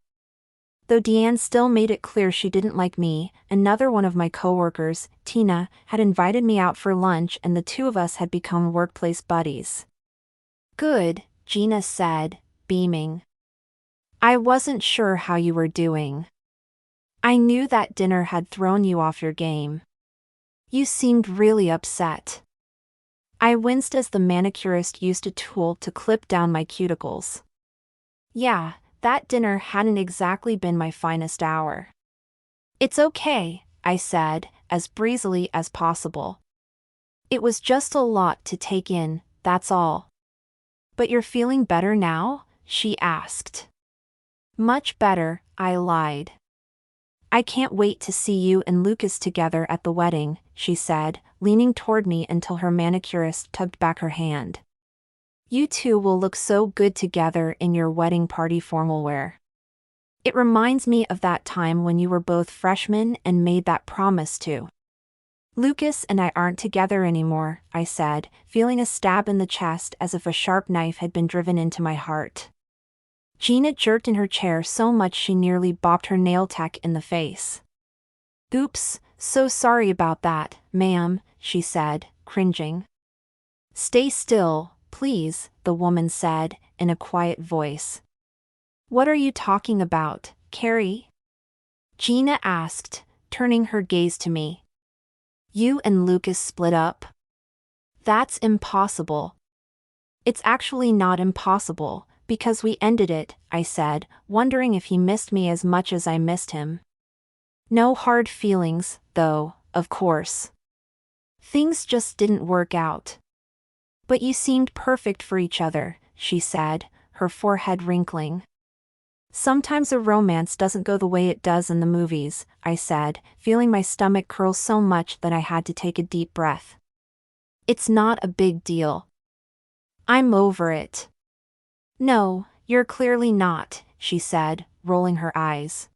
Though Deanne still made it clear she didn't like me, another one of my coworkers, Tina, had invited me out for lunch and the two of us had become workplace buddies. Good, Gina said, beaming. I wasn't sure how you were doing. I knew that dinner had thrown you off your game. You seemed really upset. I winced as the manicurist used a tool to clip down my cuticles. Yeah, that dinner hadn't exactly been my finest hour. It's okay, I said, as breezily as possible. It was just a lot to take in, that's all. But you're feeling better now? She asked. Much better, I lied. I can't wait to see you and Lucas together at the wedding, she said, leaning toward me until her manicurist tugged back her hand. You two will look so good together in your wedding party formal wear. It reminds me of that time when you were both freshmen and made that promise too. Lucas and I aren't together anymore, I said, feeling a stab in the chest as if a sharp knife had been driven into my heart. Gina jerked in her chair so much she nearly bopped her nail tech in the face. Oops, so sorry about that, ma'am, she said, cringing. Stay still, please, the woman said, in a quiet voice. What are you talking about, Carrie? Gina asked, turning her gaze to me. You and Lucas split up? That's impossible. It's actually not impossible, because we ended it, I said, wondering if he missed me as much as I missed him. No hard feelings, though, of course. Things just didn't work out. But you seemed perfect for each other, she said, her forehead wrinkling. Sometimes a romance doesn't go the way it does in the movies, I said, feeling my stomach curl so much that I had to take a deep breath. It's not a big deal. I'm over it. No, you're clearly not, she said, rolling her eyes.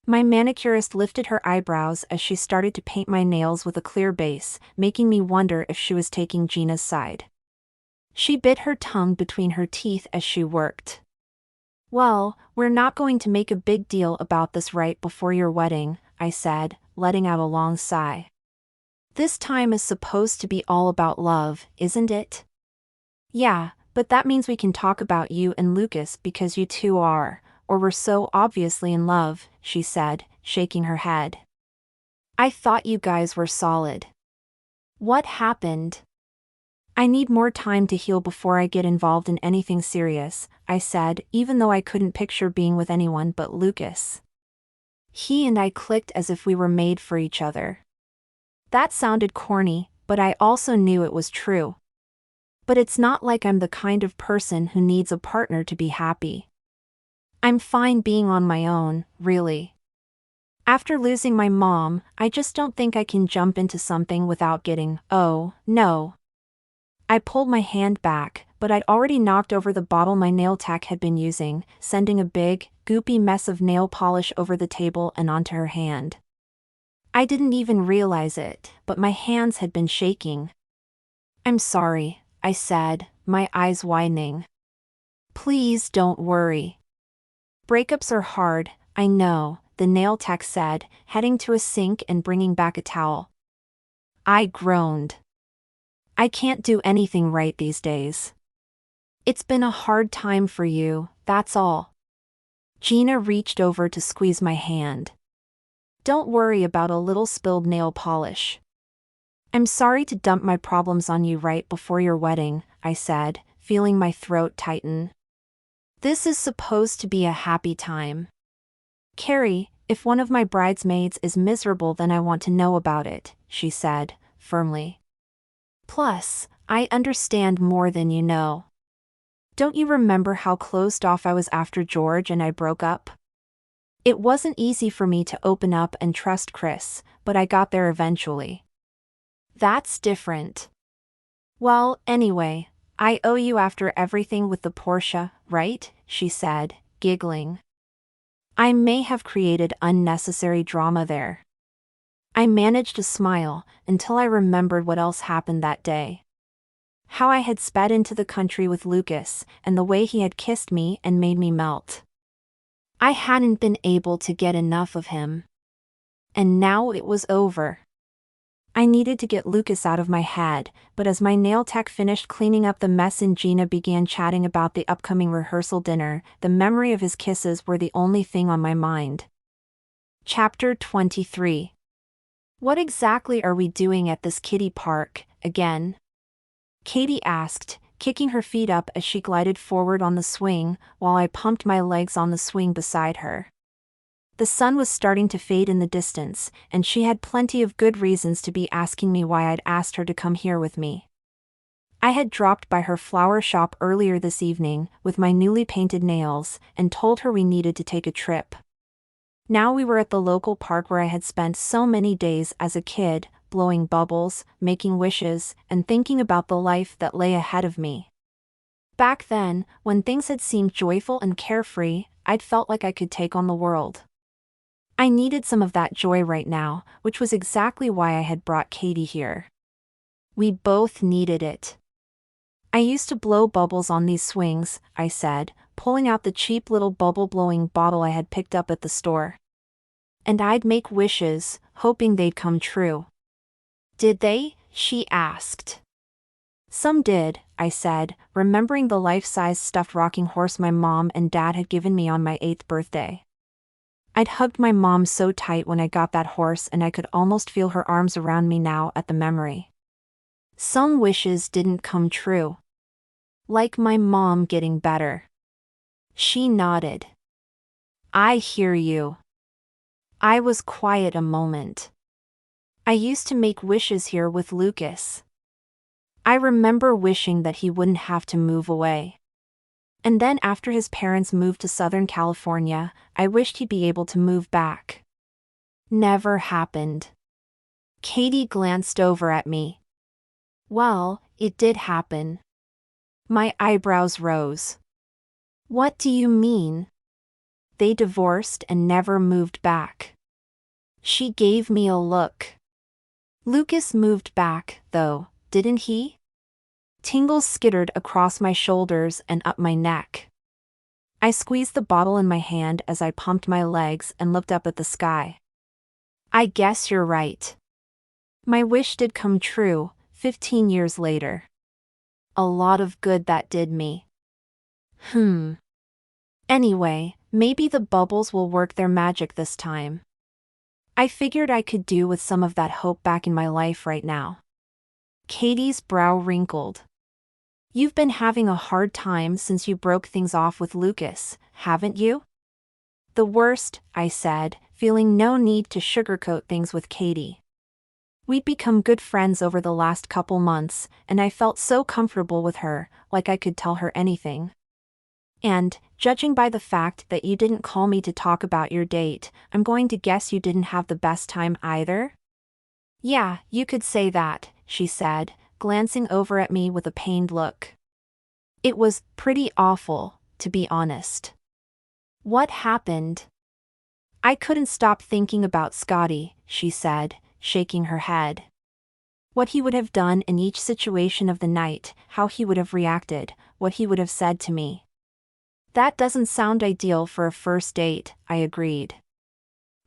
My manicurist lifted her eyebrows as she started to paint my nails with a clear base, making me wonder if she was taking Gina's side. She bit her tongue between her teeth as she worked. Well, we're not going to make a big deal about this right before your wedding, I said, letting out a long sigh. This time is supposed to be all about love, isn't it? Yeah, but that means we can talk about you and Lucas because you two are, or were so obviously in love, she said, shaking her head. I thought you guys were solid. What happened? I need more time to heal before I get involved in anything serious, I said, even though I couldn't picture being with anyone but Lucas. He and I clicked as if we were made for each other. That sounded corny, but I also knew it was true. But it's not like I'm the kind of person who needs a partner to be happy. I'm fine being on my own, really. After losing my mom, I just don't think I can jump into something without getting, oh, no. I pulled my hand back, but I'd already knocked over the bottle my nail tech had been using, sending a big, goopy mess of nail polish over the table and onto her hand. I didn't even realize it, but my hands had been shaking. I'm sorry, I said, my eyes widening. Please don't worry. Breakups are hard, I know, the nail tech said, heading to a sink and bringing back a towel. I groaned. I can't do anything right these days. It's been a hard time for you, that's all. Gina reached over to squeeze my hand. Don't worry about a little spilled nail polish. I'm sorry to dump my problems on you right before your wedding, I said, feeling my throat tighten. This is supposed to be a happy time. Carrie, if one of my bridesmaids is miserable then I want to know about it, she said, firmly. Plus, I understand more than you know. Don't you remember how closed off I was after George and I broke up? It wasn't easy for me to open up and trust Chris, but I got there eventually. That's different. Well, anyway, I owe you after everything with the Porsche, right? She said, giggling. I may have created unnecessary drama there. I managed to smile until I remembered what else happened that day. How I had sped into the country with Lucas and the way he had kissed me and made me melt. I hadn't been able to get enough of him. And now it was over. I needed to get Lucas out of my head, but as my nail tech finished cleaning up the mess and Gina began chatting about the upcoming rehearsal dinner, the memory of his kisses were the only thing on my mind. Chapter 23. What exactly are we doing at this kiddie park, again? Katie asked, kicking her feet up as she glided forward on the swing, while I pumped my legs on the swing beside her. The sun was starting to fade in the distance, and she had plenty of good reasons to be asking me why I'd asked her to come here with me. I had dropped by her flower shop earlier this evening, with my newly painted nails, and told her we needed to take a trip. Now we were at the local park where I had spent so many days as a kid, blowing bubbles, making wishes, and thinking about the life that lay ahead of me. Back then, when things had seemed joyful and carefree, I'd felt like I could take on the world. I needed some of that joy right now, which was exactly why I had brought Katie here. We both needed it. I used to blow bubbles on these swings, I said, pulling out the cheap little bubble-blowing bottle I had picked up at the store. And I'd make wishes, hoping they'd come true. Did they? She asked. Some did, I said, remembering the life-size stuffed rocking horse my mom and dad had given me on my 8th birthday. I'd hugged my mom so tight when I got that horse, and I could almost feel her arms around me now at the memory. Some wishes didn't come true. Like my mom getting better. She nodded. I hear you. I was quiet a moment. I used to make wishes here with Lucas. I remember wishing that he wouldn't have to move away. And then after his parents moved to Southern California, I wished he'd be able to move back. Never happened. Katie glanced over at me. Well, it did happen. My eyebrows rose. What do you mean? They divorced and never moved back. She gave me a look. Lucas moved back, though, didn't he? Tingles skittered across my shoulders and up my neck. I squeezed the bottle in my hand as I pumped my legs and looked up at the sky. I guess you're right. My wish did come true, 15 years later. A lot of good that did me. Anyway, maybe the bubbles will work their magic this time. I figured I could do with some of that hope back in my life right now. Katie's brow wrinkled. You've been having a hard time since you broke things off with Lucas, haven't you? The worst, I said, feeling no need to sugarcoat things with Katie. We'd become good friends over the last couple months, and I felt so comfortable with her, like I could tell her anything. And, judging by the fact that you didn't call me to talk about your date, I'm going to guess you didn't have the best time either? Yeah, you could say that, she said, glancing over at me with a pained look. It was pretty awful, to be honest. What happened? I couldn't stop thinking about Scotty, she said, shaking her head. What he would have done in each situation of the night, how he would have reacted, what he would have said to me. That doesn't sound ideal for a first date, I agreed.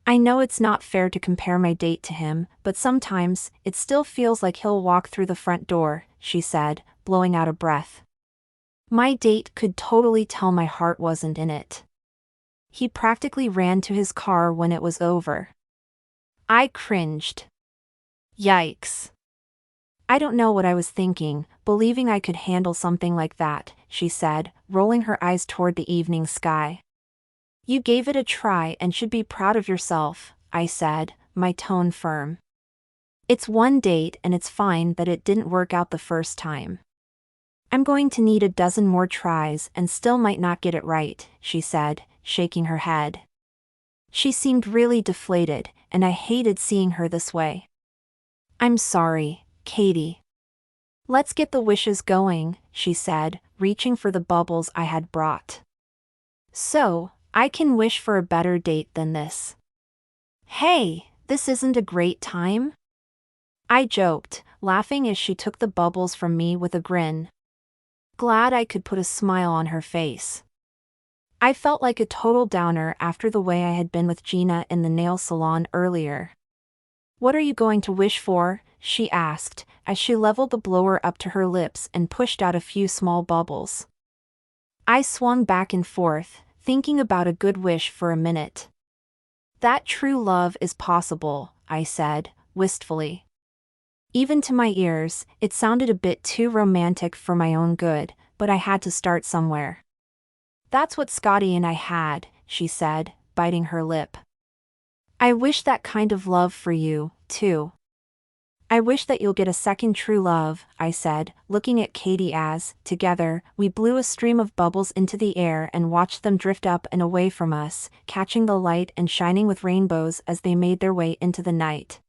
I know it's not fair to compare my date to him, but sometimes, it still feels like he'll walk through the front door, she said, blowing out a breath. My date could totally tell my heart wasn't in it. He practically ran to his car when it was over. I cringed. Yikes. I don't know what I was thinking, believing I could handle something like that, she said, rolling her eyes toward the evening sky. You gave it a try and should be proud of yourself, I said, my tone firm. It's one date and it's fine that it didn't work out the first time. I'm going to need a dozen more tries and still might not get it right, she said, shaking her head. She seemed really deflated, and I hated seeing her this way. I'm sorry, Katie. Let's get the wishes going, she said, reaching for the bubbles I had brought. So, I can wish for a better date than this. Hey, this isn't a great time? I joked, laughing as she took the bubbles from me with a grin. Glad I could put a smile on her face. I felt like a total downer after the way I had been with Gina in the nail salon earlier. What are you going to wish for? She asked, as she leveled the blower up to her lips and pushed out a few small bubbles. I swung back and forth, thinking about a good wish for a minute. That true love is possible, I said, wistfully. Even to my ears, it sounded a bit too romantic for my own good, but I had to start somewhere. That's what Scotty and I had, she said, biting her lip. I wish that kind of love for you, too. I wish that you'll get a second true love, I said, looking at Katie as, together, we blew a stream of bubbles into the air and watched them drift up and away from us, catching the light and shining with rainbows as they made their way into the night.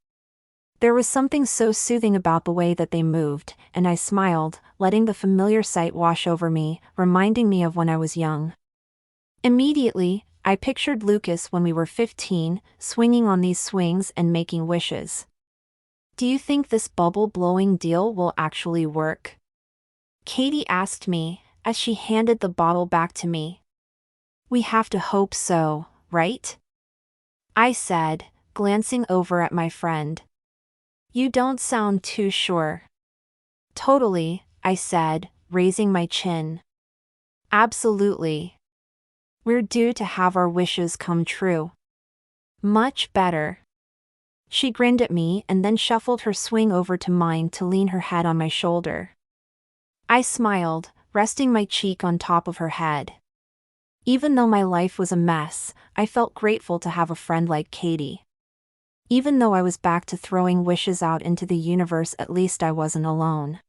There was something so soothing about the way that they moved, and I smiled, letting the familiar sight wash over me, reminding me of when I was young. Immediately, I pictured Lucas when we were 15, swinging on these swings and making wishes. Do you think this bubble-blowing deal will actually work? Katie asked me, as she handed the bottle back to me. We have to hope so, right? I said, glancing over at my friend. You don't sound too sure. Totally, I said, raising my chin. Absolutely. We're due to have our wishes come true. Much better. She grinned at me and then shuffled her swing over to mine to lean her head on my shoulder. I smiled, resting my cheek on top of her head. Even though my life was a mess, I felt grateful to have a friend like Katie. Even though I was back to throwing wishes out into the universe, at least I wasn't alone.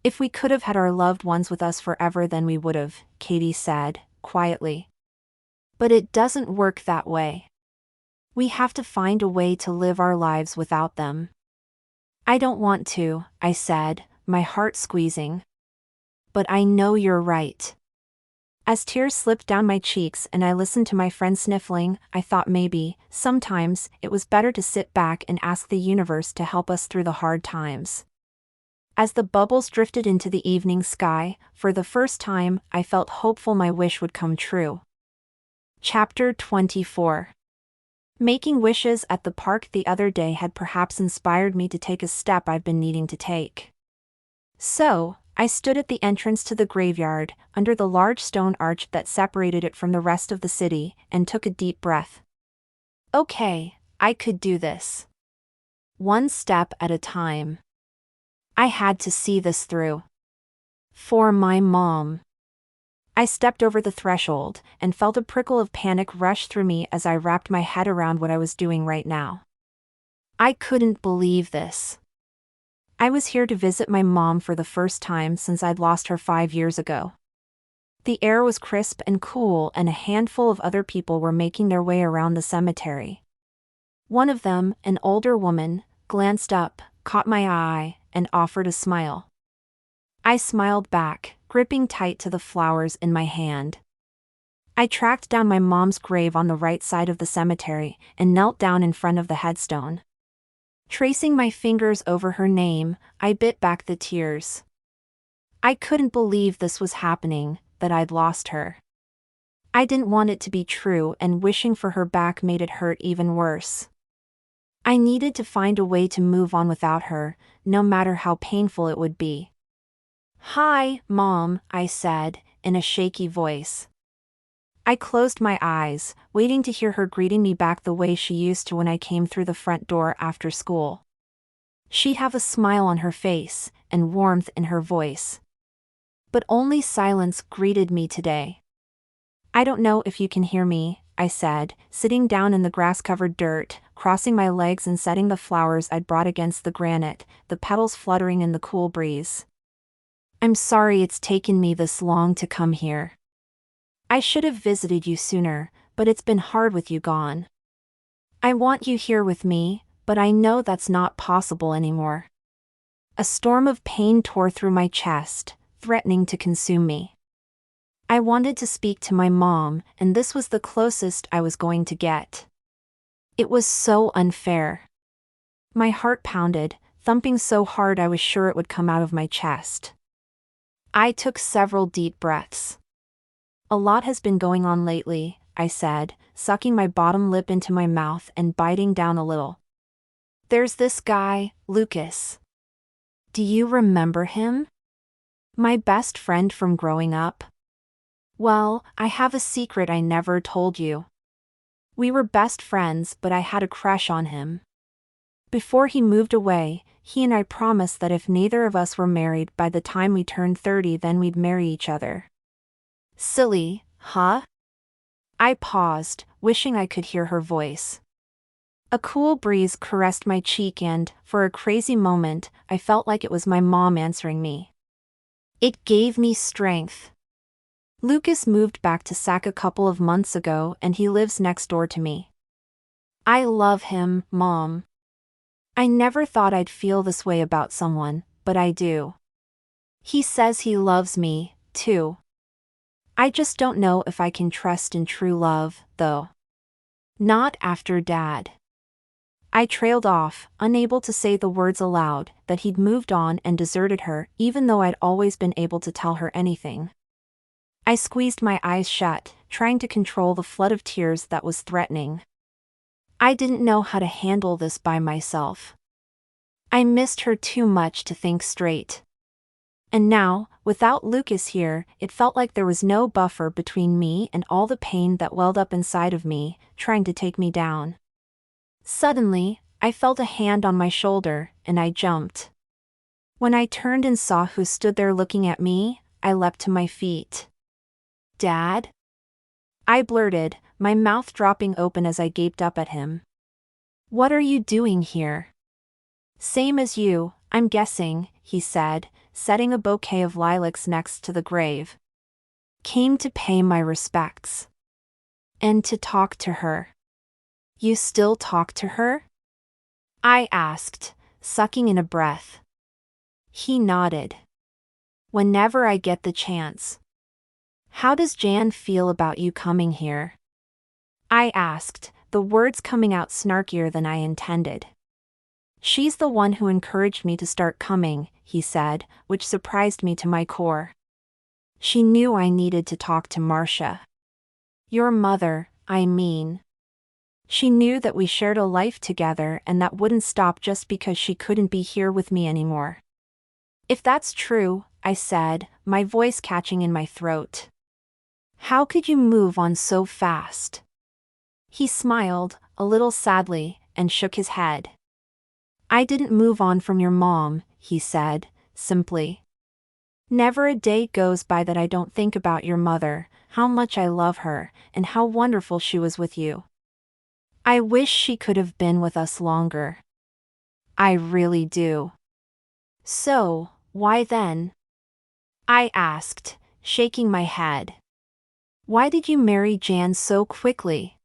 If we could have had our loved ones with us forever, then we would have, Katie said, quietly. But it doesn't work that way. We have to find a way to live our lives without them. I don't want to, I said, my heart squeezing. But I know you're right. As tears slipped down my cheeks and I listened to my friend sniffling, I thought maybe, sometimes, it was better to sit back and ask the universe to help us through the hard times. As the bubbles drifted into the evening sky, for the first time, I felt hopeful my wish would come true. Chapter 24. Making wishes at the park the other day had perhaps inspired me to take a step I've been needing to take. So, I stood at the entrance to the graveyard, under the large stone arch that separated it from the rest of the city, and took a deep breath. Okay, I could do this. One step at a time. I had to see this through. For my mom. I stepped over the threshold, and felt a prickle of panic rush through me as I wrapped my head around what I was doing right now. I couldn't believe this. I was here to visit my mom for the first time since I'd lost her 5 years ago. The air was crisp and cool, and a handful of other people were making their way around the cemetery. One of them, an older woman, glanced up, caught my eye, and offered a smile. I smiled back, gripping tight to the flowers in my hand. I tracked down my mom's grave on the right side of the cemetery and knelt down in front of the headstone. Tracing my fingers over her name, I bit back the tears. I couldn't believe this was happening, that I'd lost her. I didn't want it to be true, and wishing for her back made it hurt even worse. I needed to find a way to move on without her, no matter how painful it would be. Hi, Mom, I said, in a shaky voice. I closed my eyes, waiting to hear her greeting me back the way she used to when I came through the front door after school. She'd have a smile on her face, and warmth in her voice. But only silence greeted me today. I don't know if you can hear me, I said, sitting down in the grass-covered dirt, crossing my legs and setting the flowers I'd brought against the granite, the petals fluttering in the cool breeze. I'm sorry it's taken me this long to come here. I should have visited you sooner, but it's been hard with you gone. I want you here with me, but I know that's not possible anymore. A storm of pain tore through my chest, threatening to consume me. I wanted to speak to my mom, and this was the closest I was going to get. It was so unfair. My heart pounded, thumping so hard I was sure it would come out of my chest. I took several deep breaths. A lot has been going on lately, I said, sucking my bottom lip into my mouth and biting down a little. There's this guy, Lucas. Do you remember him? My best friend from growing up? Well, I have a secret I never told you. We were best friends, but I had a crush on him. Before he moved away, he and I promised that if neither of us were married by the time we turned 30, then we'd marry each other. Silly, huh? I paused, wishing I could hear her voice. A cool breeze caressed my cheek and, for a crazy moment, I felt like it was my mom answering me. It gave me strength. Lucas moved back to Sac a couple of months ago and he lives next door to me. I love him, Mom. I never thought I'd feel this way about someone, but I do. He says he loves me, too. I just don't know if I can trust in true love, though. Not after Dad. I trailed off, unable to say the words aloud, that he'd moved on and deserted her, even though I'd always been able to tell her anything. I squeezed my eyes shut, trying to control the flood of tears that was threatening. I didn't know how to handle this by myself. I missed her too much to think straight. And now, without Lucas here, it felt like there was no buffer between me and all the pain that welled up inside of me, trying to take me down. Suddenly, I felt a hand on my shoulder, and I jumped. When I turned and saw who stood there looking at me, I leapt to my feet. Dad? I blurted, my mouth dropping open as I gaped up at him. What are you doing here? Same as you, I'm guessing, he said, setting a bouquet of lilacs next to the grave. Came to pay my respects. And to talk to her. You still talk to her? I asked, sucking in a breath. He nodded. Whenever I get the chance. How does Jan feel about you coming here? I asked, the words coming out snarkier than I intended. She's the one who encouraged me to start coming, he said, which surprised me to my core. She knew I needed to talk to Marcia. Your mother, I mean. She knew that we shared a life together and that wouldn't stop just because she couldn't be here with me anymore. If that's true, I said, my voice catching in my throat. How could you move on so fast? He smiled, a little sadly, and shook his head. I didn't move on from your mom, he said, simply. Never a day goes by that I don't think about your mother, how much I love her, and how wonderful she was with you. I wish she could have been with us longer. I really do. So, why then? I asked, shaking my head. Why did you marry Jan so quickly?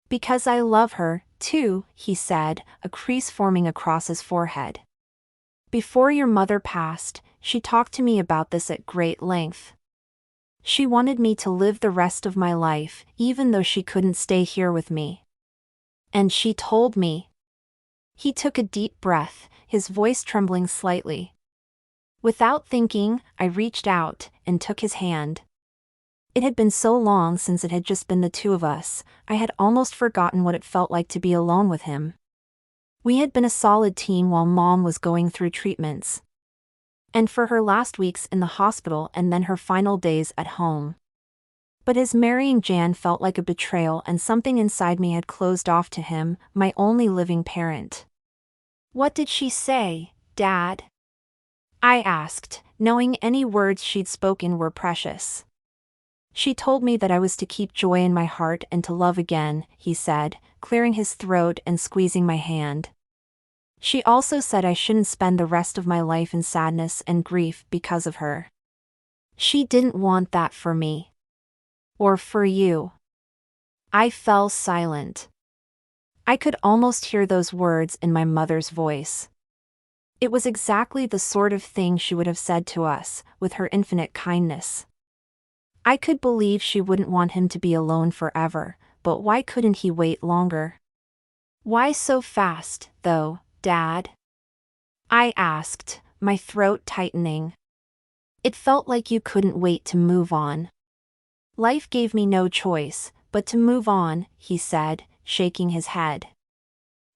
Because I love her, too, he said, a crease forming across his forehead. Before your mother passed, she talked to me about this at great length. She wanted me to live the rest of my life, even though she couldn't stay here with me. And she told me. He took a deep breath, his voice trembling slightly. Without thinking, I reached out and took his hand. It had been so long since it had just been the two of us, I had almost forgotten what it felt like to be alone with him. We had been a solid team while Mom was going through treatments. And for her last weeks in the hospital and then her final days at home. But his marrying Jan felt like a betrayal and something inside me had closed off to him, my only living parent. What did she say, Dad? I asked, knowing any words she'd spoken were precious. She told me that I was to keep joy in my heart and to love again, he said, clearing his throat and squeezing my hand. She also said I shouldn't spend the rest of my life in sadness and grief because of her. She didn't want that for me. Or for you. I fell silent. I could almost hear those words in my mother's voice. It was exactly the sort of thing she would have said to us, with her infinite kindness. I could believe she wouldn't want him to be alone forever, but why couldn't he wait longer? Why so fast, though, Dad? I asked, my throat tightening. It felt like you couldn't wait to move on. Life gave me no choice, but to move on, he said, shaking his head.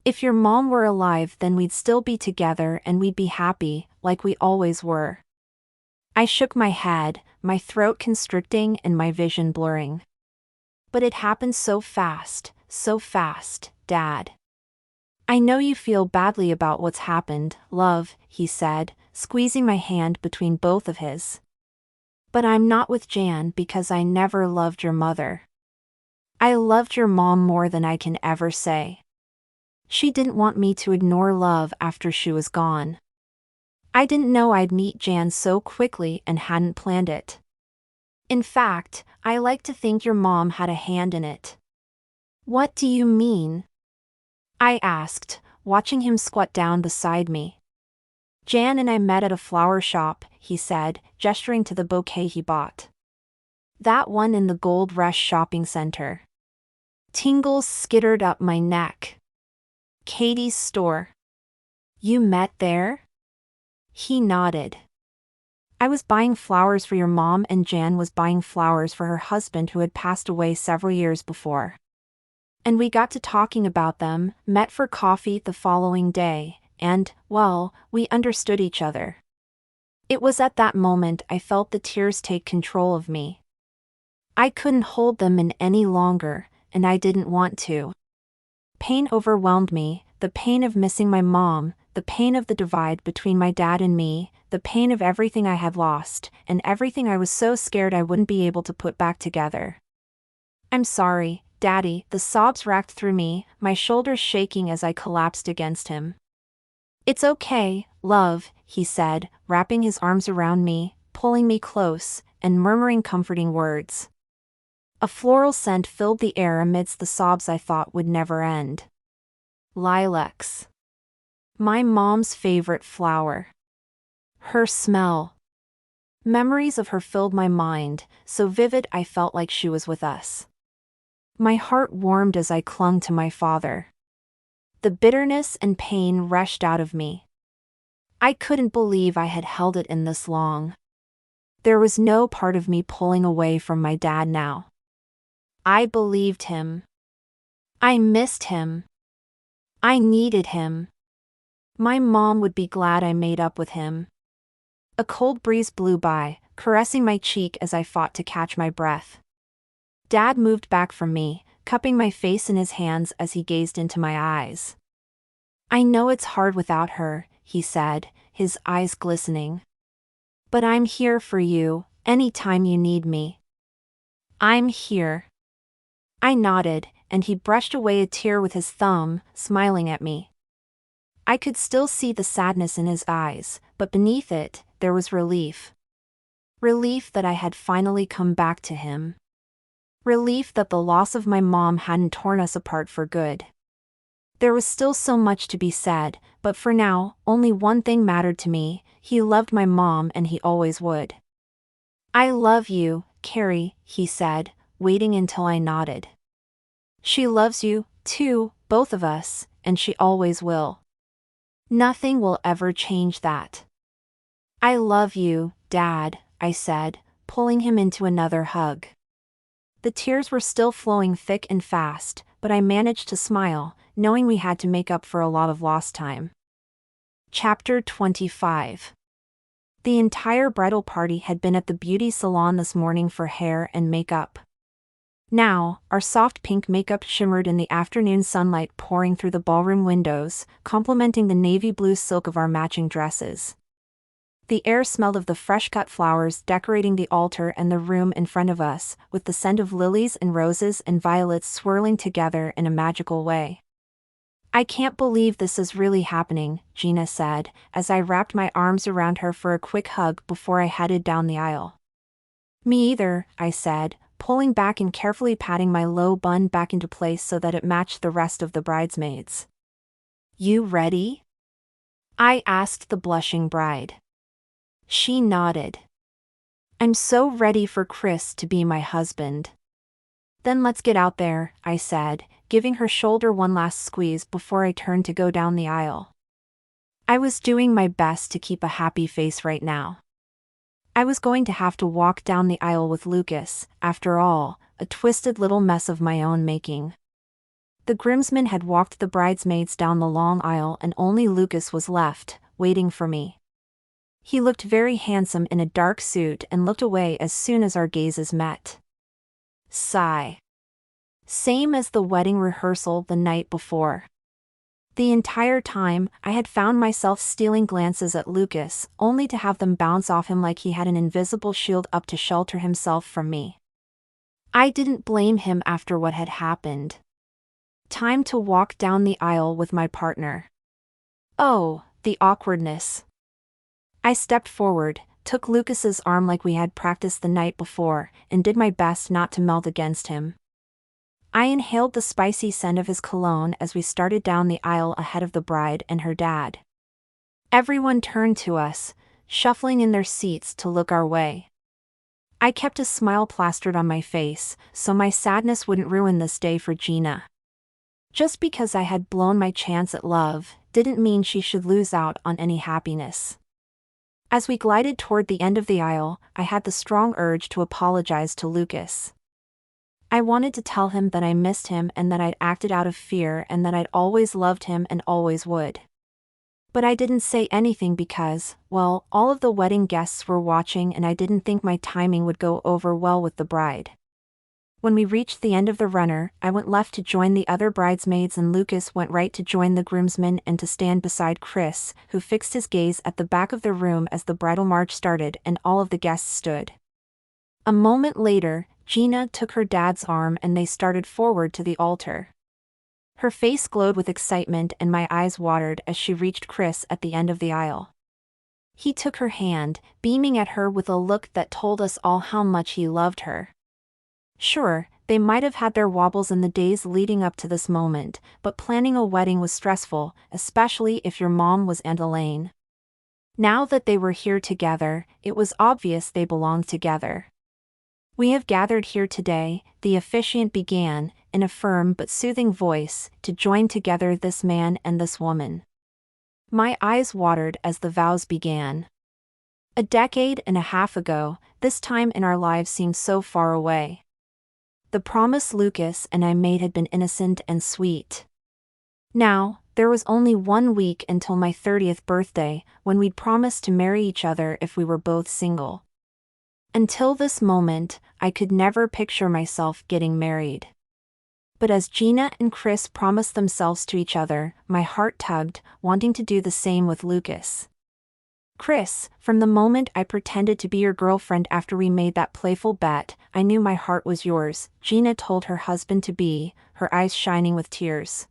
If your mom were alive, then we'd still be together and we'd be happy, like we always were. I shook my head, my throat constricting and my vision blurring. But it happened so fast, so fast, Dad. I know you feel badly about what's happened, love, he said, squeezing my hand between both of his. But I'm not with Jan because I never loved your mother. I loved your mom more than I can ever say. She didn't want me to ignore love after she was gone. I didn't know I'd meet Jan so quickly and hadn't planned it. In fact, I like to think your mom had a hand in it. What do you mean? I asked, watching him squat down beside me. Jan and I met at a flower shop, he said, gesturing to the bouquet he bought. That one in the Gold Rush shopping center. Tingles skittered up my neck. Katie's store. You met there? He nodded. I was buying flowers for your mom and Jan was buying flowers for her husband who had passed away several years before. And we got to talking about them, met for coffee the following day, and, well, we understood each other. It was at that moment I felt the tears take control of me. I couldn't hold them in any longer, and I didn't want to. Pain overwhelmed me, the pain of missing my mom, the pain of the divide between my dad and me, the pain of everything I had lost, and everything I was so scared I wouldn't be able to put back together. I'm sorry, Daddy, the sobs racked through me, my shoulders shaking as I collapsed against him. It's okay, love, he said, wrapping his arms around me, pulling me close, and murmuring comforting words. A floral scent filled the air amidst the sobs I thought would never end. Lilacs. My mom's favorite flower. Her smell. Memories of her filled my mind, so vivid I felt like she was with us. My heart warmed as I clung to my father. The bitterness and pain rushed out of me. I couldn't believe I had held it in this long. There was no part of me pulling away from my dad now. I believed him. I missed him. I needed him. My mom would be glad I made up with him. A cold breeze blew by, caressing my cheek as I fought to catch my breath. Dad moved back from me, cupping my face in his hands as he gazed into my eyes. I know it's hard without her, he said, his eyes glistening. But I'm here for you, anytime you need me. I'm here. I nodded, and he brushed away a tear with his thumb, smiling at me. I could still see the sadness in his eyes, but beneath it, there was relief. Relief that I had finally come back to him. Relief that the loss of my mom hadn't torn us apart for good. There was still so much to be said, but for now, only one thing mattered to me: he loved my mom and he always would. I love you, Carrie, he said, waiting until I nodded. She loves you, too, both of us, and she always will. Nothing will ever change that. I love you, Dad, I said, pulling him into another hug. The tears were still flowing thick and fast, but I managed to smile, knowing we had to make up for a lot of lost time. Chapter 25. The entire bridal party had been at the beauty salon this morning for hair and makeup. Now, our soft pink makeup shimmered in the afternoon sunlight pouring through the ballroom windows, complementing the navy blue silk of our matching dresses. The air smelled of the fresh-cut flowers decorating the altar and the room in front of us, with the scent of lilies and roses and violets swirling together in a magical way. I can't believe this is really happening, Gina said, as I wrapped my arms around her for a quick hug before I headed down the aisle. Me either, I said, pulling back and carefully patting my low bun back into place so that it matched the rest of the bridesmaids. You ready? I asked the blushing bride. She nodded. I'm so ready for Chris to be my husband. Then let's get out there, I said, giving her shoulder one last squeeze before I turned to go down the aisle. I was doing my best to keep a happy face right now. I was going to have to walk down the aisle with Lucas, after all, a twisted little mess of my own making. The groomsmen had walked the bridesmaids down the long aisle and only Lucas was left, waiting for me. He looked very handsome in a dark suit and looked away as soon as our gazes met. Sigh. Same as the wedding rehearsal the night before. The entire time, I had found myself stealing glances at Lucas, only to have them bounce off him like he had an invisible shield up to shelter himself from me. I didn't blame him after what had happened. Time to walk down the aisle with my partner. Oh, the awkwardness. I stepped forward, took Lucas's arm like we had practiced the night before, and did my best not to melt against him. I inhaled the spicy scent of his cologne as we started down the aisle ahead of the bride and her dad. Everyone turned to us, shuffling in their seats to look our way. I kept a smile plastered on my face, so my sadness wouldn't ruin this day for Gina. Just because I had blown my chance at love, didn't mean she should lose out on any happiness. As we glided toward the end of the aisle, I had the strong urge to apologize to Lucas. I wanted to tell him that I missed him and that I'd acted out of fear and that I'd always loved him and always would. But I didn't say anything because, well, all of the wedding guests were watching and I didn't think my timing would go over well with the bride. When we reached the end of the runner, I went left to join the other bridesmaids and Lucas went right to join the groomsmen and to stand beside Chris, who fixed his gaze at the back of the room as the bridal march started and all of the guests stood. A moment later, Gina took her dad's arm and they started forward to the altar. Her face glowed with excitement and my eyes watered as she reached Chris at the end of the aisle. He took her hand, beaming at her with a look that told us all how much he loved her. Sure, they might have had their wobbles in the days leading up to this moment, but planning a wedding was stressful, especially if your mom was Aunt Elaine. Now that they were here together, it was obvious they belonged together. We have gathered here today, the officiant began, in a firm but soothing voice, to join together this man and this woman. My eyes watered as the vows began. A decade and a half ago, this time in our lives seemed so far away. The promise Lucas and I made had been innocent and sweet. Now, there was only 1 week until my 30th birthday, when we'd promised to marry each other if we were both single. Until this moment, I could never picture myself getting married. But as Gina and Chris promised themselves to each other, my heart tugged, wanting to do the same with Lucas. Chris, from the moment I pretended to be your girlfriend after we made that playful bet, I knew my heart was yours, Gina told her husband-to-be, her eyes shining with tears.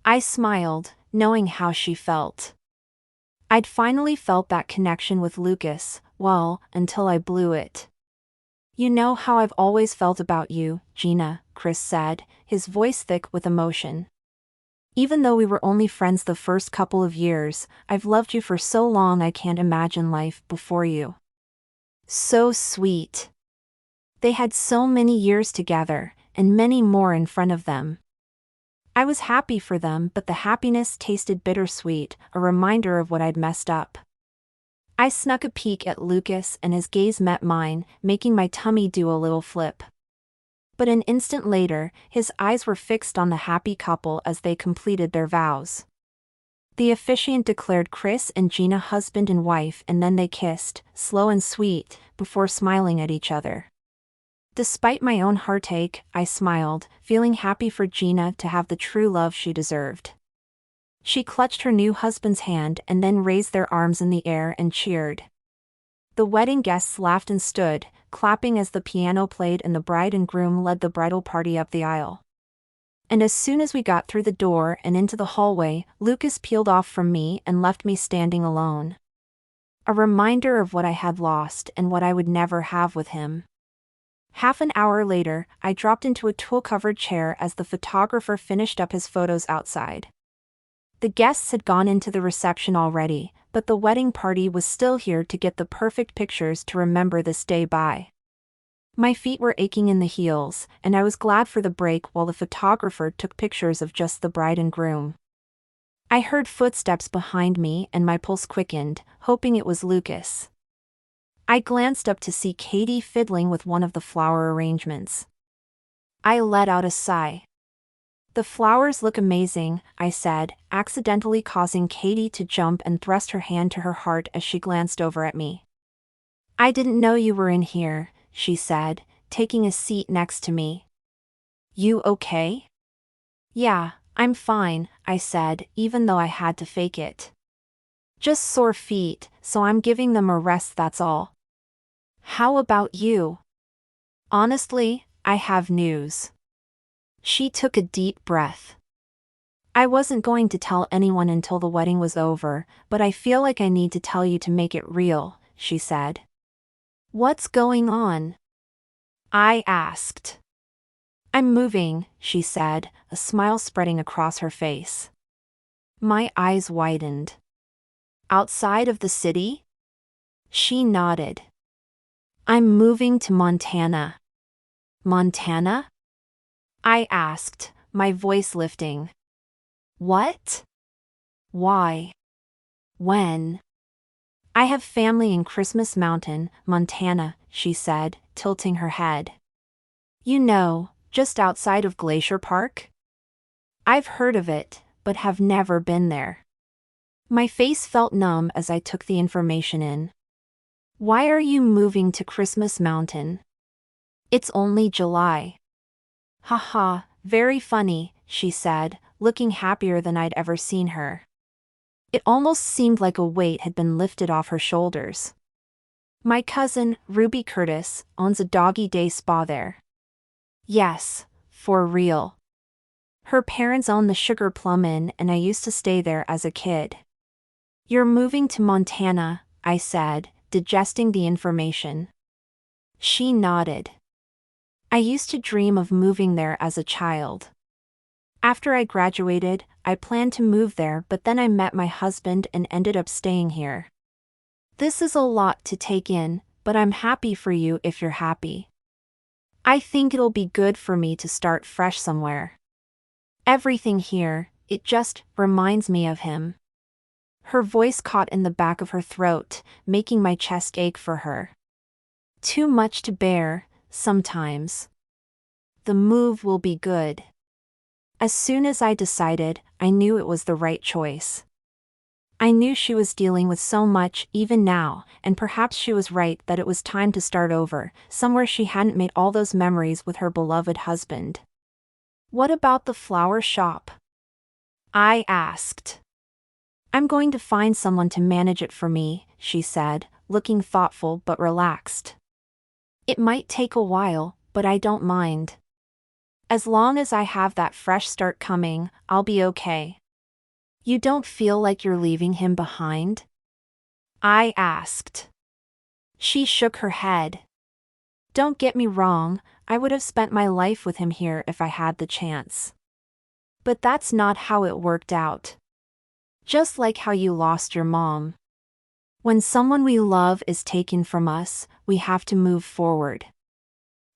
I smiled, knowing how she felt. I'd finally felt that connection with Lucas, well, until I blew it. You know how I've always felt about you, Gina, Chris said, his voice thick with emotion. Even though we were only friends the first couple of years, I've loved you for so long I can't imagine life before you. So sweet. They had so many years together, and many more in front of them. I was happy for them, but the happiness tasted bittersweet, a reminder of what I'd messed up. I snuck a peek at Lucas and his gaze met mine, making my tummy do a little flip. But an instant later, his eyes were fixed on the happy couple as they completed their vows. The officiant declared Chris and Gina husband and wife and then they kissed, slow and sweet, before smiling at each other. Despite my own heartache, I smiled, feeling happy for Gina to have the true love she deserved. She clutched her new husband's hand and then raised their arms in the air and cheered. The wedding guests laughed and stood, clapping as the piano played and the bride and groom led the bridal party up the aisle. And as soon as we got through the door and into the hallway, Lucas peeled off from me and left me standing alone. A reminder of what I had lost and what I would never have with him. Half an hour later, I dropped into a tulle-covered chair as the photographer finished up his photos outside. The guests had gone into the reception already, but the wedding party was still here to get the perfect pictures to remember this day by. My feet were aching in the heels, and I was glad for the break while the photographer took pictures of just the bride and groom. I heard footsteps behind me and my pulse quickened, hoping it was Lucas. I glanced up to see Katie fiddling with one of the flower arrangements. I let out a sigh. "The flowers look amazing," I said, accidentally causing Katie to jump and thrust her hand to her heart as she glanced over at me. "I didn't know you were in here," she said, taking a seat next to me. You okay? Yeah, I'm fine, I said, even though I had to fake it. Just sore feet, so I'm giving them a rest, that's all. How about you? Honestly, I have news. She took a deep breath. I wasn't going to tell anyone until the wedding was over, but I feel like I need to tell you to make it real, she said. What's going on? I asked. I'm moving, she said, a smile spreading across her face. My eyes widened. Outside of the city? She nodded. I'm moving to Montana. Montana? I asked, my voice lifting. What? Why? When? I have family in Christmas Mountain, Montana, she said, tilting her head. You know, just outside of Glacier Park? I've heard of it, but have never been there. My face felt numb as I took the information in. Why are you moving to Christmas Mountain? It's only July. Haha, very funny, she said, looking happier than I'd ever seen her. It almost seemed like a weight had been lifted off her shoulders. My cousin, Ruby Curtis, owns a doggy day spa there. Yes, for real. Her parents own the Sugar Plum Inn and I used to stay there as a kid. You're moving to Montana, I said, digesting the information. She nodded. I used to dream of moving there as a child. After I graduated, I planned to move there, but then I met my husband and ended up staying here. This is a lot to take in, but I'm happy for you if you're happy. I think it'll be good for me to start fresh somewhere. Everything here, it just reminds me of him. Her voice caught in the back of her throat, making my chest ache for her. Too much to bear, sometimes. The move will be good. As soon as I decided, I knew it was the right choice. I knew she was dealing with so much even now, and perhaps she was right that it was time to start over, somewhere she hadn't made all those memories with her beloved husband. What about the flower shop? I asked. I'm going to find someone to manage it for me, she said, looking thoughtful but relaxed. It might take a while, but I don't mind. As long as I have that fresh start coming, I'll be okay. You don't feel like you're leaving him behind? I asked. She shook her head. Don't get me wrong, I would have spent my life with him here if I had the chance. But that's not how it worked out. Just like how you lost your mom. When someone we love is taken from us, we have to move forward.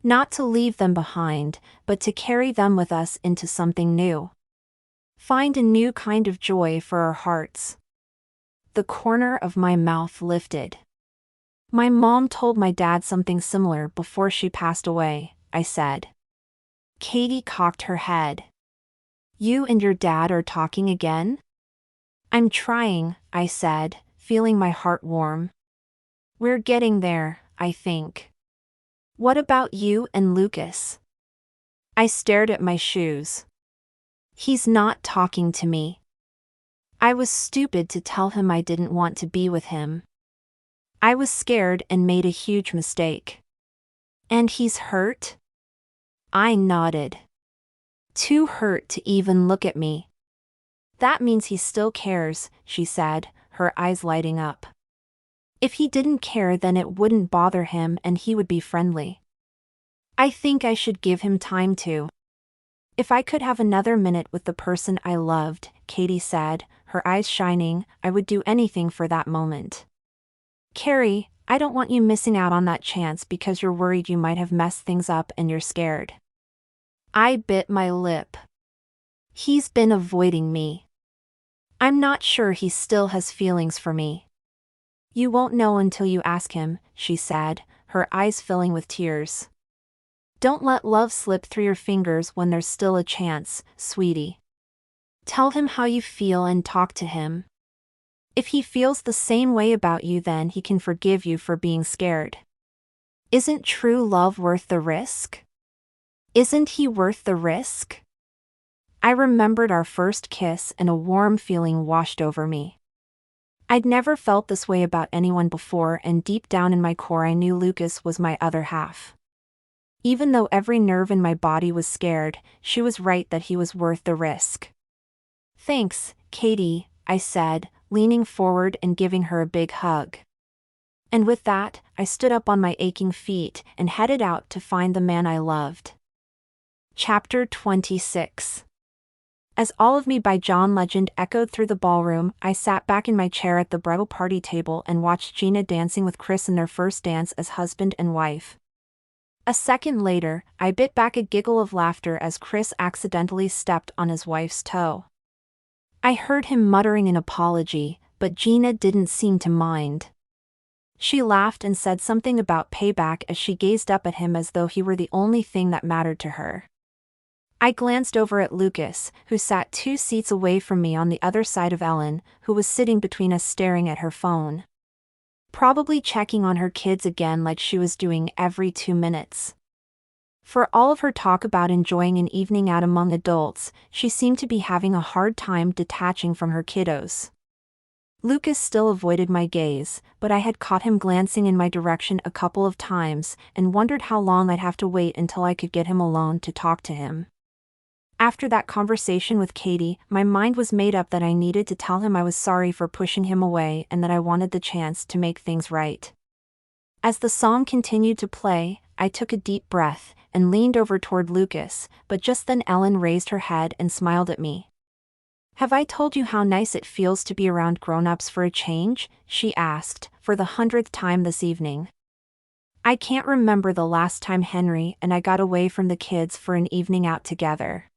Not to leave them behind, but to carry them with us into something new. Find a new kind of joy for our hearts. The corner of my mouth lifted. My mom told my dad something similar before she passed away, I said. Katie cocked her head. You and your dad are talking again? I'm trying, I said, feeling my heart warm. We're getting there, I think. What about you and Lucas? I stared at my shoes. He's not talking to me. I was stupid to tell him I didn't want to be with him. I was scared and made a huge mistake. And he's hurt? I nodded. Too hurt to even look at me. That means he still cares, she said, her eyes lighting up. If he didn't care, then it wouldn't bother him and he would be friendly. I think I should give him time to. If I could have another minute with the person I loved, Katie said, her eyes shining, I would do anything for that moment. Carrie, I don't want you missing out on that chance because you're worried you might have messed things up and you're scared. I bit my lip. He's been avoiding me. I'm not sure he still has feelings for me. You won't know until you ask him, she said, her eyes filling with tears. Don't let love slip through your fingers when there's still a chance, sweetie. Tell him how you feel and talk to him. If he feels the same way about you, then he can forgive you for being scared. Isn't true love worth the risk? Isn't he worth the risk? I remembered our first kiss and a warm feeling washed over me. I'd never felt this way about anyone before, and deep down in my core I knew Lucas was my other half. Even though every nerve in my body was scared, she was right that he was worth the risk. Thanks, Katie, I said, leaning forward and giving her a big hug. And with that, I stood up on my aching feet and headed out to find the man I loved. Chapter 26. As All of Me by John Legend echoed through the ballroom, I sat back in my chair at the bridal party table and watched Gina dancing with Chris in their first dance as husband and wife. A second later, I bit back a giggle of laughter as Chris accidentally stepped on his wife's toe. I heard him muttering an apology, but Gina didn't seem to mind. She laughed and said something about payback as she gazed up at him as though he were the only thing that mattered to her. I glanced over at Lucas, who sat 2 seats away from me on the other side of Ellen, who was sitting between us staring at her phone. Probably checking on her kids again like she was doing every 2 minutes. For all of her talk about enjoying an evening out among adults, she seemed to be having a hard time detaching from her kiddos. Lucas still avoided my gaze, but I had caught him glancing in my direction a couple of times and wondered how long I'd have to wait until I could get him alone to talk to him. After that conversation with Katie, my mind was made up that I needed to tell him I was sorry for pushing him away and that I wanted the chance to make things right. As the song continued to play, I took a deep breath and leaned over toward Lucas, but just then Ellen raised her head and smiled at me. "Have I told you how nice it feels to be around grown-ups for a change?" she asked, for the 100th time this evening. I can't remember the last time Henry and I got away from the kids for an evening out together.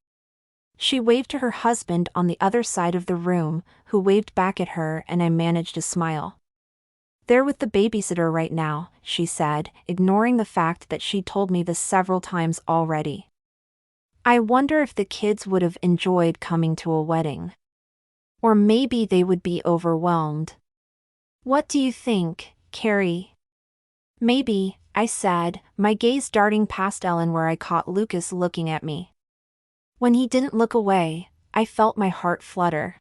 She waved to her husband on the other side of the room, who waved back at her, and I managed a smile. "They're with the babysitter right now," she said, ignoring the fact that she'd told me this several times already. I wonder if the kids would have enjoyed coming to a wedding. Or maybe they would be overwhelmed. "What do you think, Carrie?" "Maybe," I said, my gaze darting past Ellen where I caught Lucas looking at me. When he didn't look away, I felt my heart flutter.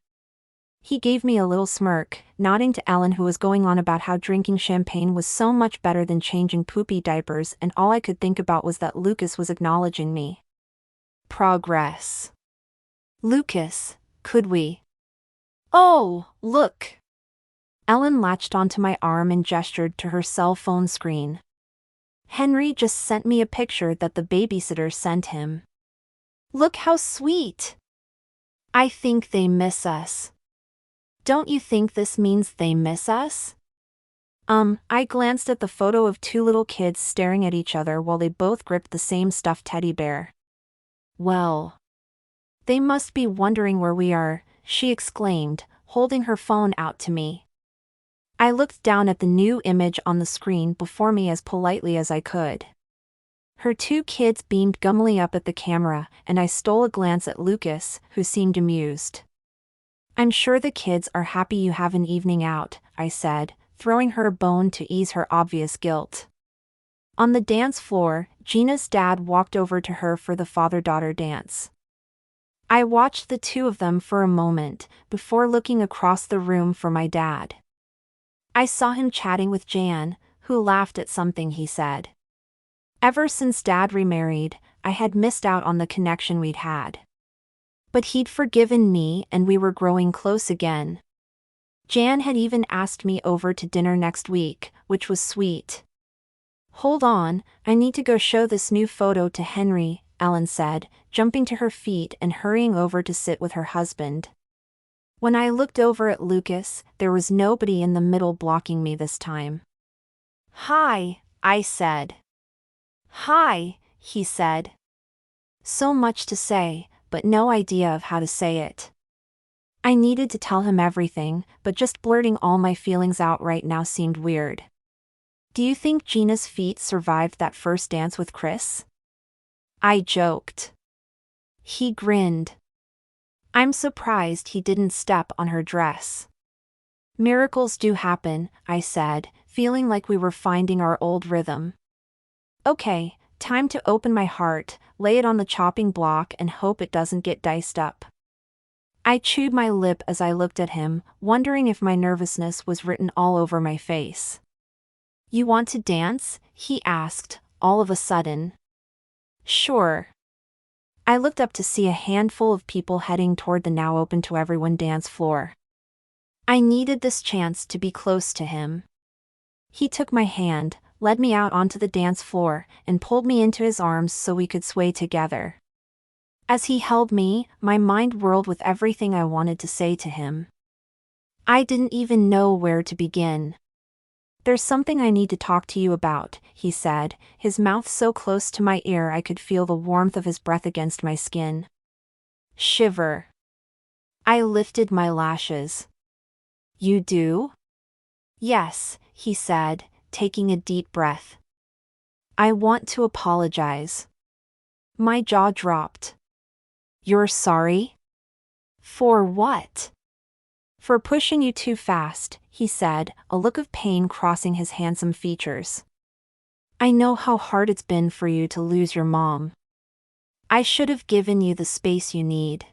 He gave me a little smirk, nodding to Ellen, who was going on about how drinking champagne was so much better than changing poopy diapers, and all I could think about was that Lucas was acknowledging me. Progress. "Lucas, could we?" "Oh, look!" Ellen latched onto my arm and gestured to her cell phone screen. "Henry just sent me a picture that the babysitter sent him. Look how sweet! I think they miss us. Don't you think this means they miss us?" I glanced at the photo of 2 little kids staring at each other while they both gripped the same stuffed teddy bear. "Well, they must be wondering where we are," she exclaimed, holding her phone out to me. I looked down at the new image on the screen before me as politely as I could. Her 2 kids beamed gummily up at the camera, and I stole a glance at Lucas, who seemed amused. "I'm sure the kids are happy you have an evening out," I said, throwing her a bone to ease her obvious guilt. On the dance floor, Gina's dad walked over to her for the father-daughter dance. I watched the 2 of them for a moment, before looking across the room for my dad. I saw him chatting with Jan, who laughed at something he said. Ever since Dad remarried, I had missed out on the connection we'd had. But he'd forgiven me and we were growing close again. Jan had even asked me over to dinner next week, which was sweet. "Hold on, I need to go show this new photo to Henry," Ellen said, jumping to her feet and hurrying over to sit with her husband. When I looked over at Lucas, there was nobody in the middle blocking me this time. "Hi," I said. "Hi," he said. So much to say, but no idea of how to say it. I needed to tell him everything, but just blurting all my feelings out right now seemed weird. "Do you think Gina's feet survived that first dance with Chris?" I joked. He grinned. "I'm surprised he didn't step on her dress." "Miracles do happen," I said, feeling like we were finding our old rhythm. "Okay, Time to open my heart, lay it on the chopping block and hope it doesn't get diced up. I chewed my lip as I looked at him, wondering if my nervousness was written all over my face. "You want to dance?" he asked, all of a sudden. "Sure." I looked up to see a handful of people heading toward the now open to everyone dance floor. I needed this chance to be close to him. He took my hand, led me out onto the dance floor, and pulled me into his arms so we could sway together. As he held me, my mind whirled with everything I wanted to say to him. I didn't even know where to begin. "There's something I need to talk to you about," he said, his mouth so close to my ear I could feel the warmth of his breath against my skin. Shiver. I lifted my lashes. "You do?" "Yes," he said, taking a deep breath. "I want to apologize." My jaw dropped. "You're sorry?" "For what?" "For pushing you too fast," he said, a look of pain crossing his handsome features. "I know how hard it's been for you to lose your mom. I should have given you the space you need.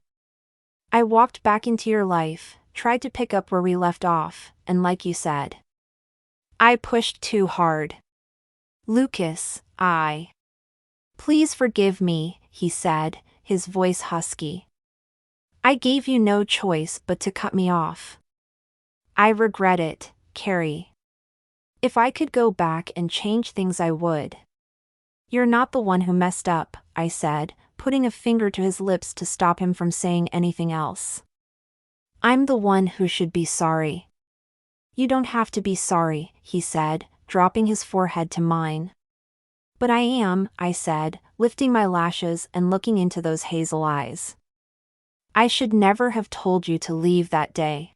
I walked back into your life, tried to pick up where we left off, and like you said, I pushed too hard. Lucas, Please forgive me," he said, his voice husky. "I gave you no choice but to cut me off. I regret it, Carrie. If I could go back and change things I would." "You're not the one who messed up," I said, putting a finger to his lips to stop him from saying anything else. "I'm the one who should be sorry." "You don't have to be sorry," he said, dropping his forehead to mine. "But I am," I said, lifting my lashes and looking into those hazel eyes. "I should never have told you to leave that day.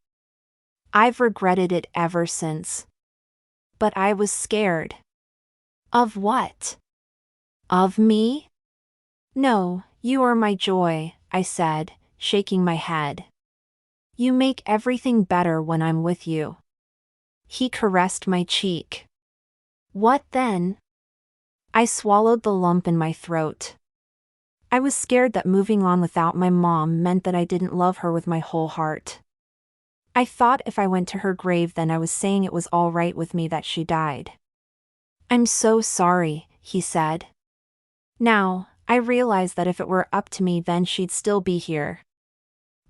I've regretted it ever since. But I was scared." "Of what?" "Of me?" "No, you are my joy," I said, shaking my head. "You make everything better when I'm with you." He caressed my cheek. "What then?" I swallowed the lump in my throat. I was scared that moving on without my mom meant that I didn't love her with my whole heart. I thought if I went to her grave then I was saying it was all right with me that she died. "I'm so sorry," he said. Now, I realize that if it were up to me then she'd still be here.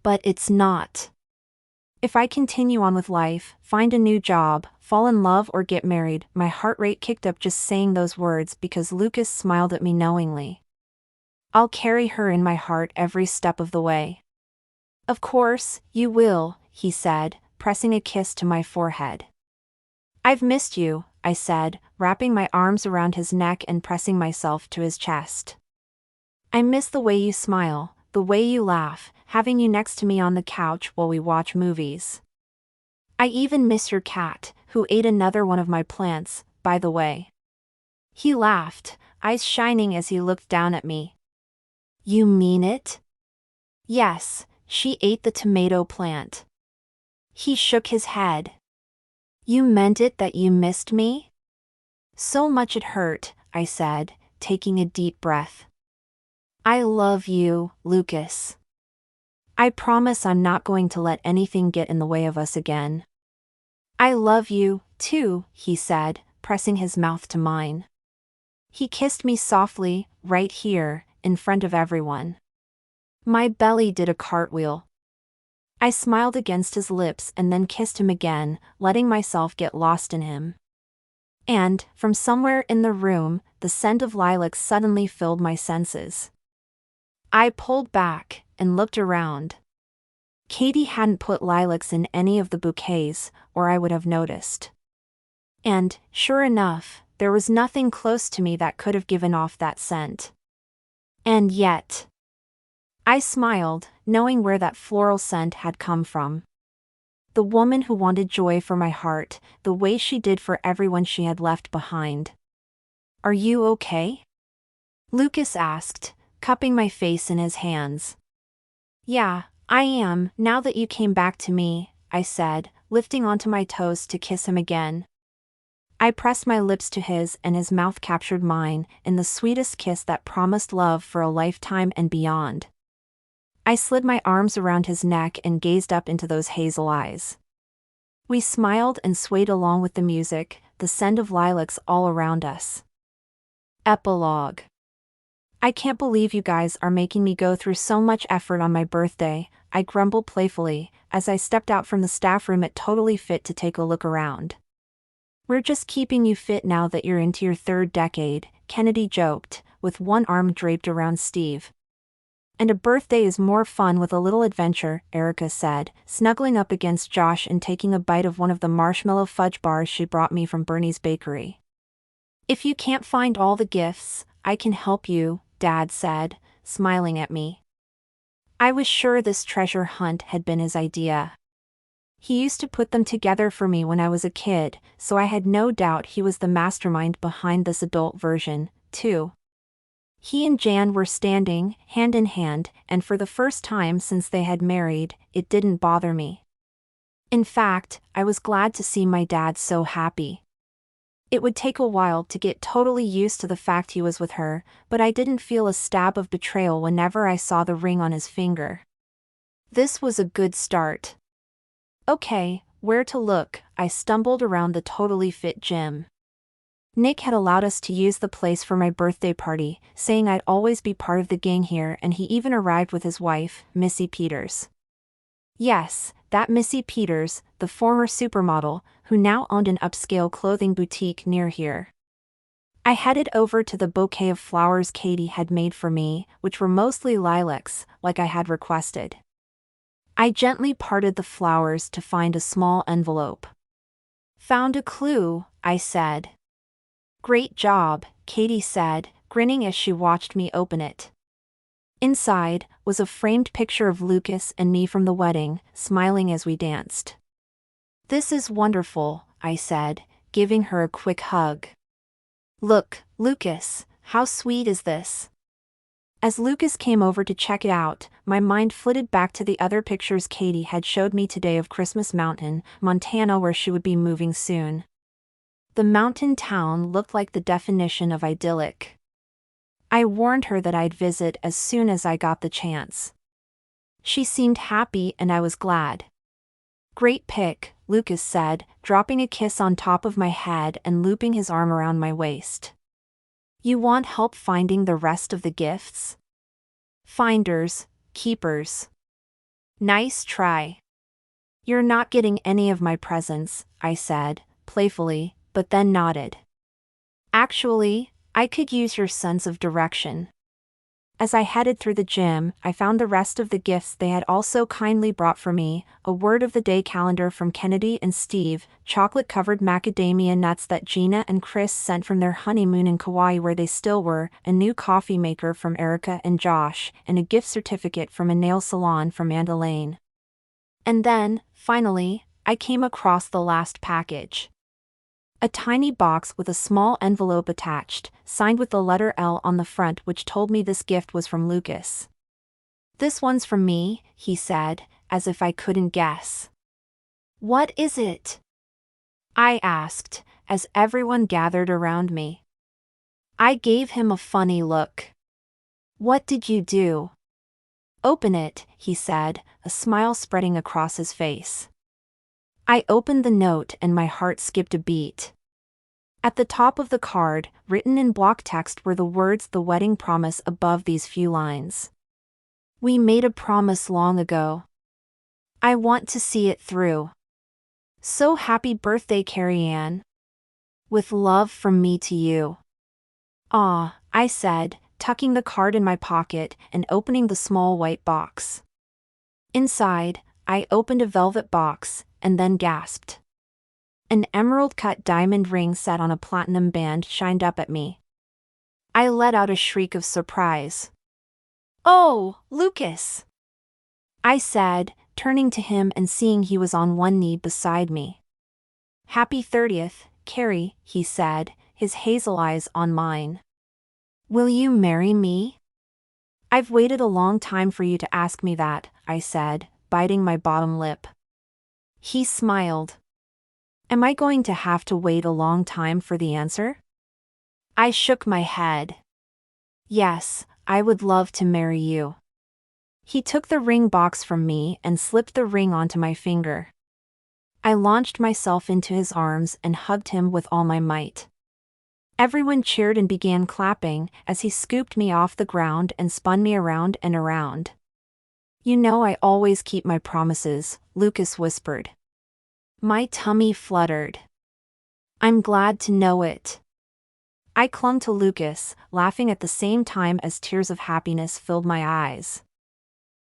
But it's not. If I continue on with life, find a new job, fall in love or get married, my heart rate kicked up just saying those words because Lucas smiled at me knowingly. "I'll carry her in my heart every step of the way." "Of course, you will," he said, pressing a kiss to my forehead. "I've missed you," I said, wrapping my arms around his neck and pressing myself to his chest. "I miss the way you smile, the way you laugh, having you next to me on the couch while we watch movies. I even miss your cat, who ate another one of my plants, by the way." He laughed, eyes shining as he looked down at me. "You mean it?" "Yes, she ate the tomato plant." He shook his head. "You meant it that you missed me?" "So much it hurt," I said, taking a deep breath. "I love you, Lucas. I promise I'm not going to let anything get in the way of us again." "I love you, too," he said, pressing his mouth to mine. He kissed me softly, right here, in front of everyone. My belly did a cartwheel. I smiled against his lips and then kissed him again, letting myself get lost in him. And, from somewhere in the room, the scent of lilacs suddenly filled my senses. I pulled back and looked around. Katie hadn't put lilacs in any of the bouquets, or I would have noticed. And, sure enough, there was nothing close to me that could have given off that scent. And yet, I smiled, knowing where that floral scent had come from. The woman who wanted joy for my heart, the way she did for everyone she had left behind. "Are you okay?" Lucas asked, cupping my face in his hands. "Yeah, I am, now that you came back to me," I said, lifting onto my toes to kiss him again. I pressed my lips to his and his mouth captured mine in the sweetest kiss that promised love for a lifetime and beyond. I slid my arms around his neck and gazed up into those hazel eyes. We smiled and swayed along with the music, the scent of lilacs all around us. Epilogue. I can't believe you guys are making me go through so much effort on my birthday, I grumbled playfully, as I stepped out from the staff room at Totally Fit to take a look around. We're just keeping you fit now that you're into your third decade, Kennedy joked, with one arm draped around Steve. And a birthday is more fun with a little adventure, Erica said, snuggling up against Josh and taking a bite of one of the marshmallow fudge bars she brought me from Bernie's bakery. If you can't find all the gifts, I can help you, Dad said, smiling at me. I was sure this treasure hunt had been his idea. He used to put them together for me when I was a kid, so I had no doubt he was the mastermind behind this adult version, too. He and Jan were standing, hand in hand, and for the first time since they had married, it didn't bother me. In fact, I was glad to see my dad so happy. It would take a while to get totally used to the fact he was with her, but I didn't feel a stab of betrayal whenever I saw the ring on his finger. This was a good start. Okay, where to look? I stumbled around the Totally Fit gym. Nick had allowed us to use the place for my birthday party, saying I'd always be part of the gang here, and he even arrived with his wife, Missy Peters. Yes, that Missy Peters, the former supermodel, who now owned an upscale clothing boutique near here. I headed over to the bouquet of flowers Katie had made for me, which were mostly lilacs, like I had requested. I gently parted the flowers to find a small envelope. Found a clue, I said. Great job, Katie said, grinning as she watched me open it. Inside was a framed picture of Lucas and me from the wedding, smiling as we danced. This is wonderful, I said, giving her a quick hug. Look, Lucas, how sweet is this? As Lucas came over to check it out, my mind flitted back to the other pictures Katie had showed me today of Christmas Mountain, Montana, where she would be moving soon. The mountain town looked like the definition of idyllic. I warned her that I'd visit as soon as I got the chance. She seemed happy and I was glad. Great pic, Lucas said, dropping a kiss on top of my head and looping his arm around my waist. You want help finding the rest of the gifts? Finders, keepers. Nice try. You're not getting any of my presents, I said, playfully, but then nodded. Actually, I could use your sense of direction. As I headed through the gym, I found the rest of the gifts they had also kindly brought for me, a word of the day calendar from Kennedy and Steve, chocolate-covered macadamia nuts that Gina and Chris sent from their honeymoon in Kauai where they still were, a new coffee maker from Erica and Josh, and a gift certificate from a nail salon from Aunt Elaine. And then, finally, I came across the last package. A tiny box with a small envelope attached, signed with the letter L on the front, which told me this gift was from Lucas. This one's from me, he said, as if I couldn't guess. What is it? I asked, as everyone gathered around me. I gave him a funny look. What did you do? Open it, he said, a smile spreading across his face. I opened the note and my heart skipped a beat. At the top of the card, written in block text, were the words "The Wedding Promise" above these few lines. We made a promise long ago. I want to see it through. So happy birthday, Carrie Ann. With love from me to you. Ah, I said, tucking the card in my pocket and opening the small white box. Inside, I opened a velvet box, and then gasped. An emerald-cut diamond ring set on a platinum band shined up at me. I let out a shriek of surprise. Oh, Lucas! I said, turning to him and seeing he was on one knee beside me. Happy 30th, Carrie, he said, his hazel eyes on mine. Will you marry me? I've waited a long time for you to ask me that, I said, biting my bottom lip. He smiled. Am I going to have to wait a long time for the answer? I shook my head. Yes, I would love to marry you. He took the ring box from me and slipped the ring onto my finger. I launched myself into his arms and hugged him with all my might. Everyone cheered and began clapping as he scooped me off the ground and spun me around and around. You know I always keep my promises, Lucas whispered. My tummy fluttered. I'm glad to know it. I clung to Lucas, laughing at the same time as tears of happiness filled my eyes.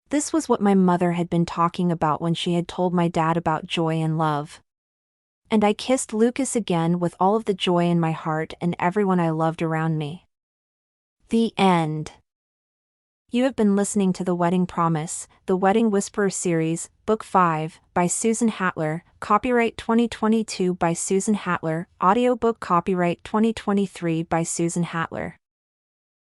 This was what my mother had been talking about when she had told my dad about joy and love. And I kissed Lucas again with all of the joy in my heart and everyone I loved around me. The end. You have been listening to The Wedding Promise, The Wedding Whisperer series, Book 5, by Susan Hatler, copyright 2022 by Susan Hatler, audiobook copyright 2023 by Susan Hatler.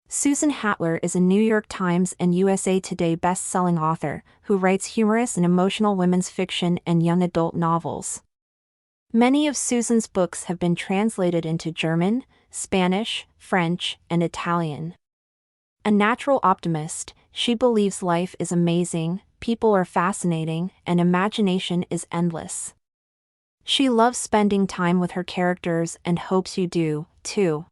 Susan Hatler is a New York Times and USA Today best-selling author who writes humorous and emotional women's fiction and young adult novels. Many of Susan's books have been translated into German, Spanish, French, and Italian. A natural optimist, she believes life is amazing, people are fascinating, and imagination is endless. She loves spending time with her characters and hopes you do, too.